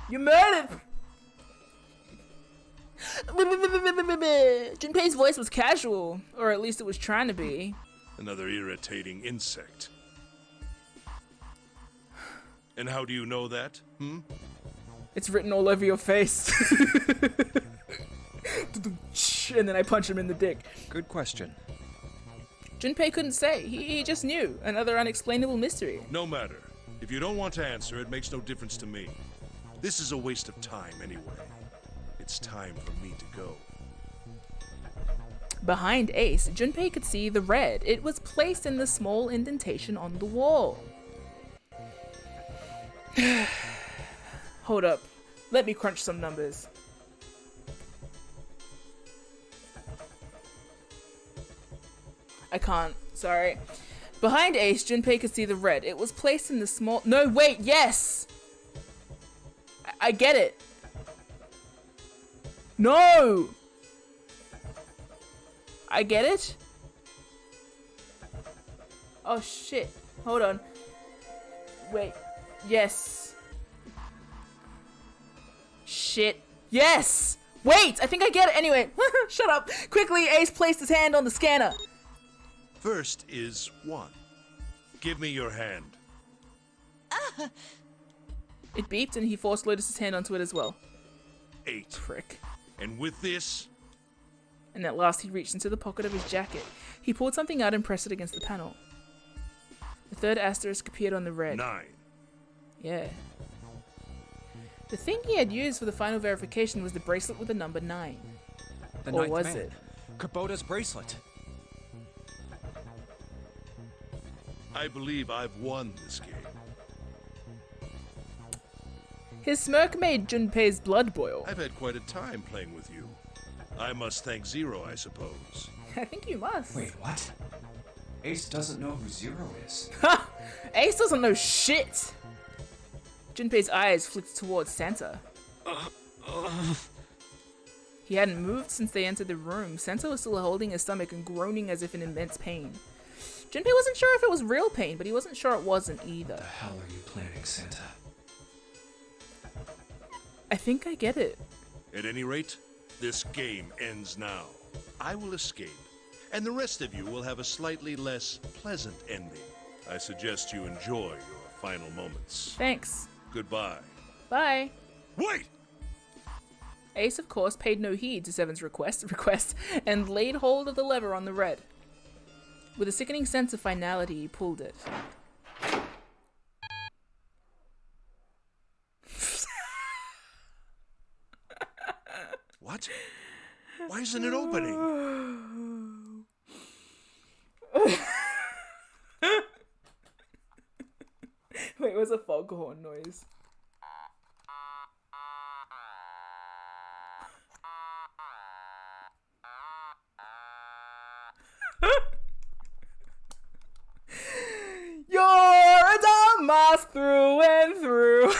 You murdered! Junpei's voice was casual, or at least it was trying to be. Another irritating insect. And how do you know that, It's written all over your face. And then I punch him in the dick. Good question. Junpei couldn't say. He just knew. Another unexplainable mystery. No matter. If you don't want to answer, it makes no difference to me. This is a waste of time anyway. It's time for me to go. Behind Ace, Junpei could see the red. It was placed in the small indentation on the wall. Hold up. Let me crunch some numbers. I can't. Sorry. Behind Ace, Junpei could see the red. It was placed in the small... No, wait, yes! I get it. No! I get it? Oh, shit. Hold on. Wait. Yes. Shit. Yes! Wait! I think I get it. Anyway, shut up. Quickly, Ace placed his hand on the scanner. First is 1. Give me your hand. It beeped and he forced Lotus's hand onto it as well. 8. Prick. And with this... And at last he reached into the pocket of his jacket. He pulled something out and pressed it against the panel. The third asterisk appeared on the red. 9. Yeah. The thing he had used for the final verification was the bracelet with the number 9. The Or ninth was man. it? Kubota's bracelet. I believe I've won this game. His smirk made Junpei's blood boil. I've had quite a time playing with you. I must thank Zero, I suppose. I think you must. Wait, what? Ace doesn't know who Zero is. Ha! Ace doesn't know shit! Junpei's eyes flicked towards Santa. He hadn't moved since they entered the room. Santa was still holding his stomach and groaning as if in immense pain. Junpei wasn't sure if it was real pain, but he wasn't sure it wasn't either. What the hell are you planning, Santa? I think I get it. At any rate, this game ends now. I will escape, and the rest of you will have a slightly less pleasant ending. I suggest you enjoy your final moments. Thanks. Goodbye. Bye. Wait! Ace, of course, paid no heed to Seven's request, and laid hold of the lever on the red. With a sickening sense of finality, he pulled it. What? Why isn't it opening? Wait, where's a foghorn noise? You're a dumbass through and through.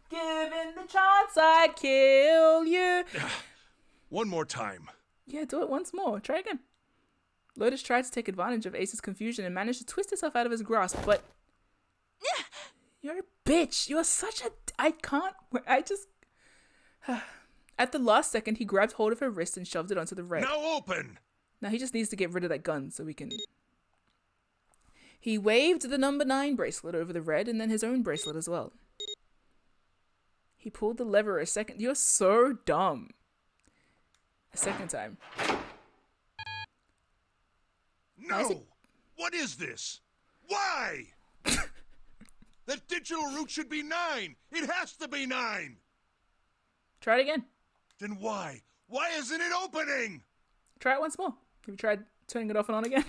Given the chance, I'd kill you. One more time. Yeah, do it once more. Try again. Lotus tried to take advantage of Ace's confusion and managed to twist herself out of his grasp, but... You're a bitch. You're such a... I can't... I just... At the last second, he grabbed hold of her wrist and shoved it onto the red. Now open! Now he just needs to get rid of that gun so we can... He waved the number 9 bracelet over the red and then his own bracelet as well. He pulled the lever a second... You're so dumb. A second time. No! What is this? Why? That digital route should be 9! It has to be 9! Try it again. Then why? Why isn't it opening? Try it once more. Have you tried turning it off and on again?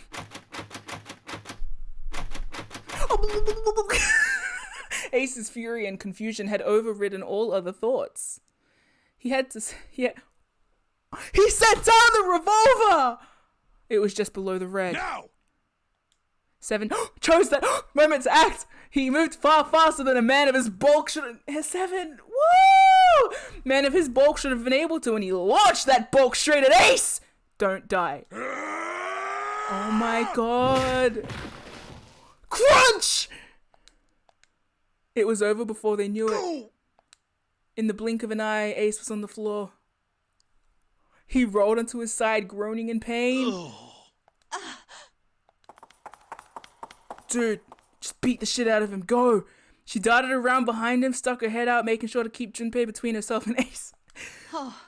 Ace's fury and confusion had overridden all other thoughts. He set down the revolver! It was just below the red. No! 7 chose that moment to act. He moved far faster than a man of his bulk should have. 7, woo! Man of his bulk should have been able to, and he launched that bulk straight at Ace. Don't die. Oh my god. Crunch! It was over before they knew it. In the blink of an eye, Ace was on the floor. He rolled onto his side, groaning in pain. Dude, just beat the shit out of him. Go. She darted around behind him, stuck her head out, making sure to keep Junpei between herself and Ace. Oh,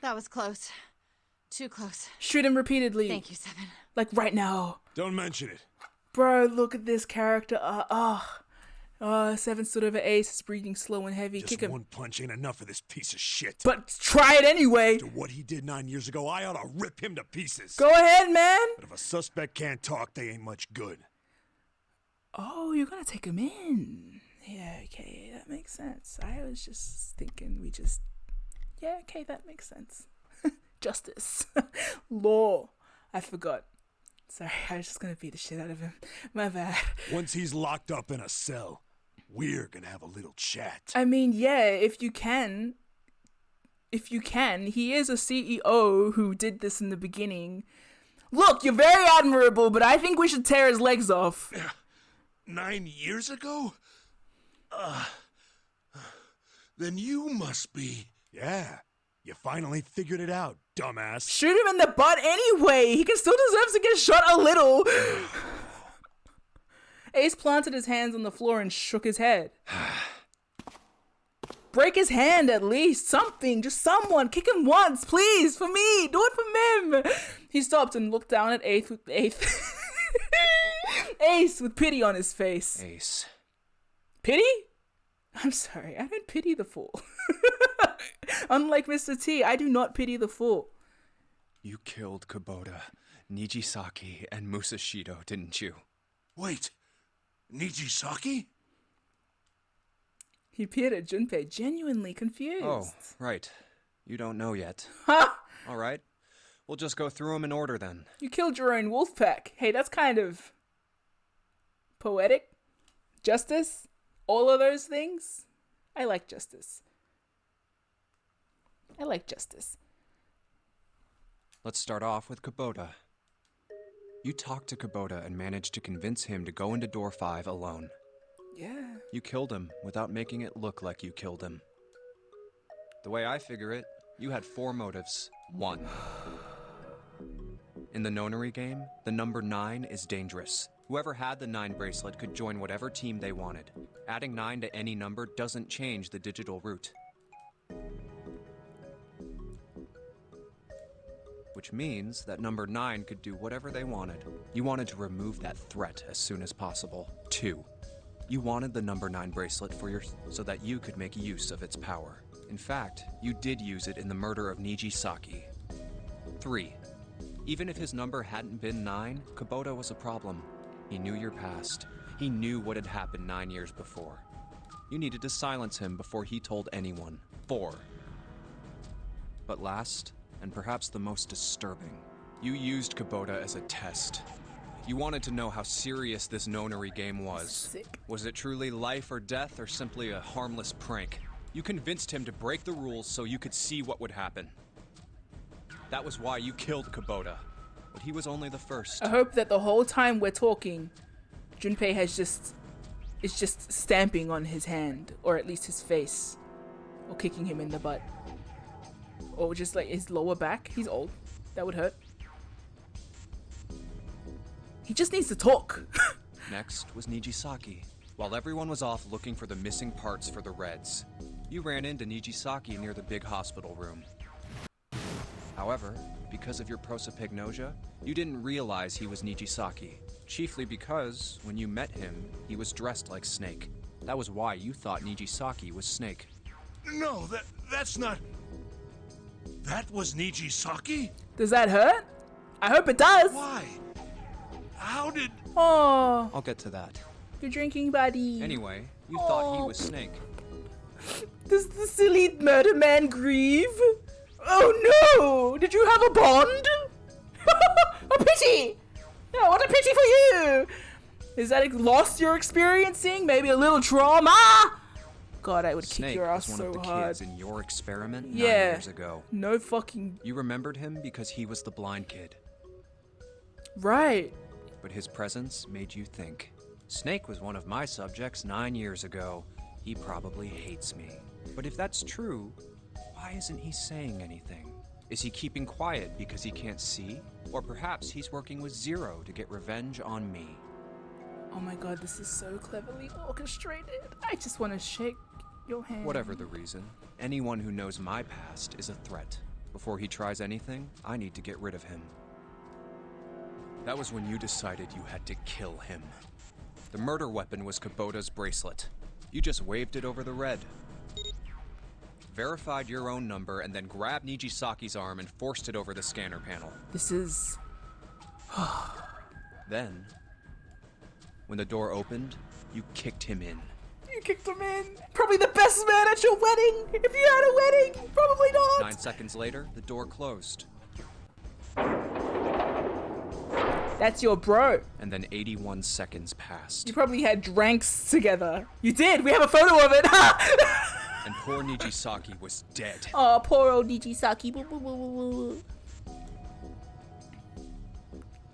that was close. Too close. Shoot him repeatedly. Thank you, 7. Like right now. Don't mention it. Bro, look at this character. 7 stood over Ace, his breathing slow and heavy. Just Kick him. one punch ain't enough for this piece of shit. But try it anyway. After what he did 9 years ago, I ought to rip him to pieces. Go ahead, man. But if a suspect can't talk, they ain't much good. Oh, you're gonna take him in. Yeah, okay, that makes sense. I was just thinking yeah, okay, that makes sense. Justice. Law. I forgot. Sorry, I was just gonna beat the shit out of him. My bad. Once he's locked up in a cell, we're gonna have a little chat. I mean, yeah, if you can, he is a CEO who did this in the beginning. Look, you're very admirable, but I think we should tear his legs off. 9 years ago? Then you must be... Yeah, you finally figured it out, dumbass. Shoot him in the butt anyway. He can still deserve to get shot a little. Ace planted his hands on the floor and shook his head. Break his hand at least. Something. Just someone. Kick him once, please. For me. Do it for Mim. He stopped and looked down at Ace with pity on his face. Ace. Pity? I'm sorry. I don't pity the fool. Unlike Mr. T, I do not pity the fool. You killed Kubota, Nijisaki, and Musashido, didn't you? Wait. Nijisaki? He peered at Junpei, genuinely confused. Oh, right. You don't know yet. Ha! All right. We'll just go through them in order then. You killed your own wolf pack. Hey, that's kind of poetic. Justice. All of those things. I like justice. Let's start off with Kubota. You talked to Kubota and managed to convince him to go into door 5 alone. Yeah. You killed him without making it look like you killed him. The way I figure it, you had 4 motives. 1. In the nonary game, the number 9 is dangerous. Whoever had the 9 bracelet could join whatever team they wanted. Adding 9 to any number doesn't change the digital route. Which means that number 9 could do whatever they wanted. You wanted to remove that threat as soon as possible. 2. You wanted the number 9 bracelet so that you could make use of its power. In fact, you did use it in the murder of Nijisaki. 3. Even if his number hadn't been 9, Kubota was a problem. He knew your past. He knew what had happened 9 years before. You needed to silence him before he told anyone. 4. But last, and perhaps the most disturbing, you used Kubota as a test. You wanted to know how serious this nonary game was. Sick. Was it truly life or death, or simply a harmless prank? You convinced him to break the rules so you could see what would happen. That was why you killed Kubota. but he was only the first. I hope that the whole time we're talking, Junpei is just stamping on his hand, or at least his face, or kicking him in the butt, or just like his lower back. He's old. That would hurt. He just needs to talk. Next was Nijisaki. While everyone was off looking for the missing parts for the Reds, you ran into Nijisaki near the big hospital room. However, because of your prosopagnosia, you didn't realize he was Nijisaki. Chiefly because, when you met him, he was dressed like Snake. That was why you thought Nijisaki was Snake. No, that's not... That was Nijisaki? Does that hurt? I hope it does. Why? How did... Oh. I'll get to that. Your drinking buddy. Anyway, you thought he was Snake. Does the silly murder man grieve? Oh no! Did you have a bond? A pity! Oh, what a pity for you! Is that a loss you're experiencing? Maybe a little trauma? God, I would Snake kick your ass was one so of the hard. kids in your experiment 9 Yeah. years ago. No fucking... You remembered him because he was the blind kid. Right. But his presence made you think. Snake was one of my subjects 9 years ago. He probably hates me. But if that's true, why isn't he saying anything? Is he keeping quiet because he can't see? Or perhaps he's working with Zero to get revenge on me. Oh my god, this is so cleverly orchestrated. I just want to shake your hand. Whatever the reason, anyone who knows my past is a threat. Before he tries anything, I need to get rid of him. That was when you decided you had to kill him. The murder weapon was Kubota's bracelet. You just waved it over the red. Verified your own number and then grabbed Nijisaki's arm and forced it over the scanner panel. This is... Then, when the door opened, you kicked him in. You kicked him in. Probably the best man at your wedding. If you had a wedding, probably not. 9 seconds later, the door closed. That's your bro. And then 81 seconds passed. You probably had drinks together. You did. We have a photo of it. And poor Nijisaki was dead. Oh, poor old Nijisaki. Boo, boo, boo, boo, boo.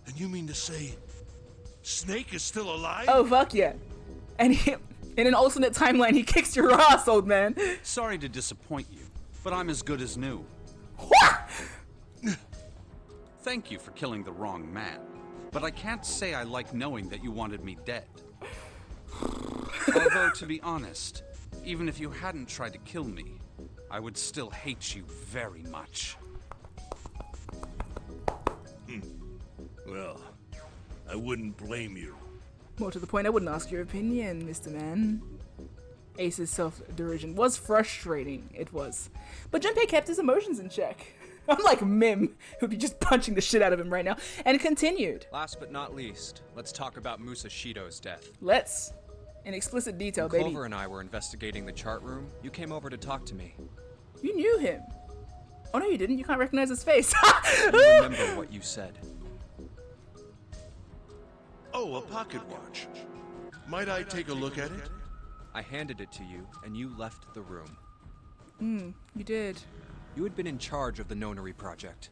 And you mean to say Snake is still alive? Oh, fuck yeah. And he, in an alternate timeline, he kicks your ass, old man. Sorry to disappoint you, but I'm as good as new. Thank you for killing the wrong man, but I can't say I like knowing that you wanted me dead. Although, to be honest, even if you hadn't tried to kill me, I would still hate you very much. Well, I wouldn't blame you. More to the point, I wouldn't ask your opinion, Mr. Man. Ace's self-derision was frustrating, it was. But Junpei kept his emotions in check. Unlike MIM, who'd be just punching the shit out of him right now, and continued. Last but not least, let's talk about Musashido's death. Let's. In explicit detail, When baby. Clover and I were investigating the chart room, you came over to talk to me. You knew him. Oh no, you didn't. You can't recognize his face. You remember what you said. Oh, a pocket watch. Might I take a look at it? I handed it to you, and you left the room. You did. You had been in charge of the Nonary project.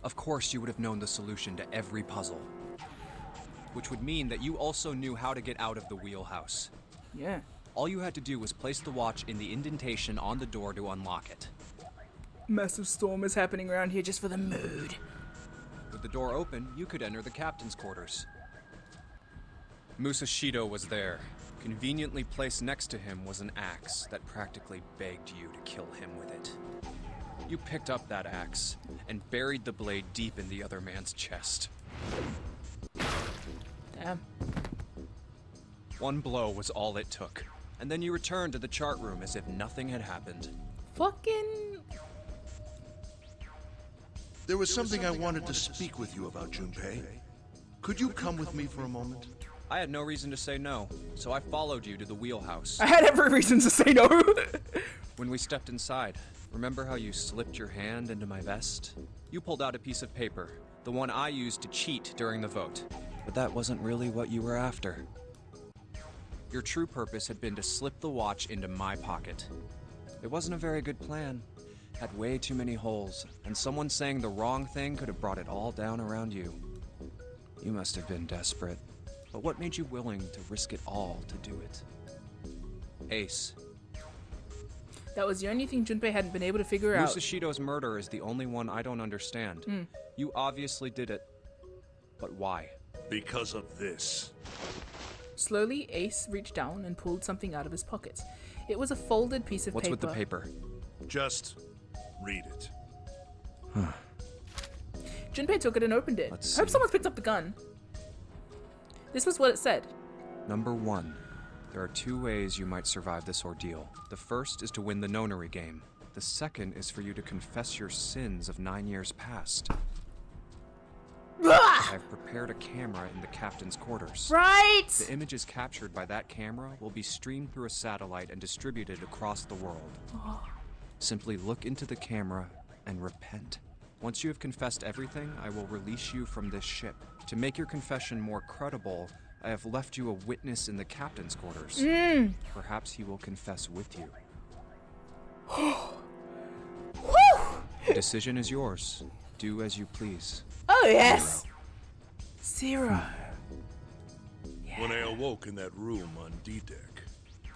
Of course, you would have known the solution to every puzzle. Which would mean that you also knew how to get out of the wheelhouse. Yeah. All you had to do was place the watch in the indentation on the door to unlock it. Massive storm is happening around here just for the mood. With the door open, you could enter the captain's quarters. Musashido was there. Conveniently placed next to him was an axe that practically begged you to kill him with it. You picked up that axe and buried the blade deep in the other man's chest. Damn. One blow was all it took, and then you returned to the chart room as if nothing had happened. Fucking... There was something I wanted to speak with you about, Junpei. Could you come with me for a moment? I had no reason to say no, so I followed you to the wheelhouse. I had every reason to say no. When we stepped inside, remember how you slipped your hand into my vest? You pulled out a piece of paper, the one I used to cheat during the vote. But that wasn't really what you were after. Your true purpose had been to slip the watch into my pocket. It wasn't a very good plan. had way too many holes, and someone saying the wrong thing could have brought it all down around you. You must have been desperate, but what made you willing to risk it all to do it? Ace. That was the only thing Junpei hadn't been able to figure out. Musashido's murder is the only one I don't understand. You obviously did it, but why? Because of this. Slowly, Ace reached down and pulled something out of his pocket. It was a folded piece of What's paper. with the paper? Just read it. Junpei took it and opened it. Let's Hope see. someone's picked up the gun. This was what it said. Number 1. There are 2 ways you might survive this ordeal. The first is to win the nonary game. The second is for you to confess your sins of 9 years past. I have prepared a camera in the captain's quarters. Right! The images captured by that camera will be streamed through a satellite and distributed across the world. Simply look into the camera and repent. Once you have confessed everything, I will release you from this ship. To make your confession more credible, I have left you a witness in the captain's quarters. Perhaps he will confess with you. The decision is yours. Do as you please. Oh, yes! Zero. When I awoke in that room on D-Deck,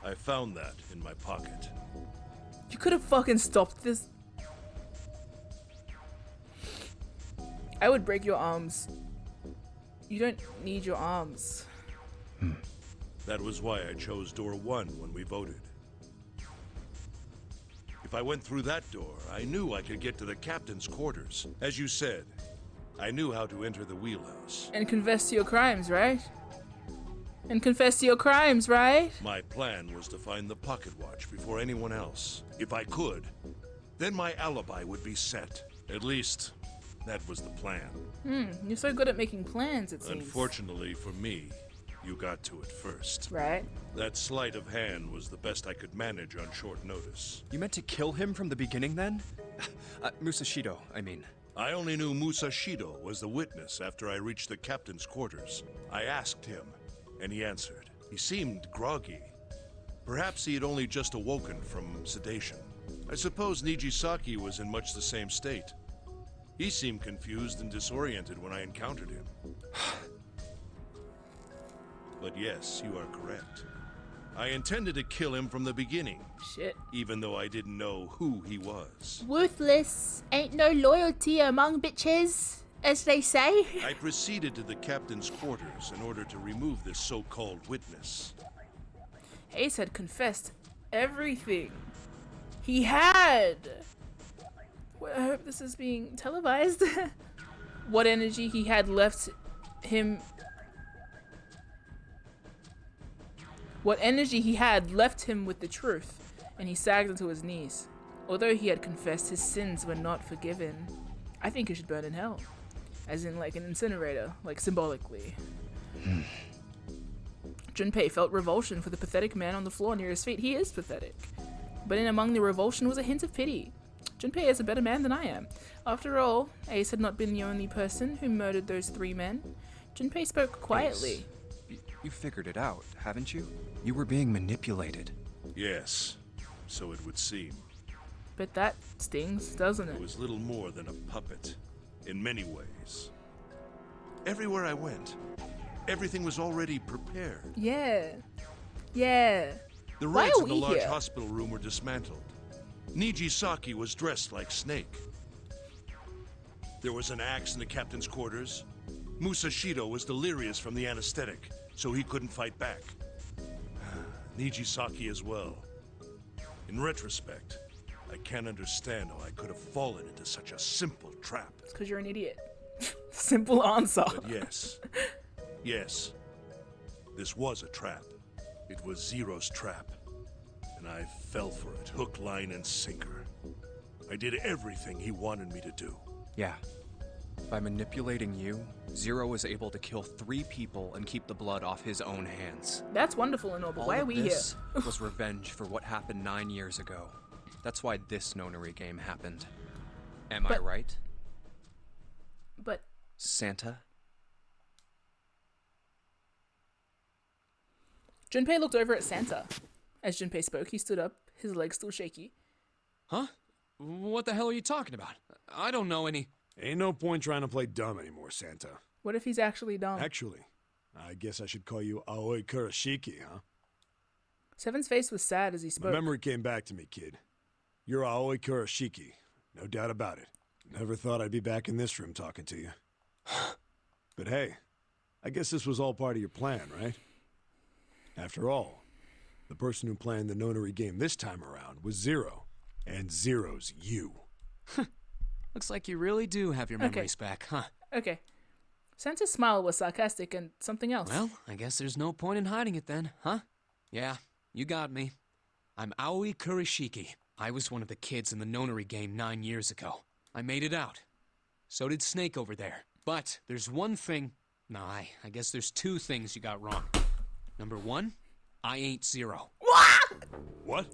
I found that in my pocket. You could have fucking stopped this. I would break your arms. You don't need your arms. That was why I chose door 1 when we voted. If I went through that door, I knew I could get to the captain's quarters. As you said, I knew how to enter the wheelhouse. And confess to your crimes, right? And confess to your crimes, right? My plan was to find the pocket watch before anyone else. If I could, then my alibi would be set. At least, that was the plan. You're so good at making plans, it seems. Unfortunately for me, you got to it first. Right. That sleight of hand was the best I could manage on short notice. You meant to kill him from the beginning then? Musashido, I mean. I only knew Musashido was the witness after I reached the captain's quarters. I asked him, and he answered. He seemed groggy. Perhaps he had only just awoken from sedation. I suppose Nijisaki was in much the same state. He seemed confused and disoriented when I encountered him. But yes, you are correct. I intended to kill him from the beginning. Shit. Even though I didn't know who he was. Worthless. Ain't no loyalty among bitches, as they say. I proceeded to the captain's quarters in order to remove this so-called witness. Ace had confessed everything he had. Well, I hope this is being televised. What energy he had left him. What energy he had left him with the truth, and he sagged onto his knees. Although he had confessed, his sins were not forgiven. I think he should burn in hell. As in, like, an incinerator, like, symbolically. Junpei felt revulsion for the pathetic man on the floor near his feet. He is pathetic. But in among the revulsion was a hint of pity. Junpei is a better man than I am. After all, Ace had not been the only person who murdered those 3 men. Junpei spoke quietly. Ace, you figured it out, haven't you? You were being manipulated. Yes, so it would seem. But that stings, doesn't It it? was little more than a puppet, in many ways. Everywhere I went, everything was already prepared. Yeah. Yeah. The Why reds are in the we large here? hospital room were dismantled. Nijisaki was dressed like Snake. There was an axe in the captain's quarters. Musashido was delirious from the anesthetic, so he couldn't fight back. Nijisaki as well. In retrospect, I can't understand how I could have fallen into such a simple trap. It's because you're an idiot. Simple answer. But yes, yes, this was a trap. It was Zero's trap. And I fell for it, hook, line, and sinker. I did everything he wanted me to do. Yeah. By manipulating you, Zero was able to kill 3 people and keep the blood off his own hands. That's wonderful and all, but why are we here? This was revenge for what happened 9 years ago. That's why this nonary game happened. Am I right? But Santa? Junpei looked over at Santa. As Junpei spoke, he stood up, his legs still shaky. Huh? What the hell are you talking about? I don't know any... Ain't no point trying to play dumb anymore, Santa. What if he's actually dumb? Actually, I guess I should call you Aoi Kurashiki, huh? Seven's face was sad as he spoke. My memory came back to me, kid. You're Aoi Kurashiki, no doubt about it. Never thought I'd be back in this room talking to you. But hey, I guess this was all part of your plan, right? After all, the person who planned the nonary game this time around was Zero, and Zero's you. Looks like you really do have your memories back, huh? Okay. Santa's smile was sarcastic and something else. Well, I guess there's no point in hiding it then, huh? Yeah, you got me. I'm Aoi Kurashiki. I was one of the kids in the nonary game 9 years ago. I made it out. So did Snake over there. But there's one thing... Nah, I guess there's two things you got wrong. Number one, I ain't Zero. What?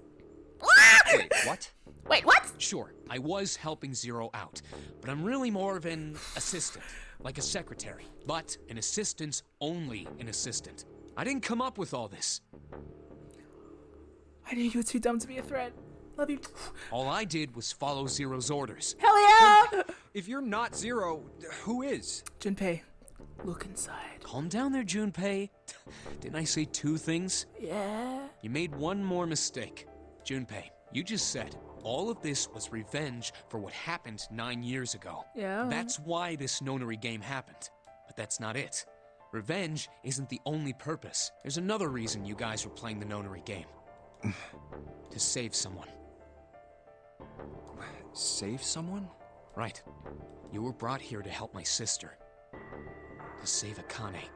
Wait, what? Wait, what? Sure, I was helping Zero out, but I'm really more of an assistant, like a secretary. But an assistant's only an assistant. I didn't come up with all this. I knew you were too dumb to be a threat. Love you. All I did was follow Zero's orders. Hell yeah! If you're not Zero, who is? Junpei, look inside. Calm down there, Junpei. Didn't I say two things? Yeah? You made one more mistake. Junpei, you just said all of this was revenge for what happened 9 years ago. Yeah. That's why this nonary game happened. But that's not it. Revenge isn't the only purpose. There's another reason you guys were playing the nonary game. To save someone. Save someone? Right. You were brought here to help my sister. To save Akane.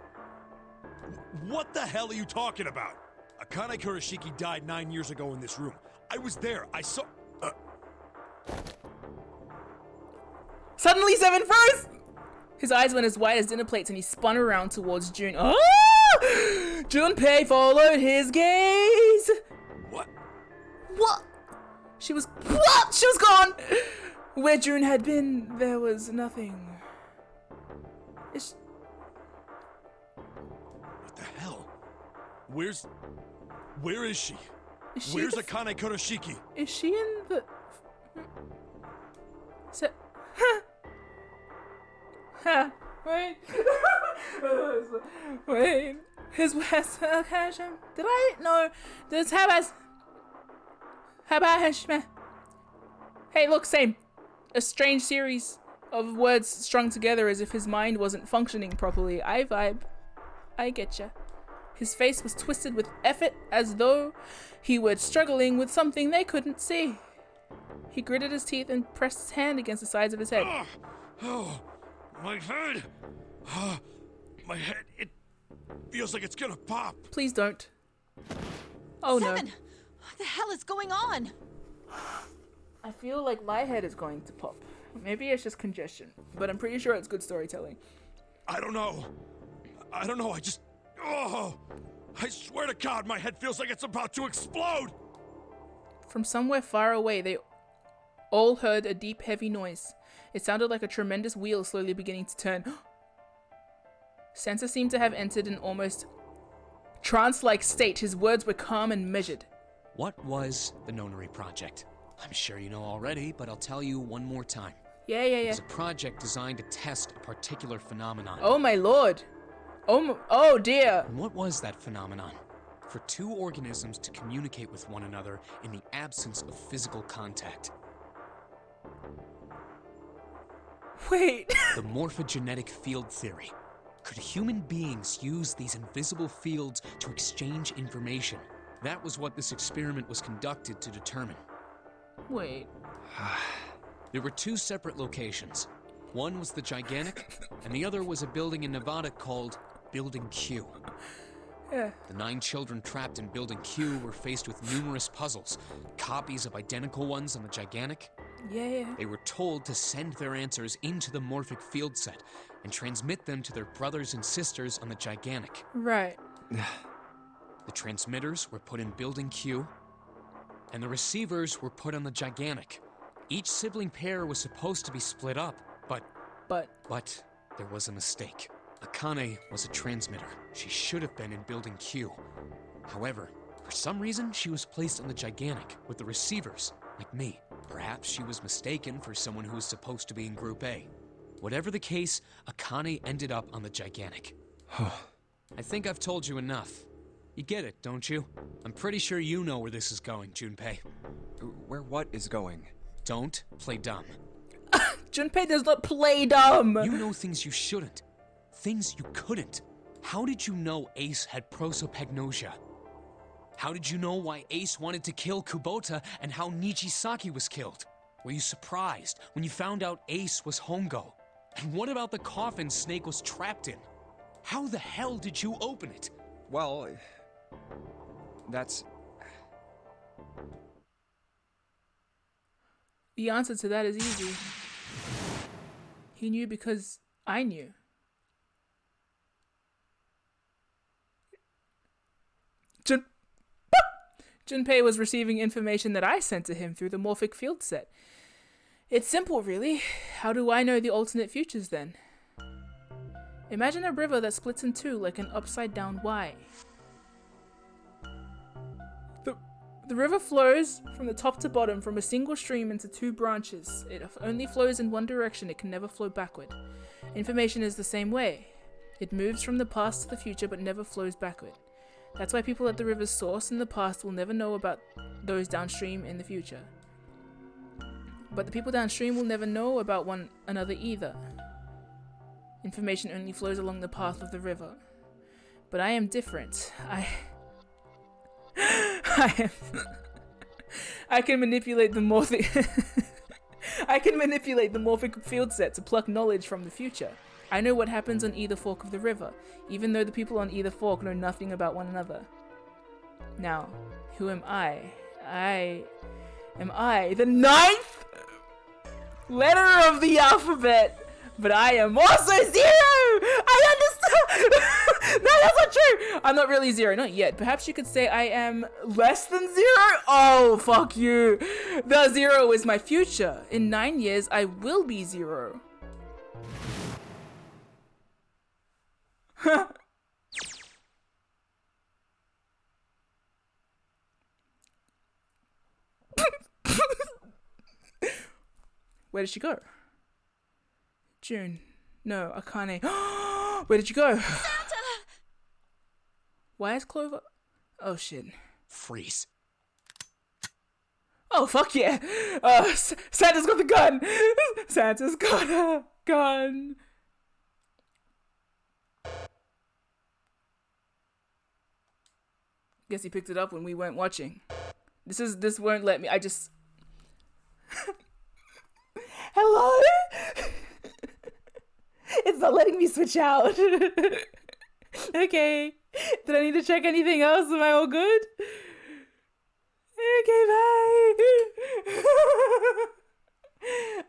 What the hell are you talking about? Akane Kurashiki died 9 years ago in this room. I was there. I saw... Suddenly, Seven froze! His eyes went as wide as dinner plates and he spun around towards June. Ah! Junpei followed his gaze! What? What? She was... What? She was gone! Where June had been, there was nothing. What the hell? Where is she? Where's Akane Kurashiki? Is she in the... Wait. Wait. His West... Did I... No. This Habas... Hey, look, same. A strange series of words strung together as if his mind wasn't functioning properly. I vibe. I getcha. His face was twisted with effort as though he were struggling with something they couldn't see. He gritted his teeth and pressed his hand against the sides of his head. Oh, my head. My head, it feels like it's gonna pop. Please don't. Oh Seven, no. what the hell is going on? I feel like my head is going to pop. Maybe it's just congestion, but I'm pretty sure it's good storytelling. I don't know. I just... Oh! I swear to God, my head feels like it's about to explode! From somewhere far away, they all heard a deep, heavy noise. It sounded like a tremendous wheel slowly beginning to turn. Santa seemed to have entered an almost trance-like state. His words were calm and measured. What was the Nonary Project? I'm sure you know already, but I'll tell you one more time. Yeah. It was a project designed to test a particular phenomenon. Oh my lord. Oh dear. And what was that phenomenon? For two organisms to communicate with one another in the absence of physical contact. Wait. The morphogenetic field theory. Could human beings use these invisible fields to exchange information? That was what this experiment was conducted to determine. Wait. There were two separate locations. One was the Gigantic, and the other was a building in Nevada called Building Q. Yeah. The 9 children trapped in Building Q were faced with numerous puzzles, copies of identical ones on the Gigantic. Yeah. They were told to send their answers into the morphic field set and transmit them to their brothers and sisters on the Gigantic. Right. The transmitters were put in Building Q, and the receivers were put on the Gigantic. Each sibling pair was supposed to be split up, but there was a mistake. Akane was a transmitter. She should have been in Building Q. However, for some reason, she was placed on the Gigantic with the receivers, like me. Perhaps she was mistaken for someone who was supposed to be in Group A. Whatever the case, Akane ended up on the Gigantic. I think I've told you enough. You get it, don't you? I'm pretty sure you know where this is going, Junpei. Where what is going? Don't play dumb. Junpei does not play dumb! You know things you shouldn't. Things you couldn't. How did you know Ace had prosopagnosia? How did you know why Ace wanted to kill Kubota and how Nijisaki was killed? Were you surprised when you found out Ace was Hongo? And what about the coffin Snake was trapped in? How the hell did you open it? Well, that's... The answer to that is easy. He knew because I knew. Junpei was receiving information that I sent to him through the morphic field set. It's simple, really. How do I know the alternate futures, then? Imagine a river that splits in two like an upside-down Y. The river flows from the top to bottom from a single stream into two branches. It only flows in one direction, it can never flow backward. Information is the same way. It moves from the past to the future but never flows backward. That's why people at the river's source in the past will never know about those downstream in the future. But the people downstream will never know about one another either. Information only flows along the path of the river. But I am different. I can manipulate the I can manipulate the morphic field set to pluck knowledge from the future. I know what happens on either fork of the river, even though the people on either fork know nothing about one another. Now, who am I? Am I the 9th letter of the alphabet? But I am also 0! I understand! No, that's not true! I'm not really 0, not yet. Perhaps you could say I am less than 0? Oh, fuck you. The 0 is my future. In 9 years, I will be 0. Where did she go? June. No, Akane. Where did you go? Santa! Why is Clover? Oh shit. Freeze. Oh fuck yeah! Santa's got the gun! Santa's got a gun! Guess he picked it up when we weren't watching. This won't let me. I just... Hello? It's not letting me switch out. Okay. Did I need to check anything else? Am I all good? Okay, bye.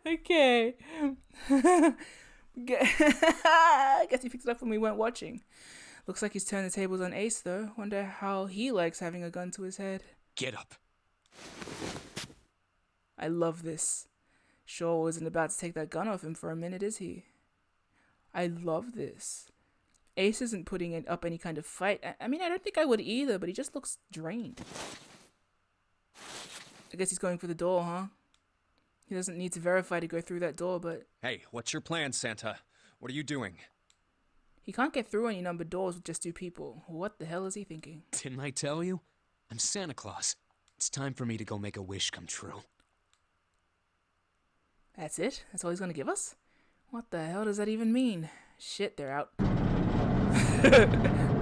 Okay. Guess he picked it up when we weren't watching. Looks like he's turned the tables on Ace, though. Wonder how he likes having a gun to his head. Get up. I love this. Shaw isn't about to take that gun off him for a minute, is he? I love this. Ace isn't putting up any kind of fight. I mean, I don't think I would either, but he just looks drained. I guess he's going for the door, huh? He doesn't need to verify to go through that door, but... Hey, what's your plan, Santa? What are you doing? He can't get through any numbered doors with just 2 people. What the hell is he thinking? Didn't I tell you? I'm Santa Claus. It's time for me to go make a wish come true. That's it? That's all he's gonna give us? What the hell does that even mean? Shit, they're out.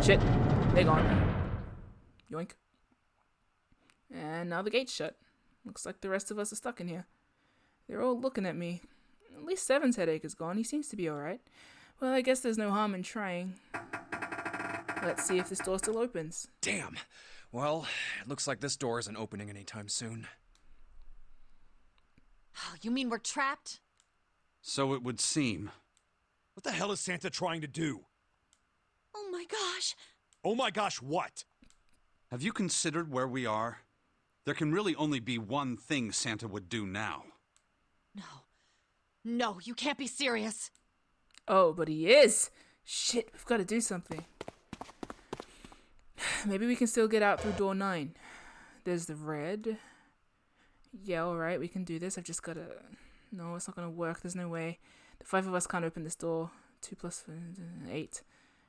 Shit, they're gone. Yoink. And now the gate's shut. Looks like the rest of us are stuck in here. They're all looking at me. At least Seven's headache is gone. He seems to be alright. Well, I guess there's no harm in trying. Let's see if this door still opens. Damn. Well, it looks like this door isn't opening anytime soon. Oh, you mean we're trapped? So it would seem. What the hell is Santa trying to do? Oh my gosh. Oh my gosh, what? Have you considered where we are? There can really only be one thing Santa would do now. No. No, you can't be serious. Oh, but he is! Shit, we've got to do something. Maybe we can still get out through door 9. There's the red. Yeah, alright, we can do this. I've just gotta... No, it's not gonna work. There's no way. The 5 of us can't open this door. 2 plus 8.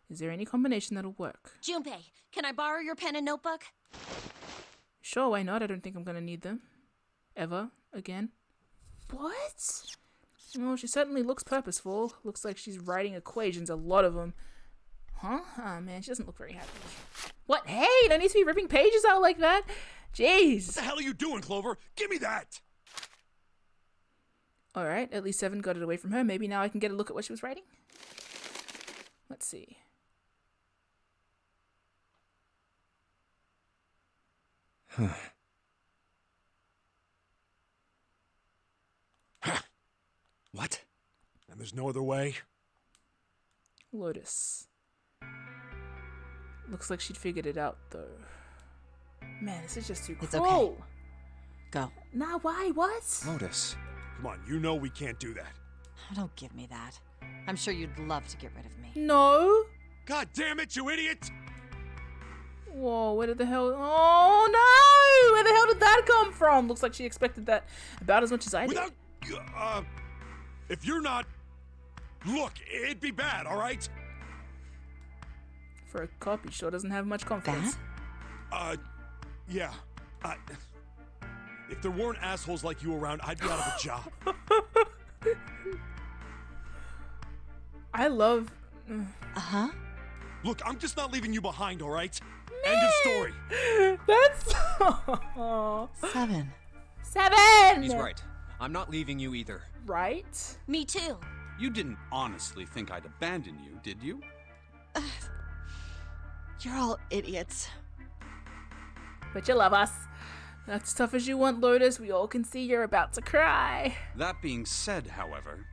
Is there any combination that'll work? Junpei, can I borrow your pen and notebook? Sure, why not? I don't think I'm gonna need them. Ever. Again. What? Well, she certainly looks purposeful. Looks like she's writing equations, a lot of them. Huh? Oh man, she doesn't look very happy. What? Hey, no need to be ripping pages out like that. Jeez. What the hell are you doing, Clover? Give me that! Alright, at least 7 got it away from her. Maybe now I can get a look at what she was writing. Let's see. What? And there's no other way? Lotus. Looks like she'd figured it out, though. Man, this is just too It's cool. okay. Go. Nah, why? What? Lotus. Come on, you know we can't do that. Oh, don't give me that. I'm sure you'd love to get rid of me. No. God damn it, you idiot! Whoa, where did the hell... Oh, no! Where the hell did that come from? Looks like she expected that about as much as I did. If you're not... Look, it'd be bad, alright? For a cop, he sure doesn't have much confidence. Yeah. If there weren't assholes like you around, I'd be out of a job. I love... Uh-huh. Look, I'm just not leaving you behind, alright? End of story. That's... 7. 7! He's right. I'm not leaving you either. Right? Me too. You didn't honestly think I'd abandon you, did you? You're all idiots. But you love us. Not as tough as you want, Lotus. We all can see you're about to cry. That being said, however,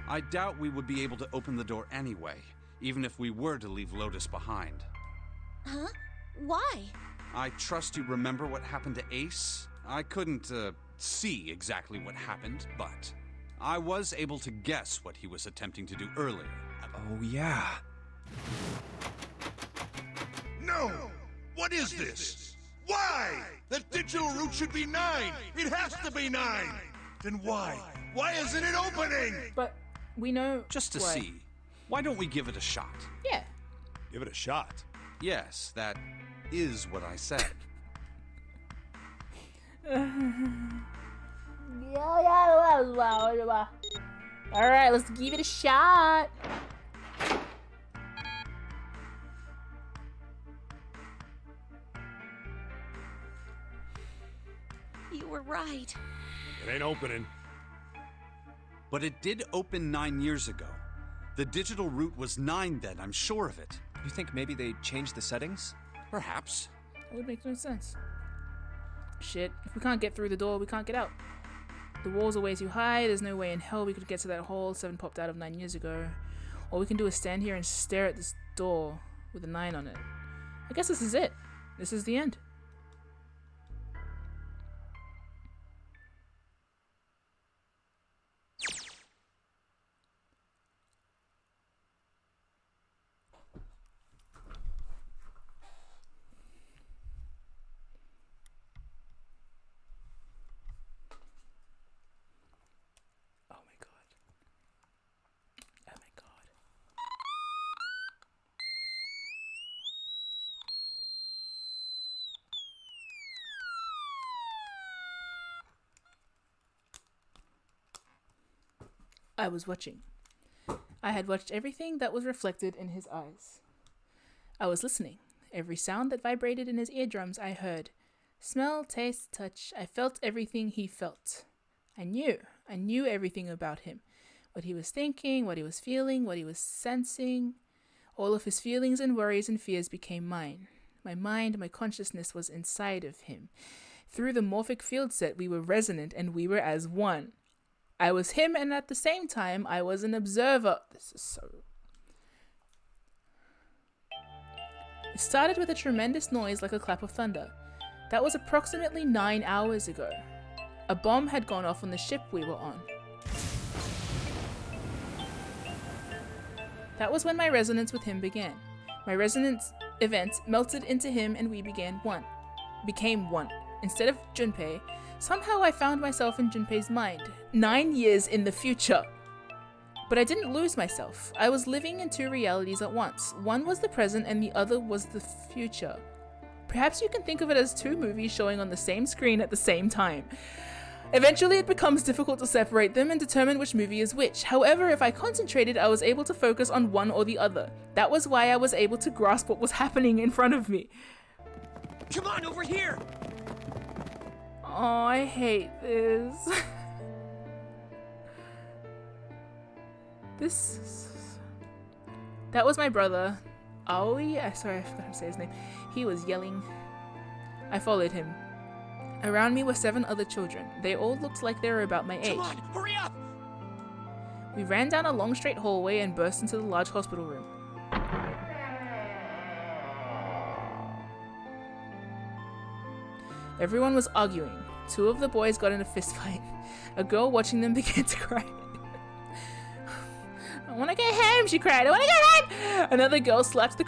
I doubt we would be able to open the door anyway, even if we were to leave Lotus behind. Huh? Why? I trust you remember what happened to Ace? I couldn't, see exactly what happened, but I was able to guess what he was attempting to do earlier. Oh, yeah. No! What is this? Why? The digital route should be 9! It has to be 9! Then why? Why isn't it opening? But we know... Just to why. see. Why don't we give it a shot? Yeah. Give it a shot. Yes, that is what I said. Alright, let's give it a shot. You were right. It ain't opening. But it did open 9 years ago. The digital route was 9 then, I'm sure of it. You think maybe they changed the settings? Perhaps. That would make no sense. Shit, if we can't get through the door, we can't get out. The walls are way too high, there's no way in hell we could get to that hole 7 popped out of 9 years ago. All we can do is stand here and stare at this door with a 9 on it. I guess this is it. This is the end. I was watching. I had watched everything that was reflected in his eyes. I was listening. Every sound that vibrated in his eardrums I heard. Smell, taste, touch. I felt everything he felt. I knew everything about him. What he was thinking, what he was feeling, what he was sensing. All of his feelings and worries and fears became mine. My mind, my consciousness was inside of him. Through the morphic field set, we were resonant and we were as one. I was him, and at the same time, I was an observer. This is so... It started with a tremendous noise like a clap of thunder. That was approximately 9 hours ago. A bomb had gone off on the ship we were on. That was when my resonance with him began. My resonance event melted into him and we became one. instead of Junpei, somehow I found myself in Junpei's mind, 9 years in the future. But I didn't lose myself. I was living in two realities at once. One was the present and the other was the future. Perhaps you can think of it as two movies showing on the same screen at the same time. Eventually it becomes difficult to separate them and determine which movie is which. However, if I concentrated, I was able to focus on one or the other. That was why I was able to grasp what was happening in front of me. Come on, over here! Oh, I hate this. That was my brother. Aoi? Sorry, I forgot how to say his name. He was yelling. I followed him. Around me were 7 other children. They all looked like they were about my age. Come on, hurry up! We ran down a long straight hallway and burst into the large hospital room. Everyone was arguing. 2 of the boys got in a fist fight. A girl watching them began to cry. I want to go home, she cried. I want to go home! Another girl slapped the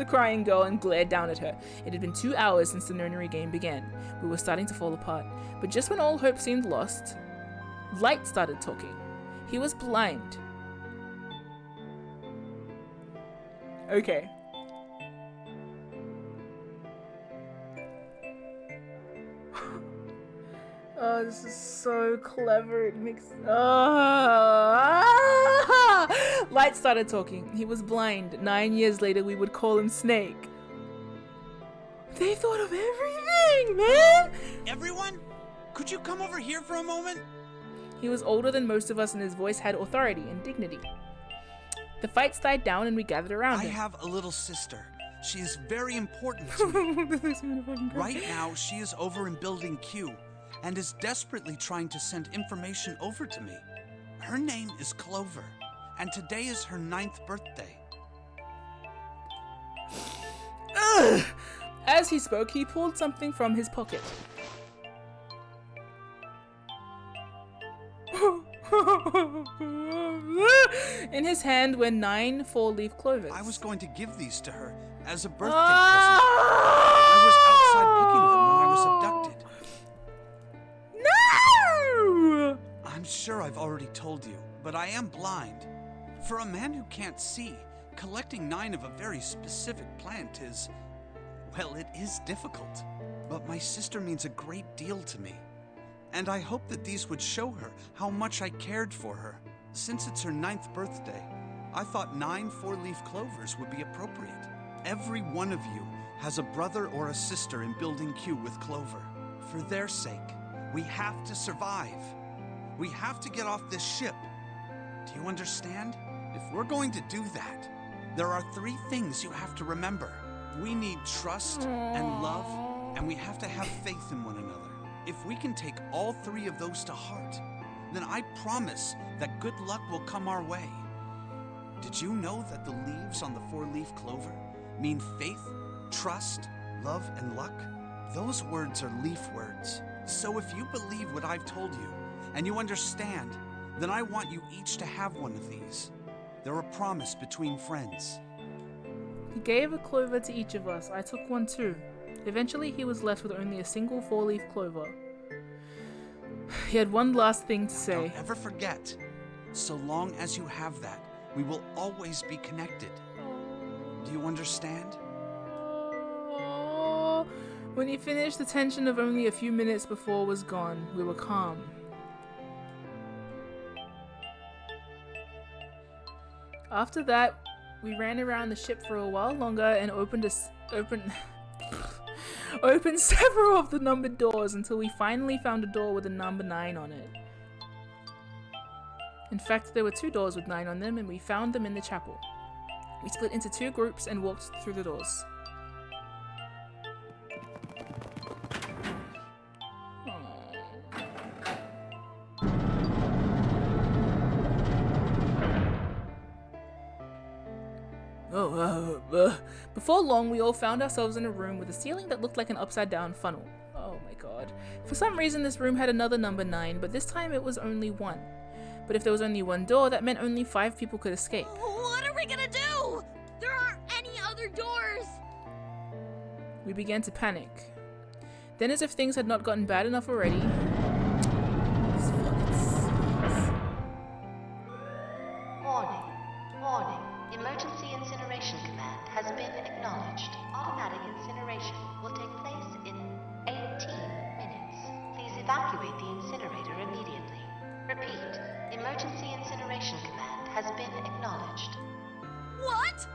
crying girl and glared down at her. It had been 2 hours since the nonary game began. We were starting to fall apart. But just when all hope seemed lost, Light started talking. He was blind. Okay. Oh, this is so clever. It makes... Light started talking. He was blind. 9 years later, we would call him Snake. They thought of everything, man! Everyone? Could you come over here for a moment? He was older than most of us and his voice had authority and dignity. The fights died down and we gathered around him. I have a little sister. She is very important to me. Right now, she is over in Building Q and is desperately trying to send information over to me. Her name is Clover, and today is her 9th birthday. Ugh! As he spoke, he pulled something from his pocket. In his hand were 9 4-leaf clovers. I was going to give these to her as a birthday present. I was outside picking them when I was abducted. No! I'm sure I've already told you, but I am blind. For a man who can't see, collecting 9 of a very specific plant is... well, it is difficult. But my sister means a great deal to me. And I hope that these would show her how much I cared for her. Since it's her 9th birthday, I thought 9 4-leaf clovers would be appropriate. Every one of you has a brother or a sister in Building Q with Clover. For their sake, we have to survive. We have to get off this ship. Do you understand? If we're going to do that, there are 3 things you have to remember. We need trust and love, and we have to have faith in one another. If we can take all 3 of those to heart, then I promise that good luck will come our way. Did you know that the leaves on the 4-leaf clover mean faith, trust, love, and luck? Those words are leaf words. So if you believe what I've told you, and you understand, then I want you each to have one of these. They're a promise between friends. He gave a clover to each of us. I took one too. Eventually, he was left with only a single 4-leaf clover. He had one last thing to say. Don't ever forget. So long as you have that, we will always be connected. Do you understand? When he finished, the tension of only a few minutes before was gone. We were calm. After that, we ran around the ship for a while longer and opened several of the numbered doors until we finally found a door with a number 9 on it. In fact, there were 2 doors with 9 on them, and we found them in the chapel. We split into 2 groups and walked through the doors. Before long, we all found ourselves in a room with a ceiling that looked like an upside-down funnel. Oh my god. For some reason, this room had another number 9, but this time it was only 1. But if there was only 1 door, that meant only 5 people could escape. What are we gonna do? There aren't any other doors. We began to panic. Then, as if things had not gotten bad enough already... This fucking sucks. Warning. Warning. Emergency incineration command has been acknowledged. Automatic incineration will take place in 18 minutes. Please evacuate the incinerator immediately. Repeat. Emergency incineration command has been acknowledged. What?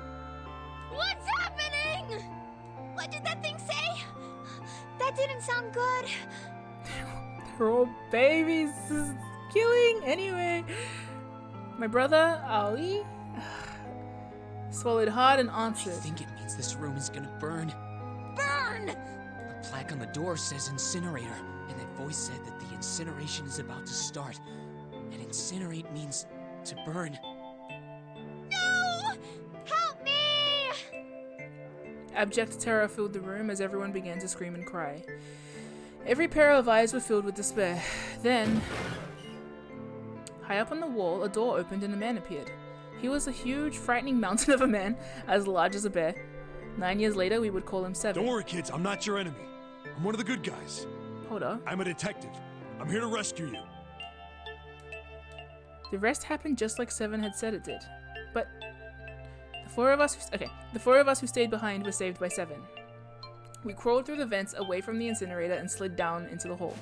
What's happening? What did that thing say? That didn't sound good. They're all babies. This is killing. Anyway. My brother, Ali, swallowed hard and answered. I think it means this room is gonna burn. Burn! The plaque on the door says incinerator, and that voice said that the incineration is about to start. And incinerate means to burn. No! Help me! Abject terror filled the room as everyone began to scream and cry. Every pair of eyes were filled with despair. Then, high up on the wall, a door opened and a man appeared. He was a huge, frightening mountain of a man, as large as a bear. 9 years later, we would call him Seven. Don't worry, kids. I'm not your enemy. I'm one of the good guys. Hold up. I'm a detective. I'm here to rescue you. The rest happened just like Seven had said it did. But the four of us who stayed behind were saved by Seven. We crawled through the vents away from the incinerator and slid down into the hole.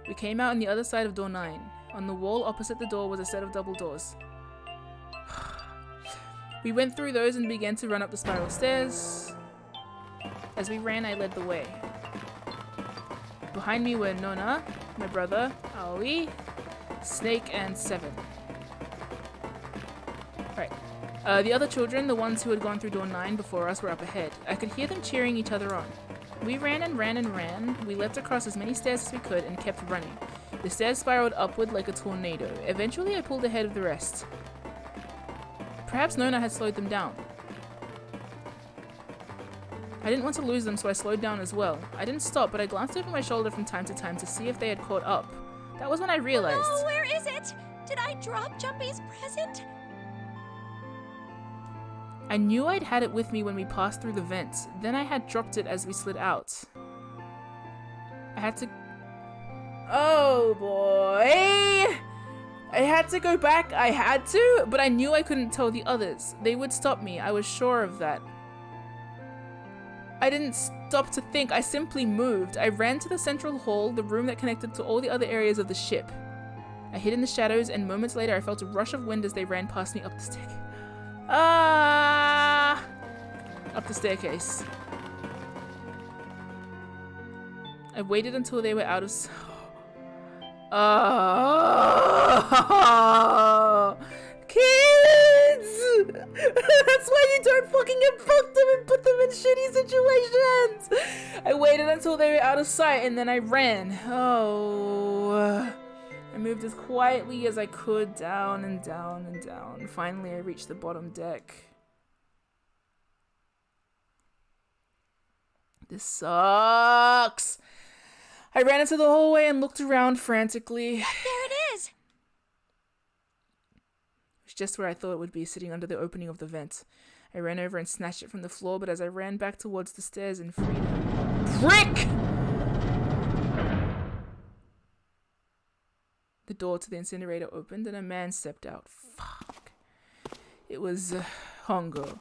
We came out on the other side of door 9. On the wall opposite the door was a set of double doors. We went through those and began to run up the spiral stairs. As we ran, I led the way. Behind me were Nona, my brother, Ali, Snake, and Seven. Right. The other children, the ones who had gone through door 9 before us, were up ahead. I could hear them cheering each other on. We ran and ran and ran. We leapt across as many stairs as we could and kept running. The stairs spiraled upward like a tornado. Eventually, I pulled ahead of the rest. Perhaps Nona had slowed them down. I didn't want to lose them, so I slowed down as well. I didn't stop, but I glanced over my shoulder from time to time to see if they had caught up. That was when I realized... Oh, where is it? Did I drop Jumpy's present? I knew I'd had it with me when we passed through the vents. Then I had dropped it as we slid out. I had to... Oh boy! I had to go back. I had to, but I knew I couldn't tell the others. They would stop me. I was sure of that. I didn't stop to think. I simply moved. I ran to the central hall, the room that connected to all the other areas of the ship. I hid in the shadows, and moments later I felt a rush of wind as they ran past me up the staircase. Up the staircase. I waited until they were out of... Kids! That's why you don't fucking abduct them and put them in shitty situations! I waited until they were out of sight and then I ran. I moved as quietly as I could, down and down and down. Finally, I reached the bottom deck. This sucks! I ran into the hallway and looked around frantically. There it is! It was just where I thought it would be, sitting under the opening of the vent. I ran over and snatched it from the floor, but as I ran back towards the stairs in freedom... Prick! The door to the incinerator opened and a man stepped out. Fuck. It was Hongo.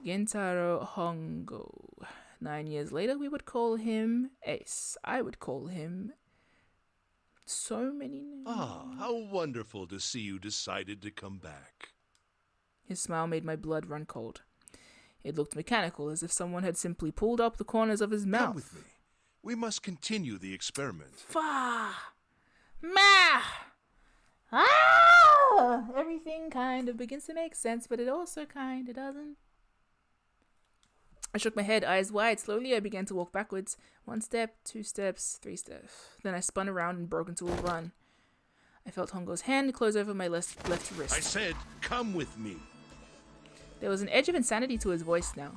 Gentaro Hongo. 9 years later, we would call him Ace. I would call him so many names. Ah, how wonderful to see you decided to come back. His smile made my blood run cold. It looked mechanical, as if someone had simply pulled up the corners of his mouth. Come with me. We must continue the experiment. Fa! Ma! Ah! Everything kind of begins to make sense, but it also kind of doesn't. I shook my head, eyes wide. Slowly, I began to walk backwards. 1 step, 2 steps, 3 steps. Then I spun around and broke into a run. I felt Hongo's hand close over my left wrist. I said, come with me. There was an edge of insanity to his voice now.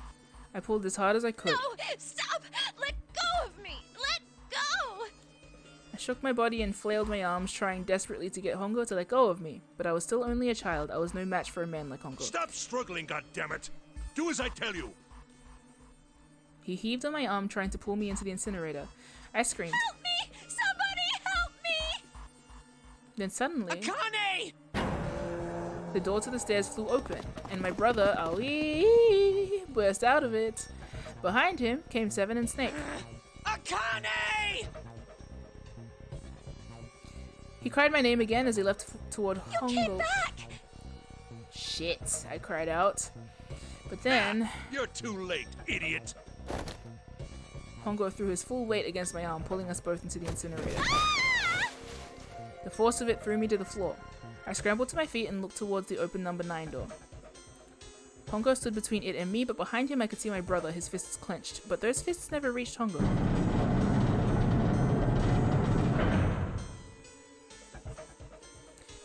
I pulled as hard as I could. No! Stop! Let go of me! Let go! I shook my body and flailed my arms, trying desperately to get Hongo to let go of me. But I was still only a child. I was no match for a man like Hongo. Stop struggling, goddammit! Do as I tell you! He heaved on my arm, trying to pull me into the incinerator. I screamed. Help me! Somebody help me! Then suddenly, Akane! the door to the stairs flew open, and my brother, Ali, burst out of it. Behind him came Seven and Snake. Akane! He cried my name again as he left toward You came Hongo. back! Shit, I cried out. But then, You're too late, idiot. Hongo threw his full weight against my arm, pulling us both into the incinerator. The force of it threw me to the floor. I scrambled to my feet and looked towards the open number 9 door. Hongo stood between it and me, but behind him I could see my brother, his fists clenched. But those fists never reached Hongo.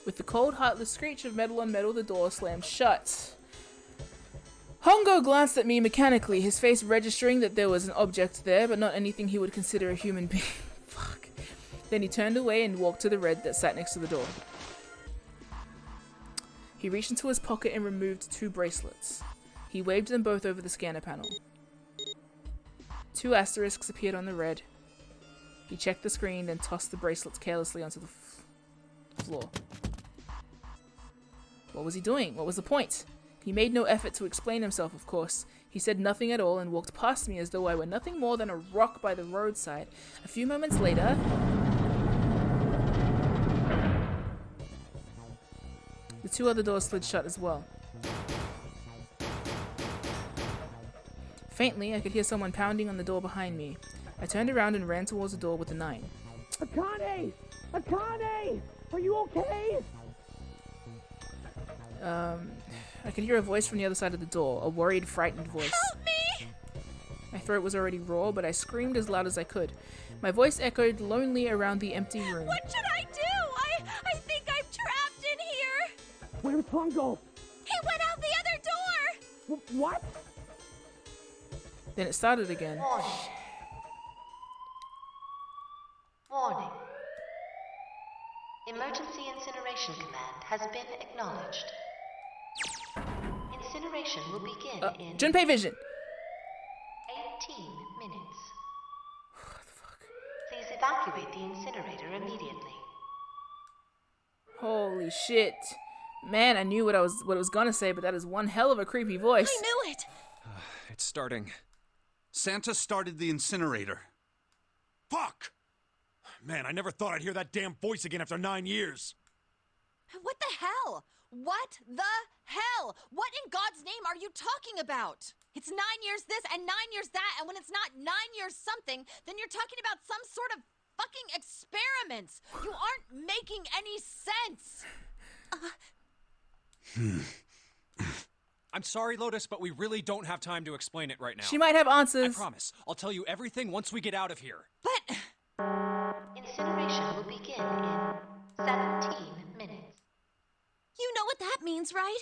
With the cold, heartless screech of metal on metal, the door slammed shut. Hongo glanced at me mechanically, his face registering that there was an object there, but not anything he would consider a human being. Fuck. Then he turned away and walked to the red that sat next to the door. He reached into his pocket and removed 2 bracelets. He waved them both over the scanner panel. 2 asterisks appeared on the red. He checked the screen, then tossed the bracelets carelessly onto the floor. What was he doing? What was the point? He made no effort to explain himself, of course. He said nothing at all and walked past me as though I were nothing more than a rock by the roadside. A few moments later, the 2 other doors slid shut as well. Faintly, I could hear someone pounding on the door behind me. I turned around and ran towards the door with the 9. Akane! Akane! Are you okay? I could hear a voice from the other side of the door, a worried, frightened voice. Help me! My throat was already raw, but I screamed as loud as I could. My voice echoed lonely around the empty room. What should I do? I think I'm trapped in here! Where's Hongo? He went out the other door! What? Then it started again. Warning. Warning. Emergency Incineration Command has been acknowledged. Incineration will begin in Junpei Vision! 18 minutes. What the fuck? Please evacuate the incinerator immediately. Holy shit. Man, I knew what I was gonna say, but that is one hell of a creepy voice. I knew it! It's starting. Santa started the incinerator. Fuck! Man, I never thought I'd hear that damn voice again after 9 years. What the hell? What the hell? What in God's name are you talking about? It's 9 years this and 9 years that, and when it's not 9 years something, then you're talking about some sort of fucking experiments. You aren't making any sense. I'm sorry, Lotus, but we really don't have time to explain it right now. She might have answers. I promise. I'll tell you everything once we get out of here. But Incineration will begin in 17 minutes. you know what that means, right?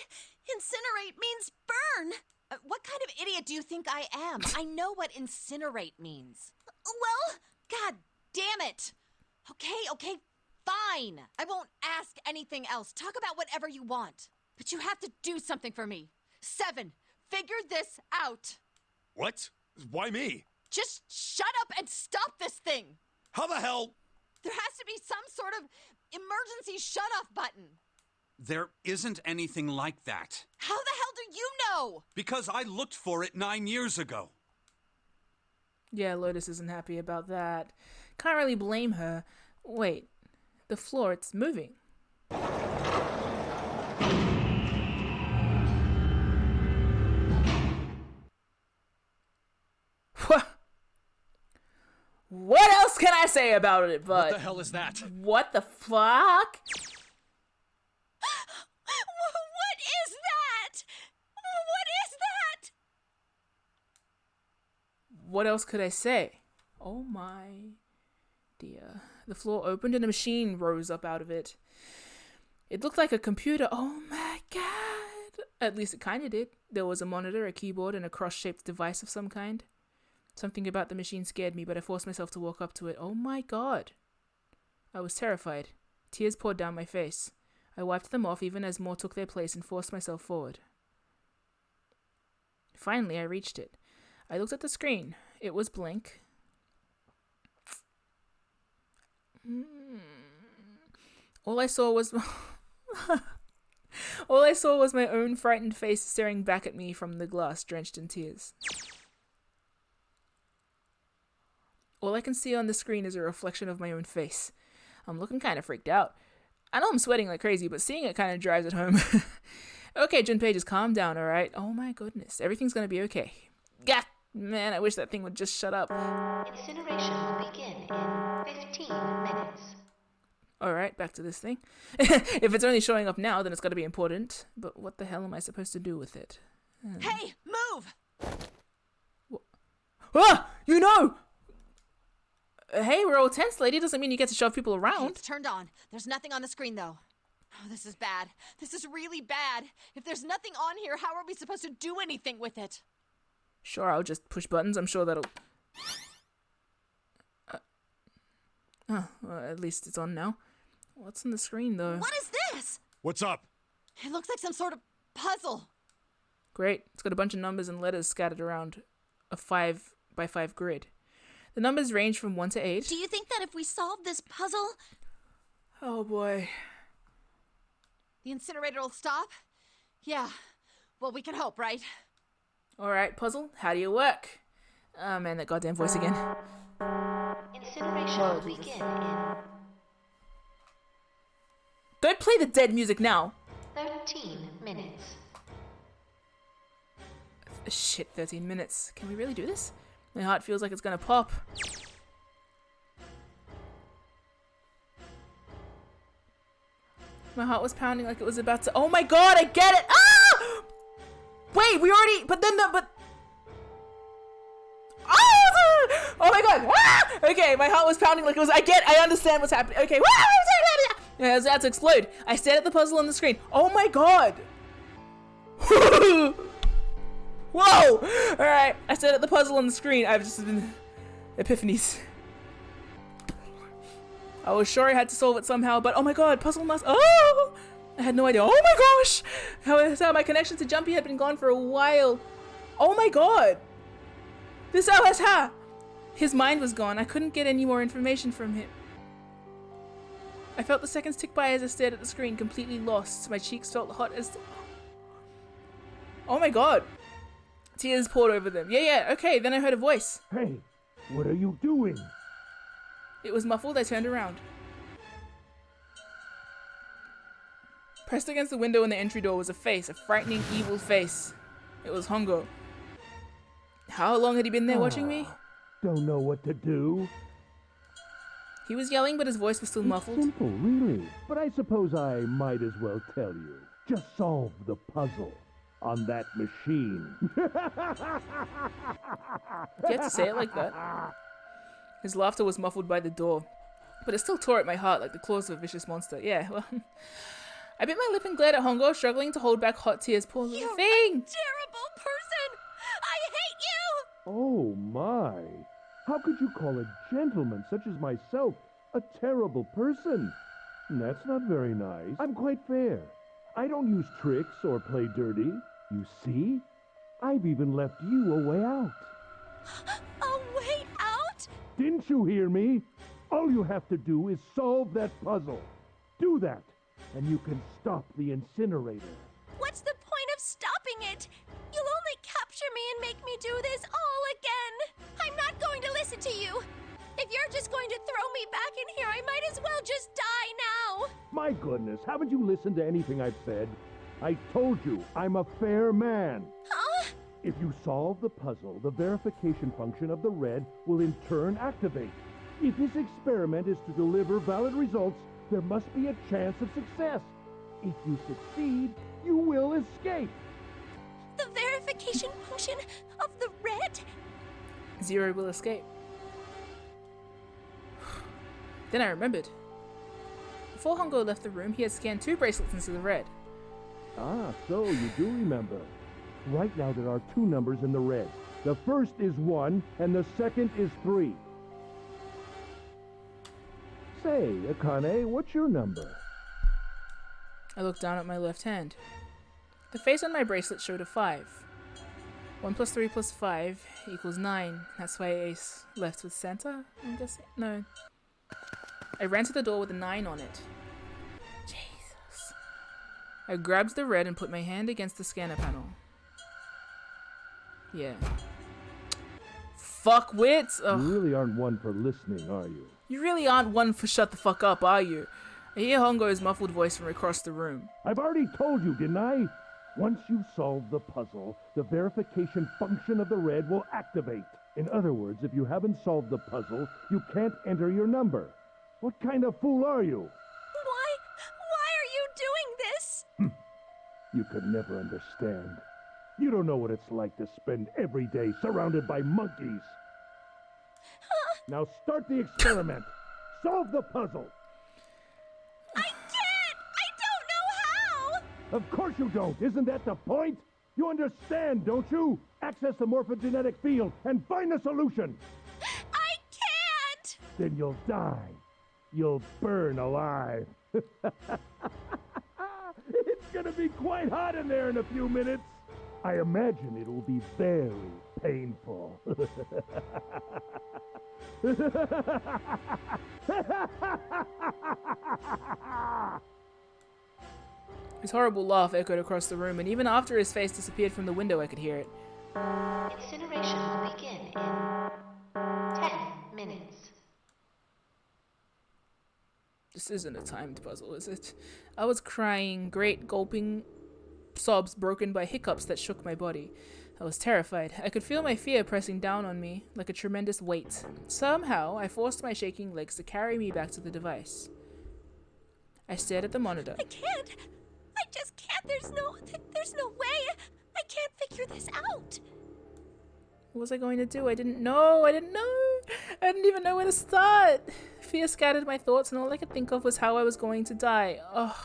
Incinerate means burn. What kind of idiot do you think I am? I know what incinerate means. Well, god damn it. Okay, fine. I won't ask anything else. Talk about whatever you want. But you have to do something for me. 7, figure this out. What? Why me? Just shut up and stop this thing. How the hell? There has to be some sort of emergency shut-off button. There isn't anything like that. How the hell do you know? Because I looked for it 9 years ago. Yeah, Lotus isn't happy about that. Can't really blame her. Wait, the floor, it's moving. What else can I say about it, but... What the hell is that? What the fuck? What is that? What is that? What else could I say? Oh my dear. The floor opened and a machine rose up out of it. It looked like a computer. Oh my god. At least it kind of did. There was a monitor, a keyboard, and a cross-shaped device of some kind. Something about the machine scared me, but I forced myself to walk up to it. Oh my god. I was terrified. Tears poured down my face. I wiped them off even as more took their place and forced myself forward. Finally, I reached it. I looked at the screen. It was Blink. All I saw was my own frightened face staring back at me from the glass, drenched in tears. All I can see on the screen is a reflection of my own face. I'm looking kind of freaked out. I know I'm sweating like crazy, but seeing it kind of drives it home. Okay, Junpei, just calm down, alright? Oh my goodness, everything's gonna be okay. Gah! Man, I wish that thing would just shut up. Incineration will begin in 15 minutes. Alright, back to this thing. If it's only showing up now, then it's gotta be important. But what the hell am I supposed to do with it? Hey, move! Ah! You know! Hey, we're all tense, lady. Doesn't mean you get to shove people around. It's turned on. There's nothing on the screen, though. Oh, this is bad. This is really bad. If there's nothing on here, how are we supposed to do anything with it? Sure, I'll just push buttons. I'm sure that'll... well, at least it's on now. What's on the screen, though? What is this? What's up? It looks like some sort of puzzle. Great. It's got a bunch of numbers and letters scattered around a 5x5 grid. The numbers range from 1 to 8. Do you think that if we solve this puzzle... Oh, boy. The incinerator will stop? Yeah. Well, we can hope, right? Alright, puzzle. How do you work? Oh, man, that goddamn voice again. Incineration will begin in... Don't play the dead music now! 13 minutes. Shit, 13 minutes. Can we really do this? My heart feels like it's gonna pop. My heart was pounding like it was about to... Oh my god, I get it! Ah! Wait, we already... But then the... But... Ah! Oh my god! Ah! Okay, my heart was pounding like it was... I understand what's happening. Okay. Yeah, I was about to explode. I stared at the puzzle on the screen. Oh my god! Whoa! Alright, I stared at the puzzle on the screen. I've just been... Epiphanies. I was sure I had to solve it somehow, but oh my god, puzzle must... Oh! I had no idea. Oh my gosh! How my connection to Jumpy had been gone for a while. Oh my god! This LSH! His mind was gone. I couldn't get any more information from him. I felt the seconds tick by as I stared at the screen, completely lost. My cheeks felt hot as... Oh my god! Tears poured over them. Yeah, okay, then I heard a voice. Hey, what are you doing? It was muffled. I turned around. Pressed against the window in the entry door was a face, a frightening, evil face. It was Hongo. How long had he been there watching me? Don't know what to do. He was yelling, but his voice was still muffled. It's simple, really. But I suppose I might as well tell you. Just solve the puzzle on that machine. You have to say it like that. His laughter was muffled by the door, but it still tore at my heart like the claws of a vicious monster. Yeah, well... I bit my lip and glared at Hongo, struggling to hold back hot tears. Poor little You're thing! a terrible person! I hate you! Oh my! How could you call a gentleman such as myself a terrible person? That's not very nice. I'm quite fair. I don't use tricks or play dirty. You see? I've even left you a way out. A way out? Didn't you hear me? All you have to do is solve that puzzle. Do that, and you can stop the incinerator. What's the point of stopping it? You'll only capture me and make me do this all again. I'm not going to listen to you. If you're just going to throw me back in here, I might as well just die now. My goodness, haven't you listened to anything I've said? I told you, I'm a fair man. Huh? If you solve the puzzle, the verification function of the red will in turn activate. If this experiment is to deliver valid results, there must be a chance of success. If you succeed, you will escape. The verification function of the red? Zero will escape. Then I remembered. Before Hongo left the room, he had scanned 2 bracelets into the red. Ah, so you do remember. Right now there are 2 numbers in the red. The first is 1, and the second is 3. Say, Akane, what's your number? I looked down at my left hand. The face on my bracelet showed a 5. 1 plus 3 plus 5 equals 9. That's why Ace left with Santa, I'm guessing? No. I ran to the door with a 9 on it. Jesus. I grabbed the red and put my hand against the scanner panel. Yeah. Fuck wits! Ugh. You really aren't one for listening, are you? You really aren't one for shut the fuck up, are you? I hear Hongo's muffled voice from across the room. I've already told you, didn't I? Once you solve the puzzle, the verification function of the red will activate. In other words, if you haven't solved the puzzle, you can't enter your number. What kind of fool are you? Why are you doing this? You could never understand. You don't know what it's like to spend every day surrounded by monkeys. Now start the experiment. Solve the puzzle. I can't! I don't know how! Of course you don't. Isn't that the point? You understand, don't you? Access the morphogenetic field and find the solution. I can't! Then you'll die. You'll burn alive. It's gonna be quite hot in there in a few minutes. I imagine it'll be very painful. His horrible laugh echoed across the room, and even after his face disappeared from the window, I could hear it. Incineration will begin in 10 minutes. This isn't a timed puzzle, is it? I was crying, great gulping sobs broken by hiccups that shook my body. I was terrified. I could feel my fear pressing down on me like a tremendous weight. Somehow, I forced my shaking legs to carry me back to the device. I stared at the monitor. I can't. I just can't. There's no way. I can't figure this out. What was I going to do? I didn't know. I didn't even know where to start. Fear scattered my thoughts, and all I could think of was how I was going to die. Ugh.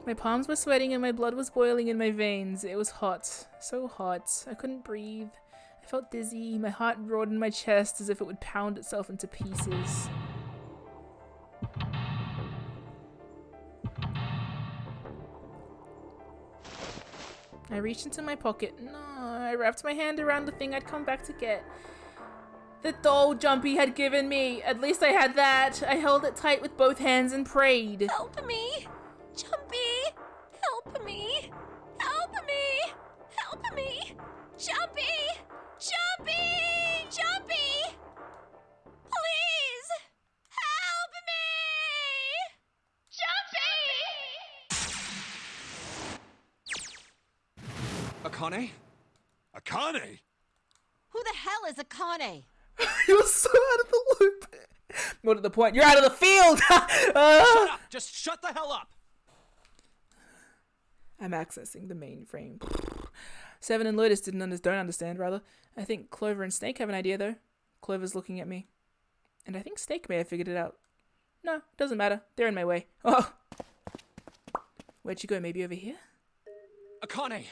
My palms were sweating and my blood was boiling in my veins. It was hot. So hot. I couldn't breathe. I felt dizzy. My heart roared in my chest as if it would pound itself into pieces. I reached into my pocket. No, I wrapped my hand around the thing I'd come back to get. The doll Jumpy had given me. At least I had that. I held it tight with both hands and prayed. Help me! Jumpy! Help me! Help me! Help me! Jumpy! Jumpy! Jumpy! Please! Help me! Jumpy! Akane? Akane? Who the hell is Akane? You're so out of the loop. More to the point, you're out of the field! Shut up! Just shut the hell up! I'm accessing the mainframe. Seven and Lotus don't understand, rather. I think Clover and Snake have an idea, though. Clover's looking at me. And I think Snake may have figured it out. No, doesn't matter. They're in my way. Oh! Where'd you go? Maybe over here? Akane!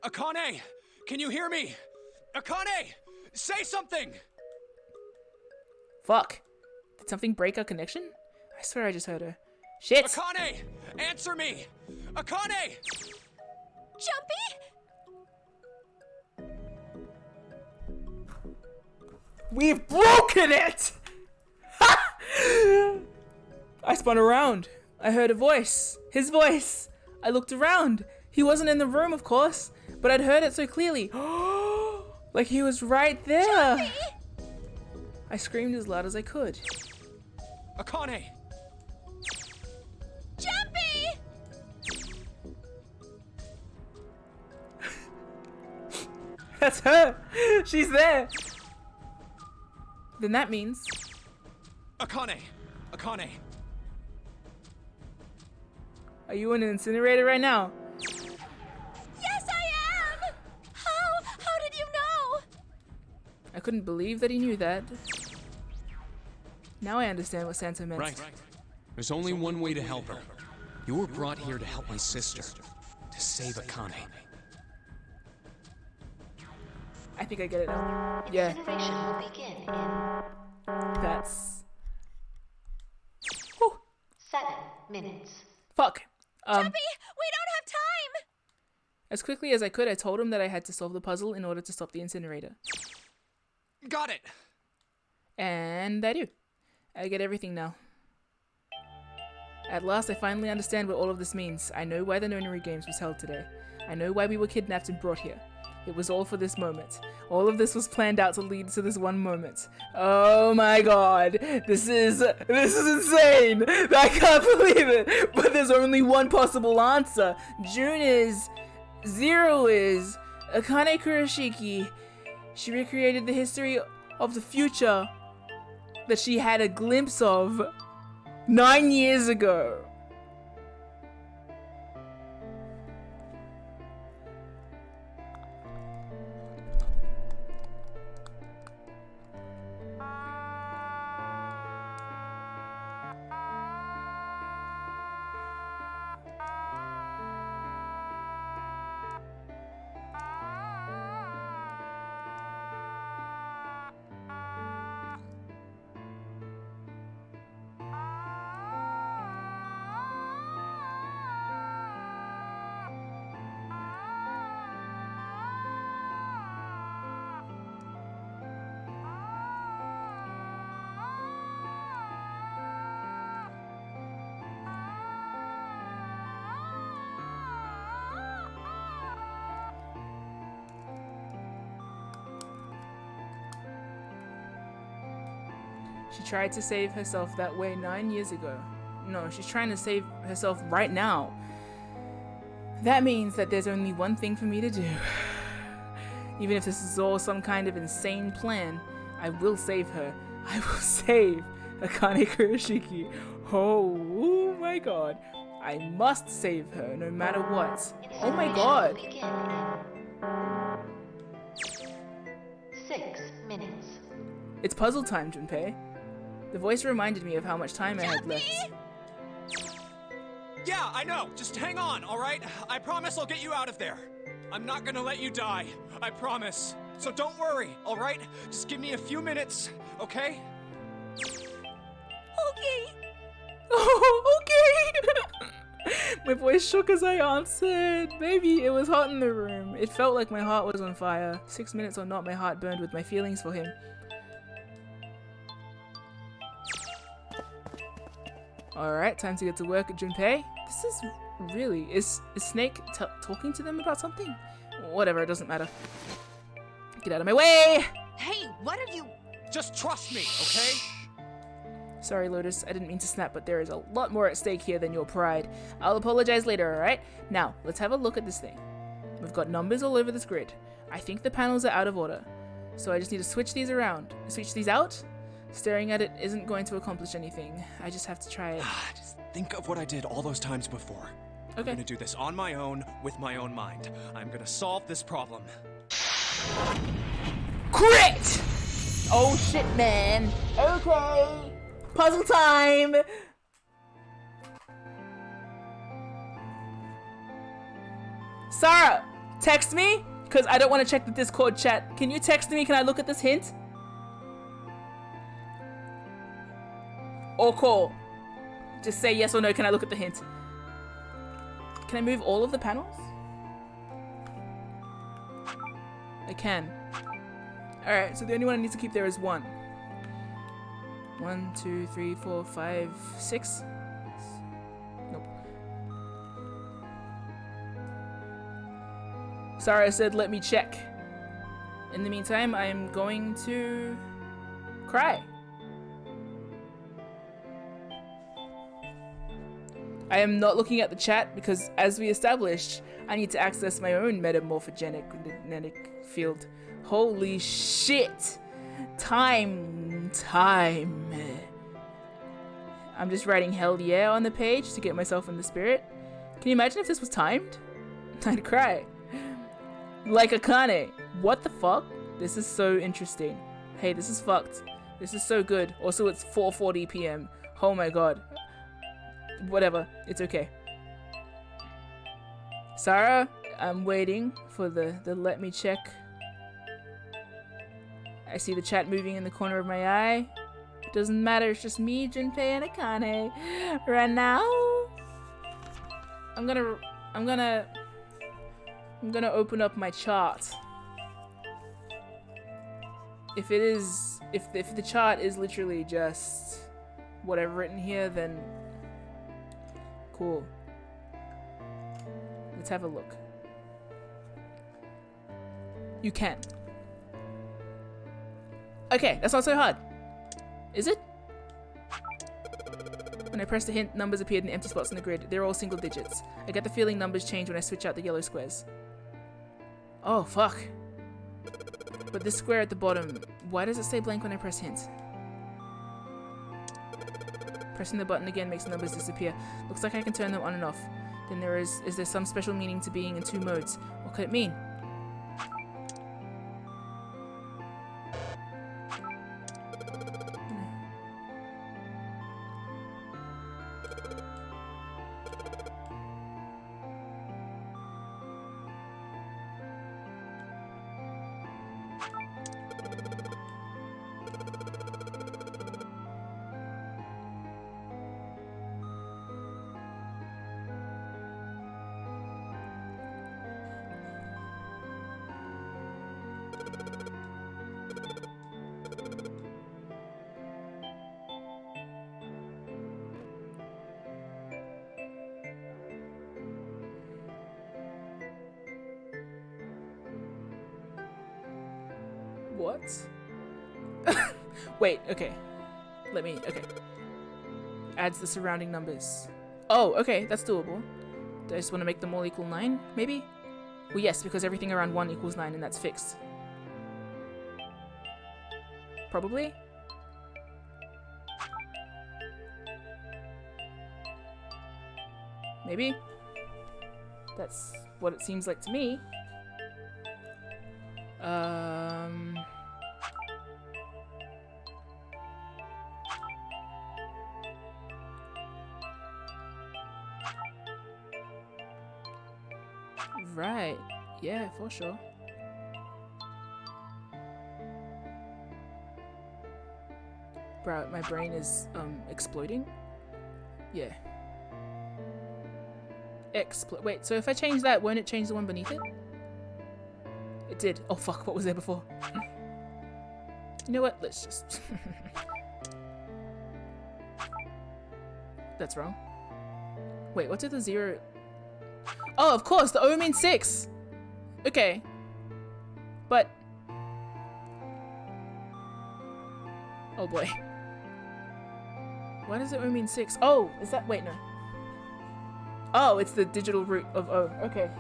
Akane! Can you hear me? Akane! Say something! Fuck. Did something break our connection? I swear I just heard her. Shit! Akane! Answer me! Akane! Jumpy? We've broken it! I spun around. I heard a voice. His voice. I looked around. He wasn't in the room, of course, but I'd heard it so clearly. Like he was right there. Jumpy! I screamed as loud as I could. Akane! Jumpy! That's her! She's there! Then that means... Akane! Akane! Are you in an incinerator right now? Yes, I am! How did you know? I couldn't believe that he knew that. Now I understand what Santa meant. Right. There's only one way to help her. You were brought here to help my sister. To save Akane. I think I get it now. Yeah. Incineration will begin in That's... 7 minutes. Fuck. Jumpy, we don't have time! As quickly as I could, I told him that I had to solve the puzzle in order to stop the incinerator. Got it! And I do. I get everything now. At last, I finally understand what all of this means. I know why the Nonary Games was held today. I know why we were kidnapped and brought here. It was all for this moment. All of this was planned out to lead to this one moment. Oh my god. This is insane. I can't believe it. But there's only one possible answer. June is. Zero is. Akane Kurashiki. She recreated the history of the future that she had a glimpse of 9 years ago. She tried to save herself that way 9 years ago. No, she's trying to save herself right now. That means that there's only one thing for me to do. Even if this is all some kind of insane plan, I will save her. I will save Akane Kurashiki. Oh my god. I must save her no matter what. Oh my god. 6 minutes. It's puzzle time, Junpei. The voice reminded me of how much time I had left. Yeah, I know. Just hang on, all right? I promise I'll get you out of there. I'm not gonna let you die. I promise. So don't worry, all right? Just give me a few minutes, okay? Okay. Oh, okay. My voice shook as I answered. Maybe it was hot in the room. It felt like my heart was on fire. 6 minutes or not, my heart burned with my feelings for him. Alright, time to get to work at Junpei. This is really... Is Snake talking to them about something? Whatever, it doesn't matter. Get out of my way! Hey, what are you... Just trust me, okay? Sorry, Lotus, I didn't mean to snap, but there is a lot more at stake here than your pride. I'll apologize later, alright? Now, let's have a look at this thing. We've got numbers all over this grid. I think the panels are out of order. So I just need to switch these around. Switch these out? Staring at it isn't going to accomplish anything. I just have to try it. Just think of what I did all those times before. Okay. I'm gonna do this on my own, with my own mind. I'm gonna solve this problem. Crit! Oh shit, man. Okay. Puzzle time! Sarah, text me? Because I don't want to check the Discord chat. Can you text me? Can I look at this hint? Or call. Just say yes or no. Can I look at the hint? Can I move all of the panels? I can. Alright, so the only one I need to keep there is 1. 1, 2, 3, 4, 5, 6. Nope. Sorry, I said let me check. In the meantime, I am going to cry. I am not looking at the chat because, as we established, I need to access my own metamorphogenic field. Holy shit! Time. I'm just writing hell yeah on the page to get myself in the spirit. Can you imagine if this was timed? I'd cry. Like Akane. What the fuck? This is so interesting. Hey, this is fucked. This is so good. Also, it's 4:40 p.m. Oh my god. Whatever, it's okay. Sarah, I'm waiting for the let me check. I see the chat moving in the corner of my eye. It doesn't matter, it's just me, Junpei, and Akane. Right now, I'm gonna I'm gonna open up my chart. If the chart is literally just what I've written here, then cool. Let's have a look. You can. Okay, that's not so hard. Is it? When I pressed the hint, numbers appeared in empty spots in the grid. They're all single digits. I get the feeling numbers change when I switch out the yellow squares. Oh, fuck. But this square at the bottom, why does it stay blank when I press hint? Pressing the button again makes the numbers disappear. Looks like I can turn them on and off. Then is there some special meaning to being in two modes? What could it mean? What? Wait, okay. Okay. Adds the surrounding numbers. Oh, okay, that's doable. Do I just want to make them all equal 9, maybe? Well, yes, because everything around 1 equals 9 and that's fixed. Probably? Maybe? That's what it seems like to me. Right. Yeah, for sure. Bro, my brain is exploding. Yeah. Wait, so if I change that, won't it change the one beneath it? It did. Oh fuck, what was there before? You know what? Let's just... That's wrong. Wait, what did the 0... Oh, of course, the O means 6! Okay. But... Oh boy. Why does it O mean 6? Oh, is that... Wait, no. Oh, it's the digital root of O. Okay.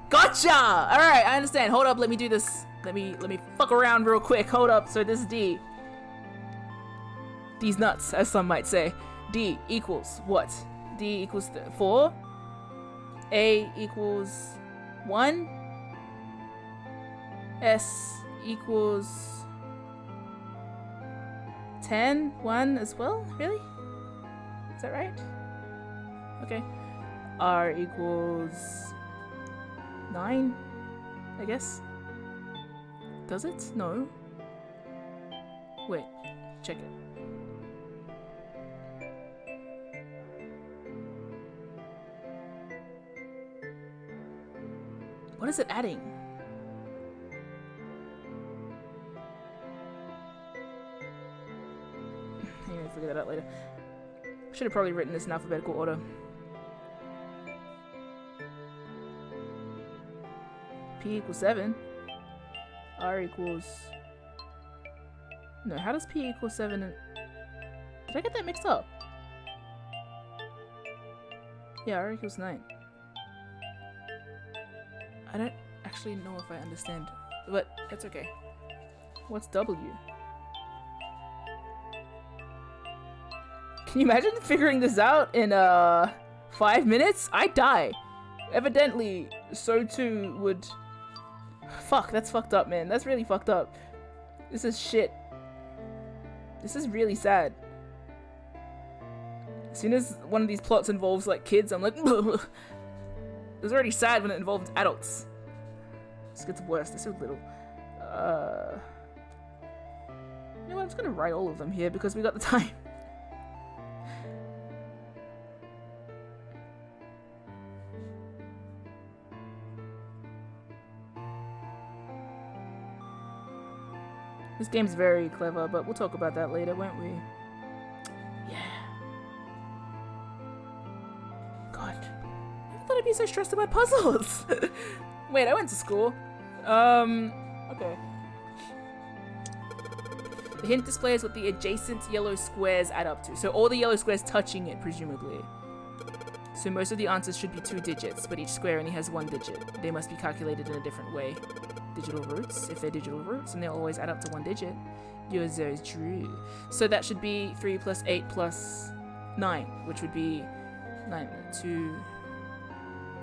Gotcha! Alright, I understand. Hold up, let me do this. Let me fuck around real quick. Hold up, so this is D. D's nuts, as some might say. D equals what? D equals 4. A equals 1. S equals 10. 1 as well? Really? Is that right? Okay. R equals 9, I guess. Does it? No. Wait, check it. What is it adding? I'm gonna figure that out later. Should have probably written this in alphabetical order. P equals 7. R equals... No, how does P equal 7 and... Did I get that mixed up? Yeah, R equals 9. I don't actually know if I understand, but it's okay. What's W? Can you imagine figuring this out in 5 minutes? I'd die. Evidently, so too would... Fuck, that's fucked up, man. That's really fucked up. This is shit. This is really sad. As soon as one of these plots involves, like, kids, I'm like... It was already sad when it involved adults. This gets worse. They're so little. You know what? I'm just gonna write all of them here because we got the time. This game's very clever, but we'll talk about that later, won't we? Yeah. God. I never thought I'd be so stressed about puzzles. Wait, I went to school. Okay. The hint displays what the adjacent yellow squares add up to. So all the yellow squares touching it, presumably. So most of the answers should be 2 digits, but each square only has 1 digit. They must be calculated in a different way. Digital roots, if they're digital roots, and they'll always add up to 1 digit. You're so true. So that should be 3 plus 8 plus 9, which would be 9, 2...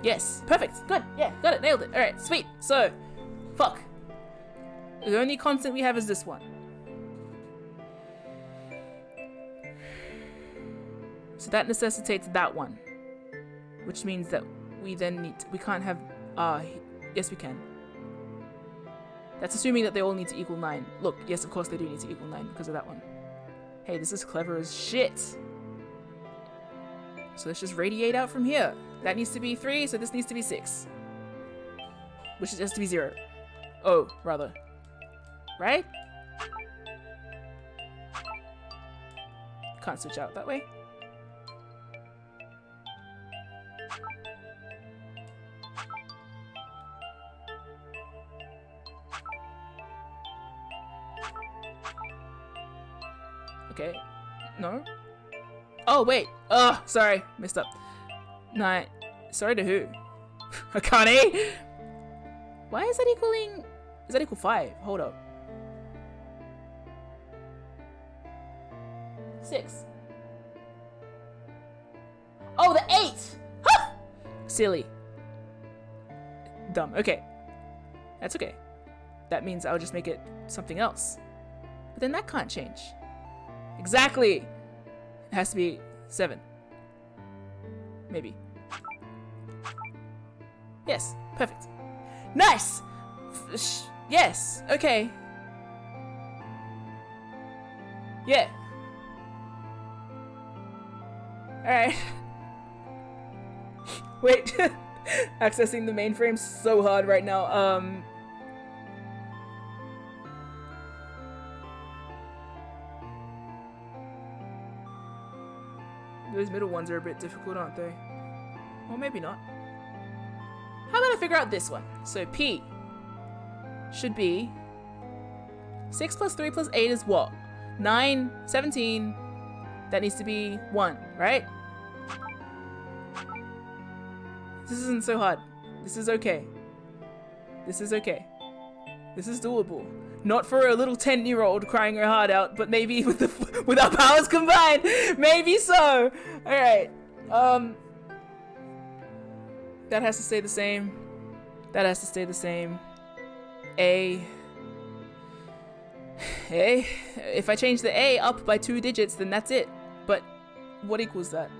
Yes, perfect, good, yeah, got it, nailed it. Alright, sweet, so, fuck. The only constant we have is this one. So that necessitates that one. Which means that we then need to, we can't have, yes we can. That's assuming that they all need to equal 9. Look, yes of course they do need to equal 9 because of that one. Hey, this is clever as shit. So let's just radiate out from here. That needs to be 3, so this needs to be 6. Which has to be 0. Oh, rather. Right? Can't switch out that way. Okay. No? Oh, wait. Oh, sorry. Messed up. 9. Sorry to who? Akane? Why is that equaling... Is that equal 5? Hold up. 6. Oh, the 8! Huh! Silly. Dumb. Okay. That's okay. That means I'll just make it something else. But then that can't change. Exactly! It has to be 7. Maybe. Yes. Perfect. Nice! Yes. Okay. Yeah. Alright. Wait. Accessing the mainframe so hard right now. Those middle ones are a bit difficult, aren't they? Or maybe not. How about I figure out this one? So P should be 6 plus 3 plus 8 is what? 9, 17. That needs to be 1, right? This isn't so hard. This is okay. This is okay. This is doable. Not for a little 10-year-old crying her heart out, but maybe with our powers combined, maybe so. All right. That has to stay the same. That has to stay the same. A. If I change the A up by 2 digits, then that's it. But what equals that?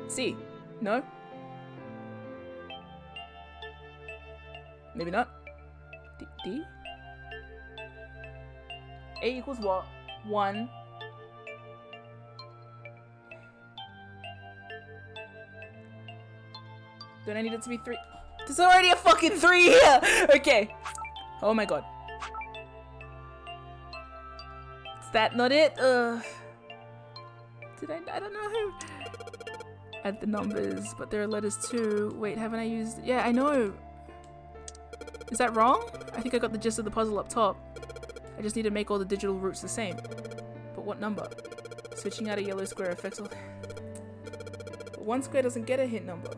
C. No? Maybe not. D? A equals what? 1. Don't I need it to be 3? There's already a fucking 3 here! Okay. Oh my god. Is that not it? Did I don't know who. Add the numbers, but there are letters too. Wait, haven't I used... Yeah, I know. Is that wrong? I think I got the gist of the puzzle up top. I just need to make all the digital roots the same. But what number? Switching out a yellow square affects all... But 1 square doesn't get a hint number.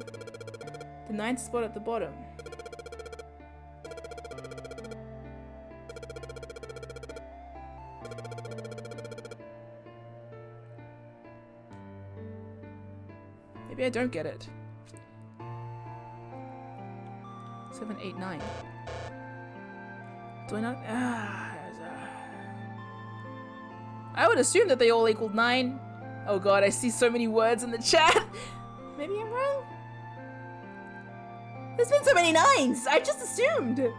The 9th spot at the bottom. Maybe I don't get it. 7, 8, 9. Do I not? I would assume that they all equaled 9. Oh god, I see so many words in the chat. Maybe I'm wrong. There's been so many 9s. I just assumed.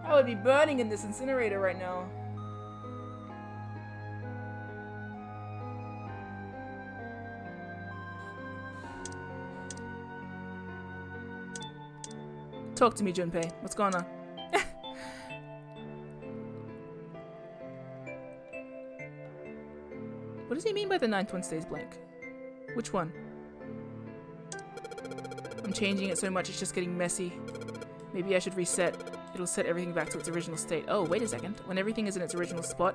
I would be burning in this incinerator right now. Talk to me, Junpei. What's going on? What does he mean by the 9th one stays blank? Which one? I'm changing it so much it's just getting messy. Maybe I should reset. It'll set everything back to its original state. Oh, wait a second. When everything is in its original spot,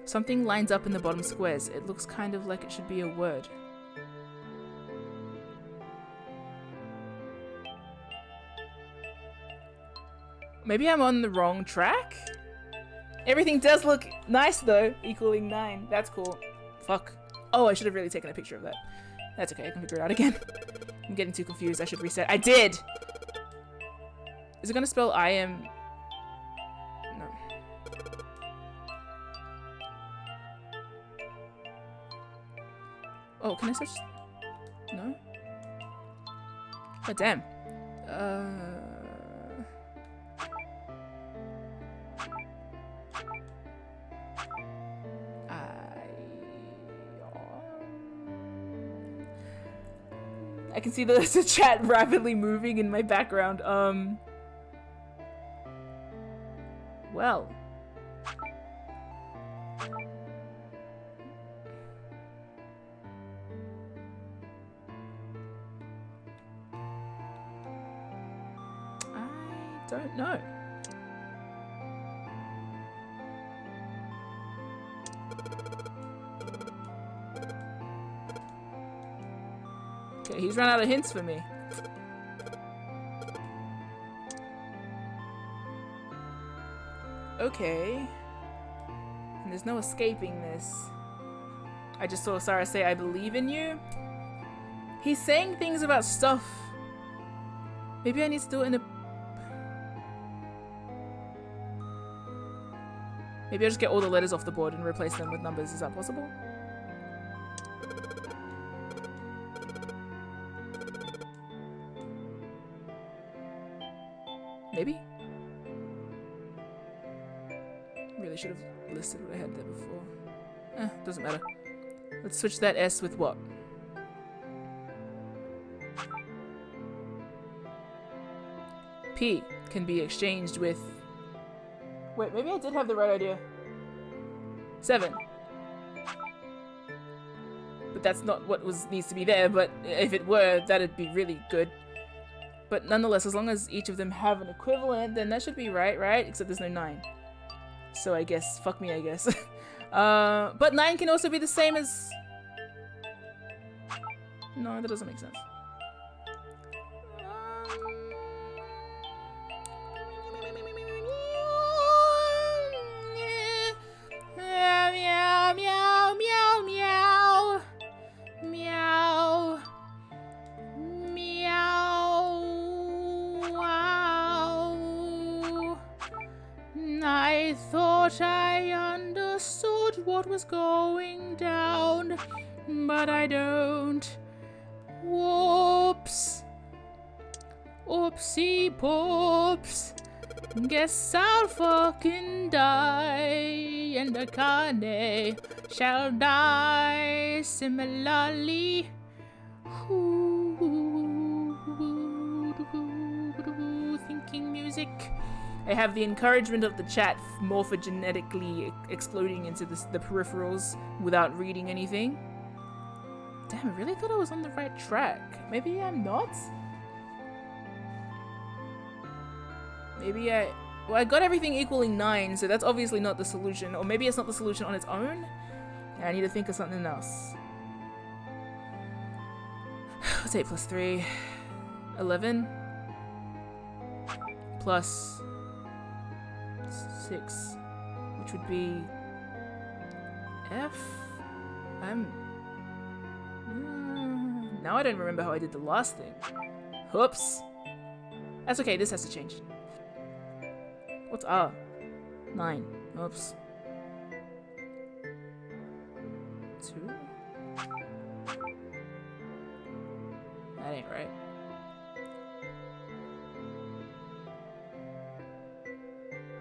something lines up in the bottom squares. It looks kind of like it should be a word. Maybe I'm on the wrong track? Everything does look nice though, equaling 9. That's cool. Fuck. Oh, I should have really taken a picture of that. That's okay, I can figure it out again. I'm getting too confused. I should reset. I did! Is it gonna spell I am... No. Oh, can I search? No? Oh, damn. I can see the chat rapidly moving in my background. Well. I don't know. Okay, he's run out of hints for me. Okay. And there's no escaping this. I just saw Sarah say, I believe in you. He's saying things about stuff. Maybe I need to do it in a... Maybe I'll just get all the letters off the board and replace them with numbers. Is that possible? Maybe? Really should have listed what I had there before. Doesn't matter. Let's switch that S with what? P can be exchanged with... Wait, maybe I did have the right idea. 7. But that's not what needs to be there, but if it were, that'd be really good. But nonetheless, as long as each of them have an equivalent, then that should be right? Except there's no 9. So I guess, fuck me, I guess. But 9 can also be the same as... No, that doesn't make sense. Meow, meow, meow, meow. Meow. Meow. Wow. I thought I understood what was going down, but I don't. Whoops. Oopsie poops. Guess I'll fucking die, and Akane shall die similarly. Thinking music. I have the encouragement of the chat morphogenetically exploding into the peripherals without reading anything. Damn, I really thought I was on the right track. Maybe I'm not? Maybe well, I got everything equaling 9, so that's obviously not the solution. Or maybe it's not the solution on its own. Yeah, I need to think of something else. What's 8 plus 3? 11? Plus 6, which would be F? Now I don't remember how I did the last thing. Whoops. That's okay, this has to change. What's R? 9. Oops. 2? That ain't right.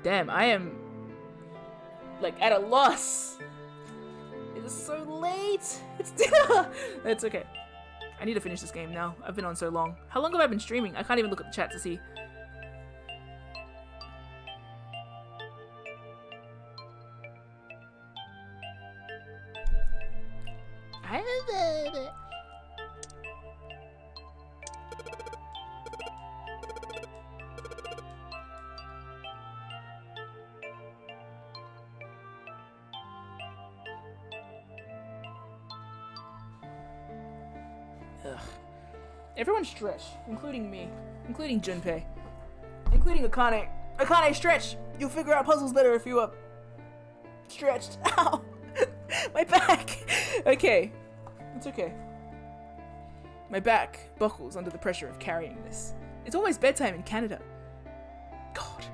Damn, I am like at a loss. It is so late. It's dinner. It's okay. I need to finish this game now. I've been on so long. How long have I been streaming? I can't even look at the chat to see. Everyone stretch, including me, including Junpei, including Akane. Akane, stretch! You'll figure out puzzles better if you are stretched. Ow! My back! Okay. It's okay. My back buckles under the pressure of carrying this. It's almost bedtime in Canada. God.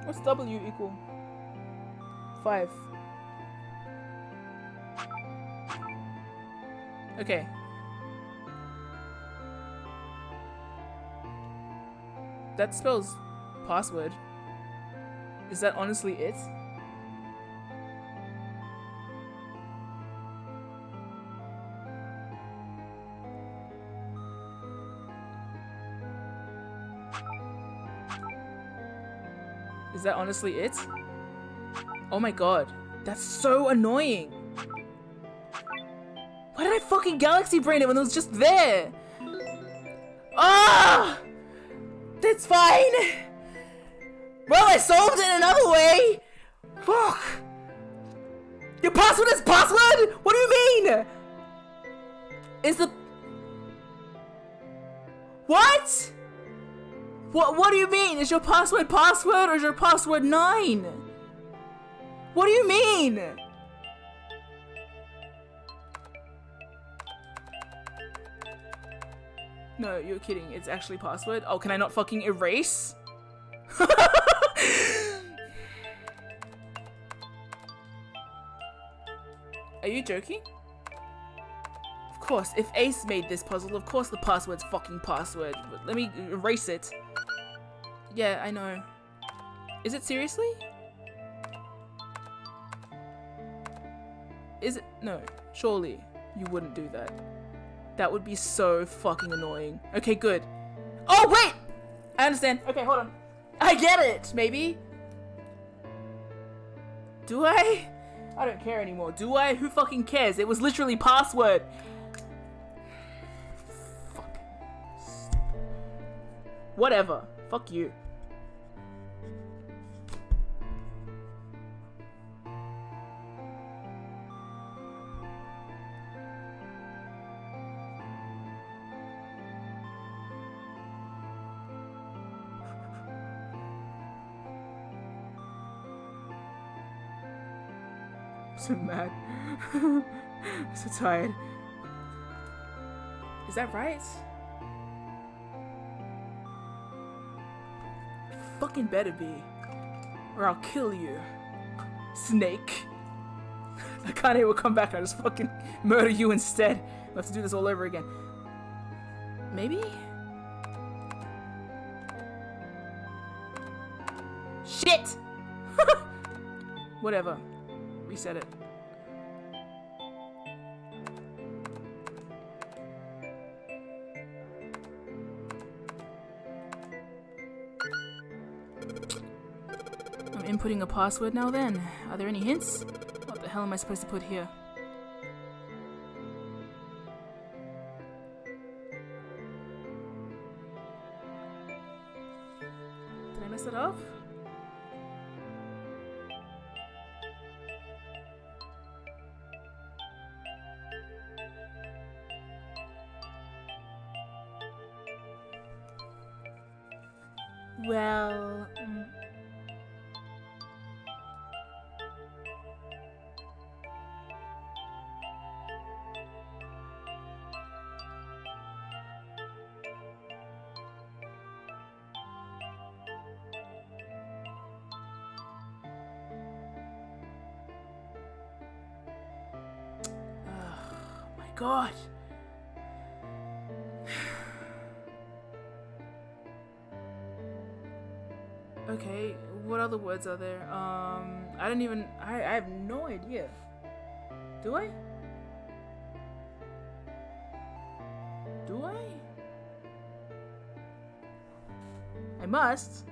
What's W equal? 5. Okay. That spells password. Is that honestly it? Is that honestly it? Oh my god. That's so annoying. Why did I fucking galaxy brain it when it was just there? Ah! That's fine! Well, I solved it another way! Fuck! Your password is password? What do you mean? Is the... What? What do you mean? Is your password password or is your password 9? What do you mean? No, you're kidding. It's actually password. Oh, can I not fucking erase? Are you joking? Of course, if Ace made this puzzle, of course the password's fucking password. But let me erase it. Yeah, I know. Is it seriously? Is it? No, surely you wouldn't do that. That would be so fucking annoying. Okay, good. Oh, wait! I understand. Okay, hold on. I get it, maybe. Do I? I don't care anymore. Do I? Who fucking cares? It was literally password. Fuck. Whatever. Fuck you. I'm so mad. I'm so tired. Is that right? Fucking better be. Or I'll kill you. Snake. Akane will come back and I'll just fucking murder you instead. We'll have to do this all over again. Maybe? Shit! Whatever. Reset it. I'm inputting a password now then. Are there any hints? What the hell am I supposed to put here? Did I mess it up? Well, oh my god. Okay, what other words are there? I don't even, I have no idea. Do I? Do I? I must.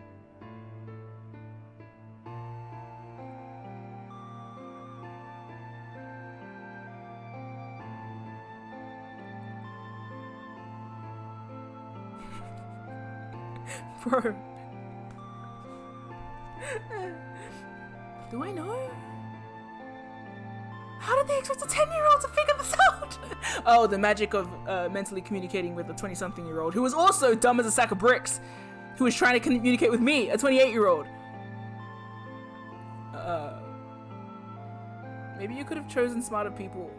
Bro. Do I know? How did they expect a 10-year-old to figure this out? Oh, the magic of mentally communicating with a 20-something-year-old who was also dumb as a sack of bricks, who was trying to communicate with me, a 28-year-old. Maybe you could have chosen smarter people.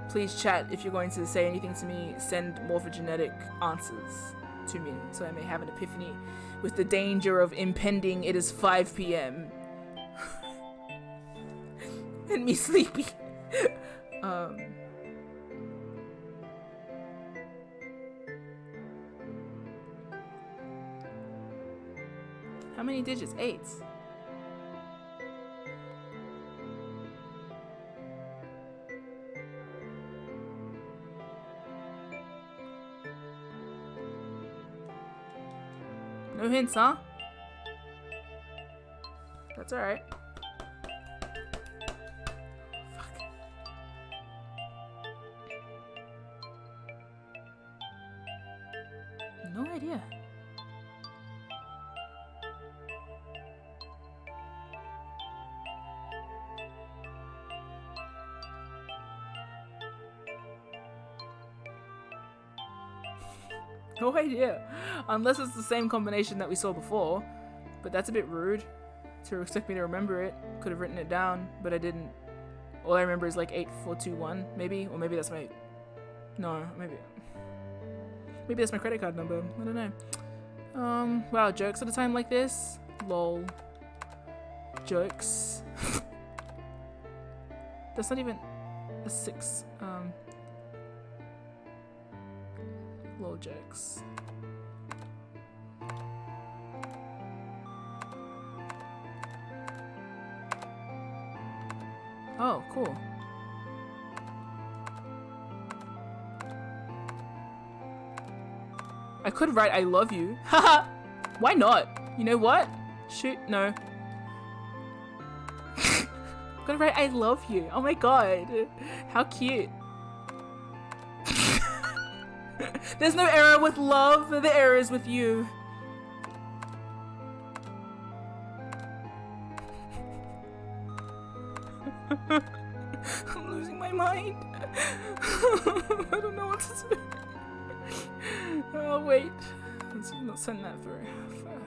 Please chat, if you're going to say anything to me, send morphogenetic answers to me so I may have an epiphany with the danger of impending it is 5 p.m. and me sleepy. How many digits? 8. No hints, huh? That's alright. Fuck. No idea. No idea. Unless it's the same combination that we saw before. But that's a bit rude to expect me to remember it. Could have written it down, but I didn't. All I remember is like 8421, maybe? Or maybe that's my... No, maybe that's my credit card number. I don't know. Wow, jokes at a time like this? Lol. Jokes. That's not even a 6. Lol jokes. Oh, cool. I could write I love you. Haha! Why not? You know what? Shoot, no. I'm gonna write I love you. Oh my god. How cute. There's no error with love, the error is with you. I'm losing my mind. I don't know what to do. Oh, wait. Let's not send that through. Fuck.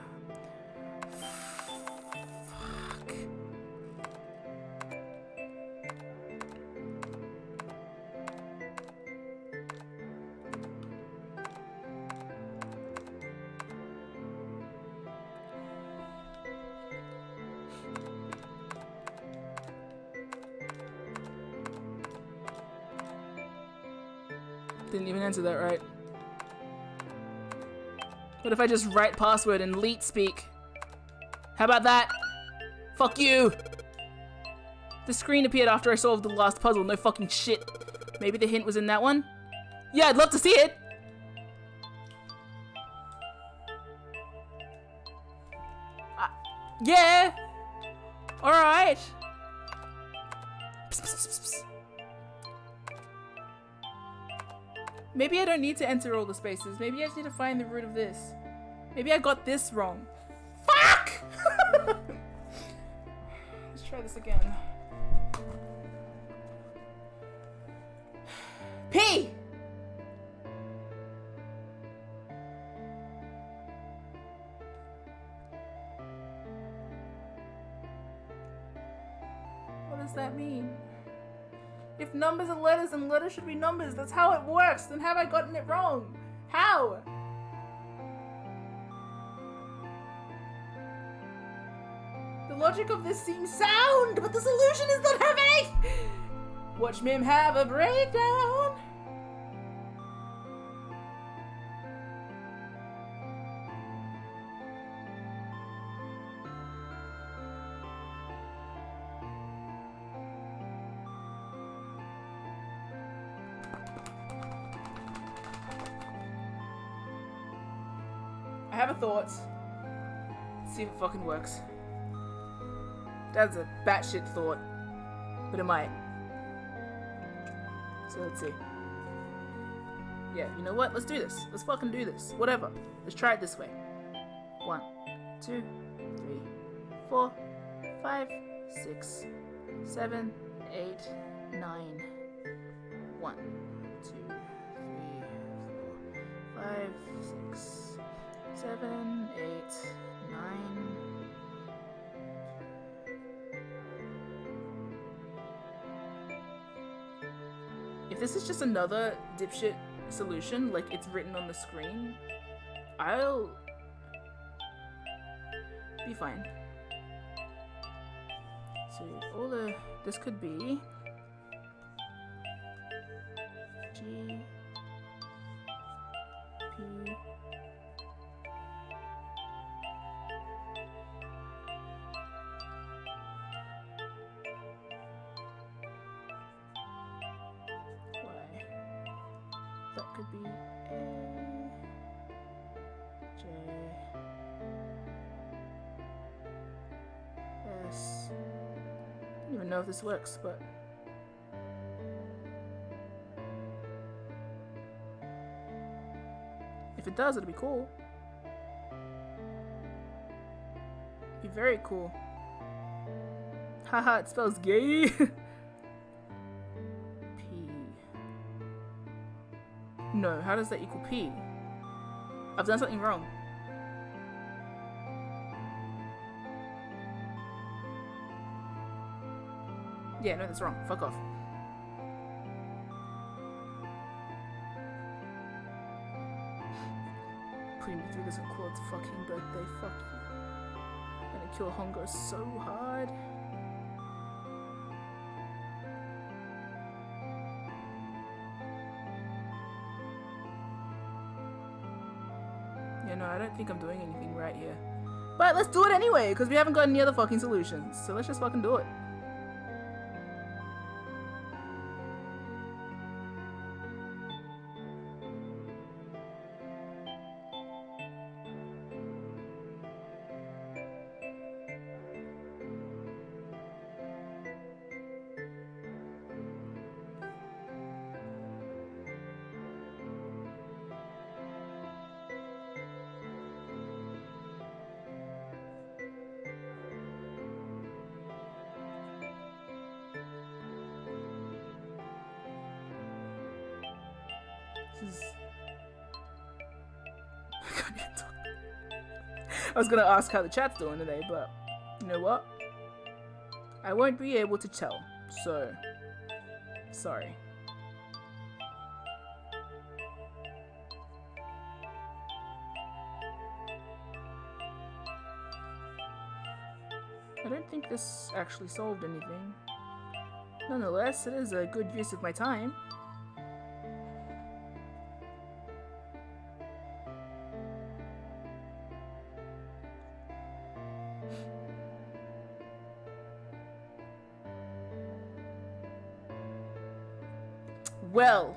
Didn't even answer that right. What if I just write password and leet speak? How about that? Fuck you! The screen appeared after I solved the last puzzle, no fucking shit. Maybe the hint was in that one? Yeah, I'd love to see it! Yeah! Alright! Maybe I don't need to enter all the spaces. Maybe I just need to find the root of this. Maybe I got this wrong. Fuck! Let's try this again. P! What does that mean? If numbers are letters and letters should be numbers, that's how it works. Then have I gotten it wrong? How? The logic of this seems sound, but the solution is not happening! Watch MIM have a breakdown. I have a thought. Let's see if it fucking works. That's a batshit thought, but it might. So let's see. Yeah, you know what? Let's do this. Let's fucking do this. Whatever. Let's try it this way. 1, 2, 3, 4, 5, 6, 7, 8, 9. 1, 2, 3, 4, 5, 6, 7, 8, 9. If this is just another dipshit solution, like it's written on the screen, I'll be fine. So this could be G P Y. That could be A J S. I don't even know if this works, but if it does, it'll be cool. Be very cool. Haha, it spells gay. P. No, how does that equal P? I've done something wrong. Yeah, no, that's wrong. Fuck off. Putting me through this on Claude's fucking birthday. Fuck you. I'm gonna kill Hongo so hard. Yeah, no, I don't think I'm doing anything right here. But let's do it anyway, because we haven't got any other fucking solutions. So let's just fucking do it. I was gonna ask how the chat's doing today, but you know what? I won't be able to tell, so sorry. I don't think this actually solved anything. Nonetheless, it is a good use of my time. Well,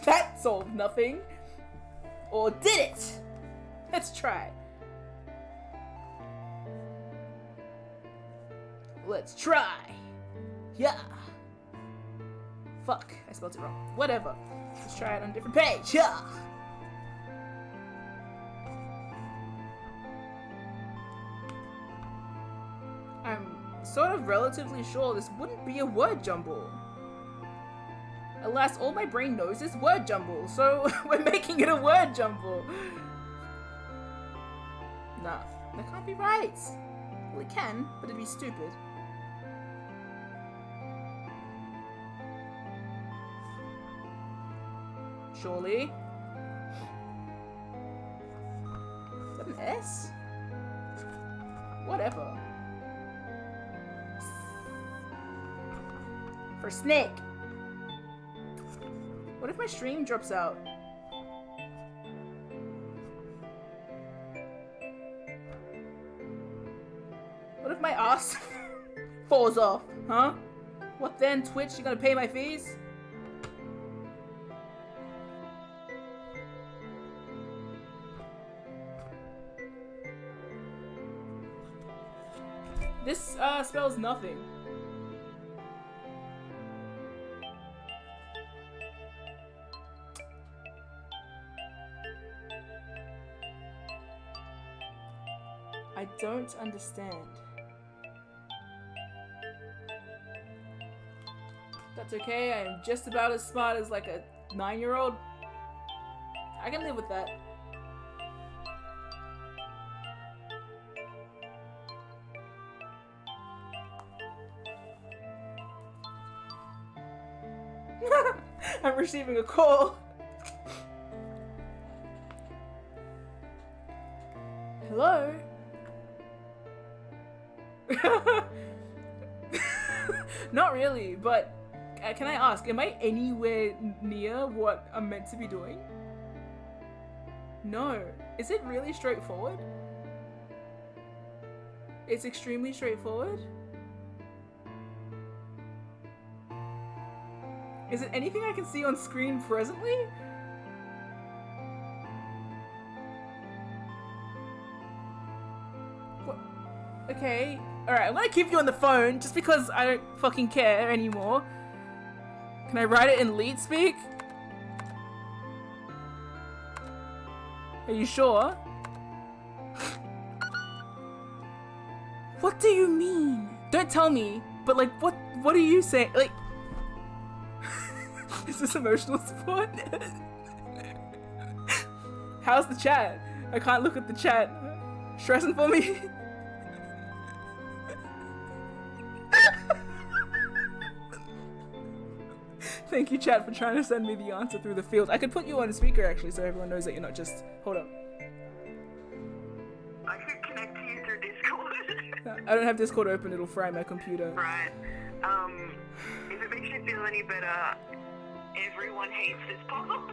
that solved nothing. Or did it? Let's try. Let's try. Yeah. Fuck, I spelled it wrong. Whatever. Let's try it on a different page. Yeah. I'm sort of relatively sure this wouldn't be a word jumble. Alas, all my brain knows is word jumble, so we're making it a word jumble. Nah, that can't be right. Well, it can, but it'd be stupid. Surely. Is that an S? Whatever. For snake. What if my stream drops out? What if my ass falls off, huh? What then, Twitch? You gonna pay my fees? This spells nothing. I don't understand. That's okay, I am just about as smart as like a 9-year-old. I can live with that. I'm receiving a call. Hello? Not really, but can I ask, am I anywhere near what I'm meant to be doing? No. Is it really straightforward? It's extremely straightforward? Is it anything I can see on screen presently? What? Okay. Alright, I'm gonna keep you on the phone just because I don't fucking care anymore. Can I write it in lead speak? Are you sure? What do you mean? Don't tell me, but like, what are you saying? Like, is this emotional support? How's the chat? I can't look at the chat. Stressing for me? Thank you, chat, for trying to send me the answer through the field. I could put you on speaker, actually, so everyone knows that you're not just... Hold up. I could connect to you through Discord. I don't have Discord open, it'll fry my computer. Right. If it makes you feel any better, everyone hates this puzzle.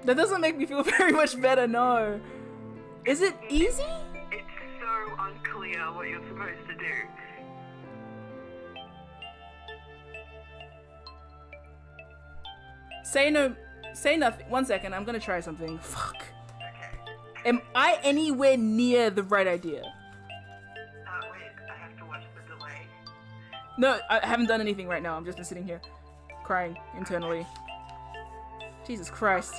That doesn't make me feel very much better, no. Is it easy? It's so unclear what you're supposed to do. Say nothing. 1 second, I'm gonna try something. Fuck. Okay. Am I anywhere near the right idea? Wait, I have to watch the delay. No, I haven't done anything right now. I'm just been sitting here crying internally. Jesus Christ.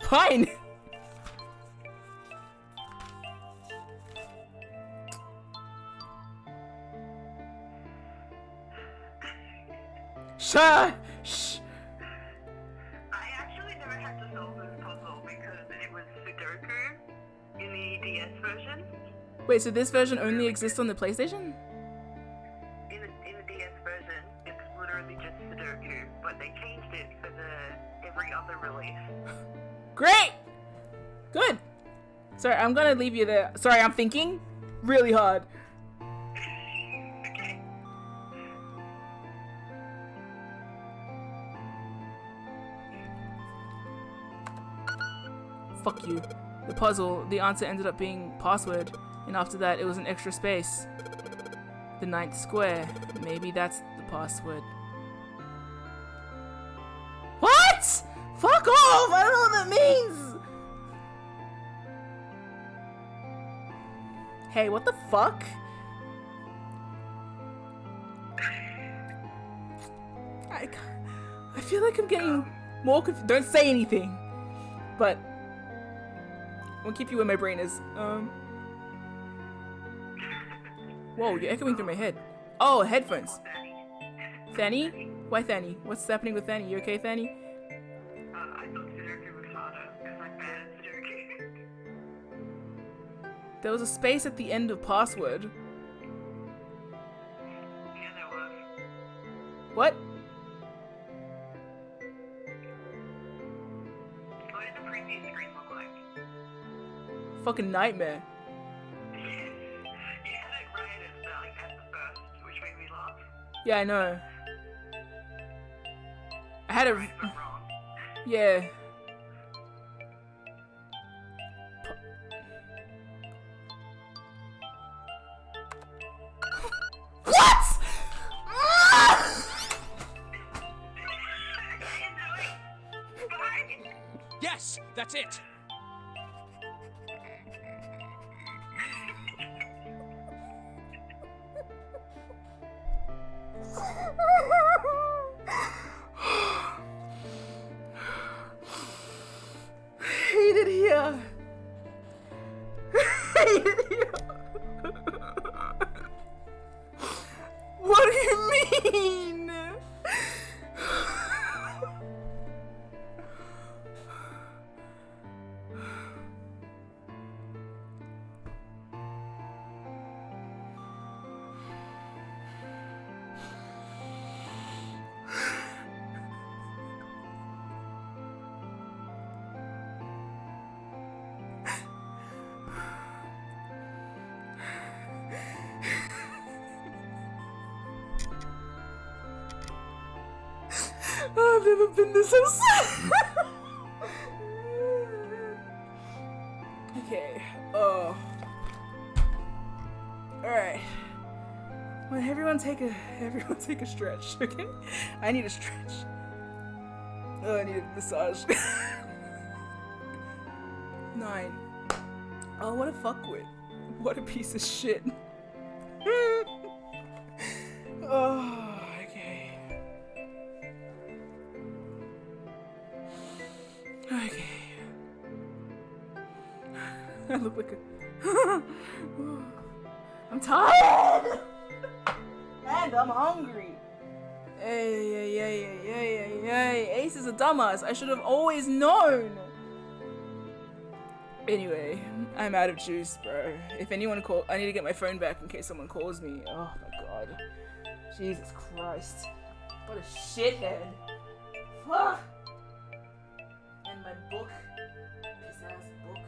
Fine! Shh! I actually never had to solve this puzzle because it was Sudoku in the DS version. Wait, so this version only exists on the PlayStation? In the DS version, it's literally just Sudoku, but they changed it for every other release. Great! Good! Sorry, I'm gonna leave you there. Sorry, I'm thinking really hard. Fuck you. The puzzle, the answer ended up being password, and after that it was an extra space. The 9th square. Maybe that's the password. What?! Fuck off! I don't know what that means! Hey, what the fuck? I feel like I'm getting more confused. Don't say anything! But I'll keep you where my brain is. Whoa, you're echoing through my head. Oh, headphones. Fanny? Why Fanny? What's happening with Fanny? You okay, Fanny? I thought Sudoku was harder because I'm bad at Sudoku. There was a space at the end of password. Yeah, there was. What? What did the previous screen look like? Fucking nightmare. You had it right at the first, which made me laugh. Yeah, I know. I had a... Yeah. What?! Yes, that's it. I hate it here. mean? Oh, I've never been this so sad. Okay. Oh. All right. Well, everyone take a stretch, okay? I need a stretch. Oh, I need a massage. 9. Oh, what a fuckwit. What a piece of shit. Oh, okay. Okay. I look like a... I'm tired! And I'm hungry. Hey. Ace is a dumbass. I should have always known. Anyway, I'm out of juice, bro. If anyone I need to get my phone back in case someone calls me. Oh my god. Jesus Christ. What a shithead. Fuck. And my book. Piss ass book.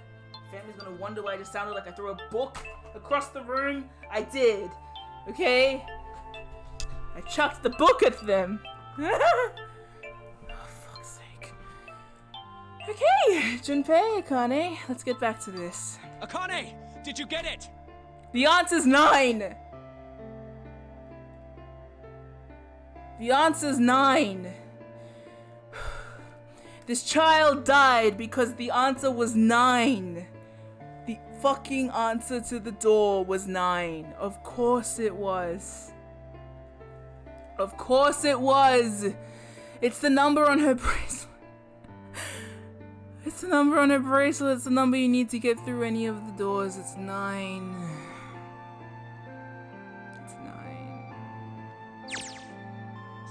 Family's gonna wonder why I just sounded like I threw a book across the room. I did. Okay? I chucked the book at them. Oh, fuck's sake. Okay, Junpei, Akane, let's get back to this. Akane, did you get it? The answer's 9. The answer's 9. This child died because the answer was 9. The fucking answer to the door was 9. Of course it was. Of course it was. It's the number on her bracelet. It's the number on her bracelet. It's the number you need to get through any of the doors. It's 9. It's 9.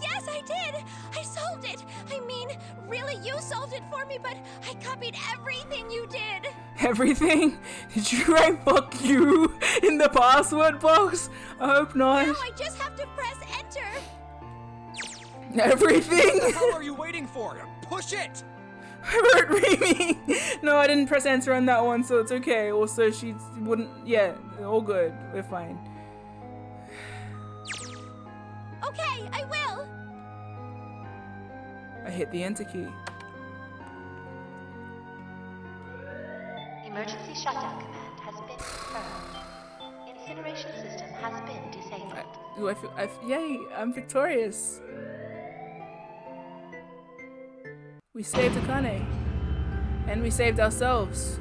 Yes, I did! I solved it! I mean, really, you solved it for me, but I copied everything you did! Everything? Did you write fuck you in the password box? I hope not. No, I just have to press enter! Everything? What the hell are you waiting for? Push it! I wrote Remy! No, I didn't press enter on that one, so it's okay. Also, she wouldn't... Yeah, all good. We're fine. Okay, I will! I hit the enter key. Emergency shutdown command has been confirmed. Incineration system has been disabled. Yay, I'm victorious. We saved Akane. And we saved ourselves.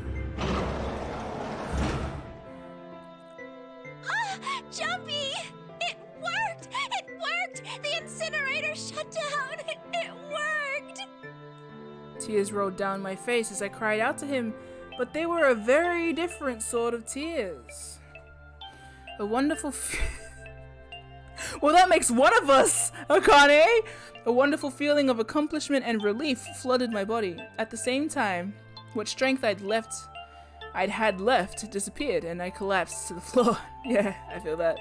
Jumpy! It worked! It worked! The incinerator shut down! It worked! Tears rolled down my face as I cried out to him, but they were a very different sort of tears. A wonderful well, that makes one of us, Akane! A wonderful feeling of accomplishment and relief flooded my body. At the same time, what strength I'd had left disappeared, and I collapsed to the floor. Yeah, I feel that.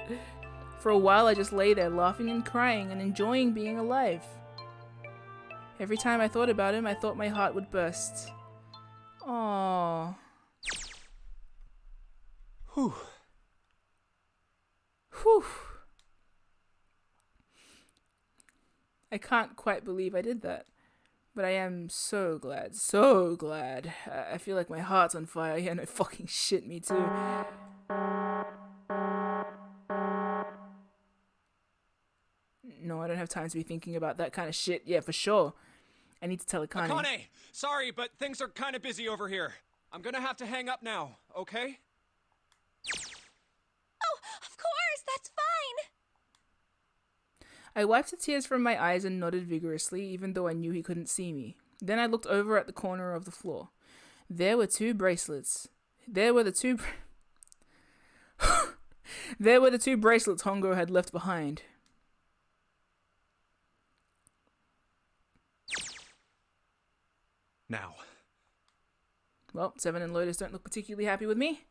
For a while, I just lay there laughing and crying and enjoying being alive. Every time I thought about him, I thought my heart would burst. Aww. Whew. Whew. I can't quite believe I did that. But I am so glad. So glad. I feel like my heart's on fire. Yeah, no fucking shit, me too. No, I don't have time to be thinking about that kind of shit. Yeah, for sure. I need to tell Akane. Akane! Sorry, but things are kind of busy over here. I'm gonna have to hang up now, okay? Oh, of course, that's fine! I wiped the tears from my eyes and nodded vigorously, even though I knew he couldn't see me. Then I looked over at the corner of the floor. There were 2 bracelets. There were the 2 bracelets Hongo had left behind. Now. Well, Seven and Lotus don't look particularly happy with me.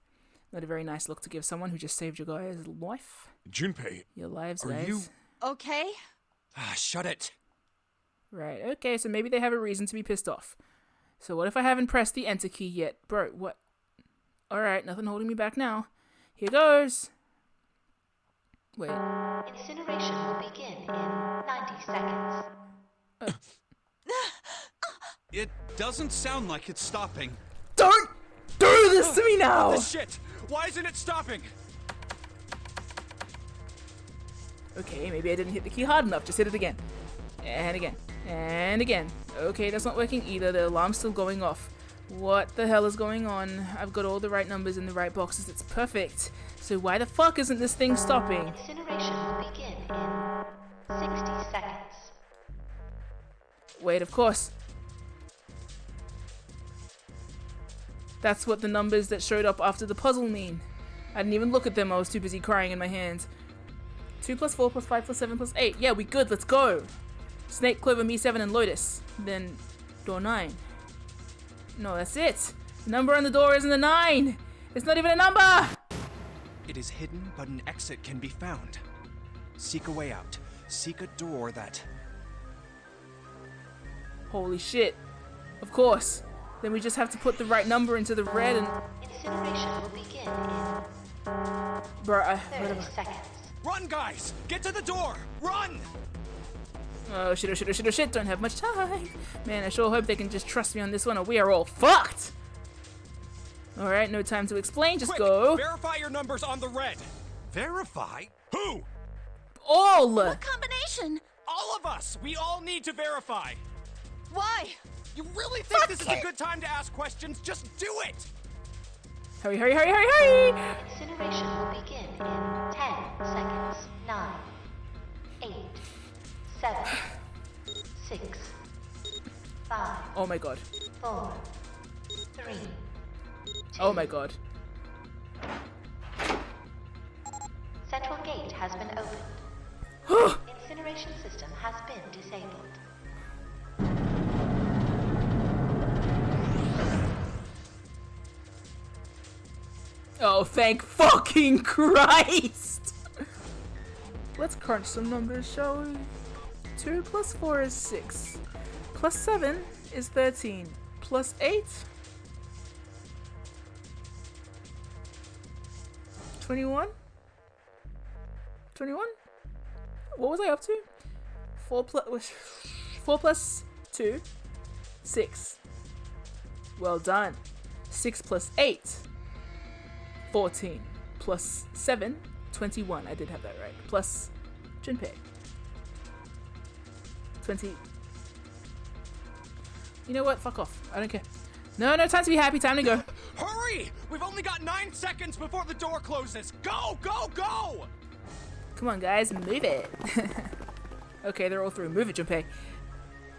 Not a very nice look to give someone who just saved your guy's life. Junpei, Your lives, are guys. you... Okay. Shut it. Right, okay, so maybe they have a reason to be pissed off. So what if I haven't pressed the enter key yet? Bro, what? Alright, nothing holding me back now. Here goes. Wait. Incineration will begin in 90 seconds. It doesn't sound like it's stopping. Don't do this to me now! What the shit? Why isn't it stopping? Okay, maybe I didn't hit the key hard enough. Just hit it again. And again. And again. Okay, that's not working either. The alarm's still going off. What the hell is going on? I've got all the right numbers in the right boxes. It's perfect. So why the fuck isn't this thing stopping? Incineration will begin in 60 seconds. Wait, of course. That's what the numbers that showed up after the puzzle mean. I didn't even look at them. I was too busy crying in my hands. 2 plus 4 plus 5 plus 7 plus 8. Yeah, we good. Let's go. Snake, Clover, me, 7, and Lotus. Then door 9. No, that's it. The number on the door isn't a 9. It's not even a number. It is hidden, but an exit can be found. Seek a way out. Seek a door that... Holy shit. Of course. Then we just have to put the right number into the red and... Incineration will begin in Bruh, 30 seconds. Run, guys! Get to the door! Run! Oh shit, oh shit, oh shit, oh shit. Don't have much time. Man, I sure hope they can just trust me on this one or we are all fucked. Alright, no time to explain. Just Quick, go. Verify your numbers on the red. Verify? Who? All! What combination? All of us! We all need to verify! Why? You really think this is a good time to ask questions? Just do it! Hurry, hurry, hurry, hurry, hurry! Incineration will begin in 10 seconds. 9, 8, 7, 6, 5, Oh my god. 4, 3. Oh my god. Central gate has been opened. Incineration system has been disabled. Oh, thank fucking Christ! Let's crunch some numbers, shall we? 2 plus 4 is 6. Plus 7 is 13. Plus 8? 21? 21? What was I up to? 4 plus 2? 6. Well done. 6 plus 8? 14 plus 7, 21. I did have that right. Plus Junpei. 20. You know what? Fuck off. I don't care. No, no time to be happy. Time to go. Hurry! We've only got 9 seconds before the door closes. Go, go, go! Come on, guys. Move it. Okay, they're all through. Move it, Junpei.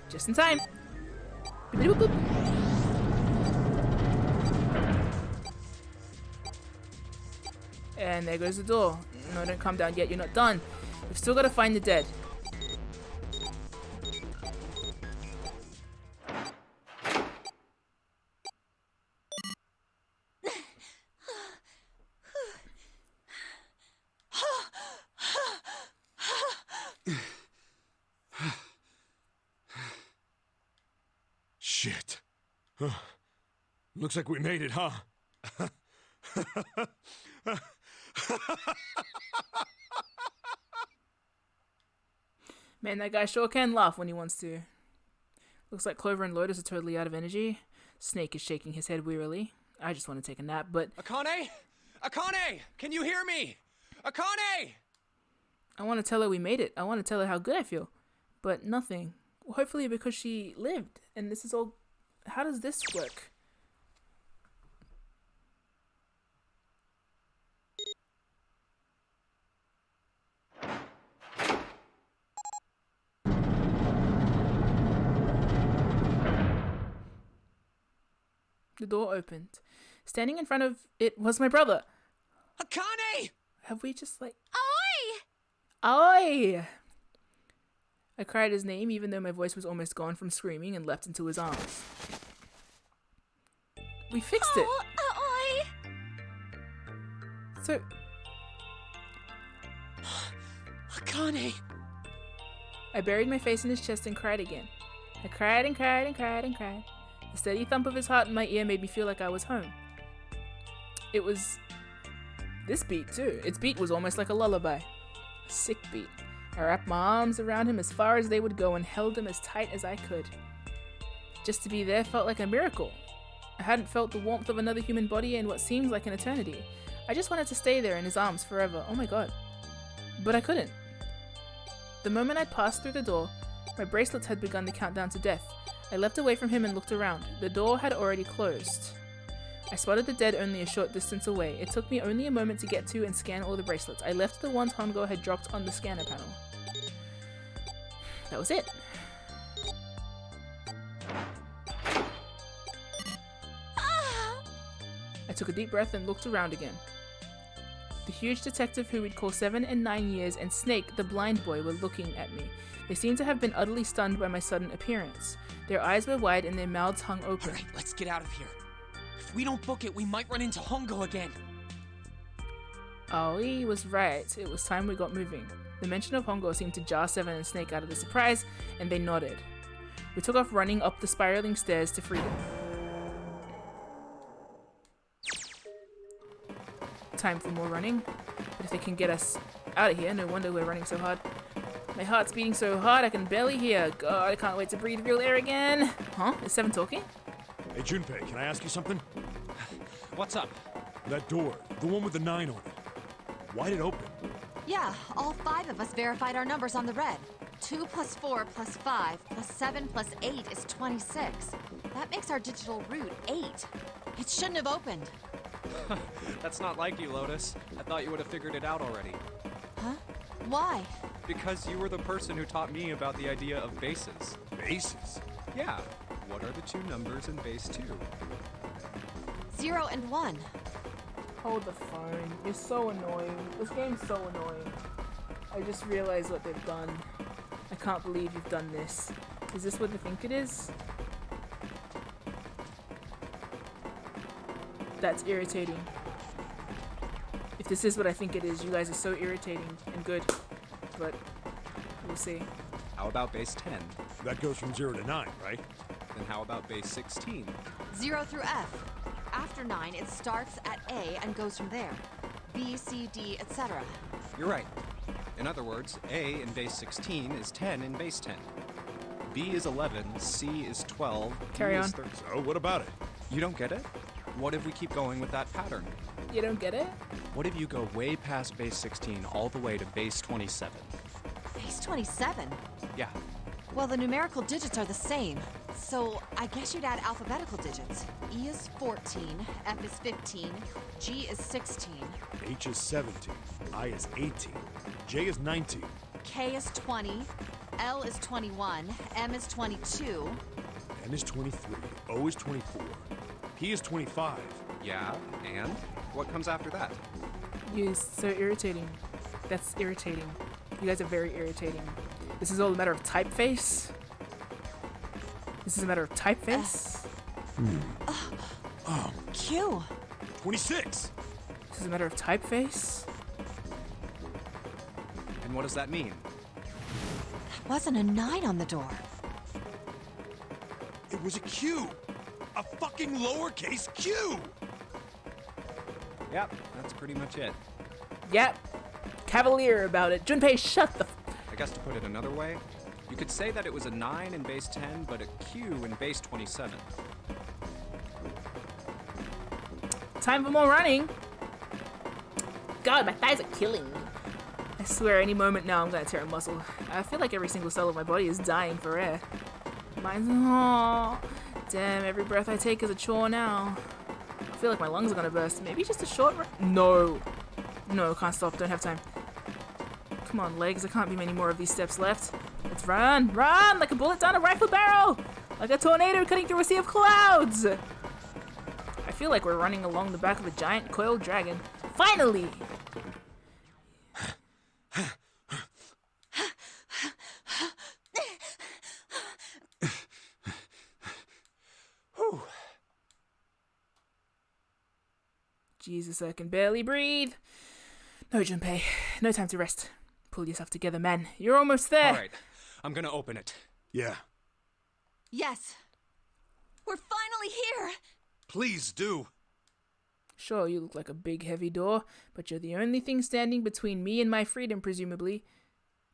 Just in time. Boop, boop, boop. And there goes the door. No, don't calm down yet. You're not done. We've still got to find the dead. Shit. Looks like we made it, huh? Man, that guy sure can laugh when he wants to. Looks like Clover and Lotus are totally out of energy. Snake is shaking his head wearily. I just want to take a nap, but... Akane? Akane! Can you hear me? Akane! I want to tell her we made it. I want to tell her how good I feel. But nothing. Hopefully because she lived. And this is all... How does this work? The door opened. Standing in front of it was my brother. Akane! Have we just like... Oi! Oi! I cried his name even though my voice was almost gone from screaming and leapt into his arms. We fixed it. So... Akane! I buried my face in his chest and cried again. I cried and cried and cried and cried. The steady thump of his heart in my ear made me feel like I was home. It was... this beat too. Its beat was almost like a lullaby. A sick beat. I wrapped my arms around him as far as they would go and held him as tight as I could. Just to be there felt like a miracle. I hadn't felt the warmth of another human body in what seemed like an eternity. I just wanted to stay there in his arms forever. Oh my god. But I couldn't. The moment I'd passed through the door, my bracelets had begun the countdown to death. I leapt away from him and looked around. The door had already closed. I spotted the dead only a short distance away. It took me only a moment to get to and scan all the bracelets. I left the ones Hongo had dropped on the scanner panel. That was it. I took a deep breath and looked around again. The huge detective who we'd call 7 and 9 years and Snake, the blind boy, were looking at me. They seemed to have been utterly stunned by my sudden appearance. Their eyes were wide and their mouths hung open. Alright, let's get out of here. If we don't book it, we might run into Hongo again. Aoi was right. It was time we got moving. The mention of Hongo seemed to jar 7 and Snake out of the surprise, and they nodded. We took off running up the spiraling stairs to freedom. Time for more running. But if they can get us out of here, no wonder we're running so hard. My heart's beating so hard I can barely hear. God, I can't wait to breathe real air again. Huh? Is 7 talking? Hey, Junpei, can I ask you something? What's up? That door, the one with the 9 on it. Why'd it open? Yeah, all 5 of us verified our numbers on the red. 2 plus 4 plus 5 plus 7 plus 8 is 26. That makes our digital route 8. It shouldn't have opened. That's not like you, Lotus. I thought you would have figured it out already. Huh? Why? Because you were the person who taught me about the idea of bases. Bases? Yeah. What are the 2 numbers in base 2? 0 and 1. Hold the phone. You're so annoying. This game's so annoying. I just realized what they've done. I can't believe you've done this. Is this what they think it is? That's irritating. If this is what I think it is, you guys are so irritating and good. But we'll see. How about base 10? That goes from 0 to 9, right? Then how about base 16? 0 through F. After 9, it starts at A and goes from there. B, C, D, etc. You're right. In other words, A in base 16 is 10 in base 10. B is 11, C is 12, Carry D on. is 13. So, what about it? You don't get it? What if we keep going with that pattern? You don't get it? What if you go way past base 16 all the way to base 27? Base 27? Yeah. Well, the numerical digits are the same. So, I guess you'd add alphabetical digits. E is 14, F is 15, G is 16, H is 17, I is 18, J is 19. K is 20, L is 21, M is 22. N is 23, O is 24, P is 25. Yeah, and? What comes after that? You're so irritating. That's irritating. You guys are very irritating. This is all a matter of typeface? This is a matter of typeface? Oh, Q. 26. This is a matter of typeface? And what does that mean? That wasn't a 9 on the door. It was a Q. A fucking lowercase q! Yep, that's pretty much it. Yep. Cavalier about it. Junpei, shut the I guess to put it another way, you could say that it was a 9 in base 10, but a Q in base 27. Time for more running. God, my thighs are killing me. I swear any moment now I'm gonna tear a muscle. I feel like every single cell of my body is dying for air. Mine's, oh, damn, every breath I take is a chore now. I feel like my lungs are gonna burst. Maybe just a short run? No. No, can't stop, don't have time. Come on, legs, there can't be many more of these steps left. Let's run, run, like a bullet down a rifle barrel. Like a tornado cutting through a sea of clouds. I feel like we're running along the back of a giant coiled dragon. Finally! Jesus, I can barely breathe. No, Junpei. No time to rest. Pull yourself together, man. You're almost there. All right, I'm gonna open it. Yeah. Yes. We're finally here. Please do. Sure, you look like a big, heavy door, but you're the only thing standing between me and my freedom, presumably.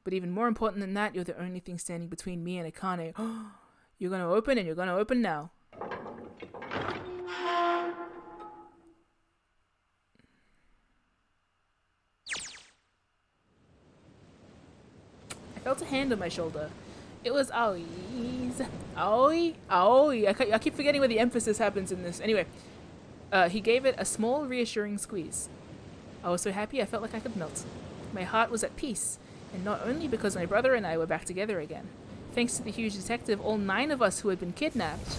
But even more important than that, you're the only thing standing between me and Akane. You're gonna open, and you're gonna open now. I felt a hand on my shoulder. It was Aoi's. Aoi? I keep forgetting where the emphasis happens in this. Anyway, he gave it a small, reassuring squeeze. I was so happy I felt like I could melt. My heart was at peace, and not only because my brother and I were back together again. Thanks to the huge detective, all 9 of us who had been kidnapped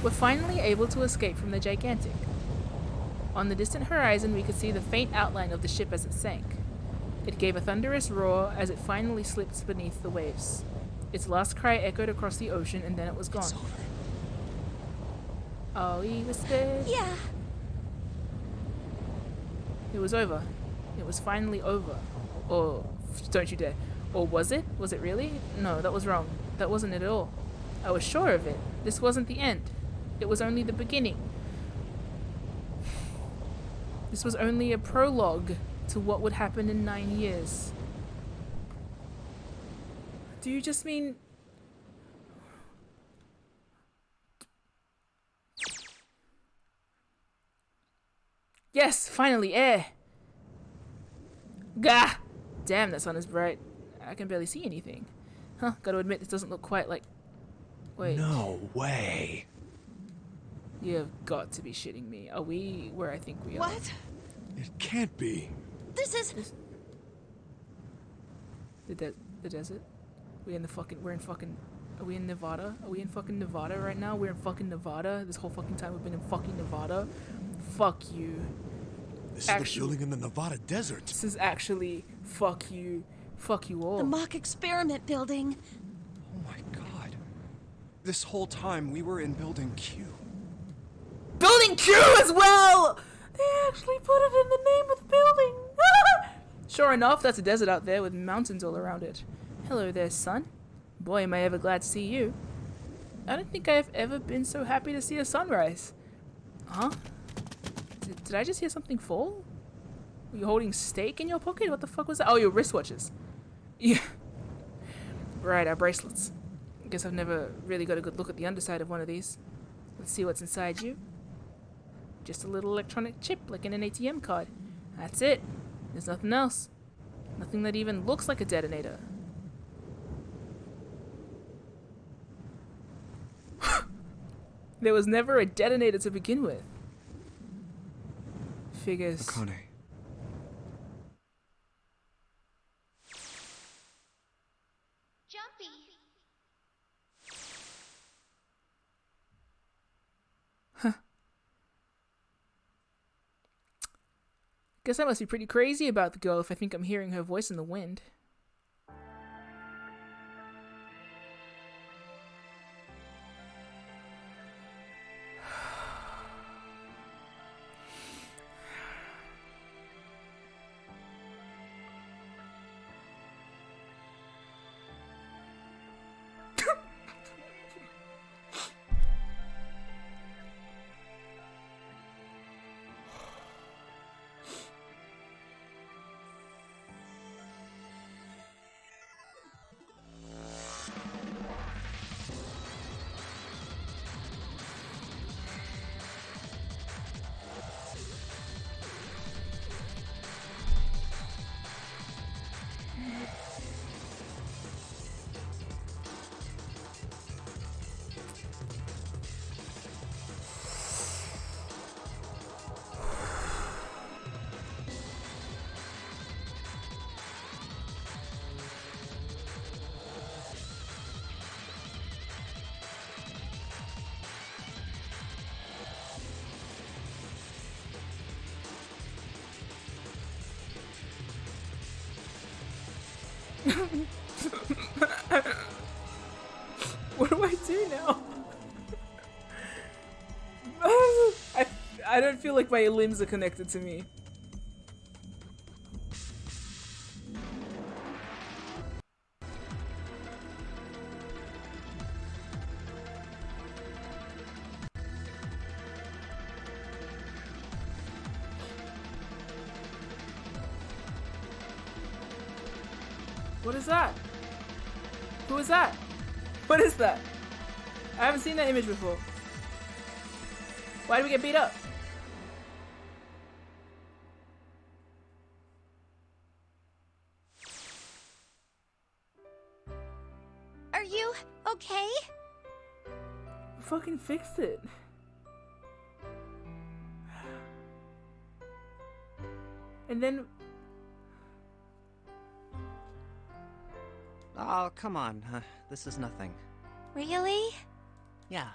were finally able to escape from the gigantic. On the distant horizon, we could see the faint outline of the ship as it sank. It gave a thunderous roar as it finally slipped beneath the waves. Its last cry echoed across the ocean, and then it was gone. It's over. Aoi whispered. Yeah. It was over. It was finally over. Or, don't you dare. Or was it? Was it really? No, that was wrong. That wasn't it at all. I was sure of it. This wasn't the end. It was only the beginning. This was only a prologue to what would happen in 9 years. Do you just mean... Yes, finally, air! Gah! Damn, that sun is bright. I can barely see anything. Huh, gotta admit, this doesn't look quite like... Wait. No way. You've got to be shitting me. Are we where I think we are? What? It can't be. This is... The desert? We're in fucking... Are we in Nevada? Are we in fucking Nevada right now? We're in fucking Nevada? This whole fucking time we've been in fucking Nevada? Fuck you. This is the building in the Nevada desert. This is actually... Fuck you. Fuck you all. The mock experiment building. Oh my god. This whole time we were in Building Q. Building Q as well! They actually put it in the name of the building. Sure enough, that's a desert out there with mountains all around it. Hello there, son. Boy, am I ever glad to see you. I don't think I have ever been so happy to see a sunrise. Huh? Did I just hear something fall? Were you holding steak in your pocket? What the fuck was that? Oh, your wristwatches. Yeah. Right, our bracelets. I guess I've never really got a good look at the underside of one of these. Let's see what's inside you. Just a little electronic chip, like in an ATM card. That's it. There's nothing else. Nothing that even looks like a detonator. There was never a detonator to begin with. Figures. Akane. Jumpy. Huh. Guess I must be pretty crazy about the girl if I think I'm hearing her voice in the wind. What do I do now? I don't feel like my limbs are connected to me. What is that? Who is that? What is that? I haven't seen that image before. Why did we get beat up? Are you okay? We fucking fixed it. And then... Oh, come on. This is nothing. Really? Yeah.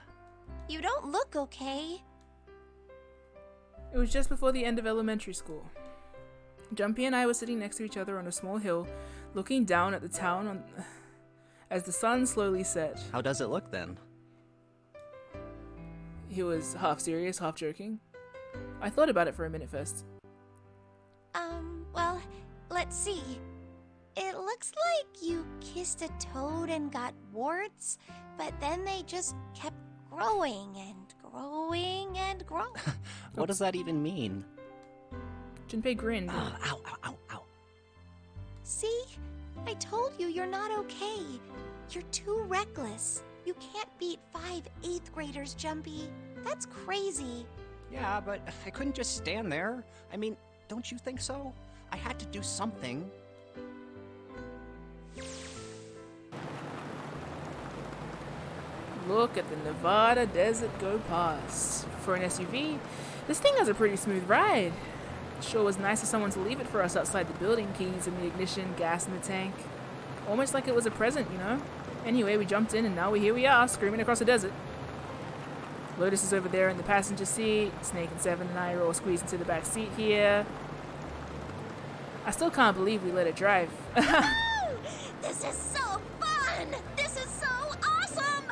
You don't look okay. It was just before the end of elementary school. Jumpy and I were sitting next to each other on a small hill, looking down at the town as the sun slowly set. How does it look then? He was half serious, half joking. I thought about it for a minute first. Well, let's see. It looks like you kissed a toad and got warts, but then they just kept growing and growing and growing. What does that even mean? Junpei grinned. Ow, ow, ow, ow. See? I told you you're not okay. You're too reckless. You can't beat 5 8th graders, Jumpy. That's crazy. Yeah, but I couldn't just stand there. I mean, don't you think so? I had to do something. Look at the Nevada desert go past. For an SUV, this thing has a pretty smooth ride. Sure was nice of someone to leave it for us outside the building, keys in the ignition, gas in the tank. Almost like it was a present, you know? Anyway, we jumped in and now here we are, screaming across the desert. Lotus is over there in the passenger seat. Snake and Seven and I are all squeezed into the back seat here. I still can't believe we let it drive. This is so fun! This is so awesome!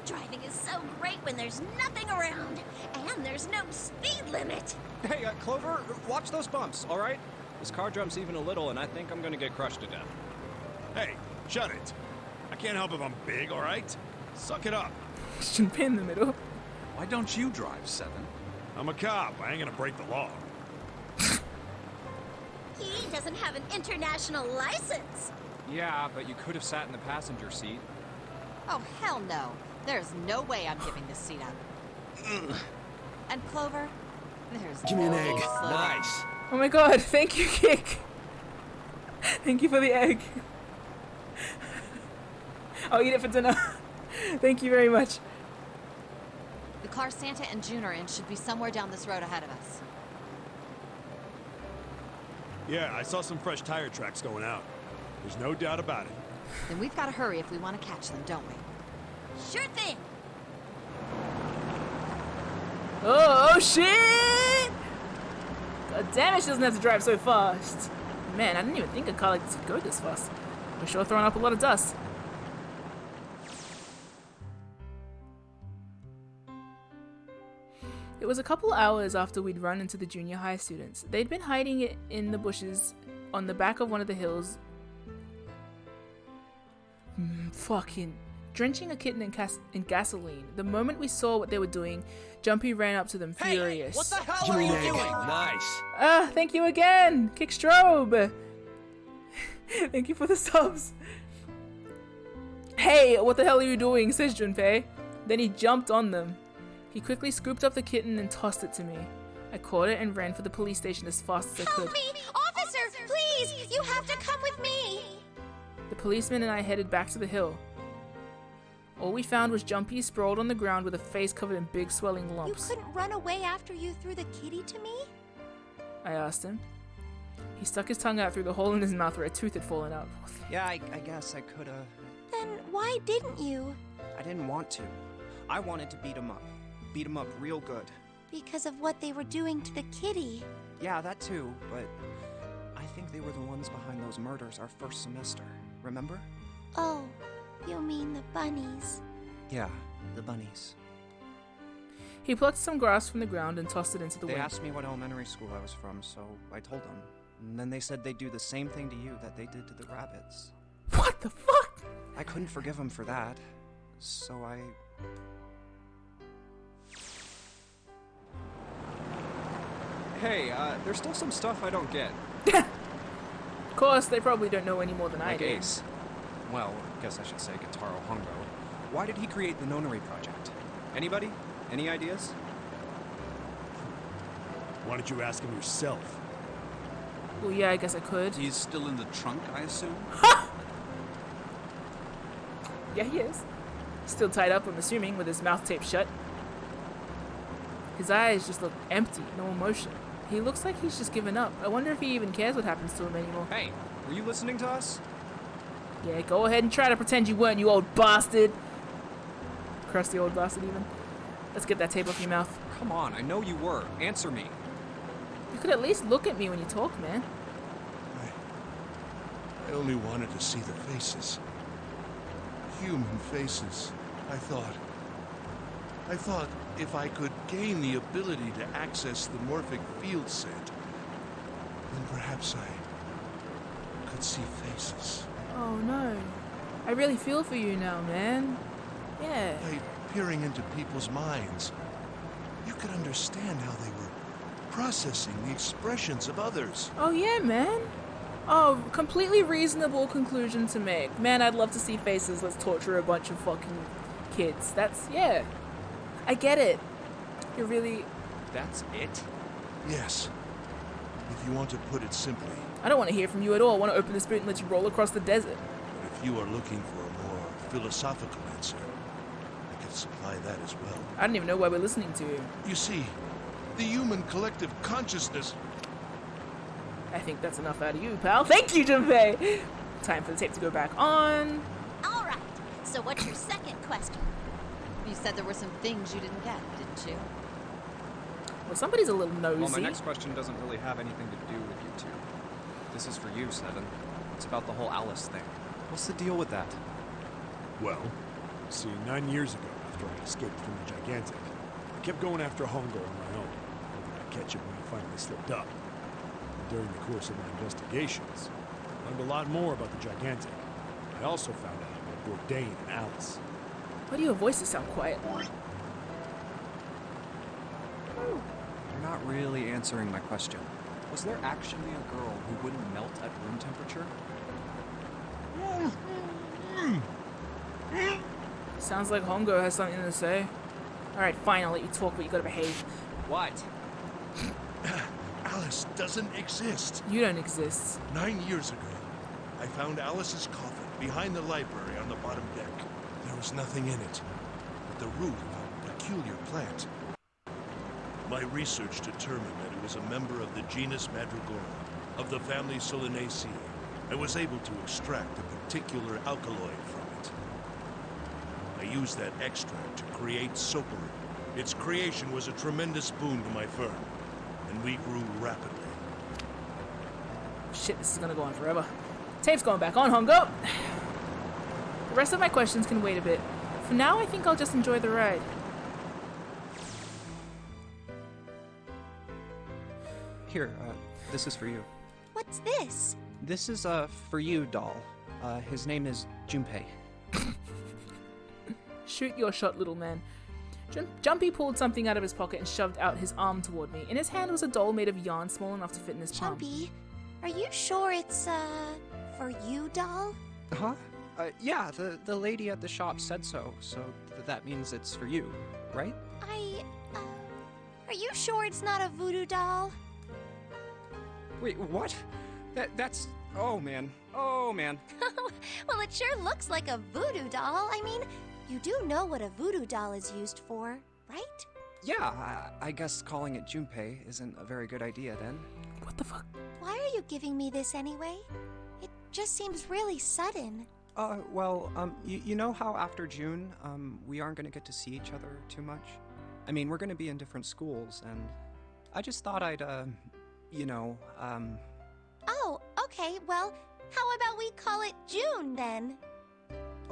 Driving is so great when there's nothing around, and there's no speed limit. Hey, Clover, watch those bumps, all right? This car jumps even a little, and I think I'm gonna get crushed to death. Hey, shut it. I can't help if I'm big, all right? Suck it up. Shouldn't be in the middle. Why don't you drive, Seven? I'm a cop. I ain't gonna break the law. He doesn't have an international license. Yeah, but you could have sat in the passenger seat. Oh, hell no. There's no way I'm giving this seat up. And Clover, there's Give me an no egg. slow down. Nice. Oh my god, thank you, Kick. Thank you for the egg. I'll eat it for dinner. Thank you very much. The car Santa and June are in should be somewhere down this road ahead of us. Yeah, I saw some fresh tire tracks going out. There's no doubt about it. Then we've got to hurry if we want to catch them, don't we? Sure thing. Oh shit! God damn it, she doesn't have to drive so fast. Man, I didn't even think a car like this would go this fast. We're sure throwing up a lot of dust. It was a couple hours after we'd run into the junior high students. They'd been hiding it in the bushes on the back of one of the hills. Fucking drenching a kitten in gasoline. The moment we saw what they were doing, Jumpy ran up to them furious. What the hell are you doing? Nice. Thank you again, Kick Strobe. Thank you for the subs. Hey, what the hell are you doing? Says Junpei. Then he jumped on them. He quickly scooped up the kitten and tossed it to me. I caught it and ran for the police station as fast as I could. Help me! Officer, please! You have to come with me! The policeman and I headed back to the hill. All we found was Jumpy sprawled on the ground with a face covered in big swelling lumps. You couldn't run away after you threw the kitty to me? I asked him. He stuck his tongue out through the hole in his mouth where a tooth had fallen out. Yeah, I guess I could've... Then why didn't you? I didn't want to. I wanted to beat him up. Beat him up real good. Because of what they were doing to the kitty. Yeah, that too, but I think they were the ones behind those murders our first semester. Remember? Oh, you mean the bunnies. Yeah, the bunnies. He plucked some grass from the ground and tossed it into the They wind. asked me what elementary school I was from, so I told them. And then they said they'd do the same thing to you that they did to the rabbits. What the fuck? I couldn't forgive them for that, so I... Hey, there's still some stuff I don't get. Of course, they probably don't know any more than I Like do. Ace. Well, I guess I should say Guitaro Hongo. Why did he create the Nonary Project? Anybody? Any ideas? Why don't you ask him yourself? Well, yeah, I guess I could. He's still in the trunk, I assume? Yeah, he is. Still tied up, I'm assuming, with his mouth taped shut. His eyes just look empty, no emotion. He looks like he's just given up. I wonder if he even cares what happens to him anymore. Hey, were you listening to us? Yeah, go ahead and try to pretend you weren't, you old bastard. Crusty old bastard, even. Let's get that tape off your mouth. Come on, I know you were. Answer me. You could at least look at me when you talk, man. I only wanted to see the faces. Human faces. I thought if I could gain the ability to access the morphic field set, then perhaps I could see faces. Oh no. I really feel for you now, man. Yeah. By peering into people's minds, you could understand how they were processing the expressions of others. Oh yeah, man. Oh, completely reasonable conclusion to make. Man, I'd love to see faces. Let's torture a bunch of fucking kids. That's, yeah. I get it. You're really... That's it? Yes. If you want to put it simply. I don't want to hear from you at all. I want to open this boot and let you roll across the desert. But if you are looking for a more philosophical answer, I can supply that as well. I don't even know why we're listening to you. You see, the human collective consciousness... I think that's enough out of you, pal. Thank you, Junpei! Time for the tape to go back on. All right. So what's your second question? You said there were some things you didn't get, didn't you? Well, somebody's a little nosy. Well, my next question doesn't really have anything to do with you two. This is for you, Seven. It's about the whole Alice thing. What's the deal with that? Well, see, 9 years ago, after I escaped from the Gigantic, I kept going after Hongo on my own, hoping I'd catch him when he finally slipped up. And during the course of my investigations, I learned a lot more about the Gigantic. I also found out about Bourdain and Alice. Why do your voices sound quiet? You're not really answering my question. Was there actually a girl who wouldn't melt at room temperature? Sounds like Hongo has something to say. Alright, fine, I'll let you talk, but you gotta behave. What? Alice doesn't exist. You don't exist. 9 years ago, I found Alice's coffin behind the library on the bottom deck. There was nothing in it but the root of a peculiar plant. My research determined that it was a member of the genus Madrigora, of the family Solanaceae. I was able to extract a particular alkaloid from it. I used that extract to create Soperin. Its creation was a tremendous boon to my firm, and we grew rapidly. Shit, this is gonna go on forever. Tape's going back on, Hongo! The rest of my questions can wait a bit. For now, I think I'll just enjoy the ride. Here, this is for you. What's this? This is, for you, doll. His name is Junpei. Shoot your shot, little man. Jumpy pulled something out of his pocket and shoved out his arm toward me. In his hand was a doll made of yarn small enough to fit in his palm. Jumpy, are you sure it's, for you, doll? Huh? Yeah, the lady at the shop said so, so that means it's for you, right? Are you sure it's not a voodoo doll? Wait, what? That's... Oh, man. Oh, man. Well, it sure looks like a voodoo doll. I mean, you do know what a voodoo doll is used for, right? Yeah, I guess calling it Junpei isn't a very good idea, then. What the fuck? Why are you giving me this anyway? It just seems really sudden. Well, you know how after June, we aren't gonna get to see each other too much? I mean, we're gonna be in different schools, and I just thought I'd, Oh, okay, well, how about we call it June, then?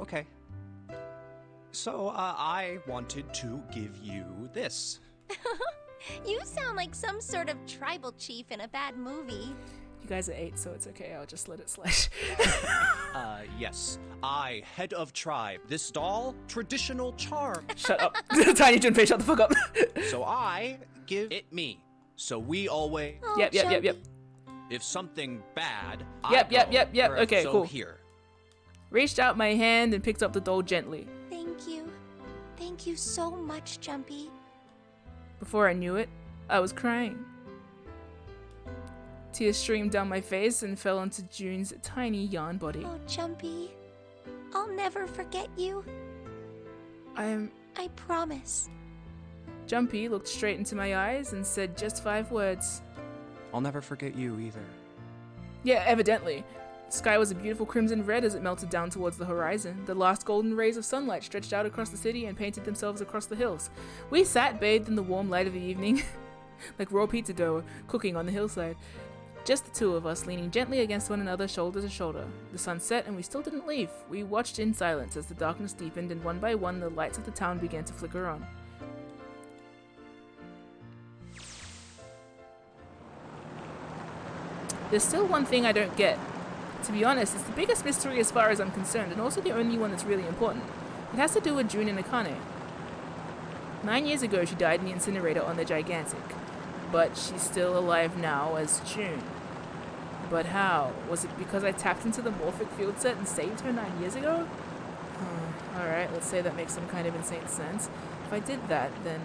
Okay. So, I wanted to give you this. You sound like some sort of tribal chief in a bad movie. You guys are 8, so it's okay. I'll just let it slide. Yes. I, head of tribe. This doll, traditional charm. Shut up. Tiny Junpei, shut the fuck up. So I give it me. So we always... Oh, Yep. If something bad, Yep. Or Okay, so cool. Here. Reached out my hand and picked up the doll gently. Thank you. Thank you so much, Jumpy. Before I knew it, I was crying. Tears streamed down my face and fell onto June's tiny yarn body. Oh, Jumpy. I'll never forget you. I promise. Jumpy looked straight into my eyes and said just 5 words. I'll never forget you either. Yeah, evidently. The sky was a beautiful crimson red as it melted down towards the horizon. The last golden rays of sunlight stretched out across the city and painted themselves across the hills. We sat bathed in the warm light of the evening, like raw pizza dough cooking on the hillside. Just the two of us, leaning gently against one another, shoulder to shoulder. The sun set and we still didn't leave. We watched in silence as the darkness deepened and one by one the lights of the town began to flicker on. There's still one thing I don't get. To be honest, it's the biggest mystery as far as I'm concerned, and also the only one that's really important. It has to do with June and Akane. 9 years ago, she died in the incinerator on the Gigantic, but she's still alive now as June. But how? Was it because I tapped into the morphic field set and saved her 9 years ago? Alright, let's say that makes some kind of insane sense. If I did that, then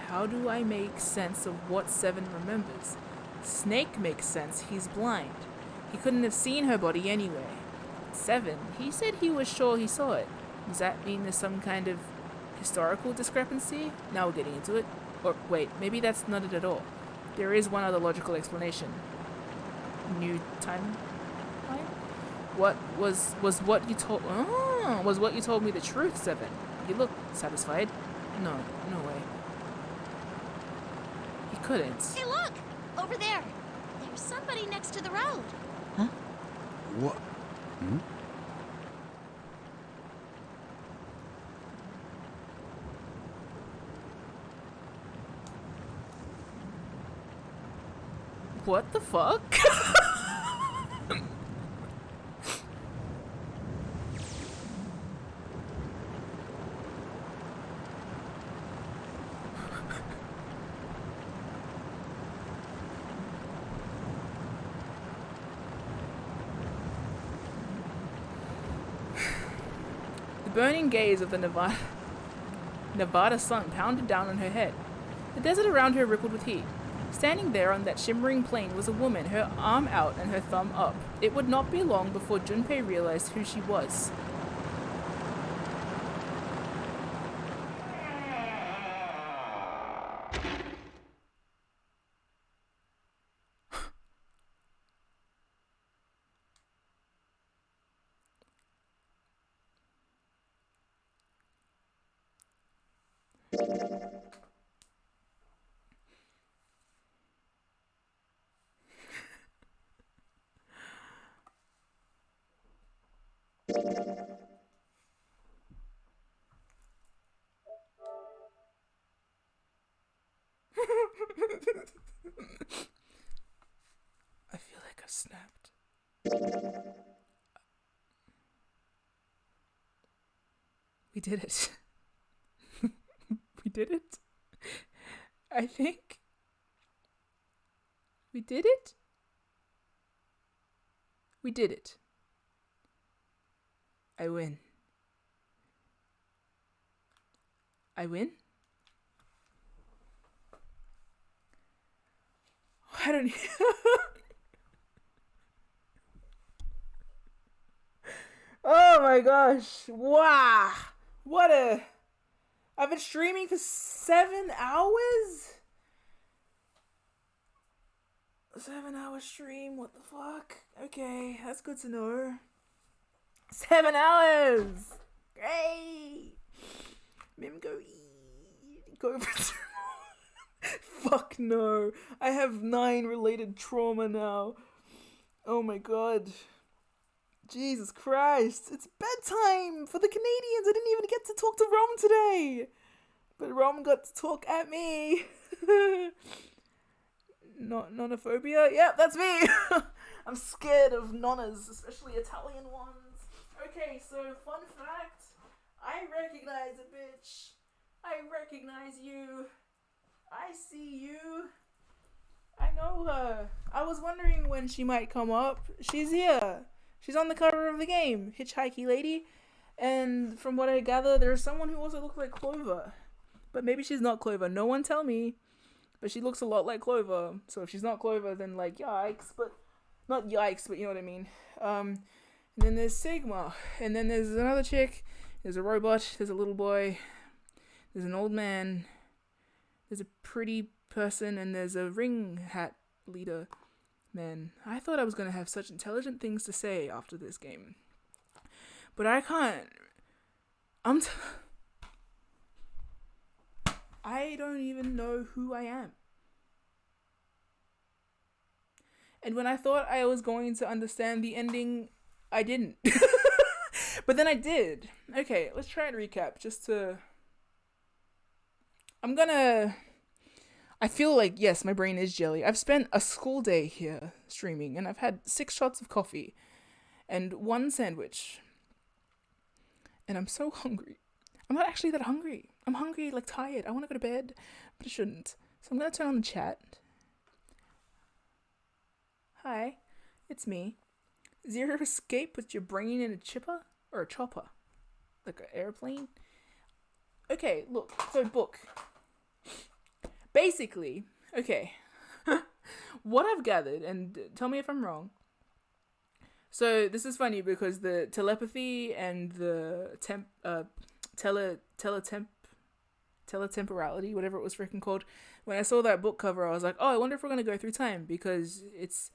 how do I make sense of what Seven remembers? Snake makes sense, he's blind. He couldn't have seen her body anyway. Seven, he said he was sure he saw it. Does that mean there's some kind of historical discrepancy? Now we're getting into it. Or wait, maybe that's not it at all. There is one other logical explanation. New timeline? What was what you told? Oh, was what you told me the truth, Seven? You look satisfied. No way. He couldn't. Hey, look! Over there. There's somebody next to the road. What? Hmm? What the fuck? The burning gaze of the Nevada sun pounded down on her head. The desert around her rippled with heat. Standing there on that shimmering plain was a woman, her arm out and her thumb up. It would not be long before Junpei realized who she was. I feel like I snapped. We did it. We did it. I think. We did it. We did it. I win. I win? I don't. Oh my gosh. Wow. What a. I've been streaming for 7 hours? 7-hour stream, what the fuck? Okay, that's good to know. 7 hours! Great! MIM go eat. Go for fuck no. I have 9 related trauma now. Oh my god. Jesus Christ. It's bedtime for the Canadians. I didn't even get to talk to Rom today. But Rom got to talk at me. Not nonophobia? Yep, that's me. I'm scared of nonnas, especially Italian ones. Okay, so fun fact. I recognize a bitch. I recognize you. I see you. I know her. I was wondering when she might come up. She's here. She's on the cover of the game. Hitchhikey lady. And from what I gather, there's someone who also looks like Clover. But maybe she's not Clover. No one tell me. But she looks a lot like Clover. So if she's not Clover, then like yikes. But not yikes, but you know what I mean. And then there's Sigma. And then there's another chick. There's a robot. There's a little boy. There's an old man. There's a pretty person. And there's a ring hat leader man. I thought I was going to have such intelligent things to say after this game. But I can't. I don't even know who I am. And when I thought I was going to understand the ending, I didn't. But then I did. Okay, let's try and recap just to... I feel like, yes, my brain is jelly. I've spent a school day here streaming, and I've had 6 shots of coffee and 1 sandwich. And I'm so hungry. I'm not actually that hungry. I'm hungry, like tired. I want to go to bed, but I shouldn't. So I'm going to turn on the chat. Hi, it's me. Zero escape with your brain in a chipper? Or a chopper? Like an airplane? Okay, look. So book. Basically, okay. What I've gathered, and tell me if I'm wrong. So this is funny because the telepathy and the teletemporality, whatever it was freaking called, when I saw that book cover, I was like, oh, I wonder if we're going to go through time, because it's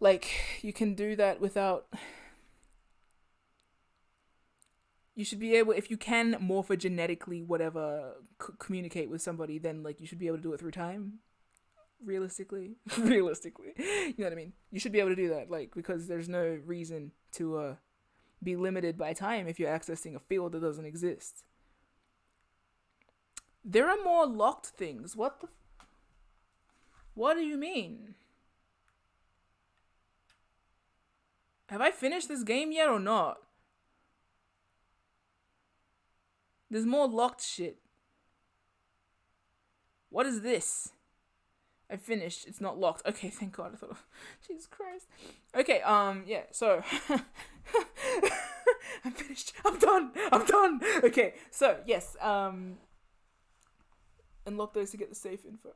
like you can do that without... You should be able, if you can morphogenetically whatever communicate with somebody, then like you should be able to do it through time. Realistically, you know what I mean. You should be able to do that, like, because there's no reason to be limited by time if you're accessing a field that doesn't exist. There are more locked things. What do you mean? Have I finished this game yet or not? There's more locked shit. What is this? I finished. It's not locked. Okay, thank God. I thought, Jesus Christ. Okay, yeah, so. I'm finished. I'm done. Okay, so, yes, unlock those to get the safe info.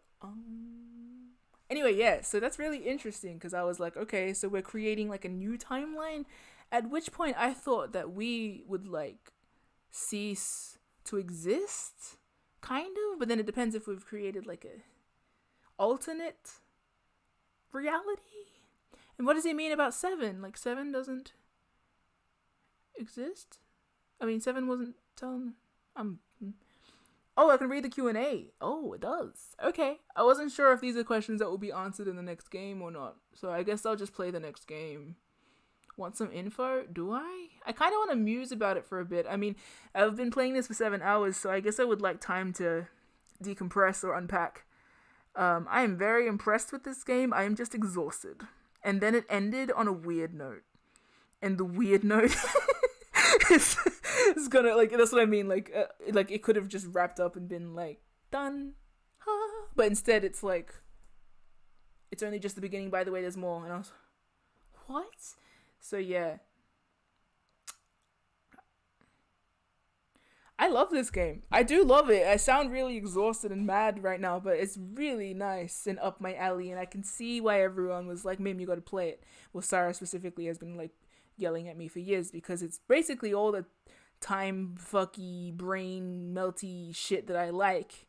Anyway, yeah, so that's really interesting, because I was like, okay, so we're creating, like, a new timeline, at which point I thought that we would, like, cease to exist, kind of, but then it depends if we've created like a alternate reality. And what does he mean about 7? Like 7 doesn't exist? I mean, 7 wasn't telling... Oh, I can read the Q&A. Oh, it does. Okay. I wasn't sure if these are questions that will be answered in the next game or not, so I guess I'll just play the next game. Want some info? Do I? I kind of want to muse about it for a bit. I mean, I've been playing this for 7 hours, so I guess I would like time to decompress or unpack. I am very impressed with this game. I am just exhausted. And then it ended on a weird note. And the weird note is gonna, like, that's what I mean. Like it could have just wrapped up and been, like, done. But instead, it's like, it's only just the beginning, by the way, there's more. And I was, what? So yeah, I love this game. I do love it. I sound really exhausted and mad right now, but it's really nice and up my alley, and I can see why everyone was like, Mim, you gotta play it. Well, Sarah specifically has been like yelling at me for years, because it's basically all the time fucky brain melty shit that I like,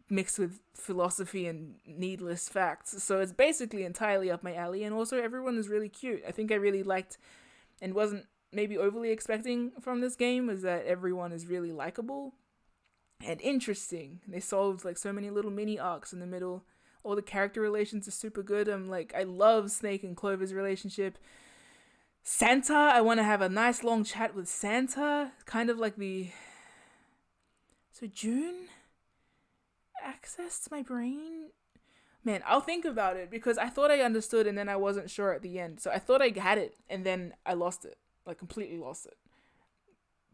mixed with philosophy and needless facts. So it's basically entirely up my alley, and also everyone is really cute. I think I really liked, and wasn't maybe overly expecting from this game, was that everyone is really likable and interesting. They solved like so many little mini arcs in the middle. All the character relations are super good. I'm like, I love Snake and Clover's relationship. Santa, I want to have a nice long chat with Santa. Kind of like the... So June? Access to my brain? Man, I'll think about it because I thought I understood and then I wasn't sure at the end. So I thought I had it and then I lost it. Like completely lost it.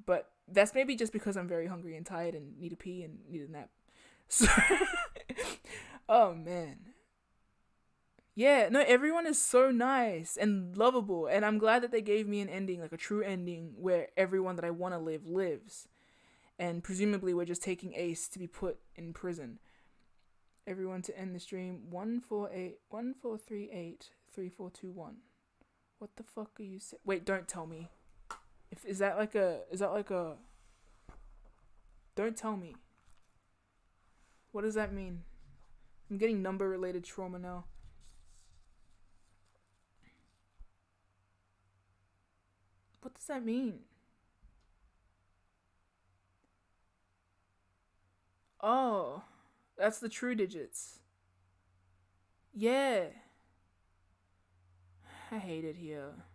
But that's maybe just because I'm very hungry and tired and need a pee and need a nap. So, oh man. Yeah, no, everyone is so nice and lovable. And I'm glad that they gave me an ending, like a true ending where everyone that I want to live lives. And presumably we're just taking Ace to be put in prison. Everyone to end the stream. 1438-3421. What the fuck are you saying? Wait, don't tell me. Is that like a... Don't tell me. What does that mean? I'm getting number-related trauma now. What does that mean? Oh, that's the true digits. Yeah. I hate it here.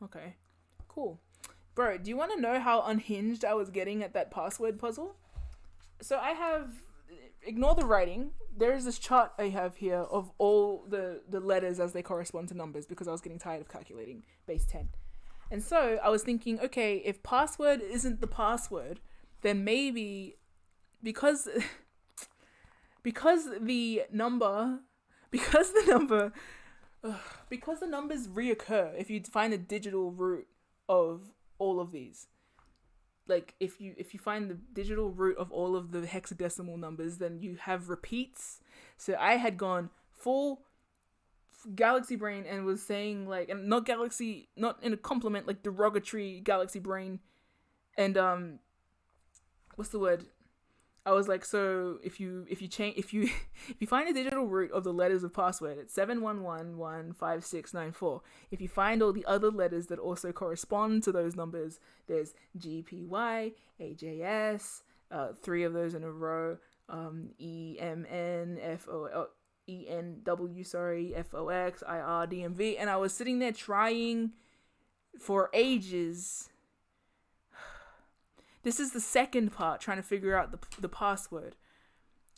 Okay, cool. Bro, do you want to know how unhinged I was getting at that password puzzle? So I have... Ignore the writing. There's this chart I have here of all the letters as they correspond to numbers because I was getting tired of calculating base 10. And so I was thinking, okay, if password isn't the password, then maybe because the numbers reoccur if you find the digital root of all of these. Like if you find the digital root of all of the hexadecimal numbers, then you have repeats. So I had gone full galaxy brain and was saying like, and not galaxy, not in a compliment, like derogatory galaxy brain, and what's the word? I was like, so if you find the digital root of the letters of password, it's 7111569 If you find all the other letters that also correspond to those numbers, there's GPY, AJS, 3 of those in a row, EMN, ENW, FOX, IR, DMV, and I was sitting there trying for ages. This is the second part, trying to figure out the password.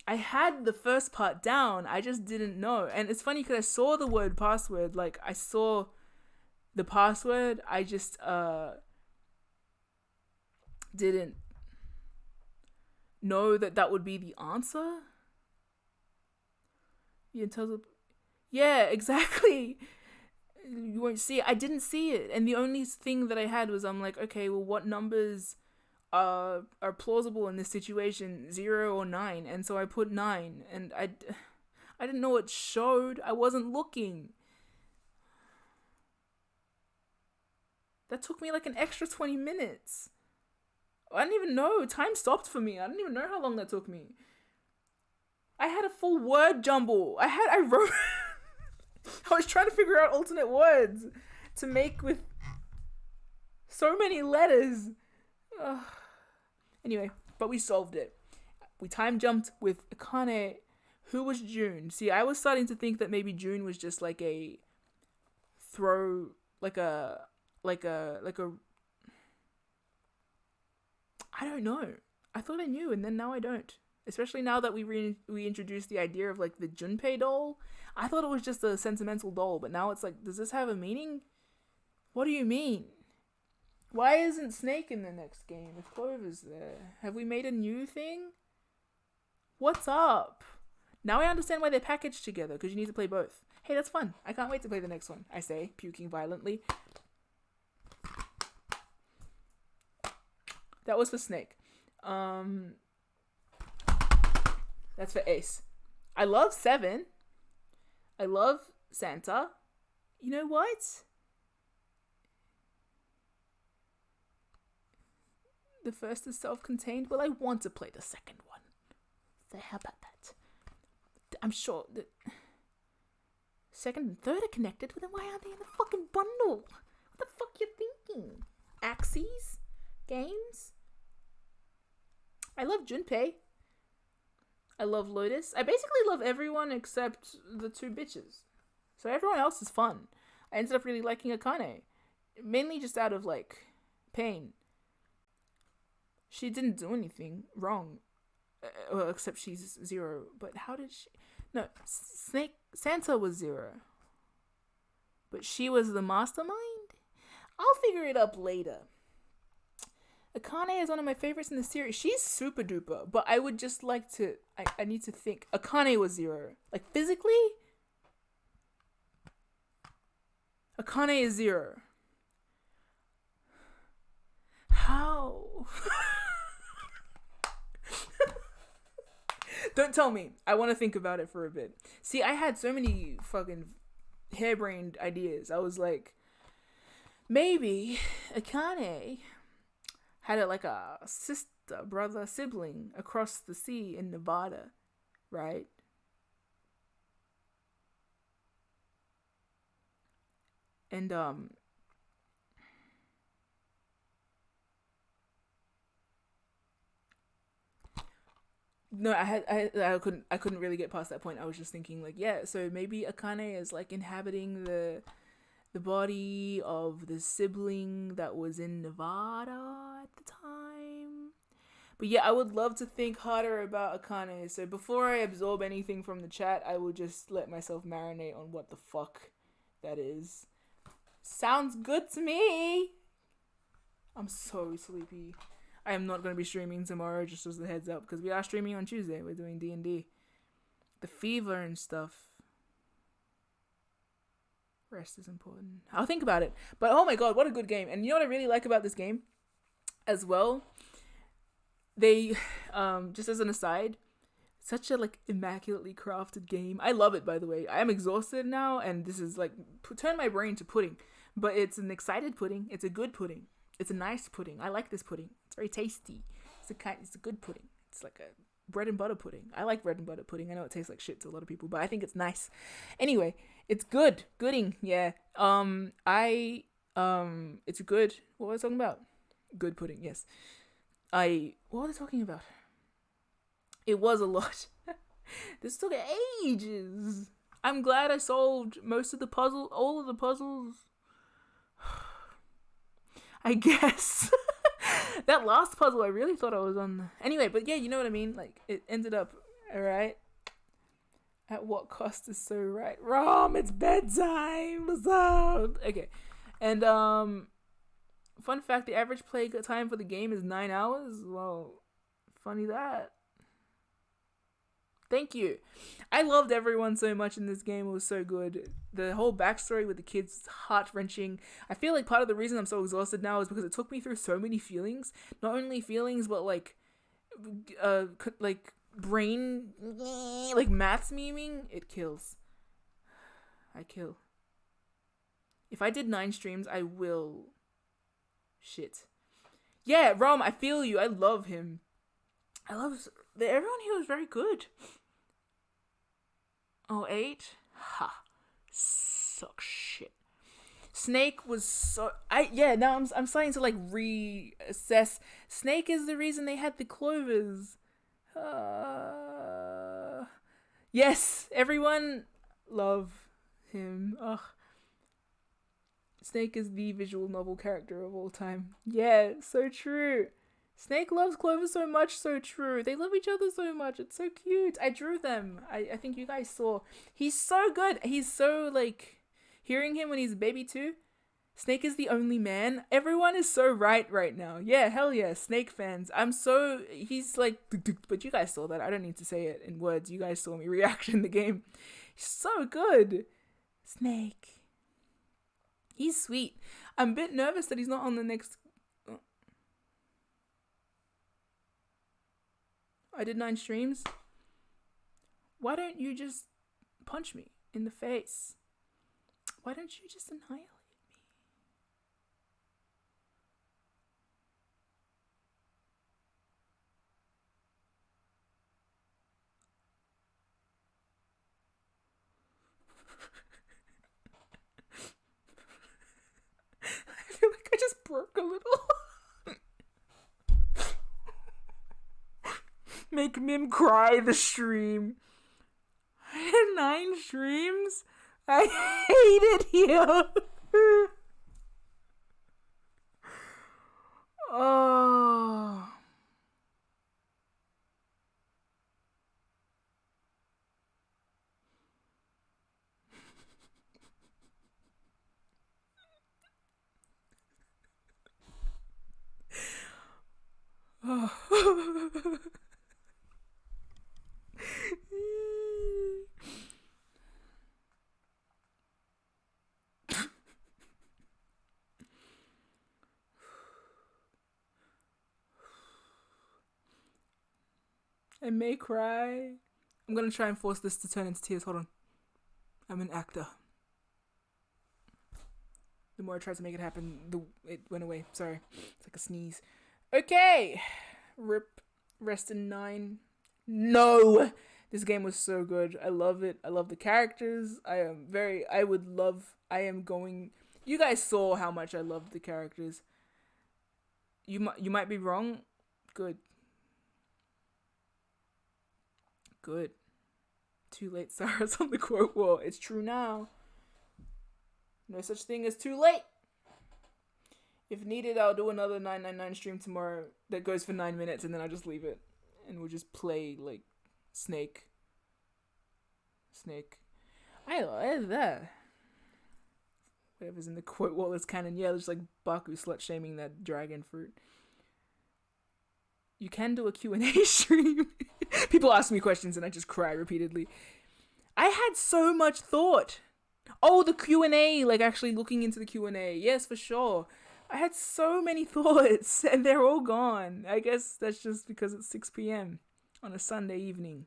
I had the first part down, I just didn't know. And it's funny because I saw the word password, like I saw the password, I just didn't know that would be the answer. Yeah, exactly. You won't see it. I didn't see it. And the only thing that I had was I'm like, okay, well, what numbers are plausible in this situation, 0 or 9? And so I put 9, and I didn't know it showed. I wasn't looking. That took me like an extra 20 minutes. I didn't even know. Time stopped for me. I didn't even know how long that took me. I had a full word jumble. I wrote... I was trying to figure out alternate words to make with so many letters. Anyway, but we solved it. We time jumped with Akane. Who was June? See, I was starting to think that maybe June was just like a throw, like a I don't know. I thought I knew, and then now I don't. Especially now that we introduced the idea of like the Junpei doll. I thought it was just a sentimental doll, but now it's like, does this have a meaning? What do you mean? Why isn't Snake in the next game if Clover's there? Have we made a new thing? What's up? Now I understand why they're packaged together, because you need to play both. Hey, that's fun. I can't wait to play the next one, I say, puking violently. That was for Snake. That's for Ace. I love 7. I love Santa. You know what? The first is self-contained. Well, I want to play the second one. So how about that? I'm sure that second and third are connected, but then why aren't they in the fucking bundle? What the fuck you thinking? Axes? Games? I love Junpei. I love Lotus. I basically love everyone except the 2 bitches. So everyone else is fun. I ended up really liking Akane. Mainly just out of, like, pain. She didn't do anything wrong. Well, except she's Zero. But how did she... No, Santa was Zero. But she was the mastermind? I'll figure it up later. Akane is one of my favorites in the series. She's super duper, but I would just like to... I need to think. Akane was Zero. Like, physically? Akane is Zero. How? Don't tell me. I want to think about it for a bit. See, I had so many fucking harebrained ideas. I was like, maybe Akane had like a sister, brother, sibling across the sea in Nevada, right? And no, I couldn't really get past that point. I was just thinking like, yeah, so maybe Akane is like inhabiting the body of the sibling that was in Nevada at the time. But yeah, I would love to think harder about Akane. So before I absorb anything from the chat, I will just let myself marinate on what the fuck that is. Sounds good to me. I'm so sleepy. I am not going to be streaming tomorrow, just as a heads up, because we are streaming on Tuesday. We're doing D&D. The fever and stuff. Rest is important. I'll think about it. But oh my god, what a good game. And you know what I really like about this game as well? They, just as an aside, such a like immaculately crafted game. I love it, by the way. I am exhausted now, and this is like, turn my brain to pudding. But it's an excited pudding. It's a good pudding. It's a nice pudding. I like this pudding. It's very tasty. It's a good pudding. It's like a bread and butter pudding. I like bread and butter pudding. I know it tastes like shit to a lot of people, but I think it's nice. Anyway, it's good. Gooding, yeah. It's good. What was I talking about? Good pudding, yes. What was I talking about? It was a lot. This took ages. I'm glad I solved most of the puzzle, all of the puzzles. I guess. That last puzzle, I really thought I was on. Anyway, but yeah, you know what I mean? Like, it ended up, alright? At what cost is so right. Rom, it's bedtime. What's up? Okay. And, fun fact, the average play time for the game is 9 hours. Well, funny that. Thank you. I loved everyone so much in this game. It was so good. The whole backstory with the kids is heart-wrenching. I feel like part of the reason I'm so exhausted now is because it took me through so many feelings. Not only feelings, but like brain, like maths memeing. It kills. I kill. If I did 9 streams, I will. Shit. Yeah, Rom, I feel you. I love him. Everyone here was very good. Oh, 8? Ha. Suck shit. Snake was so... now I'm starting to, like, reassess. Snake is the reason they had the clovers. Yes, everyone love him. Ugh. Snake is the visual novel character of all time. Yeah, so true. Snake loves Clover so much, so true. They love each other so much. It's so cute. I drew them. I think you guys saw. He's so good. He's so, like, hearing him when he's a baby too. Snake is the only man. Everyone is so right now. Yeah, hell yeah, Snake fans. He's like, but you guys saw that. I don't need to say it in words. You guys saw me react in the game. He's so good. Snake. He's sweet. I'm a bit nervous that he's not on the next... I did 9 streams. Why don't you just punch me in the face? Why don't you just annihilate me? I feel like I just broke a little. Make MIM cry the stream. I had 9 streams? I hate it here. Oh. Oh. I may cry. I'm gonna try and force this to turn into tears. Hold on. I'm an actor. The more I tried to make it happen, it went away. Sorry. It's like a sneeze. Okay. Rip. Rest in 9. No! This game was so good. I love it. I love the characters. You guys saw how much I loved the characters. You might be wrong. Good. Good. Too late, Sarah's on the quote wall. It's true now. No such thing as too late. If needed, I'll do another 999 stream tomorrow that goes for 9 minutes, and then I'll just leave it. And we'll just play, like, Snake. I love that. Whatever's in the quote wall is canon. Yeah, it's like Baku slut-shaming that dragon fruit. You can do a Q&A stream. People ask me questions and I just cry repeatedly. I had so much thought. Oh, the Q&A, like actually looking into the Q&A. Yes, for sure. I had so many thoughts and they're all gone. I guess that's just because it's 6 p.m. on a Sunday evening.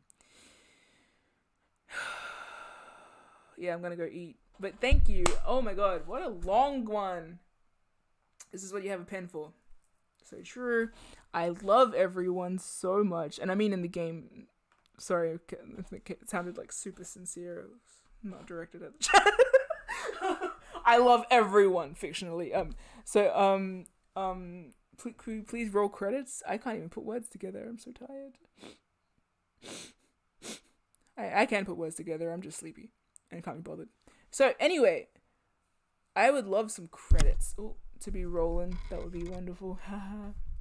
Yeah, I'm gonna go eat. But thank you. Oh my god, what a long one. This is what you have a pen for. So true. I love everyone so much. And I mean in the game. Sorry, it sounded like super sincere. It was not directed at the chat. I love everyone fictionally. Please roll credits. I can't even put words together. I'm so tired. I can put words together. I'm just sleepy and can't be bothered. So anyway, I would love some credits to be rolling. That would be wonderful.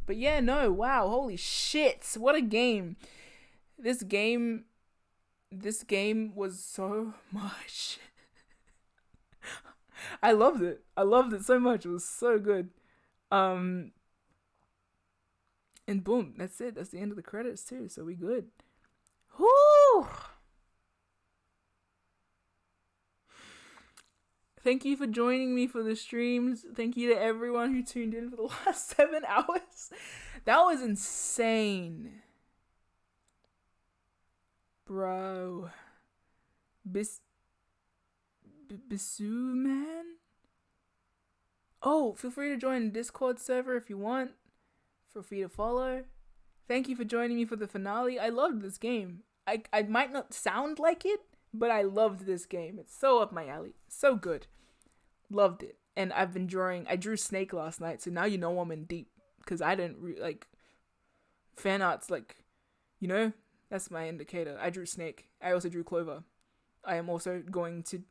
But yeah, no, wow, holy shit, what a game. This game was so much. I loved it so much. It was so good. And boom, that's it. That's the end of the credits too, so we good. Whoo! Thank you for joining me for the streams. Thank you to everyone who tuned in for the last 7 hours. That was insane. Bro. Bisu, man? Oh, feel free to join the Discord server if you want. Feel free to follow. Thank you for joining me for the finale. I loved this game. I might not sound like it, but I loved this game. It's so up my alley. So good. Loved it. And I've been drawing. I drew Snake last night, so now you know I'm in deep. Because I didn't, fan art's that's my indicator. I drew Snake. I also drew Clover. I am also going to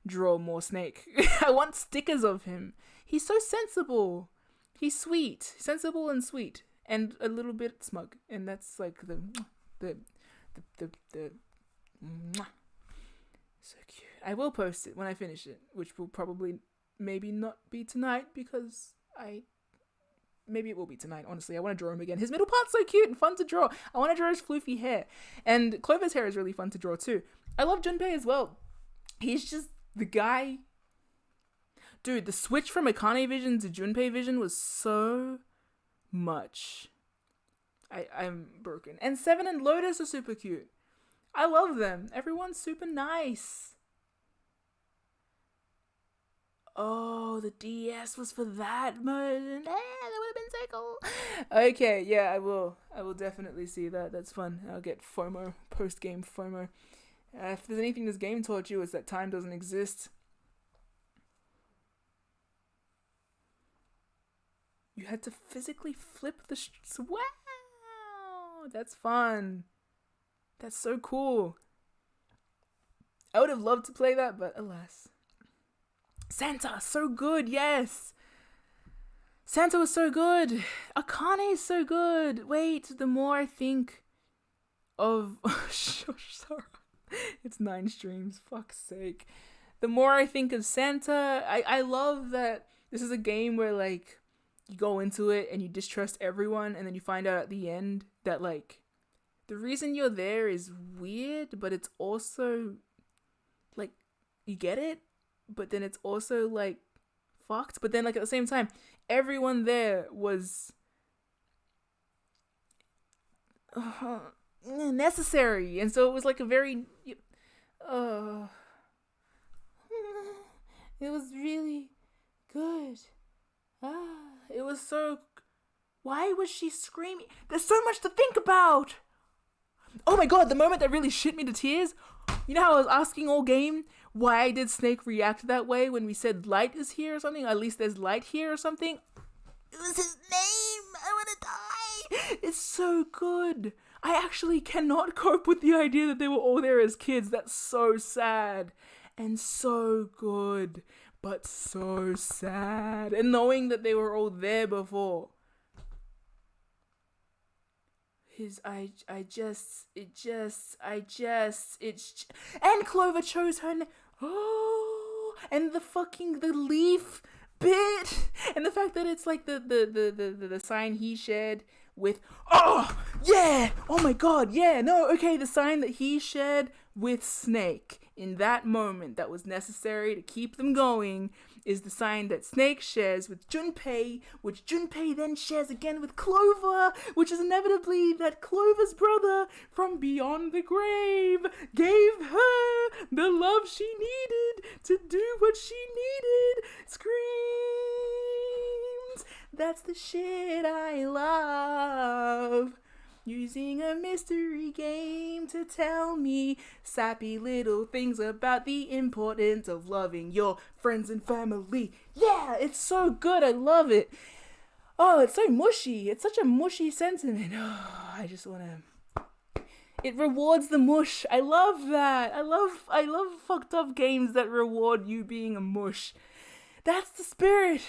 draw more Snake. I want stickers of him. He's so sensible. He's sweet. Sensible and sweet. And a little bit smug. And that's like the so cute. I will post it when I finish it, which will probably maybe not be tonight because maybe it will be tonight, honestly. I want to draw him again. His middle part's so cute and fun to draw. I want to draw his floofy hair. And Clover's hair is really fun to draw too. I love Junpei as well. He's just the guy. Dude, the switch from Akane Vision to Junpei Vision was so much. I'm broken. And Seven and Lotus are super cute. I love them. Everyone's super nice. Oh, the DS was for that version. That would have been so cool. Okay, yeah, I will definitely see that. That's fun. I'll get FOMO, post-game FOMO. If there's anything this game taught you, it's that time doesn't exist. You had to physically flip the wow, that's fun. That's so cool. I would have loved to play that, but alas. Santa, so good, yes. Santa was so good. Akane is so good. Wait, the more I think of... Sorry. It's 9 streams, fuck's sake. The more I think of Santa, I love that this is a game where, like, you go into it and you distrust everyone, and then you find out at the end that, like, the reason you're there is weird, but it's also, like, you get it, but then it's also, like, fucked. But then, like, at the same time, everyone there was necessary, and so it was like a very it was really good. It was so... Why was she screaming? There's so much to think about. Oh my god, the moment that really shit me to tears, you know how I was asking all game why did Snake react that way when we said light is here or something? At least there's light here or something. It was his name. I want to die. It's so good. I actually cannot cope with the idea that they were all there as kids. That's so sad and so good, but so sad. And knowing that they were all there before. And Clover chose her oh, and the leaf bit, and the fact that it's like the sign he shared with, oh my god, the sign that he shared with Snake in that moment that was necessary to keep them going is the sign that Snake shares with Junpei, which Junpei then shares again with Clover, which is inevitably that Clover's brother from beyond the grave gave her the love she needed to do what she needed. Screams. That's the shit I love. Using a mystery game to tell me sappy little things about the importance of loving your friends and family. Yeah, it's so good. I love it. Oh, it's so mushy. It's such a mushy sentiment. Oh, I just want to... It rewards the mush. I love that. I love fucked up games that reward you being a mush. That's the spirit.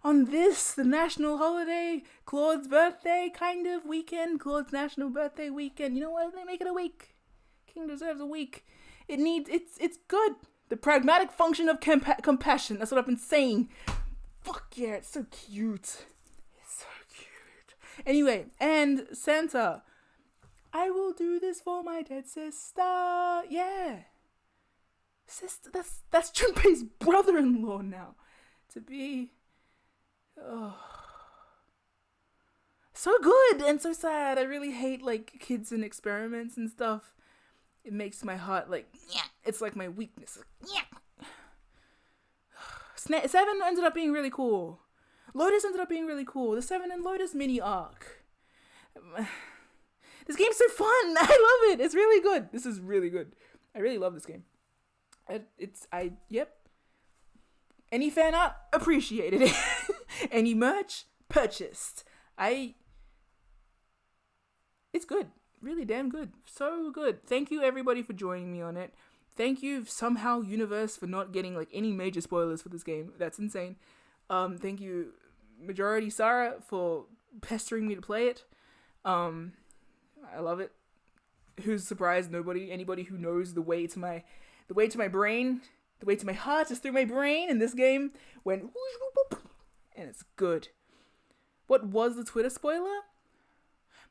On this, the national holiday, Claude's birthday kind of weekend, Claude's national birthday weekend. You know what? They make it a week. King deserves a week. It's good. The pragmatic function of compassion. That's what I've been saying. Fuck yeah, it's so cute. It's so cute. Anyway, and Santa. I will do this for my dead sister. Yeah. Sister, that's Junpei's brother-in-law now. To be... Oh, so good and so sad. I really hate like kids and experiments and stuff. It makes my heart like, yeah. It's like my weakness. Yeah. 7 ended up being really cool. Lotus ended up being really cool. The 7 and Lotus mini arc. This game's so fun. I love it. It's really good. This is really good. I really love this game. Yep. Any fan art? Appreciated it. Any merch? Purchased. It's good. Really damn good. So good. Thank you everybody for joining me on it. Thank you somehow Universe for not getting like any major spoilers for this game. That's insane. Thank you Majority Sarah for pestering me to play it. I love it. Who's surprised? Nobody. Anybody who knows the way to my brain, the way to my heart is through my brain, and this game went and it's good. What was the Twitter spoiler?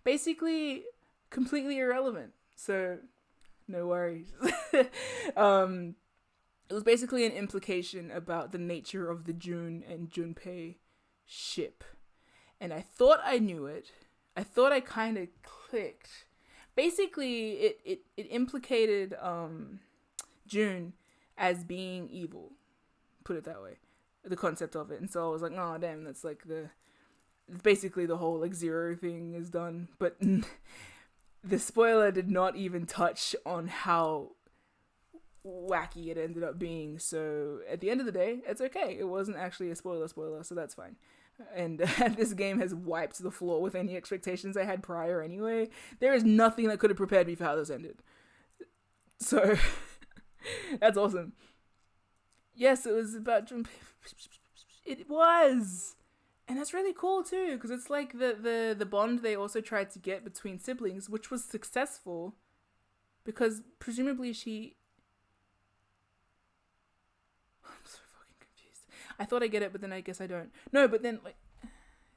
Basically, completely irrelevant. So, no worries. It was basically an implication about the nature of the June and Junpei ship. And I thought I knew it. I thought I kind of clicked. Basically, it implicated June as being evil. Put it that way. The concept of it. And so I was like, oh damn, that's like basically the whole like Zero thing is done. But the spoiler did not even touch on how wacky it ended up being. So at the end of the day, it's okay. It wasn't actually a spoiler, so that's fine. And this game has wiped the floor with any expectations I had prior anyway. There is nothing that could have prepared me for how this ended. So That's awesome. Yes, it was about... It was! And that's really cool too, because it's like the bond they also tried to get between siblings, which was successful, because presumably she... I'm so fucking confused. I thought I get it, but then I guess I don't. No, but then, like,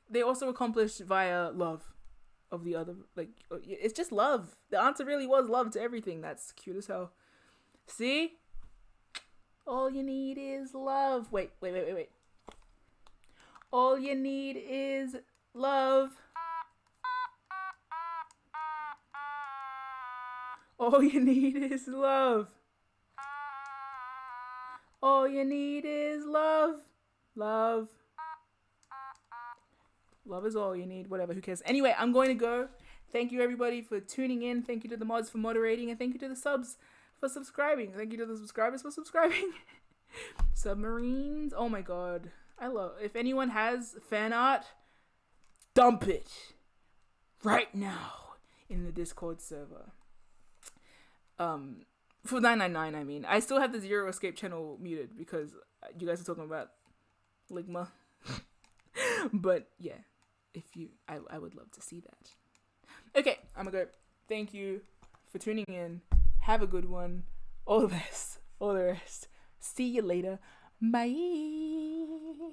they also accomplished via love of the other, like, it's just love. The answer really was love to everything. That's cute as hell. See? All you need is love. Wait. All you need is love. All you need is love. All you need is love. Love. Love is all you need. Whatever, who cares? Anyway, I'm going to go. Thank you everybody for tuning in. Thank you to the mods for moderating. And thank you to the subs for subscribing. Thank you to the subscribers for subscribing. Submarines. Oh my god. I love... If anyone has fan art, dump it right now in the Discord server. For 999, I mean. I still have the Zero Escape channel muted because you guys are talking about Ligma. But yeah, if you... I would love to see that. Okay, I'm gonna go. Thank you for tuning in. Have a good one. All the best. All the rest. See you later. Bye.